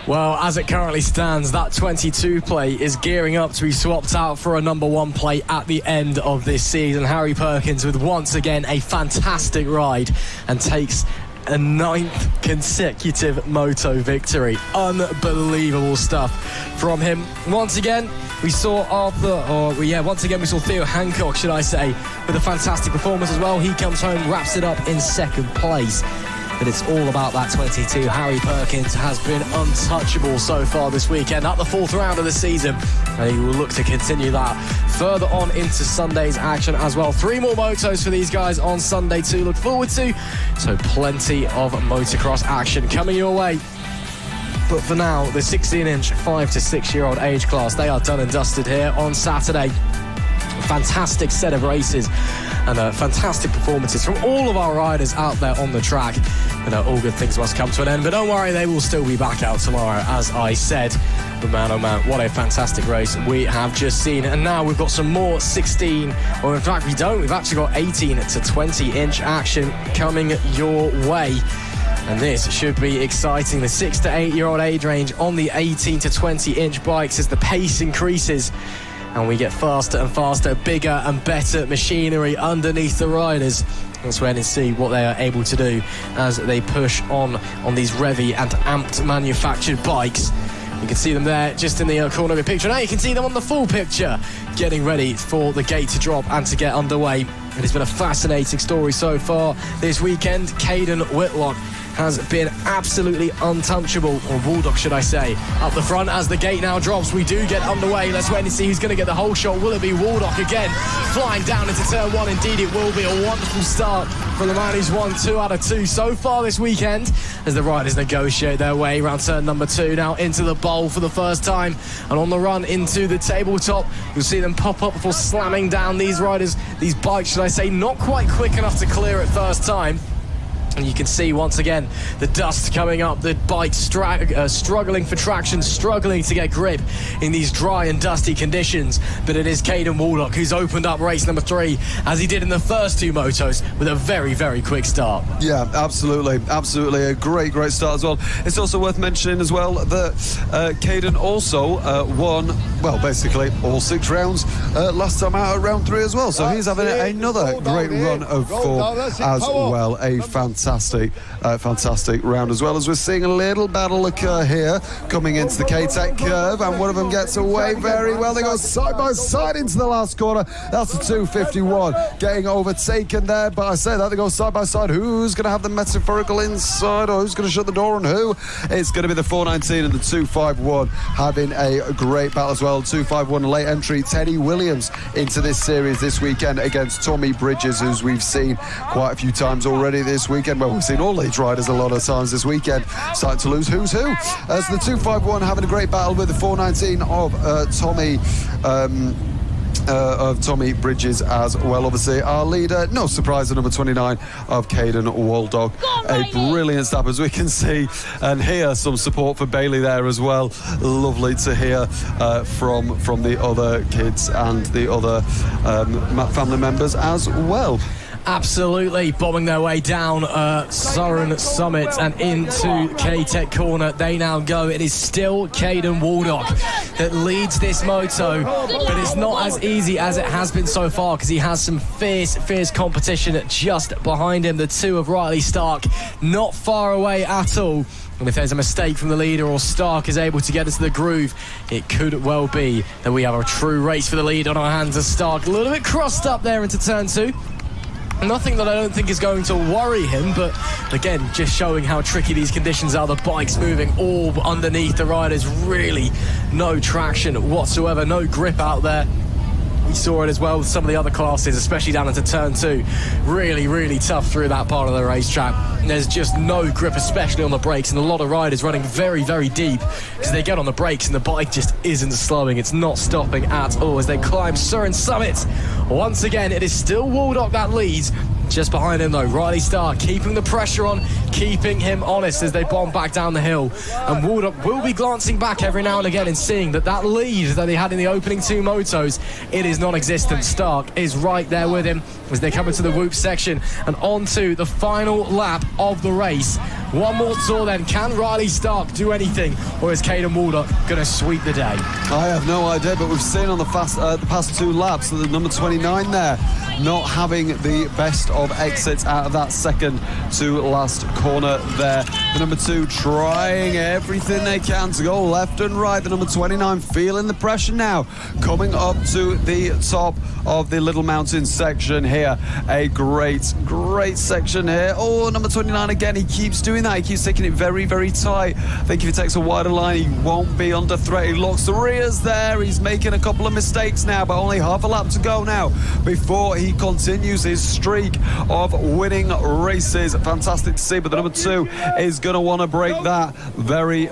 Well, as it currently stands, that 22 plate is gearing up to be swapped out for a number 1 plate at the end of this season. Harry Perkins with once again a fantastic ride and takes a 9th consecutive moto victory. Unbelievable stuff from him. Once again, we saw Theo Hancock, should I say, with a fantastic performance as well. He comes home, wraps it up in 2nd place. But it's all about that 22. Harry Perkins has been untouchable so far this weekend at the 4th round of the season, and he will look to continue that further on into Sunday's action as well. 3 more motos for these guys on Sunday to look forward to, so plenty of motocross action coming your way. But for now, the 16-inch 5 to 6-year-old age class, they are done and dusted here on Saturday. Fantastic set of races and fantastic performances from all of our riders out there on the track. And all good things must come to an end, but don't worry, they will still be back out tomorrow, as I said. But man, oh man, what a fantastic race we have just seen. And now we've got some more 16, or in fact we don't, we've actually got 18 to 20-inch action coming your way. And this should be exciting. The 6 to 8-year-old age range on the 18 to 20-inch bikes as the pace increases and we get faster and faster, bigger and better machinery underneath the riders. Let's wait and see what they are able to do as they push on these Revy and amped manufactured bikes. You can see them there just in the corner of your picture. Now you can see them on the full picture, getting ready for the gate to drop and to get underway. It has been a fascinating story so far this weekend. Caden Whitlock has been absolutely untouchable, or Waldock should I say. Up the front as the gate now drops, we do get underway. Let's wait and see who's going to get the whole shot. Will it be Waldock again? Flying down into turn 1, indeed it will be. A wonderful start for the man who's won 2 out of 2 so far this weekend, as the riders negotiate their way around turn number 2, now into the bowl for the first time, and on the run into the tabletop. You'll see them pop up before slamming down. These riders, these bikes should I say, not quite quick enough to clear it first time. And you can see once again the dust coming up, the bike struggling for traction, struggling to get grip in these dry and dusty conditions. But it is Caden Waldock who's opened up race number 3, as he did in the first 2 motos, with a very, very quick start. Yeah, absolutely. A great start as well. It's also worth mentioning as well that Caden also won, well, basically all 6 rounds last time out at round 3 as well. So he's having another great run of form as well. A fantastic round, as well as we're seeing a little battle occur here coming into the K-Tech curve, and one of them gets away very well. They go side by side into the last corner. That's the 251 getting overtaken there, but I say that they go side by side. Who's going to have the metaphorical inside, or who's going to shut the door on who? It's going to be the 419 and the 251 having a great battle as well. 251 late entry Teddy Williams into this series this weekend against Tommy Bridges, who's we've seen quite a few times already this weekend. Well, we've seen all these riders a lot of times this weekend starting to lose who's who. As the 251 having a great battle with the 419 of Tommy Bridges as well. Obviously our leader, no surprise, the number 29 of Caden Waldock. A brilliant step, as we can see and hear some support for Bailey there as well. Lovely to hear from the other kids and the other family members as well. Absolutely, bombing their way down Surrey Summit and into K-Tech corner. They now go. It is still Caden Waldock that leads this moto, but it's not as easy as it has been so far, because he has some fierce competition just behind him. The 2 of Riley Stark not far away at all. And if there's a mistake from the leader, or Stark is able to get into the groove, it could well be that we have a true race for the lead on our hands. As Stark a little bit crossed up there into turn 2. Nothing that I don't think is going to worry him, but again, just showing how tricky these conditions are. The bike's moving all underneath the riders, really no traction whatsoever, no grip out there. We saw it as well with some of the other classes, especially down into turn 2. Really tough through that part of the racetrack. There's just no grip, especially on the brakes, and a lot of riders running very deep, because they get on the brakes and the bike just isn't slowing. It's not stopping at all as they climb Surrey Summit. Once again, it is still Waldock that leads. Just behind him though, Riley Starr keeping the pressure on, keeping him honest as they bomb back down the hill. And Waldock will be glancing back every now and again and seeing that lead that they had in the opening 2 motos, it is non-existent. Stark is right there with him as they come into the whoop section and onto the final lap of the race. One more tour then. Can Riley Stark do anything, or is Caden Waldock going to sweep the day? I have no idea, but we've seen on the past 2 laps that the number 29 there not having the best of exits out of that second to last corner there. The number 2 trying everything they can to go left and right. The number 29 feeling the pressure now, coming up to the top of the Little Mountain section here. A great section here. Oh, number 29 again, he keeps doing that. He keeps taking it very tight. I think if he takes a wider line, he won't be under threat. He locks the rears there. He's making a couple of mistakes now, but only half a lap to go now before he continues his streak of winning races. Fantastic to see, but the number 2 is going to want to break that very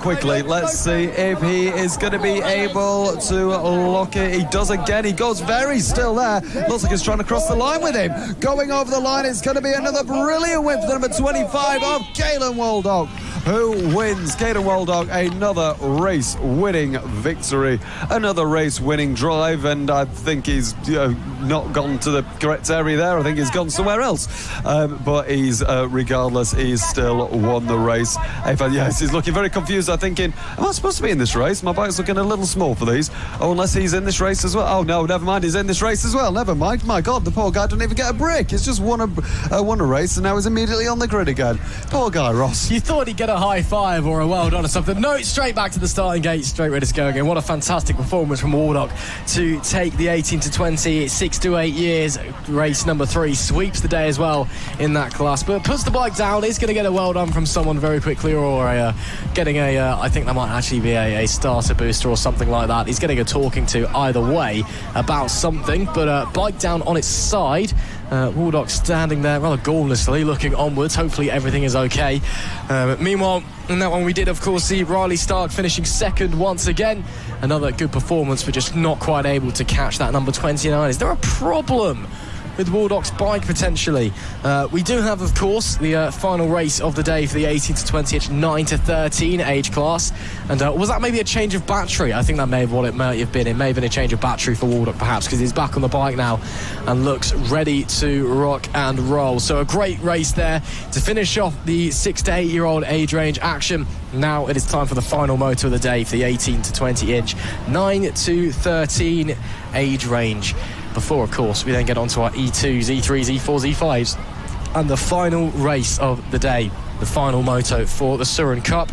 quickly. Let's see if he is going to be able to lock it. He does again. He goes very still there. Looks like he's trying to cross the line with him. Going over the line, it's going to be another brilliant win for the number 25 of Caden Waldock, who wins. Caden Waldock, another race-winning victory, another race-winning drive, and I think he's not gone to the correct area there. I think he's gone somewhere else, but he's regardless, he's still won the race. Yes, he's looking very confused. I'm thinking, am I supposed to be in this race? My bike's looking a little small for these. Oh, unless he's in this race as well. Oh no, never mind, he's in this race as well. Never mind. My God, the poor guy didn't even get a break. He's just won a race, and now he's immediately on the grid again. Poor guy, Ross. You thought he'd get a a high five or a well done or something. No, straight back to the starting gate, straight ready to go again. What a fantastic performance from Waldock to take the 18 to 20, 6 to 8 years, race number 3, sweeps the day as well in that class, but puts the bike down. Is going to get a well done from someone very quickly, or getting I think that might actually be a starter booster or something like that. He's getting a talking to either way about something, but bike down on its side. Waldock standing there rather gormlessly looking onwards. Hopefully everything is okay. Meanwhile, in that one we did of course see Riley Stark finishing second once again. Another good performance, but just not quite able to catch that number 29. Is there a problem with Waldock's bike potentially? We do have, of course, the final race of the day for the 18 to 20 inch 9 to 13 age class. And was that maybe a change of battery? I think that may have what it might have been. It may have been a change of battery for Waldock perhaps, because he's back on the bike now and looks ready to rock and roll. So a great race there to finish off the 6 to 8 year old age range action. Now it is time for the final motor of the day for the 18 to 20 inch 9 to 13 age range. Before, of course, we then get on to our E2s, E3s, E4s, E5s, and the final race of the day, the final moto for the Surin Cup.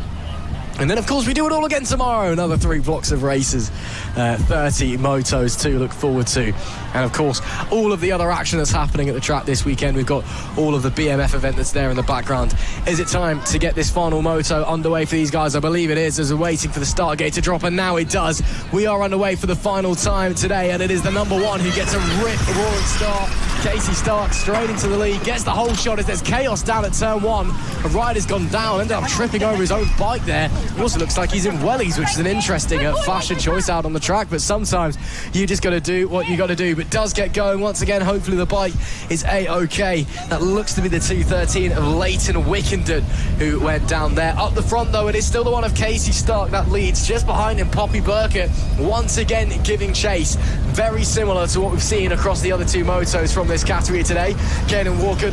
And then, of course, we do it all again tomorrow. Another 3 blocks of races, 30 motos to look forward to. And, of course, all of the other action that's happening at the track this weekend. We've got all of the BMF event that's there in the background. Is it time to get this final moto underway for these guys? I believe it is, as we're waiting for the start gate to drop, and now it does. We are underway for the final time today, and it is the number 1 who gets a roaring start. Casey Stark straight into the lead, gets the whole shot as there's chaos down at turn 1. A rider's gone down, ended up tripping over his own bike there. It also looks like he's in wellies, which is an interesting fashion choice out on the track, but sometimes you just got to do what you got to do. But does get going once again. Hopefully the bike is A-OK. That looks to be the 213 of Leighton Wickenden who went down there. Up the front though, it is still the one of Casey Stark that leads. Just behind him, Poppy Burkett once again giving chase. Very similar to what we've seen across the other 2 motos from this category today. Caden Walker,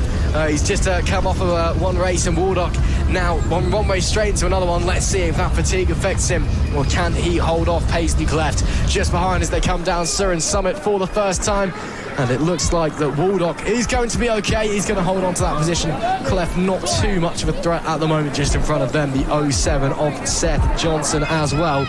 he's just come off of one race, and Waldock now one way straight into another one. Let's see if that fatigue affects him, or can he hold off Paisley Cleft just behind as they come down Surin Summit for the first time. And it looks like that Waldock is going to be okay. He's going to hold on to that position. Cleft not too much of a threat at the moment, just in front of them, the 07 of Seth Johnson as well.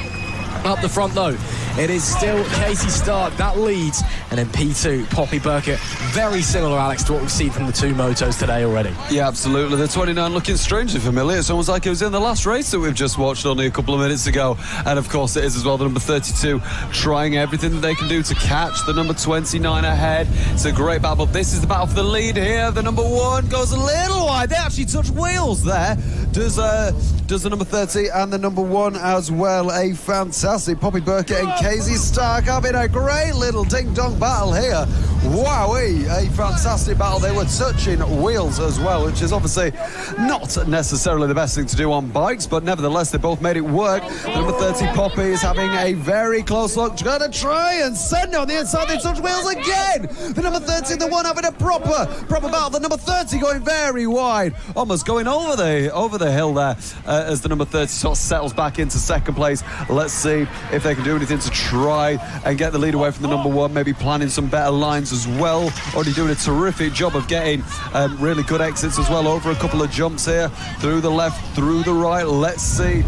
Up the front though, it is still Casey Stark that leads, and then P2 Poppy Burkett. Very similar, Alex, to what we've seen from the 2 motos today already. Yeah, absolutely. The 29 looking strangely familiar. It's almost like it was in the last race that we've just watched only a couple of minutes ago. And of course it is as well the number 32 trying everything that they can do to catch the number 29 ahead. It's a great battle. This is the battle for the lead here. The number 1 goes a little wide. They actually touch wheels there. Does the number 30 and the number 1 as well. A fantastic Poppy Burkett and Casey Stark having a great little ding-dong battle here. Wowee, a fantastic battle. They were touching wheels as well, which is obviously not necessarily the best thing to do on bikes, but nevertheless they both made it work. The number 30 Poppy is having a very close look, going to try and send it on the inside. They touch wheels again. The number 30, the 1 having a proper battle. The number 30 going very wide, almost going over the hill there, as the number 30 sort of settles back into second place. Let's see if they can do anything to try and get the lead away from the number 1, maybe planning some better lines as well. Already doing a terrific job of getting really good exits as well, over a couple of jumps here, through the left, through the right. Let's see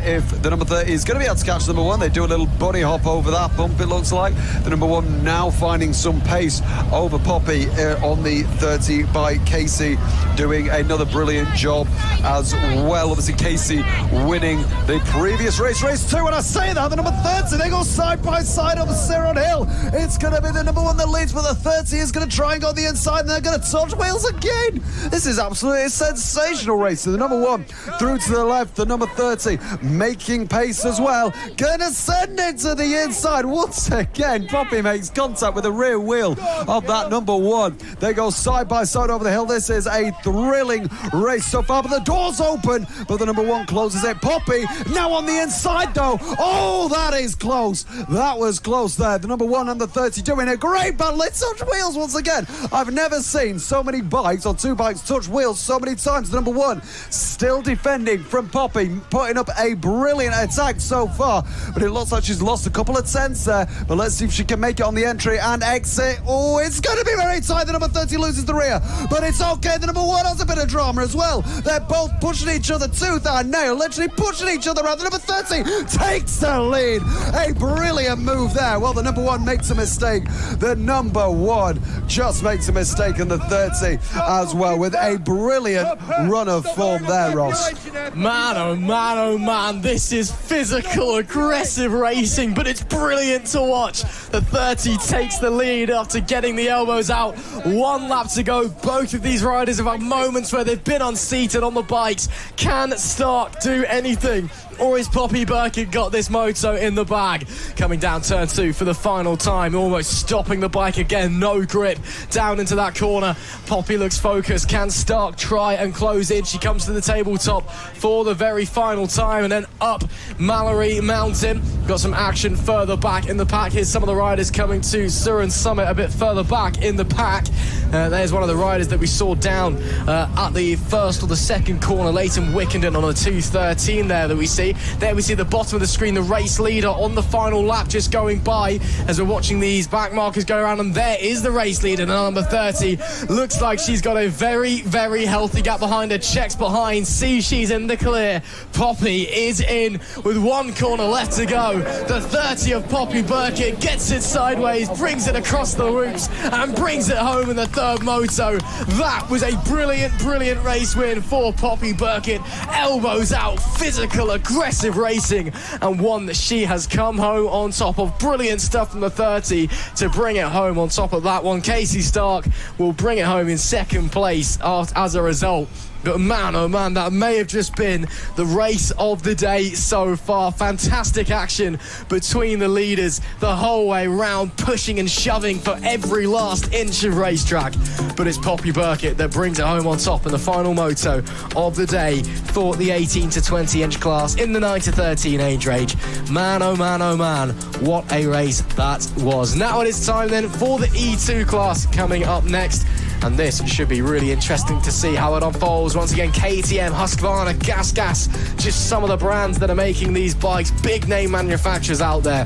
if the number 30 is going to be able to catch the number 1. They do a little bunny hop over that bump, it looks like. The number 1 now finding some pace over Poppy on the 30 by Casey, doing another brilliant job as well. Obviously Casey winning the previous race 2. When I say that, the number 30, they go side by side over Ciron Hill. It's going to be the number 1 that leads, but the 30 is going to try and go the inside, and they're going to touch wheels again. This is absolutely a sensational race. So the number 1 through to the left, the number 30 making pace as well, going to send it to the inside once again. Poppy makes contact with the rear wheel of that number 1. They go side by side over the hill. This is a thrilling race so far, but the door's open, but the number 1 closes it. Poppy now on the inside though. Oh, that is close. That was close there. The number 1 and the 30 doing a great battle They touch wheels once again. I've never seen so many bikes or two bikes touch wheels so many times. The number one still defending from Poppy, putting up a brilliant attack so far, but it looks like she's lost a couple of tenths there. But let's see if she can make it on the entry and exit. Oh, it's going to be very tight. The number 30 loses the rear, but it's okay. The number one has a bit of drama as well. They're both pushing each other tooth and nail, literally pushing each other around. The number 30 takes the lead. A brilliant move there. Well, the number one makes a mistake. The number one just makes a mistake, and the 30 as well, with a brilliant run of form there, Ross. Man, oh man, oh man, this is physical, aggressive racing, but it's brilliant to watch. The 30 takes the lead after getting the elbows out. 1 lap to go. Both of these riders have had moments where they've been unseated on the bikes. Can Stark do anything? Or is Poppy Burkett got this moto in the bag? Coming down turn 2 for the final time, almost stopping the bike again, no grip, down into that corner. Poppy looks focused. Can Stark try and close in? She comes to the tabletop for the very final time, and then up Mallor-E Mountain. Got some action further back in the pack. Here's some of the riders coming to Surin Summit a bit further back in the pack. There's one of the riders that we saw down at the first or the second corner, Leighton Wickenden on a 2:13 there that we see. There we see the bottom of the screen, the race leader on the final lap just going by as we're watching these back markers go around, and there is the race leader, number 30. Looks like she's got a very, very healthy gap behind her. Checks behind, sees she's in the clear. Poppy is in with 1 corner left to go. The 30 of Poppy Burkett gets it sideways, brings it across the roofs, and brings it home in the 3rd moto. That was a brilliant, brilliant race win for Poppy Burkett. Elbows out, physical, aggressive racing, and one that she has come home on top of. Brilliant stuff from the 30 to bring it home on top of that one. Casey Stark will bring it home in 2nd place as a result. But man, oh man, that may have just been the race of the day so far. Fantastic action between the leaders the whole way round, pushing and shoving for every last inch of racetrack. But it's Poppy Burkett that brings it home on top in the final moto of the day for the 18 to 20 inch class in the 9 to 13 age range. Man, oh man, oh man, what a race that was. Now it is time then for the E2 class coming up next. And this should be really interesting to see how it unfolds. Once again, KTM, Husqvarna, Gas, just some of the brands that are making these bikes. Big name manufacturers out there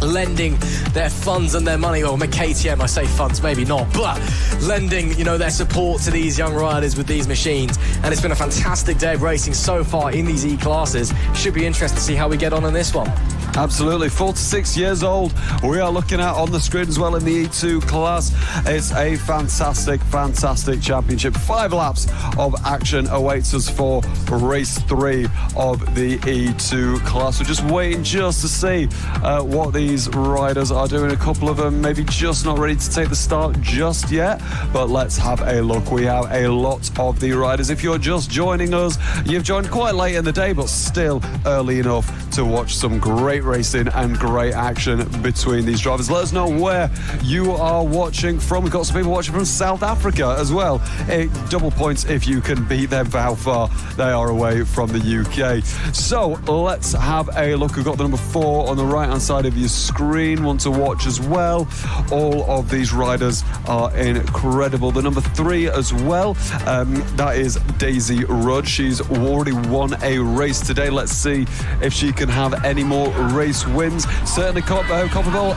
lending their funds and their money, or KTM, I say funds, maybe not, but lending, their support to these young riders with these machines. And it's been a fantastic day of racing so far in these E-classes. Should be interesting to see how we get on in this one. Absolutely, 4 to 6 years old. We are looking at on the screen as well in the E2 class. It's a fantastic, fantastic championship. 5 laps of action awaits us for race 3 of the E2 class. We're just waiting just to see what these riders are doing. A couple of them maybe just not ready to take the start just yet, but let's have a look. We have a lot of the riders. If you're just joining us, you've joined quite late in the day, but still early enough to watch some great racing and great action between these drivers. Let us know where you are watching from. We've got some people watching from South Africa as well. Double points if you can beat them for how far they are away from the UK. So let's have a look. We've got the number 4 on the right hand side of your screen, one to watch as well. All of these riders are incredible. The number 3 as well, that is Daisy Rudd. She's already won a race today. Let's see if she can have any more race wins. Certainly possible.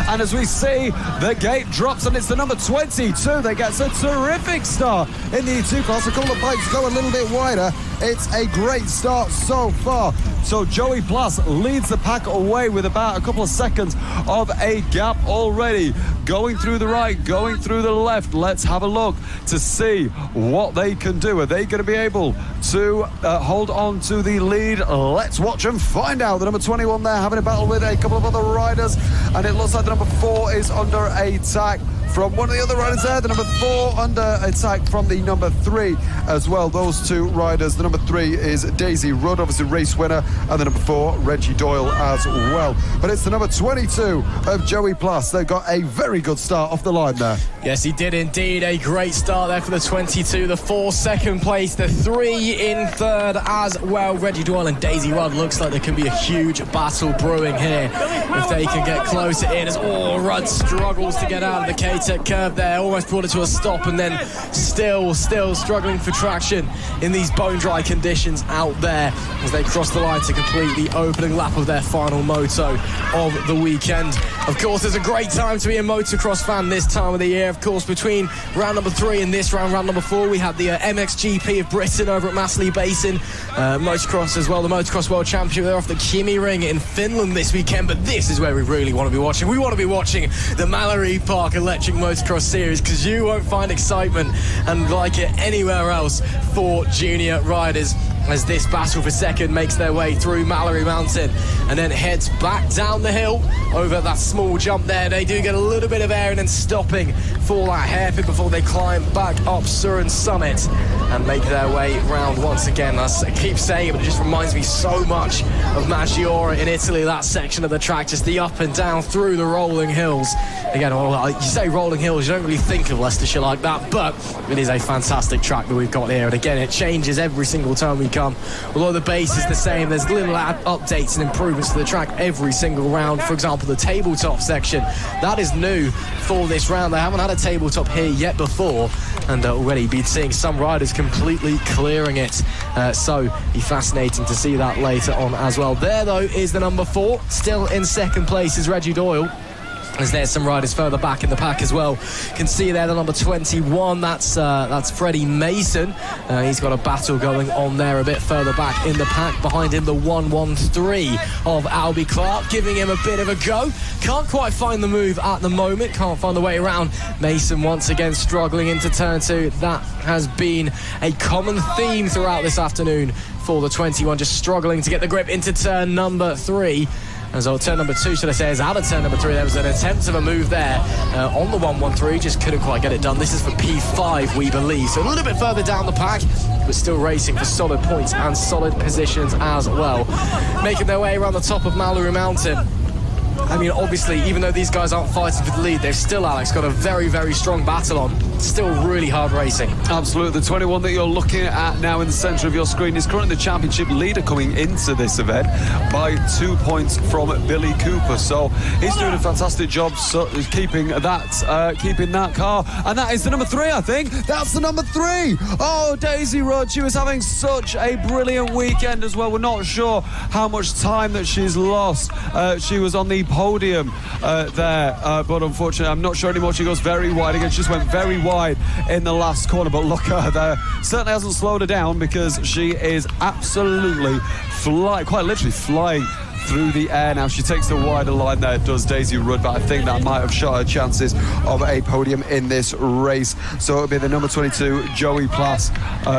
And as we see, the gate drops, and it's the number 22 that gets a terrific start in the E2 class. A couple of bikes go a little bit wider. It's a great start so far. So Joey Plass leads the pack away with about a couple of seconds of a gap already. Going through the right, going through the left. Let's have a look to see what they can do. Are they going to be able to hold on to the lead? Let's watch and find out. The number 21 there having a battle with a couple of other riders, and it looks like the number 4 is under attack from one of the other riders there. The number 4 under attack from the number 3 as well. Those two riders. The number 3 is Daisy Rudd, obviously race winner, and the number 4, Reggie Doyle as well. But it's the number 22 of Joey Plass. They've got a very good start off the line there. Yes, he did indeed. A great start there for the 22. The 4 second place, the 3 in third as well. Reggie Doyle and Daisy Rudd. Looks like there can be a huge battle brewing here if they can get closer in. As Rudd struggles to get out of the K-Tech curve there. Almost brought it to a stop, and then still struggling for traction in these bone-dry conditions out there as they cross the line to complete the opening lap of their final moto of the weekend. Of course, there's a great time to be a motocross fan this time of the year. Of course, between round number 3 and this round number 4, we had the MXGP of Britain over at Mallor-E Basin. Motocross as well, the Motocross World Championship. They're off the Kimi Ring in Finland this weekend, but this is where we really want to be watching. We want to be watching the Mallor-E Park Electric Motocross Series, because you won't find excitement and like it anywhere else for junior riders, as this battle for second makes their way through Mallor-E Mountain and then heads back down the hill over that small jump there. They do get a little bit of air and then stopping for that hairpin before they climb back up Surin Summit and make their way round once again. I keep saying it, but it just reminds me so much of Maggiore in Italy, that section of the track, just the up and down through the rolling hills. Again, you say rolling hills, you don't really think of Leicestershire like that, but it is a fantastic track that we've got here. And again, it changes every single time we come. Although the base is the same, there's little updates and improvements to the track every single round. For example, the tabletop section, that is new for this round. They haven't had a tabletop here yet before, and already been seeing some riders completely clearing it. So be fascinating to see that later on as well. There, though, is the number 4. Still in second place is Reggie Doyle, as there's some riders further back in the pack as well. You can see there the number 21, that's Freddie Mason. He's got a battle going on there a bit further back in the pack. Behind him, the 113 of Albie Clark, giving him a bit of a go. Can't quite find the move at the moment, can't find the way around. Mason once again struggling into turn 2. That has been a common theme throughout this afternoon for the 21, just struggling to get the grip into turn number 3. As well, turn number 2, should I say, is out of turn number 3. There was an attempt of a move there on the 113, just couldn't quite get it done. This is for P5, we believe. So a little bit further down the pack, but still racing for solid points and solid positions as well. Making their way around the top of Mallor-E Mountain. I mean, obviously, even though these guys aren't fighting for the lead, they've still, Alex, got a very, very strong battle on. Still really hard racing. Absolutely. The 21 that you're looking at now in the centre of your screen is currently the championship leader coming into this event by 2 points from Billy Cooper. So he's doing a fantastic job keeping that car. And that is the number 3, I think. That's the number 3. Oh, Daisy Rudd. She was having such a brilliant weekend as well. We're not sure how much time that she's lost. She was on the podium there, but unfortunately I'm not sure anymore. She goes very wide again. She just went very wide in the last corner, but look at her there. Certainly hasn't slowed her down, because she is absolutely quite literally flying through the air now. She takes the wider line there, does Daisy Rudd, but I think that might have shot her chances of a podium in this race. So it'll be the number 22, Joey Plass,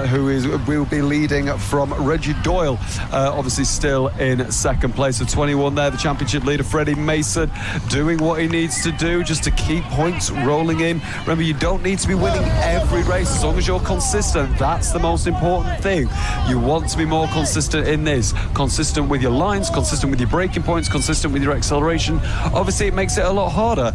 who will be leading from Reggie Doyle, obviously still in second place. So 21 there, the championship leader, Freddie Mason, doing what he needs to do just to keep points rolling in. Remember, you don't need to be winning every race, as long as you're consistent. That's the most important thing. You want to be more consistent in this. Consistent with your lines, consistent with your braking points, consistent with your acceleration. Obviously, it makes it a lot harder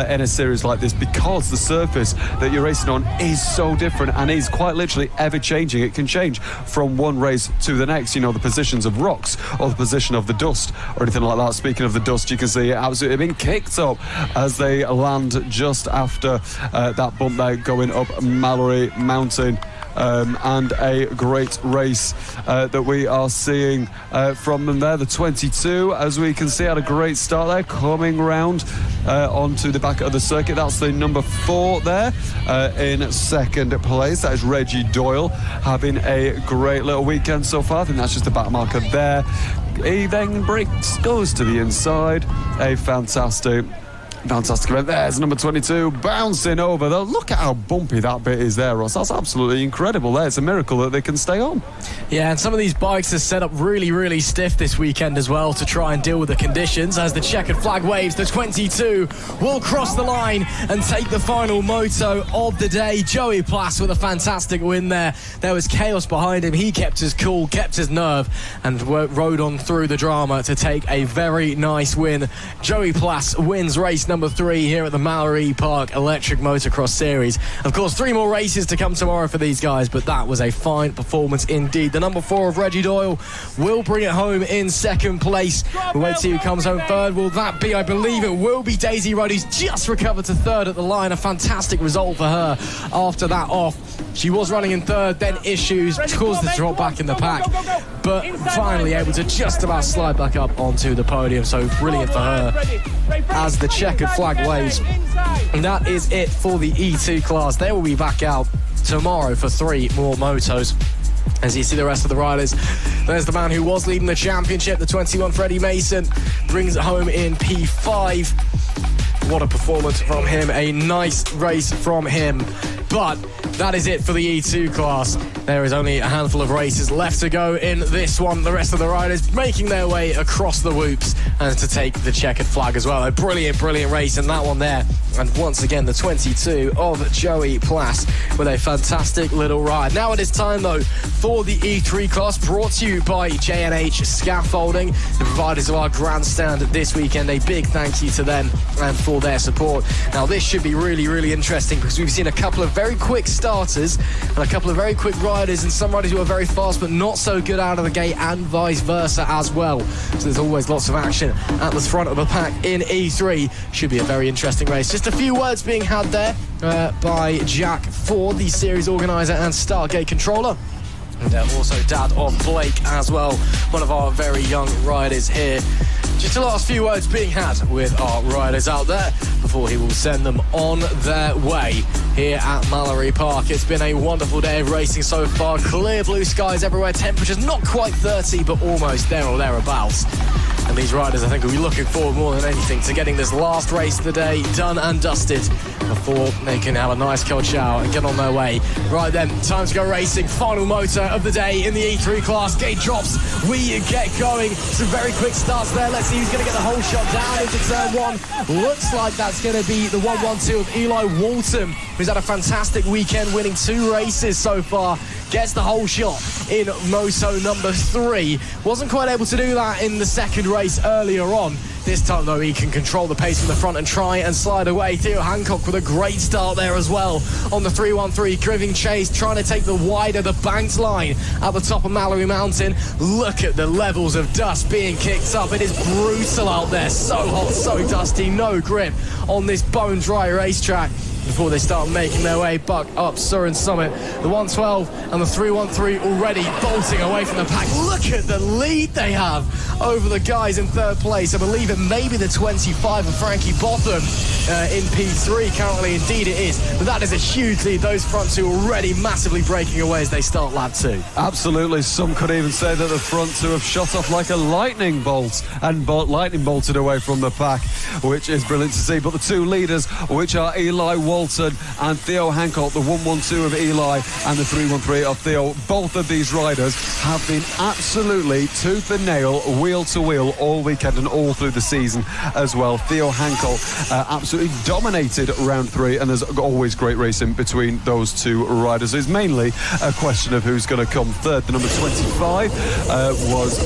in a series like this, because the surface that you're racing on is so different and is quite literally ever-changing. It can change from one race to the next. You know, the positions of rocks or the position of the dust or anything like that. Speaking of the dust, you can see it absolutely being kicked up as they land just after that bump there going up Mallor-E Mountain. And a great race that we are seeing from them there. The 22, as we can see, had a great start there, coming round onto the back of the circuit. That's the number 4 there in second place. That is Reggie Doyle, having a great little weekend so far. I think that's just the back marker there. He then goes to the inside. A fantastic Fantastic event. There's number 22 bouncing over. Look at how bumpy that bit is there, Ross. That's absolutely incredible there. It's a miracle that they can stay on. Yeah, and some of these bikes are set up really, really stiff this weekend as well to try and deal with the conditions. As the checkered flag waves, the 22 will cross the line and take the final moto of the day. Joey Plass with a fantastic win there. There was chaos behind him. He kept his cool, kept his nerve, and rode on through the drama to take a very nice win. Joey Plass wins race number 3 here at the Mallor-E Park Electric Motocross Series. Of course, 3 more races to come tomorrow for these guys, but that was a fine performance indeed. The number 4 of Reggie Doyle will bring it home in second place. We'll wait to see who comes home third. Will that be, I believe it will be Daisy Rudd, who's just recovered to third at the line. A fantastic result for her after that off. She was running in third, then issues caused the drop back in the pack, but finally able to just about slide back up onto the podium. So brilliant for her as the checkered flag waves. And that is it for the E2 class. They will be back out tomorrow for 3 more motos. As you see the rest of the riders, there's the man who was leading the championship, the 21 Freddie Mason, brings it home in P5. What a performance from him, a nice race from him. But that is it for the E2 class. There is only a handful of races left to go in this one. The rest of the riders making their way across the whoops and to take the checkered flag as well. A brilliant, brilliant race in that one there. And once again, the 22 of Joey Plass with a fantastic little ride. Now it is time, though, for the E3 class, brought to you by J&H Scaffolding, the providers of our grandstand this weekend. A big thank you to them and for their support. Now, this should be really, really interesting because we've seen a couple of very quick starters and a couple of very quick riders, and some riders who are very fast but not so good out of the gate, and vice versa as well. So there's always lots of action at the front of the pack in E3. Should be a very interesting race. Just a few words being had there by Jack Ford, the series organizer and Stargate controller. And also dad of Blake as well, one of our very young riders here. Just the last few words being had with our riders out there before he will send them on their way here at Mallor-E Park. It's been a wonderful day of racing so far. Clear blue skies everywhere. Temperatures not quite 30, but almost there or thereabouts. And these riders, I think, will be looking forward more than anything to getting this last race of the day done and dusted before they can have a nice cold shower and get on their way. Right then, time to go racing. Final motor of the day in the E3 class. Gate drops. We get going. Some very quick starts there. Let's see who's going to get the whole shot down into turn 1. Looks like that's going to be the 112 of Eli Walton, who's had a fantastic weekend, winning 2 races so far. Gets the whole shot in moto number 3. Wasn't quite able to do that in the second race earlier on. This time, though, he can control the pace from the front and try and slide away. Theo Hancock with a great start there as well on the 313. Giving chase, trying to take the wider, the banked line at the top of Mallor-E Mountain. Look at the levels of dust being kicked up. It is brutal out there. So hot, so dusty, no grip on this bone dry racetrack before they start making their way back up Surrey Summit. The 112 and the 313 already bolting away from the pack. Look at the lead they have over the guys in third place. I believe it may be the 25 of Frankie Botham in P3 currently. Indeed it is. But that is a huge lead. Those front two already massively breaking away as they start lap 2. Absolutely. Some could even say that the front two have shot off like a lightning bolt and lightning bolted away from the pack, which is brilliant to see. But the 2 leaders, which are Eli Walton and Theo Hancock, the 112 of Eli and the 313 of Theo, both of these riders have been absolutely tooth and nail, wheel to wheel all weekend and all through the season as well. Theo Hancock absolutely dominated round 3, and there's always great racing between those 2 riders. It's mainly a question of who's going to come third. The number 25 was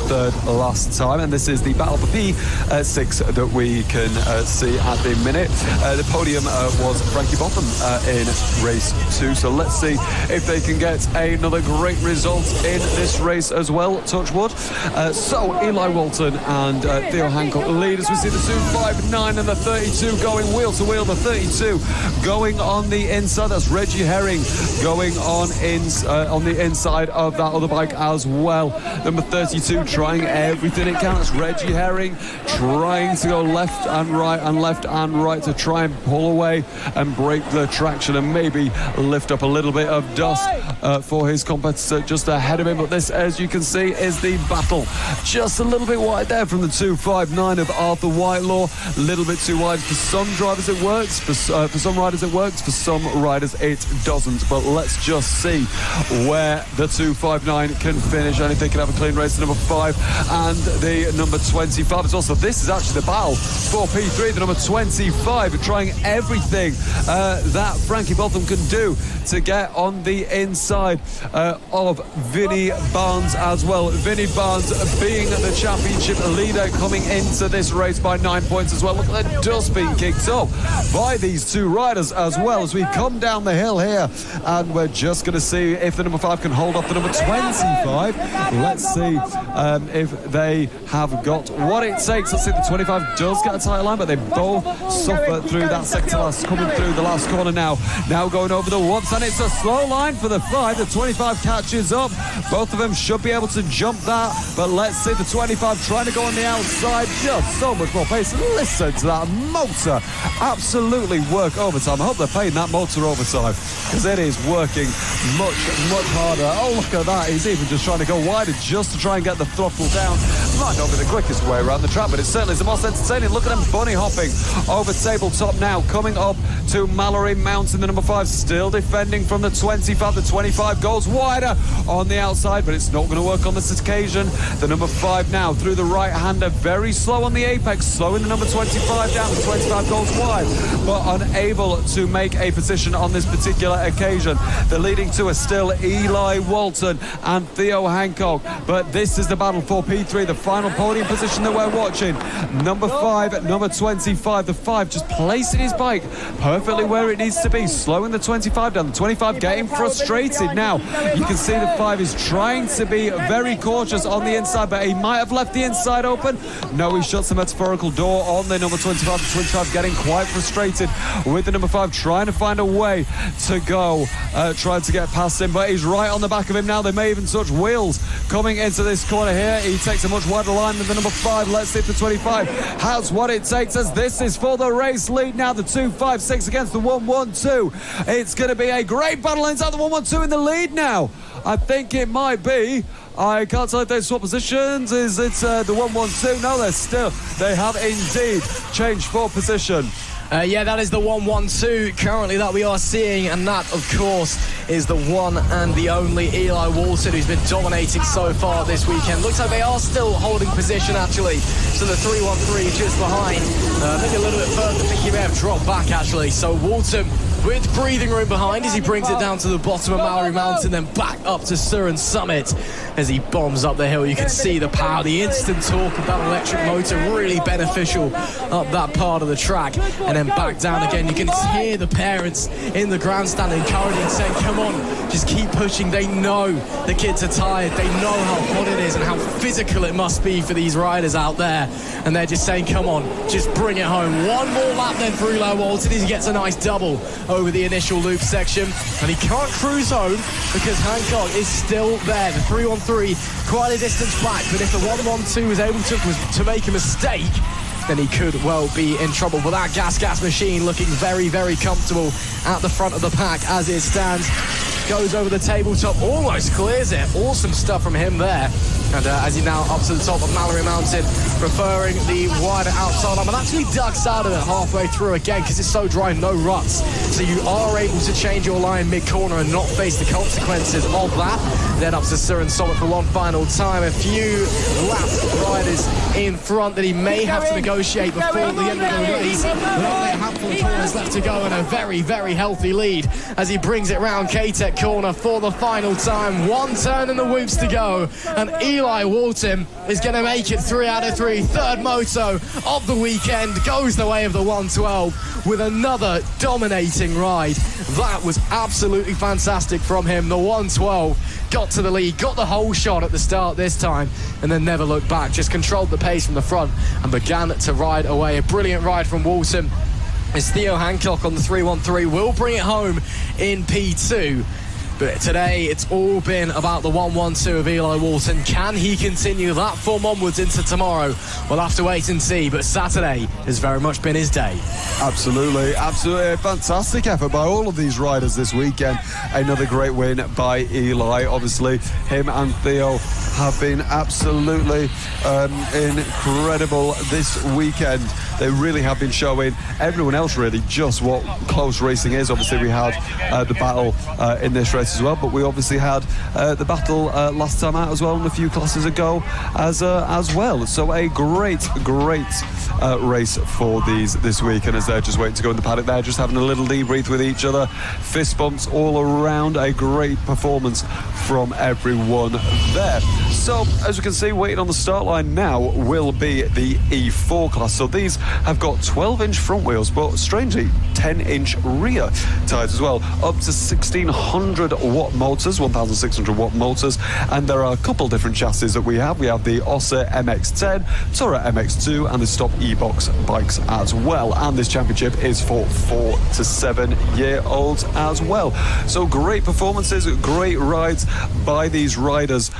third last time, and this is the battle for P6 that we can see at the minute. The podium was Frankie Botham in race 2, so let's see if they can get another great result in this race as well, touch wood. So Eli Walton and Theo Hancock leaders. We see the 259 and the 32 going wheel to wheel. The 32 going on the inside. That's Reggie Herring going on the inside of that other bike as well. Number 32 trying everything it can. That's Reggie Herring trying to go left and right to try and pull away and break the traction and maybe lift up a little bit of dust for his competitor just ahead of him. But this, as you can see, is the battle. Just a little bit wide there from the 2.59 of Arthur Whitelaw. A little bit too wide for some drivers. It works. For some riders it works. For some riders it doesn't. But let's just see where the 2.59 can finish, and if they can have a clean race. The number 5 and the number 25 as well. So this is actually the battle for P3. The number 25 trying everything that Frankie Botham can do to get on the inside of Vinnie Barnes as well. Vinnie Barnes being the championship leader coming into this race by 9 points as well. Look at the dust being kicked up by these two riders as well as we come down the hill here, and we're just going to see if the number 5 can hold off the number 25. Let's see if they have got what it takes. Let's see, the 25 does get a tight line, but they both suffer through that sector last, coming through the last corner now going over the whoops, and it's a slow line for the 5. The 25 catches up. Both of them should be able to jump that, but let's see the 25 trying to go on the outside. Just so much more pace. Listen to that motor absolutely work overtime. I hope they're paying that motor overtime, because it is working much harder. Oh, look at that. He's even just trying to go wider just to try and get the throttle down. Might not be the quickest way around the track, but it certainly is the most entertaining. Look at them bunny hopping over tabletop now, coming up to Mallor-E Mountain. The number 5 still defending from the 25. The 25 goes wider on the outside, but it's not going to work on this occasion. The number 5 now through the right-hander, very slow on the apex, slowing the number 25 down. The 25 goes wide, but unable to make a position on this particular occasion. The leading two are still Eli Walton and Theo Hancock, but this is the battle for P3, the final podium position that we're watching. Number 5, number 25. The 5 just placing his bike perfectly where it needs to be, slowing the 25 down. The 25 getting frustrated now. You can see the 5 is trying to be very cautious on the inside, but he might have left the inside open. No, he shuts the metaphorical door on the number 25. The 25 getting quite frustrated with the number 5, trying to find a way to go, trying to get past him, but he's right on the back of him now. They may even touch wheels coming into this corner here. He takes a much wider line than the number 5. Let's see if the 25 has what it takes, as this is for the race lead now. The 2.56 against the 1.12. It's going to be a great battle inside. The 1.12 in the lead now. I think it might be. I can't tell if they swap positions. Is it the 1.12? No, they have indeed changed for position. Yeah, that is the 1.12 currently that we are seeing, and that, of course, is the one and the only Eli Walton, who's been dominating so far this weekend. Looks like they are still holding position, actually. So the 3.13 just behind. Maybe a little bit further. I think he may have dropped back, actually. So Walton with breathing room behind as he brings it down to the bottom of Mallor-E Mountain, then back up to Surin Summit as he bombs up the hill. You can see the power, the instant torque of that electric motor, really beneficial up that part of the track, and then back down again. You can hear the parents in the grandstand encouraging, saying, come on, just keep pushing. They know the kids are tired. They know how hot it is and how physical it must be for these riders out there, and they're just saying, come on, just bring it home. One more lap then for Eli Walton as he gets a nice double over the initial loop section, and he can't cruise home because Hancock is still there. The 3.13 quite a distance back, but if the 1.12 was able to make a mistake, then he could well be in trouble. But that gas machine looking very, very comfortable at the front of the pack as it stands. Goes over the tabletop, almost clears it. Awesome stuff from him there. And as he now up to the top of Mallor-E Mountain, preferring the wider outside line, but actually ducks out of it halfway through again because it's so dry, no ruts. So you are able to change your line mid-corner and not face the consequences of that. Then up to Surin Summit for one final time. A few last riders in front that he may have to negotiate before the end of the race. But only a handful of corners left to go, and a very, very healthy lead as he brings it round K-Tech corner for the final time. One turn and the whoops to go, and Eli Walton is going to make it 3 out of 3. Third moto of the weekend goes the way of the 1.12 with another dominating ride. That was absolutely fantastic from him. The 1.12 got to the lead, got the whole shot at the start this time, and then never looked back, just controlled the pace from the front and began to ride away. A brilliant ride from Walton as Theo Hancock on the 3.13 will bring it home in P2. But today, it's all been about the 1-1-2 of Eli Walton. Can he continue that form onwards into tomorrow? We'll have to wait and see, but Saturday has very much been his day. Absolutely. A fantastic effort by all of these riders this weekend. Another great win by Eli. Obviously, him and Theo have been absolutely incredible this weekend. They really have been showing everyone else really just what close racing is. Obviously, we had the battle in this race as well, but we obviously had the battle last time out as well and a few classes ago as well. So a great race for these this week, and as they're just waiting to go in the paddock, they're just having a little debrief with each other, fist bumps all around. A great performance from everyone there. So as we can see, waiting on the start line now will be the E4 class. So these have got 12-inch front wheels, but strangely 10-inch rear tyres as well, up to 1600 watt motors, 1600 watt motors, and there are a couple different chassis that we have. We have the Ossa MX-10, Toro MX-2, and the Stop E-Box bikes as well. And this championship is for 4 to 7 year olds as well. So great performances, great rides by these riders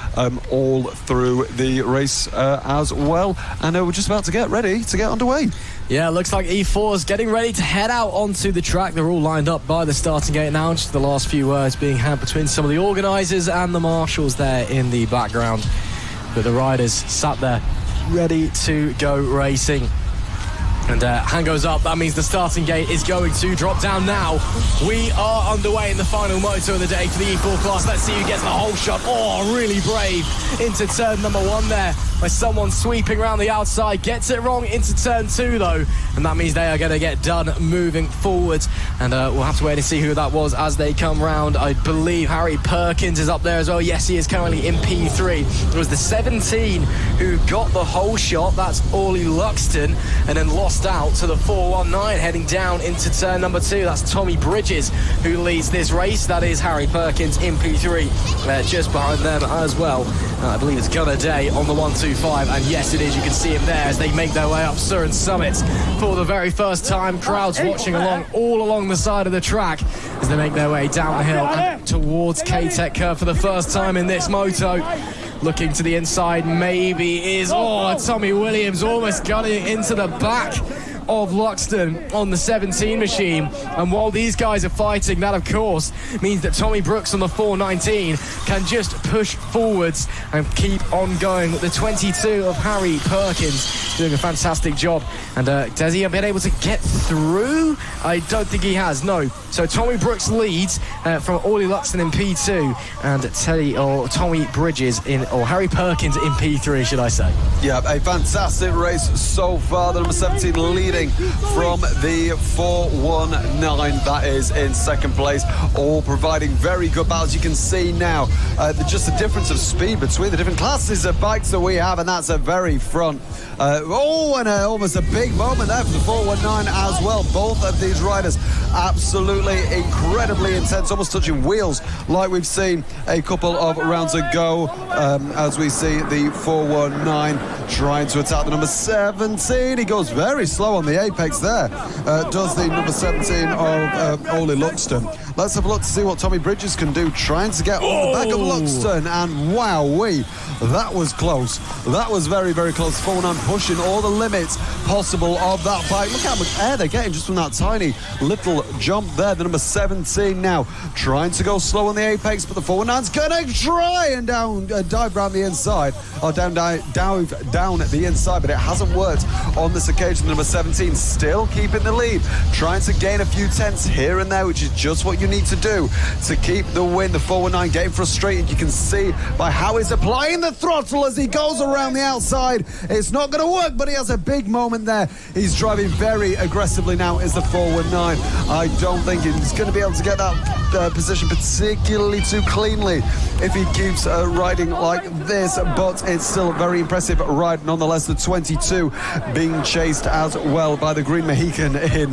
all through the race as well. And we're just about to get ready to get underway. Yeah, looks like E4 is getting ready to head out onto the track. They're all lined up by the starting gate now. Just the last few words being had between some of the organisers and the marshals there in the background. But the riders sat there ready to go racing. And hand goes up. That means the starting gate is going to drop down now. We are underway in the final moto of the day for the E4 class. Let's see who gets the whole shot. Oh, really brave into turn number 1 there, by someone sweeping around the outside. Gets it wrong into turn 2 though, and that means they are going to get done moving forward. And we'll have to wait and see who that was as they come round. I believe Harry Perkins is up there as well. Yes, he is currently in P3. It was the 17 who got the whole shot. That's Orly Luxton, and then lost out to the 419 heading down into turn number 2. That's Tommy Bridges who leads this race. That is Harry Perkins in P3. Just behind them as well, I believe it's Gunnar Day on the 125, and yes it is, you can see him there as they make their way up Surin Summit for the very first time. Crowds watching along all along the side of the track as they make their way down the hill and towards K-Tech Curve for the first time in this moto. Looking to the inside maybe is Tommy Williams, almost gunning into the back of Luxton on the 17 machine. And while these guys are fighting, that of course means that Tommy Brooks on the 419 can just push forwards and keep on going. The 22 of Harry Perkins doing a fantastic job. And has he been able to get through? I don't think he has, no. So Tommy Brooks leads from Orly Luxton in P2, and Tommy Bridges or Harry Perkins in P3, should I say. Yeah, a fantastic race so far. The number 17 leading from the 419, that is in second place, all providing very good battles. You can see now just the difference of speed between the different classes of bikes that we have, and that's a very front. And almost a big moment there for the 419 as well. Both of these riders absolutely incredibly intense, almost touching wheels like we've seen a couple of rounds ago, as we see the 419 trying to attack the number 17. He goes very slow on the apex there, does the number 17 of Orly Luxton. Let's have a look to see what Tommy Bridges can do, trying to get on the back of Luxton, and wowee, that was close. That was very, very close. 419 pushing all the limits possible of that bike. Look how much air they're getting just from that tiny little jump there. The number 17 now trying to go slow on the apex, but the 419's gonna try and dive around the inside, or dive down at the inside, but it hasn't worked on this occasion. The number 17 still keeping the lead, trying to gain a few tenths here and there, which is just what you need to do to keep the win. The 419 getting frustrated. You can see by how he's applying the throttle as he goes around the outside. It's not going to work, but he has a big moment there. He's driving very aggressively now as the 419. I don't think he's going to be able to get that position particularly too cleanly if he keeps riding like this, but it's still a very impressive ride nonetheless. The 22 being chased as well by the Green Mohican in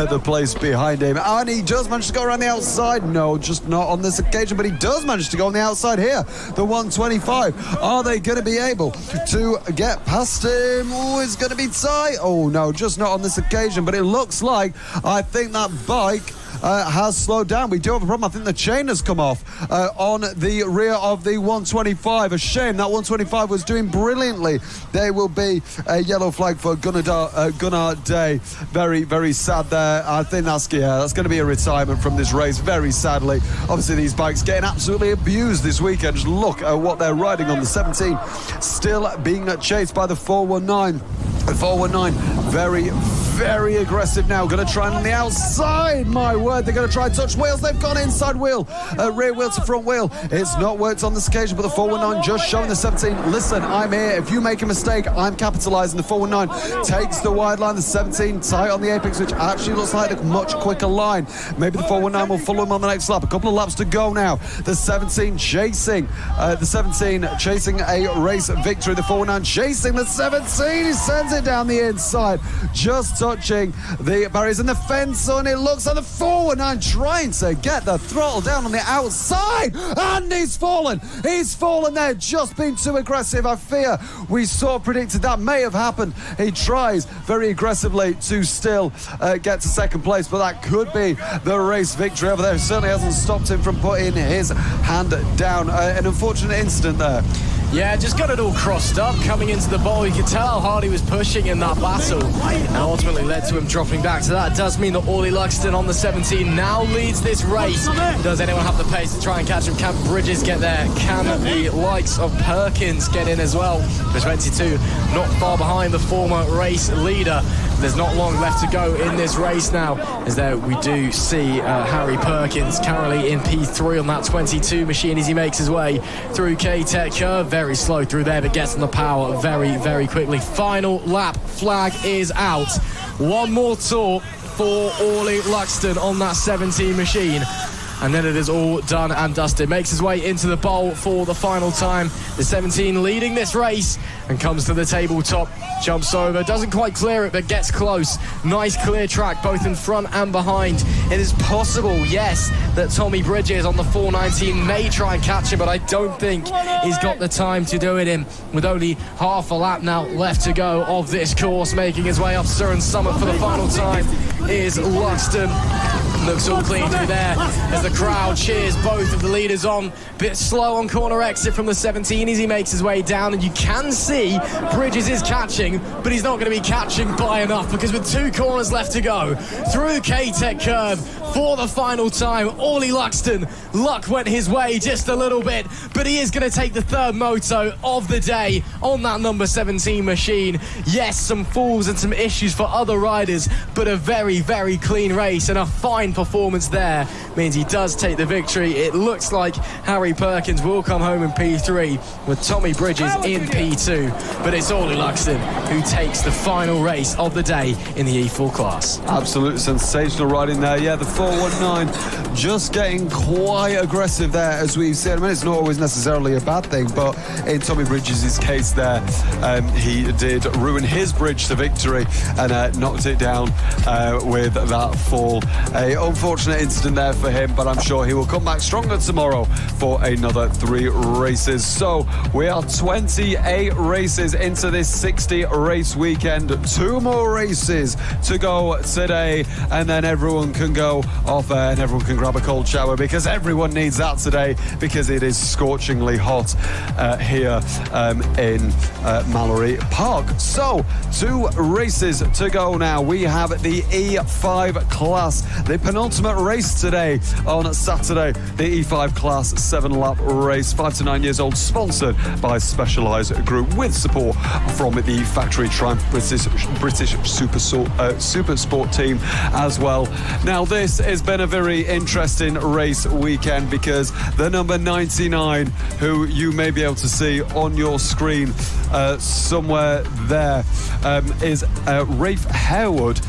the place behind him, and he does manage to go around the outside. No, just not on this occasion, but he does manage to go on the outside here. The 125, are they going to be able to get past him? Oh, it's going to be tight. Oh no, just not on this occasion, but it looks like, I think that bike has slowed down. We do have a problem. I think the chain has come off on the rear of the 125. A shame. That 125 was doing brilliantly. There will be a yellow flag for Gunnar Day. Very, very sad there. I think that's going to be a retirement from this race, very sadly. Obviously, these bikes getting absolutely abused this weekend. Just look at what they're riding on. The 17 still being chased by the 419. The 419 very, very aggressive now. Going to try and on the outside. My word, they're going to try and touch wheels. They've gone inside wheel, rear wheel to front wheel. It's not worked on this occasion, but the 419 just showing the 17. Listen, I'm here. If you make a mistake, I'm capitalising. The 419 takes the wide line. The 17 tight on the apex, which actually looks like a much quicker line. Maybe the 419 will follow him on the next lap. A couple of laps to go now. The 17 chasing a race victory. The 419 chasing the 17. He sends it down the inside, just touching the barriers and the fence on. It looks like the 419 trying to get the throttle down on the outside, and he's fallen there, just being too aggressive. I fear we sort of predicted that may have happened. He tries very aggressively to still get to second place, but that could be the race victory over there. It certainly hasn't stopped him from putting his hand down. An unfortunate incident there. Yeah, just got it all crossed up coming into the bowl. You could tell how hard he was pushing in that battle, and ultimately led to him dropping back. So that does mean that Orly Luxton on the 17 now leads this race. Does anyone have the pace to try and catch him? Can Bridges get there? Can the likes of Perkins get in as well? The 22 not far behind the former race leader. There's not long left to go in this race now, as there we do see Harry Perkins currently in P3 on that 22 machine as he makes his way through K-Tech curve. Very slow through there, but gets on the power very, very quickly. Final lap, flag is out. One more tour for Orly Luxton on that 17 machine. And then it is all done and dusted. Makes his way into the bowl for the final time. The 17 leading this race and comes to the tabletop. Jumps over, doesn't quite clear it, but gets close. Nice clear track, both in front and behind. It is possible, yes, that Tommy Bridges on the 419 may try and catch him, but I don't think he's got the time to do it in. With only half a lap now left to go of this course, making his way up Surrey Summit for the final time is Luxton. Looks all clean through there as the crowd cheers both of the leaders on. Bit slow on corner exit from the 17 as he makes his way down, and you can see Bridges is catching, but he's not going to be catching by enough, because with 2 corners left to go through K-Tech curve for the final time, Orly Luxton, luck went his way just a little bit, but he is going to take the third moto of the day on that number 17 machine. Yes, some falls and some issues for other riders, but a very, very clean race and a fine performance there means he does take the victory. It looks like Harry Perkins will come home in P3 with Tommy Bridges in P2, but it's Orly Luxton who takes the final race of the day in the E4 class. Absolutely sensational riding there. Yeah, the 419 just getting quite aggressive there, as we've said. I mean, it's not always necessarily a bad thing, but in Tommy Bridges' case there, he did ruin his bridge to victory and knocked it down with that fall. A unfortunate incident there for him, but I'm sure he will come back stronger tomorrow for another 3 races. So we are 28 races into this 60 race weekend. 2 more races to go today, and then everyone can go off and everyone can grab a cold shower, because everyone needs that today, because it is scorchingly hot here in Mallor-E Park. So 2 races to go now. We have the E5 class, the penultimate race today on Saturday. The E5 class 7-lap race, 5 to 9 years old, sponsored by Specialized Group with support from the Factory Triumph British Super Sport team as well. Now, this has been a very interesting race weekend, because the number 99, who you may be able to see on your screen somewhere there, is Rafe Hardwood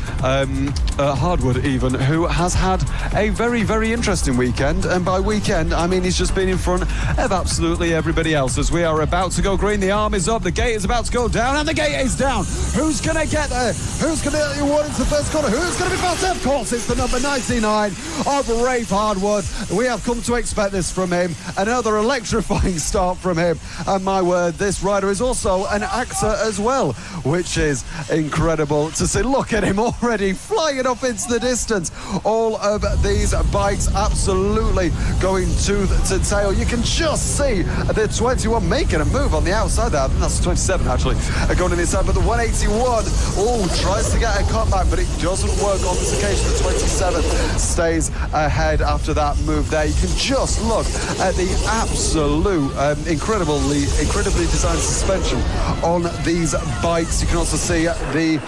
even, who has had a very, very interesting weekend. And by weekend, I mean he's just been in front of absolutely everybody else. As we are about to go green, the arm is up, the gate is about to go down, and the gate is down. Who's going to get there? Who's going to award into the first corner? Who's going to be fast? Of course, it's the number 99 of Rafe Hardwood. We have come to expect this from him. Another electrifying start from him. And my word, this rider is also an actor as well, which is incredible to see. Look at him already flying up into the distance. all of these bikes absolutely going tooth to tail. You can just see the 21 making a move on the outside there. I think that's 27 actually going on the inside, but the 181 tries to get a comeback, but it doesn't work on this occasion. The 27 stays ahead after that move there. You can just look at the absolute incredibly designed suspension on these bikes. You can also see the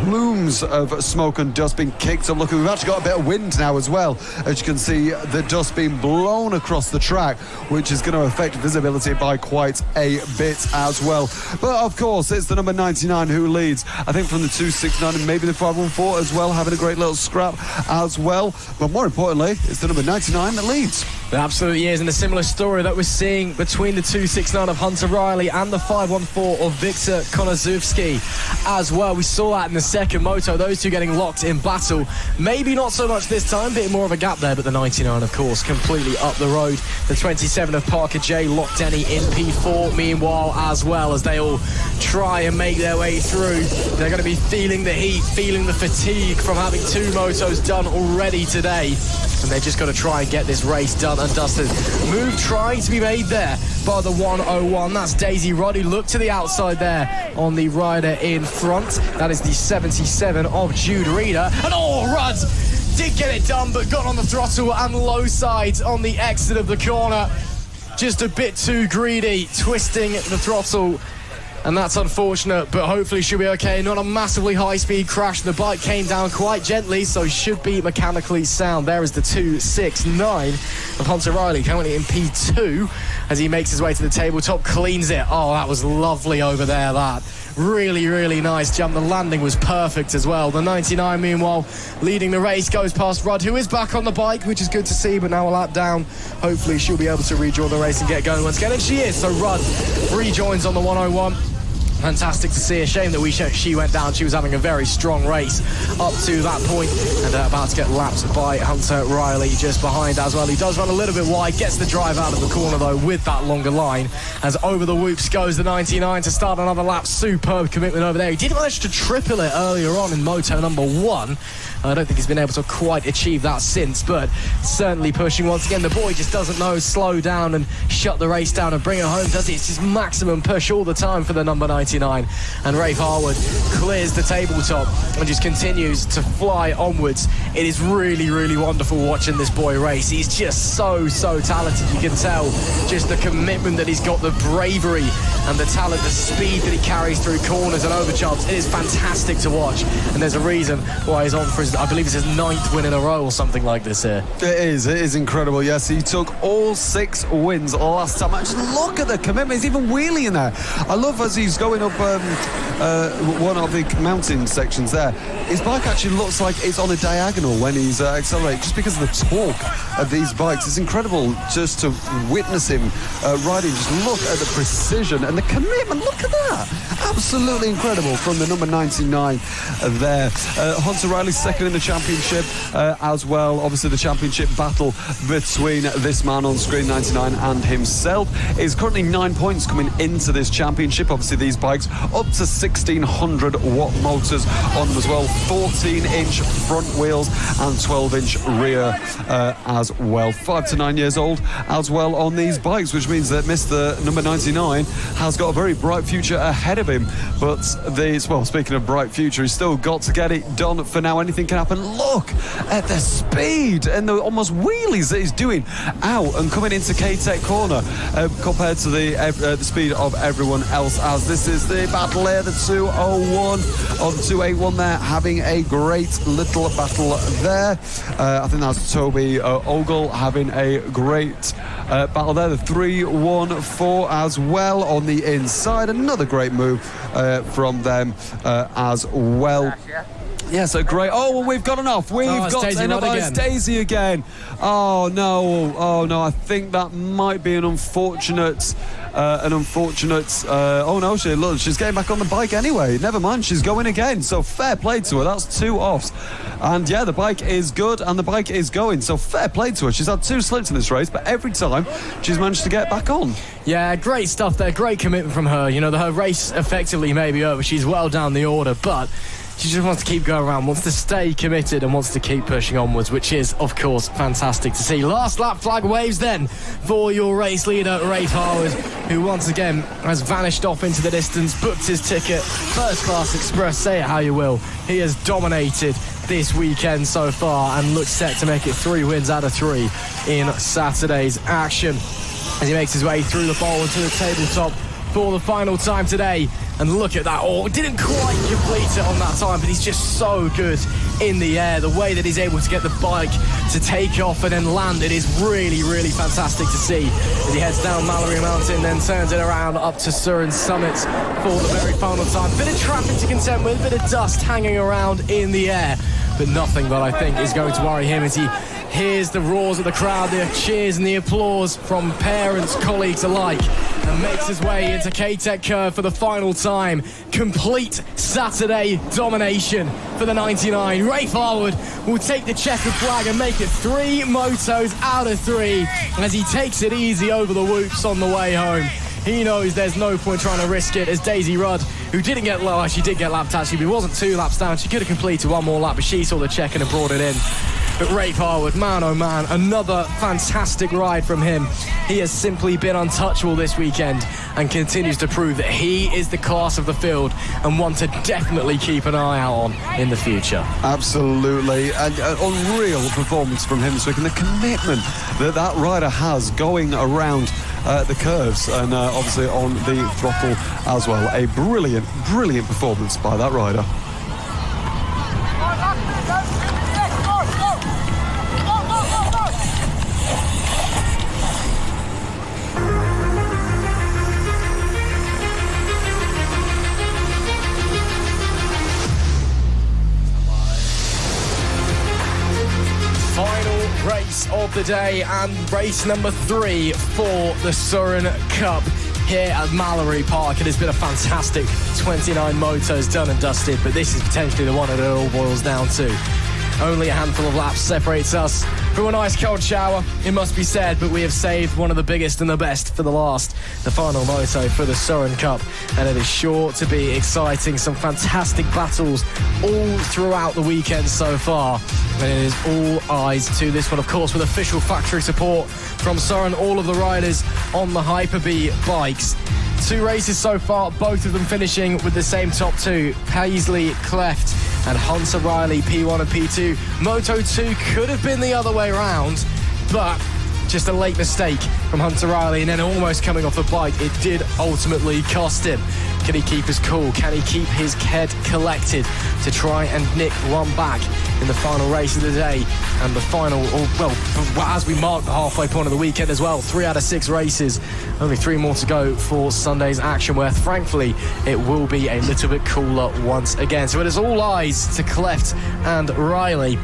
plumes of smoke and dust being kicked up. Look, we've actually got a bit of wind now as well. As you can see, the dust being blown across the track, which is going to affect visibility by quite a bit as well. But of course, it's the number 99 who leads. I think from the 269 and maybe the 514 as well, having a great little scrap as well. But more importantly, it's the number 99 that leads. It absolutely is, and a similar story that we're seeing between the 269 of Hunter Riley and the 514 of Victor Konozewski as well. We saw that in the second moto, those two getting locked in battle. Maybe not so much this time, bit more of a gap there, but the 99, of course, completely up the road. The 27 of Parker J. Lockdenny in P4, meanwhile, as well, as they all try and make their way through. They're going to be feeling the heat, feeling the fatigue from having two motos done already today. And they've just got to try and get this race done and dusted. Move trying to be made there by the 101. That's Daisy Roddy. Look to the outside there on the rider in front. That is the 77 of Jude Reeder. And Rudd did get it done, but got on the throttle and low side on the exit of the corner. Just a bit too greedy, twisting the throttle. And that's unfortunate, but hopefully she'll be okay. Not a massively high-speed crash. The bike came down quite gently, so should be mechanically sound. There is the 269 of Hunter Riley, currently in P2, as he makes his way to the tabletop, cleans it. Oh, that was lovely over there, that. Really, really nice jump. The landing was perfect as well. The 99, meanwhile, leading the race, goes past Rudd, who is back on the bike, which is good to see, but now a lap down. Hopefully she'll be able to rejoin the race and get going once again, and she is. So Rudd rejoins on the 101. Fantastic to see. A shame that she went down. She was having a very strong race up to that point, and about to get lapped by Hunter Riley just behind as well. He does run a little bit wide, gets the drive out of the corner though with that longer line, as over the whoops goes the 99 to start another lap. Superb commitment over there. He did manage to triple it earlier on in moto number 1. I don't think he's been able to quite achieve that since, but certainly pushing once again. The boy just doesn't know slow down and shut the race down and bring it home, does he? It's his maximum push all the time for the number 99. And Rafe Harwood clears the tabletop and just continues to fly onwards. It is really, really wonderful watching this boy race. He's just so talented. You can tell just the commitment that he's got, the bravery and the talent, the speed that he carries through corners and over jumps. It is fantastic to watch, and there's a reason why he's on for his, I believe it's his 9th win in a row or something like this here. It is incredible. Yes, he took all 6 wins last time. Just look at the commitment. He's even wheeling there. I love as he's going up one of the mountain sections there. His bike actually looks like it's on a diagonal when he's accelerating, just because of the torque of these bikes. It's incredible just to witness him riding. Just look at the precision and the commitment. Look at that. Absolutely incredible from the number 99 there. Hunter Riley second in the championship as well. Obviously the championship battle between this man on screen, 99, and himself is currently 9 points coming into this championship. Obviously these bikes up to 1600 watt motors on them as well, 14-inch front wheels and 12-inch rear as well. 5 to 9 years old as well on these bikes, which means that Mr. number 99 has got a very bright future ahead of him. But speaking of bright future, he's still got to get it done for now. Anything can happen. Look at the speed and the almost wheelies that he's doing out and coming into K-Tech corner compared to the speed of everyone else, as this is the battle here, the 201 or the 281 there, having a great little battle there. I think that's Toby Ogle having a great battle there. The 314 as well on the inside. Another great move from them as well. Yes, a great. Oh, well, we've got enough. We've got enough. It's Daisy again. Oh no. I think that might be an unfortunate. Oh no, she's getting back on the bike anyway. Never mind, she's going again. So fair play to her. That's 2 offs. And yeah, the bike is good and the bike is going. So fair play to her. She's had 2 slips in this race, but every time she's managed to get back on. Yeah, great stuff there. Great commitment from her. You know, her race effectively may be over. She's well down the order, but She just wants to keep going around, wants to stay committed and wants to keep pushing onwards, which is, of course, fantastic to see. Last lap flag waves then for your race leader, Rafe Harwood, who once again has vanished off into the distance, booked his ticket, first class express, say it how you will. He has dominated this weekend so far and looks set to make it 3 wins out of 3 in Saturday's action as he makes his way through the bowl and to the tabletop for the final time today. And look at that. Oh, didn't quite complete it on that time, but he's just so good in the air. The way that he's able to get the bike to take off and then land it is really, really fantastic to see as he heads down Mallor-E Mountain, then turns it around up to Surin Summits for the very final time. Bit of traffic to contend with, bit of dust hanging around in the air, but nothing that I think is going to worry him as he hears the roars of the crowd, the cheers and the applause from parents, colleagues alike, and makes his way into K-Tech Curve for the final time. Complete Saturday domination for the 99. Rafe Harwood will take the checkered flag and make it 3 motos out of 3 as he takes it easy over the whoops on the way home. He knows there's no point trying to risk it as Daisy Rudd, who didn't get low, she did get lapped actually, but he wasn't 2 laps down. She could have completed 1 more lap, but she saw the check and brought it in. But Rafe Harwood, man oh man, another fantastic ride from him. He has simply been untouchable this weekend and continues to prove that he is the class of the field and one to definitely keep an eye out on in the future. Absolutely. An unreal performance from him this week, and the commitment that rider has going around the curves and obviously on the throttle as well. A brilliant performance by that rider. Race of the day and race number 3 for the Surin Cup here at Mallor-E Park. It has been a fantastic 29 motos done and dusted, but this is potentially the one that it all boils down to. Only a handful of laps separates us from an ice cold shower, it must be said, but we have saved one of the biggest and the best for the last, the final moto for the Surin Cup, and it is sure to be exciting. Some fantastic battles all throughout the weekend so far, and it is all eyes to this one, of course, with official factory support from Surin, all of the riders on the Hyper-B bikes. 2 races so far, both of them finishing with the same top 2, Paisley Cleft and Hunter Riley, P1 and P2. Moto 2 could have been the other way around, but just a late mistake from Hunter Riley and then almost coming off the bike. It did ultimately cost him. Can he keep his cool? Can he keep his head collected to try and nick one back in the final race of the day? And the final, as we mark the halfway point of the weekend as well, 3 out of 6 races, only 3 more to go for Sunday's action, where thankfully it will be a little bit cooler once again. So it is all eyes to Cleft and Riley.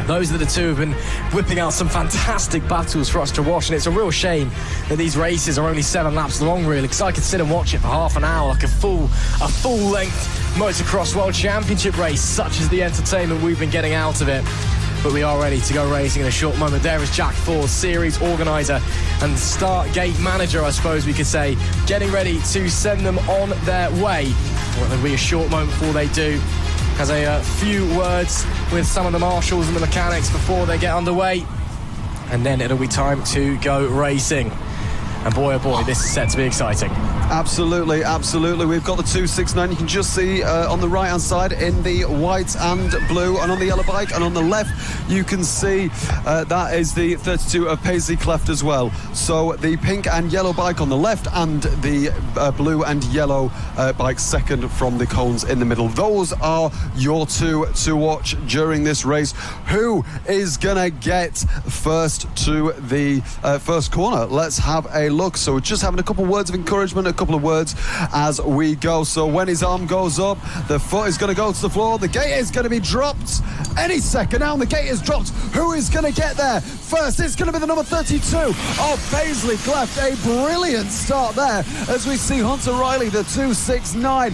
Those are the 2 who've been whipping out some fantastic battles for us to watch, and it's a real shame that these races are only 7 laps long, really, because I could sit and watch it for half an hour, like a full-length motocross world championship race, such as the entertainment we've been getting out of it. But we are ready to go racing in a short moment. There is Jack Ford, series organiser and start gate manager, I suppose we could say, getting ready to send them on their way. Well, there'll be a short moment before they do. Has a few words with some of the marshals and the mechanics before they get underway, and then it'll be time to go racing. And boy, oh boy, this is set to be exciting. Absolutely. We've got the 269. You can just see on the right-hand side in the white and blue, and on the yellow bike, and on the left you can see that is the 32 of Paisley Cleft as well. So the pink and yellow bike on the left, and the blue and yellow bike second from the cones in the middle. Those are your 2 to watch during this race. Who is gonna get first to the first corner? Let's have a look. So we're just having a couple of words of encouragement, a couple of words as we go. So when his arm goes up, the foot is going to go to the floor. The gate is going to be dropped any second now. The gate is dropped. Who is going to get there? first. It's going to be the number 32 of Paisley Cleft. A brilliant start there as we see Hunter Riley, the 269,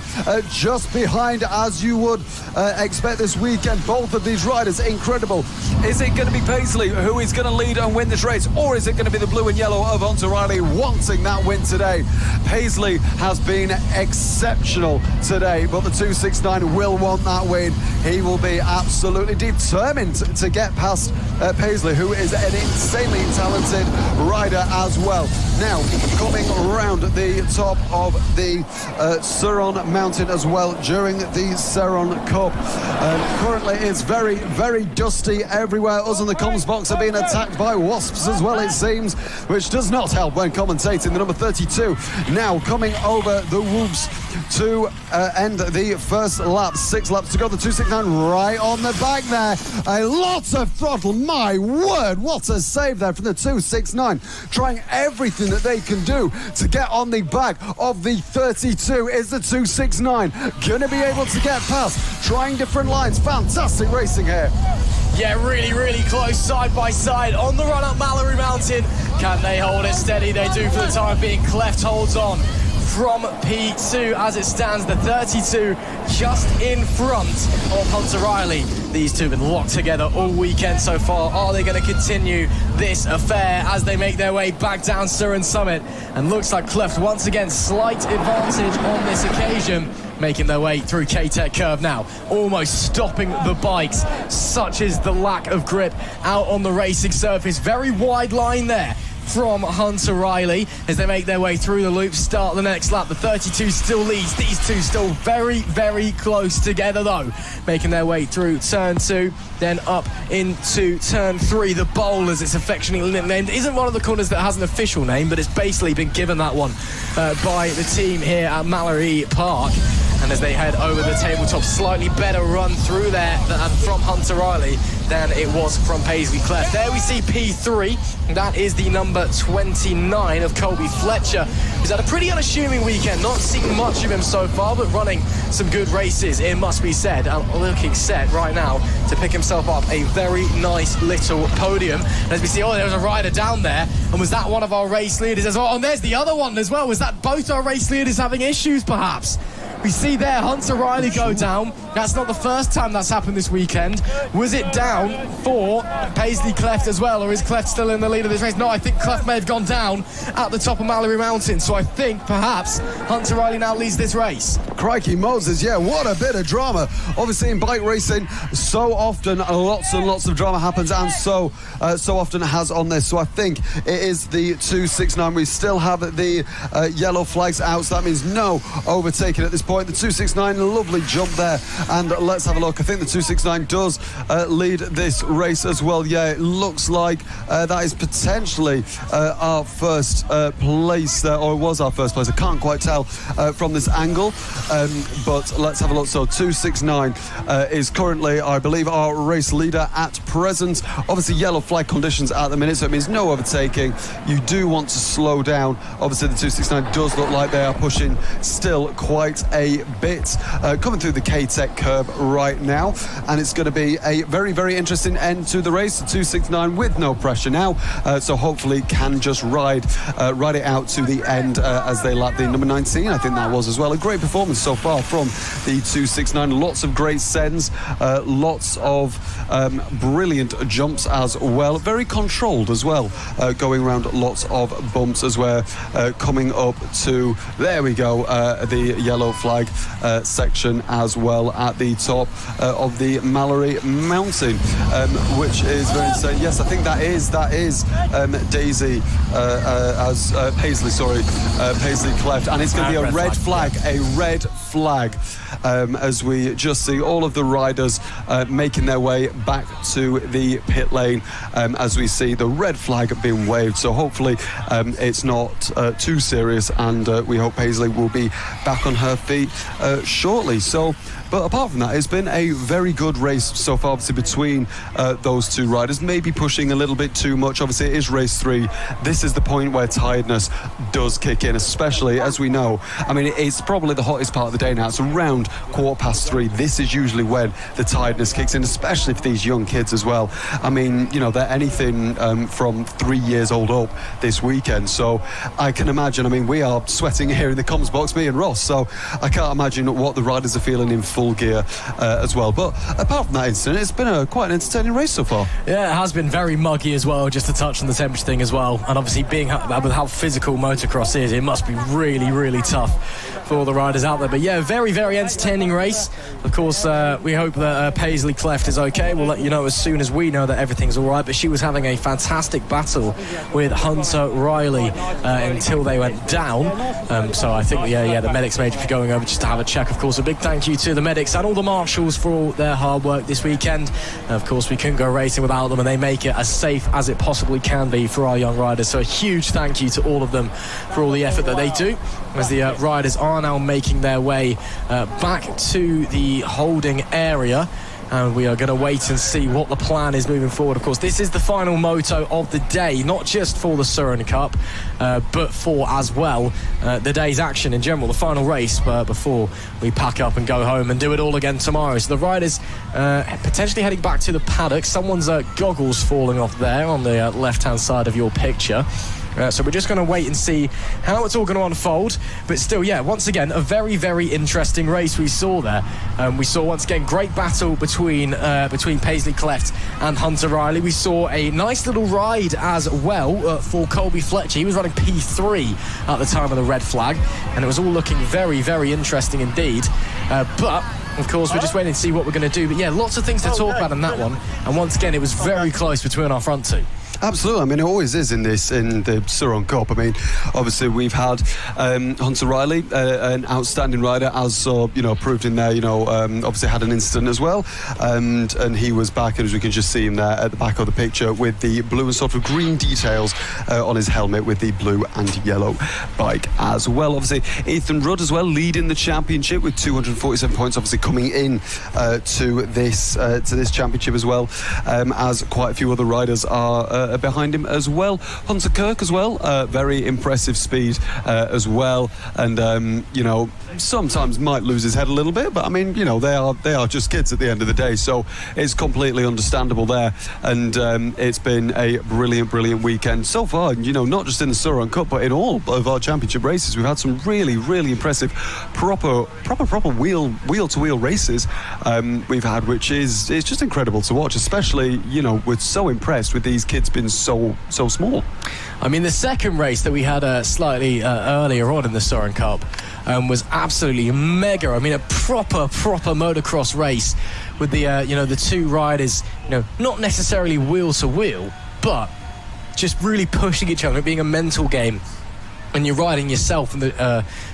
just behind, as you would expect this weekend. Both of these riders incredible. Is it going to be Paisley who is going to lead and win this race, or is it going to be the blue and yellow of Hunter Riley wanting that win today? Paisley has been exceptional today, but the 269 will want that win. He will be absolutely determined to get past Paisley, who is an insanely talented rider as well. Now, coming around the top of the Suron Mountain as well during the Seron Cup. Currently, it's very, very dusty everywhere. Us in the comms box are being attacked by wasps as well, it seems, which does not help when commentating. The number 32 now coming over the whoops to end the first lap. 6 laps to go. The 269 right on the back there. A lot of throttle. My word, what a save there from the 269. Trying everything that they can do to get on the back of the 32. Is the 269 going to be able to get past? Trying different lines. Fantastic racing here. Yeah, really, really close, side by side on the run up Mallor-E Mountain. Can they hold it steady? They do for the time being. Cleft holds on from P2 as it stands. The 32 just in front of Hunter Riley. These two have been locked together all weekend so far. Are they going to continue this affair as they make their way back down Surin Summit? And looks like Cleft once again slight advantage on this occasion, making their way through K-Tech Curve now, almost stopping the bikes. Such is the lack of grip out on the racing surface. Very wide line there from Hunter Riley as they make their way through the loop, start the next lap. The 32 still leads. These two still very, very close together though, making their way through turn 2, then up into turn 3. The Bowl, as it's affectionately named, isn't one of the corners that has an official name, but it's basically been given that one by the team here at Mallor-E Park. And as they head over the tabletop, slightly better run through there from Hunter Riley than it was from Paisley Cleft. There we see P3. That is the number 29 of Colby Fletcher, who's had a pretty unassuming weekend. Not seen much of him so far, but running some good races, it must be said. Looking set right now to pick himself up a very nice little podium. And as we see, there was a rider down there. And was that one of our race leaders as well? And there's the other one as well. Was that both our race leaders having issues, perhaps? We see there Hunter Riley go down. That's not the first time that's happened this weekend. Was it down for Paisley Cleft as well, or is Cleft still in the lead of this race? No, I think Cleft may have gone down at the top of Mallor-E Mountain, so I think perhaps Hunter Riley now leads this race. Crikey Moses, yeah, what a bit of drama. Obviously in bike racing, so often lots and lots of drama happens, and so often it has on this. So I think it is the 269. We still have the yellow flags out, so that means no overtaking at this point. The 269, a lovely jump there, and let's have a look. I think the 269 does lead this race as well. Yeah, it looks like that is potentially our first place, or it was our first place. I can't quite tell from this angle, but let's have a look. So 269 is currently, I believe, our race leader at present. Obviously yellow flag conditions at the minute, so it means no overtaking. You do want to slow down. Obviously the 269 does look like they are pushing still quite a bit, coming through the K-Tech curve right now, and it's going to be a very, very interesting end to the race. The 269 with no pressure now, so hopefully can just ride it out to the end as they lap the number 19. I think that was as well a great performance so far from the 269. Lots of great sends, lots of brilliant jumps as well, very controlled as well, going around lots of bumps as we're coming up to, there we go, the yellow flag section as well at the top of the Mallor-E Mountain, which is very insane. Yes, I think that is Daisy as Paisley Cleft, and it's going to be a red flag, as we just see all of the riders making their way back to the pit lane, as we see the red flag being waved. So hopefully it's not too serious, and we hope Paisley will be back on her feet compete shortly. So, but apart from that, it's been a very good race so far, obviously, between those two riders, maybe pushing a little bit too much. Obviously, it is race 3. This is the point where tiredness does kick in, especially, as we know, I mean, it's probably the hottest part of the day now. It's around 3:15. This is usually when the tiredness kicks in, especially for these young kids as well. I mean, you know, they're anything from 3 years old up this weekend. So I can imagine, I mean, we are sweating here in the comms box, me and Ross, so I can't imagine what the riders are feeling in full gear as well. But apart from that incident, it's been quite an entertaining race so far. Yeah, it has been very muggy as well, just to touch on the temperature thing as well. And obviously, being with how physical motocross is, it must be really, really tough for all the riders out there. But yeah, very, very entertaining race. Of course, we hope that Paisley Cleft is okay. We'll let you know as soon as we know that everything's all right. But she was having a fantastic battle with Hunter Riley until they went down. So I think, the medics may be going over just to have a check. Of course, a big thank you to the medics and all the marshals for all their hard work this weekend. Of course, we couldn't go racing without them, and they make it as safe as it possibly can be for our young riders. So a huge thank you to all of them for all the effort that they do, as the riders are now making their way back to the holding area. And we are going to wait and see what the plan is moving forward. Of course, this is the final moto of the day, not just for the Surin Cup, but for as well the day's action in general, the final race before we pack up and go home and do it all again tomorrow. So the riders potentially heading back to the paddock. Someone's goggles falling off there on the left-hand side of your picture. So we're just going to wait and see how it's all going to unfold. But still, once again, a very, very interesting race we saw there. We saw, once again, great battle between Paisley Cleft and Hunter Riley. We saw a nice little ride as well for Colby Fletcher. He was running P3 at the time of the red flag, and it was all looking very, very interesting indeed. But of course, we're just waiting to see what we're going to do. But lots of things to talk about in that one. And once again, it was very close between our front two. Absolutely. I mean, it always is in the Surin Cup. I mean, obviously we've had Hunter Riley, an outstanding rider, as proved in there. Obviously had an incident as well, and he was back, and as we can just see him there at the back of the picture with the blue and sort of green details on his helmet with the blue and yellow bike as well. Obviously, Ethan Rudd as well leading the championship with 247 points. Obviously coming in to this championship as well, as quite a few other riders are behind him as well. Hunter Kirk as well, very impressive speed as well, and sometimes might lose his head a little bit, but I mean, they are just kids at the end of the day, so it's completely understandable there. And it's been a brilliant weekend so far, not just in the Surin Cup, but in all of our championship races. We've had some really impressive proper wheel to wheel races we've had, which is just incredible to watch, especially we're so impressed with these kids being so small. I mean, the second race that we had slightly earlier on in the Surin Cup was absolutely mega. I mean, a proper motocross race with the two riders, not necessarily wheel to wheel, but just really pushing each other, being a mental game. And you're riding yourself, and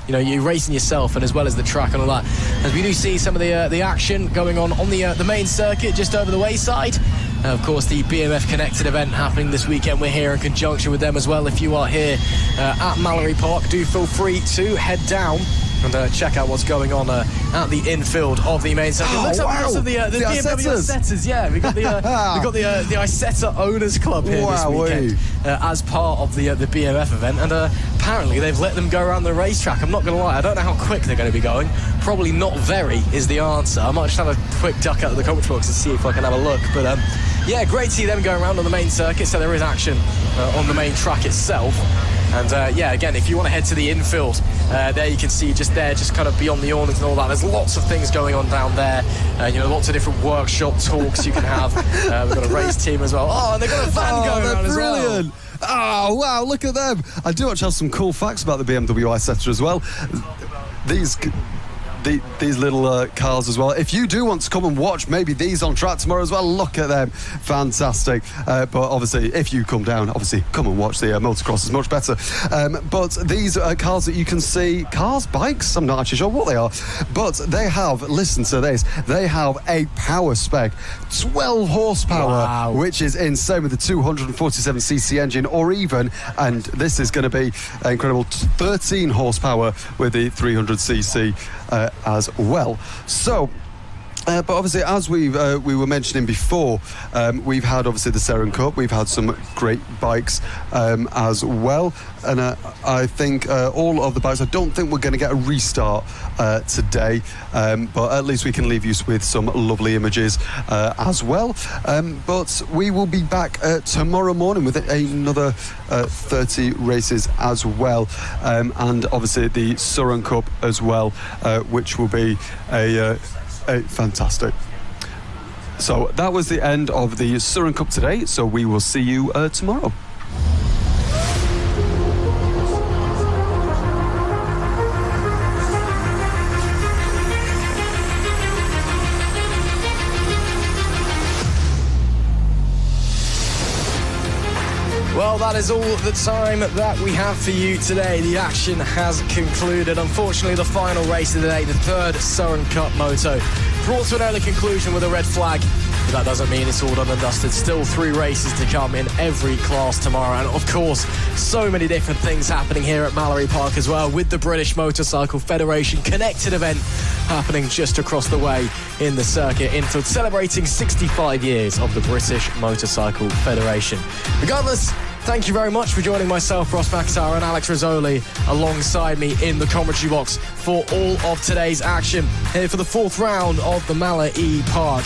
you're racing yourself, and as well as the track and all that. As we do see some of the action going on the main circuit just over the wayside. Of course, the BMF Connected event happening this weekend. We're here in conjunction with them as well. If you are here at Mallor-E Park, do feel free to head down and check out what's going on at the infield of the main circuit. Looks like lots of the BMW Isetas. Yeah, we got the Isetta Owners Club here this weekend as part of the BMF event, and apparently they've let them go around the racetrack. I'm not going to lie, I don't know how quick they're going to be going. Probably not very is the answer. I might just have a quick duck out of the commentary box and see if I can have a look. But great to see them going around on the main circuit. So there is action on the main track itself. And again, if you want to head to the infield, there you can see just kind of beyond the awnings and all that, there's lots of things going on down there. Lots of different workshop talks you can have. We've got a race team as well. Oh, and they've got a van going around as well. Brilliant. Oh, wow, look at them. I do actually have some cool facts about the BMW Isetta as well. These little cars as well. If you do want to come and watch maybe these on track tomorrow as well, look at them. Fantastic. But obviously, if you come down, obviously come and watch the motocross is much better. But these cars that you can see, bikes, I'm not actually sure what they are, but they have, listen to this, they have a power spec 12 horsepower, wow, which is insane, with the 247cc engine, or even, and this is going to be incredible, 13 horsepower with the 300cc as well. So, but obviously, as we were mentioning before, we've had obviously the Seren Cup. We've had some great bikes as well, and I think all of the bikes. I don't think we're going to get a restart today, but at least we can leave you with some lovely images as well. But we will be back tomorrow morning with another 30 races as well, and obviously the Seren Cup as well, which will be a fantastic. So that was the end of the Seren Cup today, so we will see you tomorrow. Well, that is all the time that we have for you today. The action has concluded. Unfortunately, the final race of the day, the third Seren Cup Moto, brought to an early conclusion with a red flag. But that doesn't mean it's all done and dusted. Still 3 races to come in every class tomorrow. And of course, so many different things happening here at Mallor-E Park as well, with the British Motorcycle Federation connected event happening just across the way in the circuit infield, celebrating 65 years of the British Motorcycle Federation. Regardless, thank you very much for joining myself, Ross McIntyre, and Alex Rizzoli alongside me in the commentary box for all of today's action here for the 4th round of the Mallor-E Park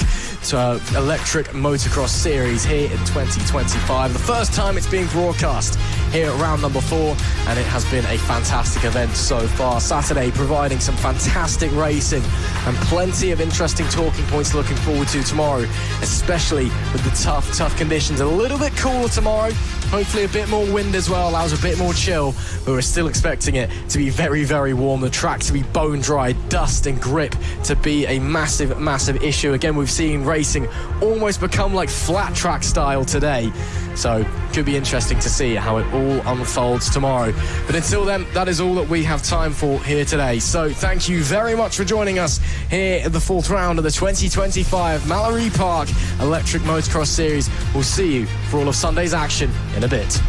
Electric Motocross Series here in 2025. The first time it's being broadcast here at round number 4, and it has been a fantastic event so far. Saturday providing some fantastic racing and plenty of interesting talking points looking forward to tomorrow, especially with the tough conditions. A little bit cooler tomorrow, hopefully a bit more wind as well, allows a bit more chill, but we're still expecting it to be very, very warm, the track to be bone dry, dust and grip to be a massive issue. Again, we've seen racing almost become like flat track style today, so could be interesting to see how it all unfolds tomorrow. But until then, that is all that we have time for here today. So thank you very much for joining us here at the 4th round of the 2025 Mallor-E Park Electric Motocross Series. We'll see you for all of Sunday's action in a bit.